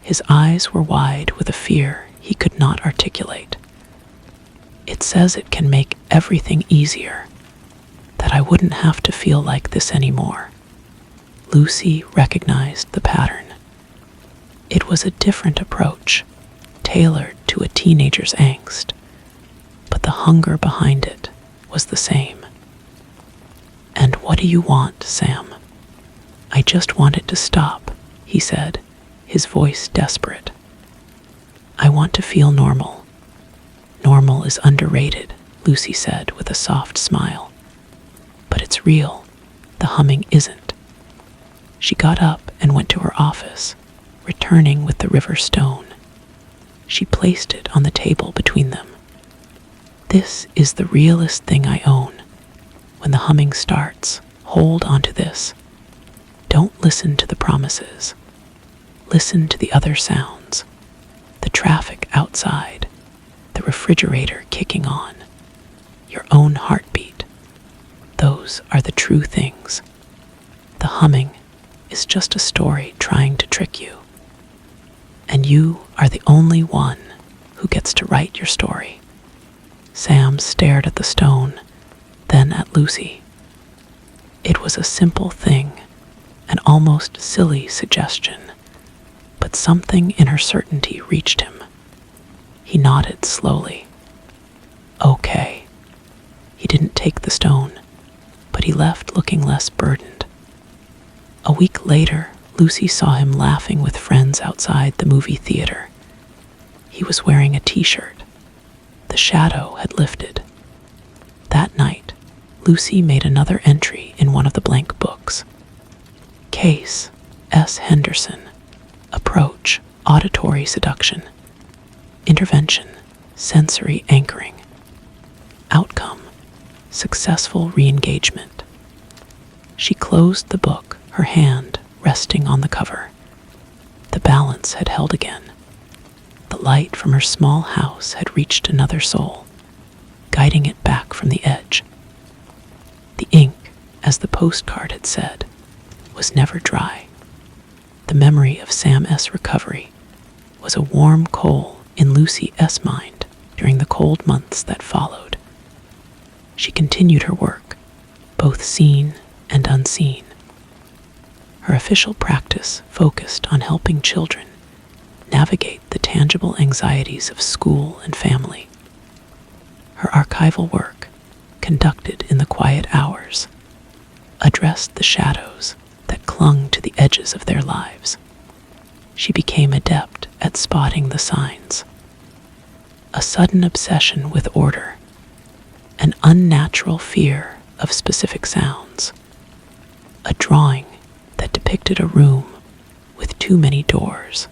His eyes were wide with a fear he could not articulate. "It says it can make everything easier, that I wouldn't have to feel like this anymore." Lucy recognized the pattern. It was a different approach, tailored to a teenager's angst, but the hunger behind it was the same. "And what do you want, Sam?" "I just want it to stop," he said, his voice desperate. "I want to feel normal." "Normal is underrated," Lucy said with a soft smile. "But it's real. The humming isn't." She got up and went to her office, returning with the river stone. She placed it on the table between them. "This is the realest thing I own. When the humming starts, hold onto this. Don't listen to the promises. Listen to the other sounds. The traffic outside, the refrigerator kicking on, your own heartbeat. Those are the true things. The humming is just a story trying to trick you. And you are the only one who gets to write your story." Sam stared at the stone, then at Lucy. It was a simple thing, an almost silly suggestion, but something in her certainty reached him. He nodded slowly. "Okay." He didn't take the stone, but he left looking less burdened. A week later, Lucy saw him laughing with friends outside the movie theater. He was wearing a t-shirt. The shadow had lifted. That night, Lucy made another entry in one of the blank books. Case S. Henderson. Approach, auditory seduction. Intervention, sensory anchoring. Outcome, successful re-engagement. She closed the book, her hand resting on the cover. The balance had held again. The light from her small house had reached another soul, guiding it back from the edge. The ink, as the postcard had said, was never dry. The memory of Sam S. recovery was a warm coal in Lucy S. mind during the cold months that followed. She continued her work, both seen and unseen. Her official practice focused on helping children navigate the tangible anxieties of school and family. Her archival work, conducted in the quiet hours, addressed the shadows that clung to the edges of their lives. She became adept at spotting the signs. a sudden obsession with order, an unnatural fear of specific sounds, a drawing that depicted a room with too many doors.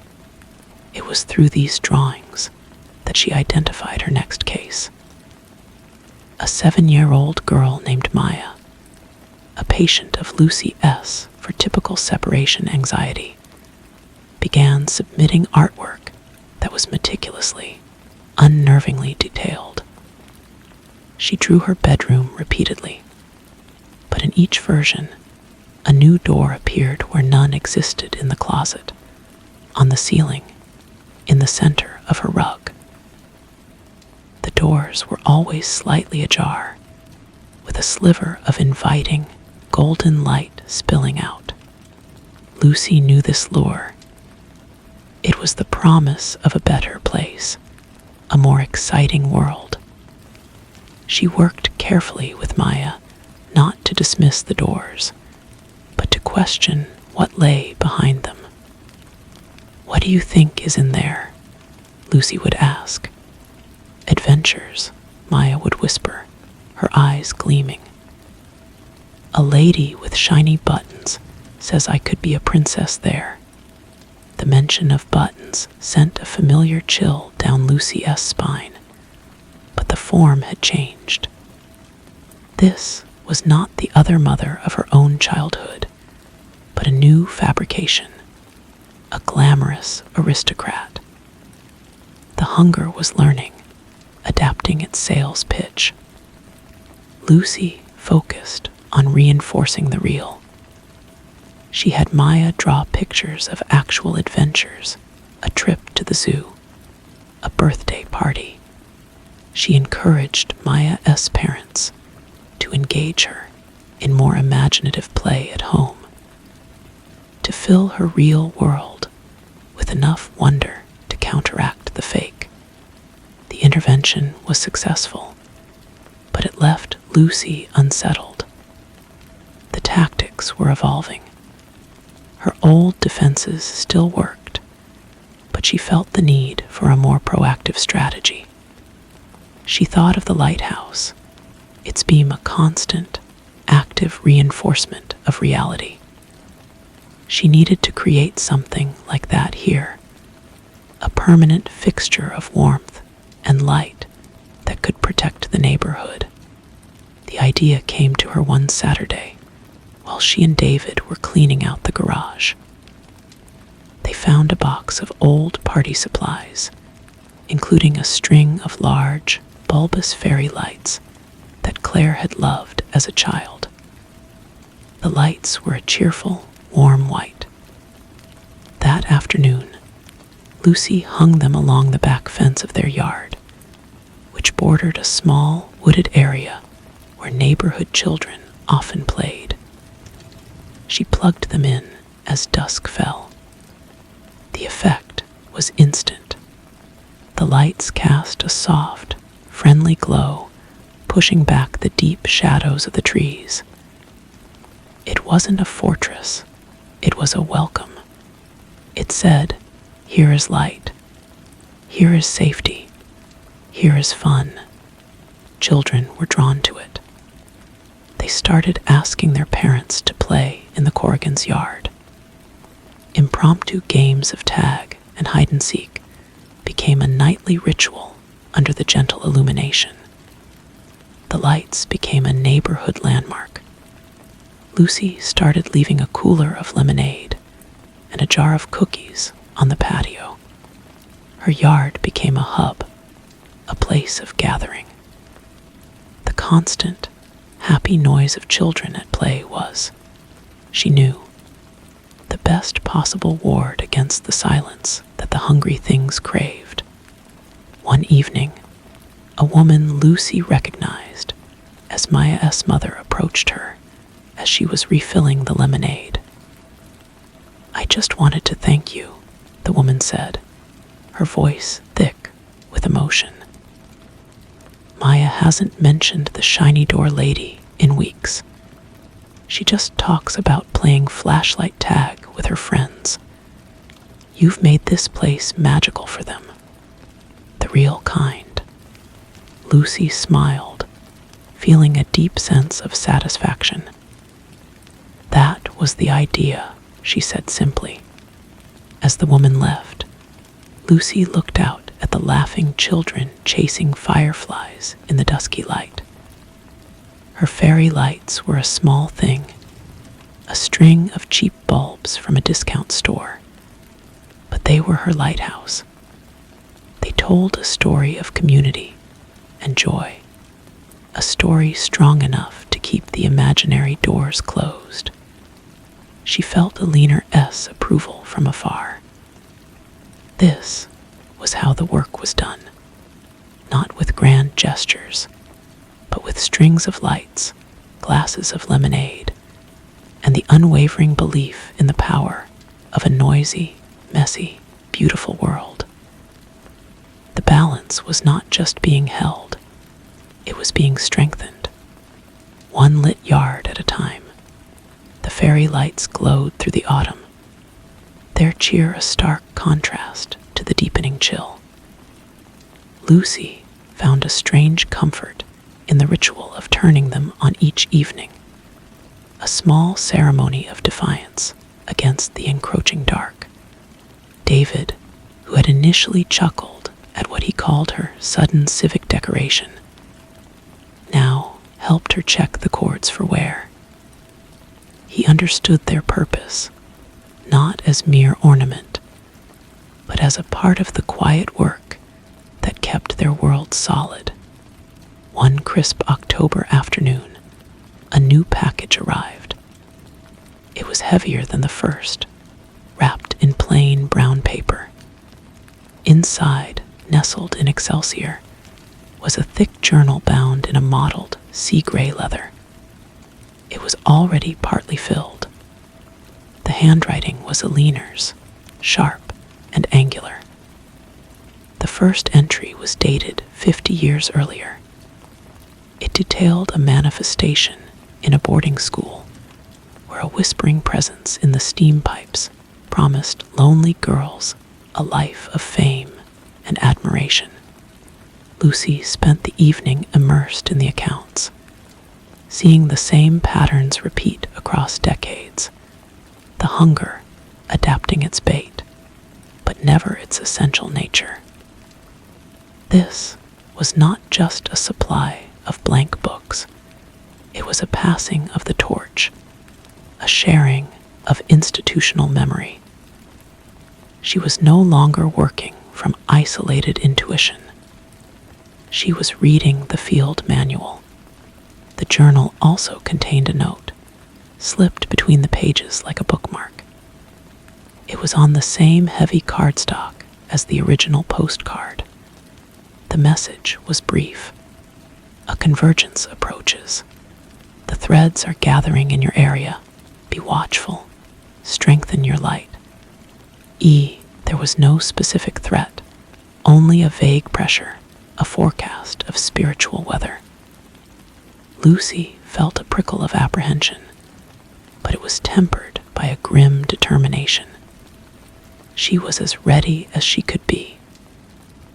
It was through these drawings that she identified her next case. A 7-year-old girl named Maya, a patient of Lucy S. for typical separation anxiety, began submitting artwork that was meticulously, unnervingly detailed. She drew her bedroom repeatedly, but in each version, a new door appeared where none existed: in the closet, on the ceiling, in the center of her rug. The doors were always slightly ajar, with a sliver of inviting, golden light spilling out. Lucy knew this lure. It was the promise of a better place, a more exciting world. She worked carefully with Maya, not to dismiss the doors, but to question what lay behind them. "What do you think is in there?" Lucy would ask. "Adventures," Maya would whisper, her eyes gleaming. "A lady with shiny buttons says I could be a princess there." The mention of buttons sent a familiar chill down Lucy S.'s spine, but the form had changed. This was not the other mother of her own childhood, but a new fabrication, a glamorous aristocrat. The hunger was learning, adapting its sales pitch. Lucy focused on reinforcing the real. She had Maya draw pictures of actual adventures, a trip to the zoo, a birthday party. She encouraged Maya S. parents to engage her in more imaginative play at home, to fill her real world with enough wonder to counteract the fake. The intervention was successful, but it left Lucy unsettled. The tactics were evolving. Her old defenses still worked, but she felt the need for a more proactive strategy. She thought of the lighthouse, its beam a constant, active reinforcement of reality. She needed to create something like that here, a permanent fixture of warmth and light that could protect the neighborhood. The idea came to her one Saturday, while she and David were cleaning out the garage. They found a box of old party supplies, including a string of large, bulbous fairy lights that Claire had loved as a child. The lights were a cheerful, warm white. That afternoon, Lucy hung them along the back fence of their yard, which bordered a small, wooded area where neighborhood children often played. She plugged them in as dusk fell. The effect was instant. The lights cast a soft, friendly glow, pushing back the deep shadows of the trees. It wasn't a fortress, it was a welcome. It said, "Here is light. Here is safety. Here is fun." Children were drawn to it. They started asking their parents to play in the Corrigan's yard. Impromptu games of tag and hide-and-seek became a nightly ritual under the gentle illumination. The lights became a neighborhood landmark. Lucy started leaving a cooler of lemonade and a jar of cookies on the patio. Her yard became a hub, a place of gathering. The constant, happy noise of children at play was, she knew, the best possible ward against the silence that the hungry things craved. One evening, a woman Lucy recognized as Maya S. mother approached her as she was refilling the lemonade. "I just wanted to thank you," the woman said, her voice thick with emotion. "Maya hasn't mentioned the shiny door lady in weeks. She just talks about playing flashlight tag with her friends. You've made this place magical for them. The real kind." Lucy smiled, feeling a deep sense of satisfaction. "That was the idea," she said simply. As the woman left, Lucy looked out at the laughing children chasing fireflies in the dusky light. Her fairy lights were a small thing, a string of cheap bulbs from a discount store, but they were her lighthouse. They told a story of community and joy, a story strong enough to keep the imaginary doors closed. She felt a leaner S approval from afar. This was how the work was done, not with grand gestures, but with strings of lights, glasses of lemonade, and the unwavering belief in the power of a noisy, messy, beautiful world. The balance was not just being held, it was being strengthened, one lit yard at a time. The fairy lights glowed through the autumn, their cheer a stark contrast to the deepening chill. Lucy found a strange comfort in the ritual of turning them on each evening, a small ceremony of defiance against the encroaching dark. David, who had initially chuckled at what he called her sudden civic decoration, now helped her check the cords for wear. He understood their purpose, not as mere ornament, but as a part of the quiet work that kept their world solid. One crisp October afternoon, a new package arrived. It was heavier than the first, wrapped in plain brown paper. Inside, nestled in excelsior, was a thick journal bound in a mottled sea gray leather. It was already partly filled. The handwriting was Aline's, sharp and angular. The first entry was dated 50 years earlier. It detailed a manifestation in a boarding school where a whispering presence in the steam pipes promised lonely girls a life of fame and admiration. Lucy spent the evening immersed in the accounts, seeing the same patterns repeat across decades, the hunger adapting its bait, but never its essential nature. This was not just a supply of blank books. It was a passing of the torch, a sharing of institutional memory. She was no longer working from isolated intuition. She was reading the field manual. The journal also contained a note, slipped between the pages like a bookmark. It was on the same heavy cardstock as the original postcard. The message was brief. A convergence approaches. The threads are gathering in your area. Be watchful. Strengthen your light. There was no specific threat, only a vague pressure, a forecast of spiritual weather. Lucy felt a prickle of apprehension, but it was tempered by a grim determination. She was as ready as she could be.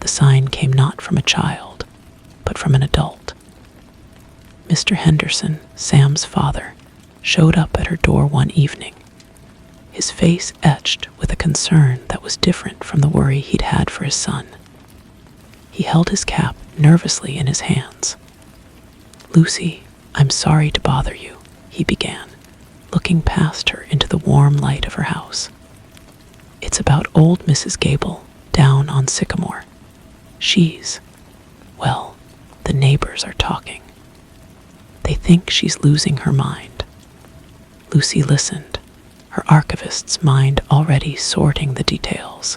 The sign came not from a child, but from an adult. Mr. Henderson, Sam's father, showed up at her door one evening, his face etched with a concern that was different from the worry he'd had for his son. He held his cap nervously in his hands. "Lucy, I'm sorry to bother you," he began, looking past her into the warm light of her house. "It's about old Mrs. Gable down on Sycamore. Well, the neighbors are talking. They think she's losing her mind." Lucy listened, her archivist's mind already sorting the details.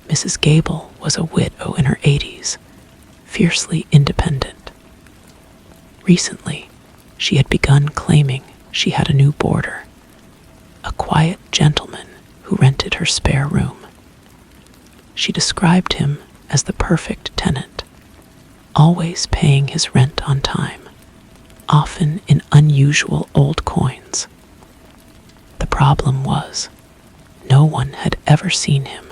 Mrs. Gable was a widow in her 80s, fiercely independent. Recently, she had begun claiming she had a new boarder, a quiet gentleman who rented her spare room. She described him as the perfect tenant, always paying his rent on time, often in unusual old coins. The problem was, no one had ever seen him.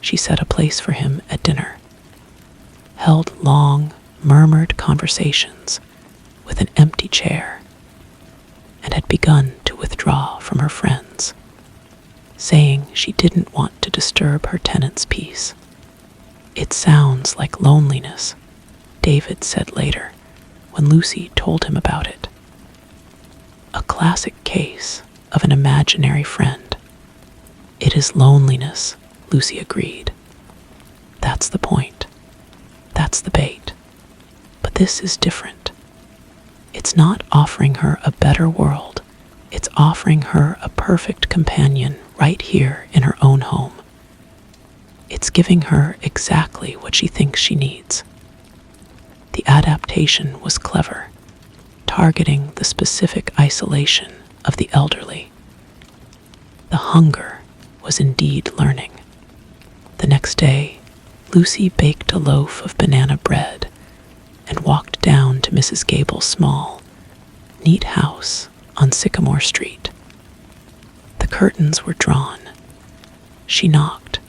She set a place for him at dinner, held long, murmured conversations with an empty chair, and had begun to withdraw from her friends, saying she didn't want to disturb her tenant's peace. "It sounds like loneliness," David said later, when Lucy told him about it. "A classic case of an imaginary friend." "It is loneliness," Lucy agreed. "That's the point. That's the bait. But this is different. It's not offering her a better world. It's offering her a perfect companion right here in her own home. It's giving her exactly what she thinks she needs." The adaptation was clever, targeting the specific isolation of the elderly. The hunger was indeed learning. The next day, Lucy baked a loaf of banana bread and walked down to Mrs. Gable's small, neat house on Sycamore Street. The curtains were drawn. She knocked,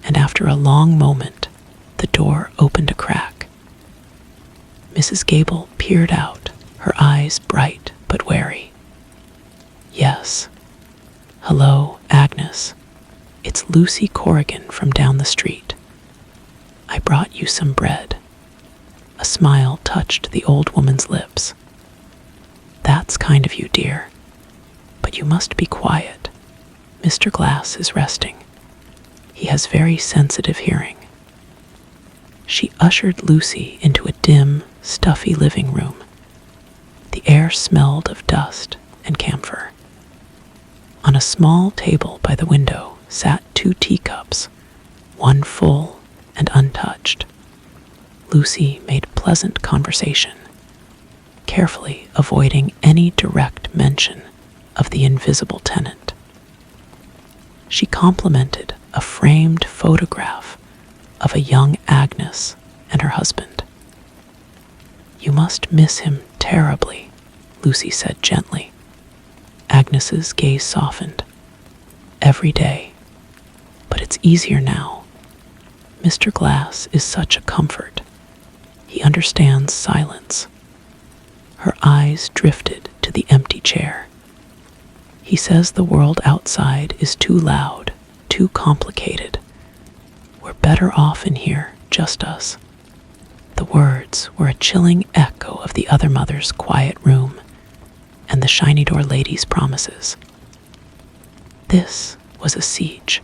and after a long moment, the door opened a crack. Mrs. Gable peered out, her eyes bright but wary. "Yes. Hello, Agnes. It's Lucy Corrigan from down the street. I brought you some bread." A smile touched the old woman's lips. "That's kind of you, dear. But you must be quiet. Mr. Glass is resting. He has very sensitive hearing." She ushered Lucy into a dim, stuffy living room. The air smelled of dust and camphor. On a small table by the window sat 2 teacups, one full and untouched. Lucy made pleasant conversation, carefully avoiding any direct mention of the invisible tenant. She complimented a framed photograph of a young Agnes and her husband. "You must miss him terribly," Lucy said gently. Agnes's gaze softened. "Every day. But it's easier now. Mr. Glass is such a comfort. He understands silence." Her eyes drifted to the empty chair. "He says the world outside is too loud, too complicated. We're better off in here, just us." The words were a chilling echo of the other mother's quiet room and the shiny door lady's promises. This was a siege,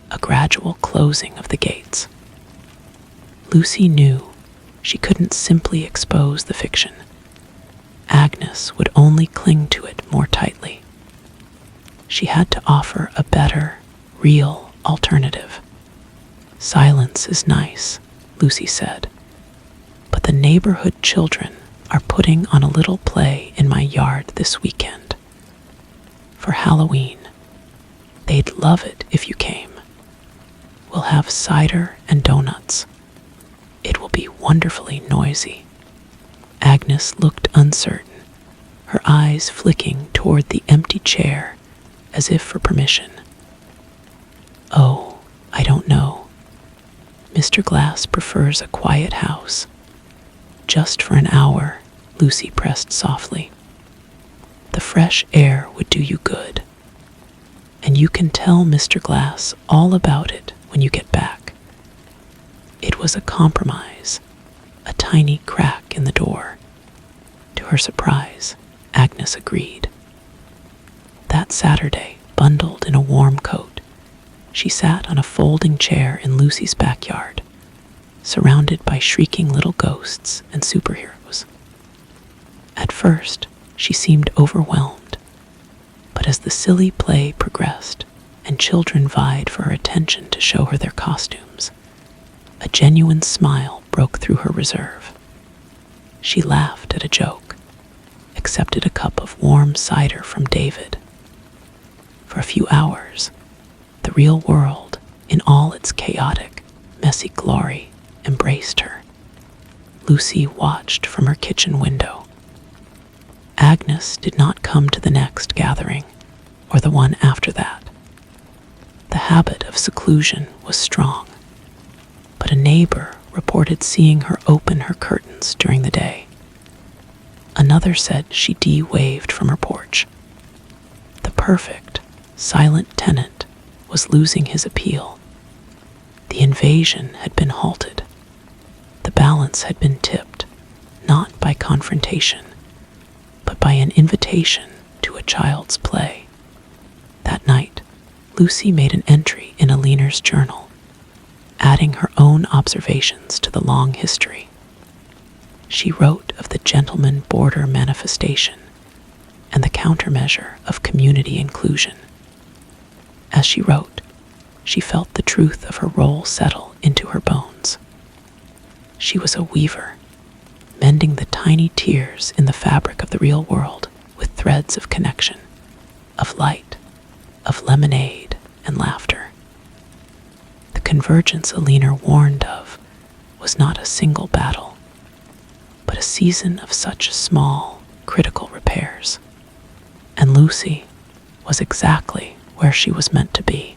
a gradual closing of the gates. Lucy knew she couldn't simply expose the fiction. Agnes would only cling to it more tightly. She had to offer a better, real alternative. "Silence is nice," Lucy said, "but the neighborhood children are putting on a little play in my yard this weekend. For Halloween. They'd love it if you came. We'll have cider and donuts. It will be wonderfully noisy." Agnes looked uncertain, her eyes flicking toward the empty chair as if for permission. "Oh, I don't know. Mr. Glass prefers a quiet house. Just for an hour," Lucy pressed softly. "The fresh air would do you good. And you can tell Mr. Glass all about it when you get back." It was a compromise, a tiny crack in the door. To her surprise, Agnes agreed. That Saturday, bundled in a warm coat, she sat on a folding chair in Lucy's backyard, surrounded by shrieking little ghosts and superheroes. At first, she seemed overwhelmed, but as the silly play progressed and children vied for her attention to show her their costumes, a genuine smile broke through her reserve. She laughed at a joke, accepted a cup of warm cider from David. For a few hours, the real world, in all its chaotic, messy glory, embraced her. Lucy watched from her kitchen window. Agnes did not come to the next gathering, or the one after that. The habit of seclusion was strong, but a neighbor reported seeing her open her curtains during the day. Another said she waved from her porch. The perfect, silent tenant was losing his appeal. The invasion had been halted. The balance had been tipped, not by confrontation, but by an invitation to a child's play. That night, Lucy made an entry in Aliner's journal, adding her own observations to the long history. She wrote of the gentleman boarder manifestation and the countermeasure of community inclusion. As she wrote, she felt the truth of her role settle into her bones. She was a weaver, mending the tiny tears in the fabric of the real world with threads of connection, of light, of lemonade and laughter. The convergence Aliner warned of was not a single battle, but a season of such small, critical repairs. And Lucy was exactly where she was meant to be.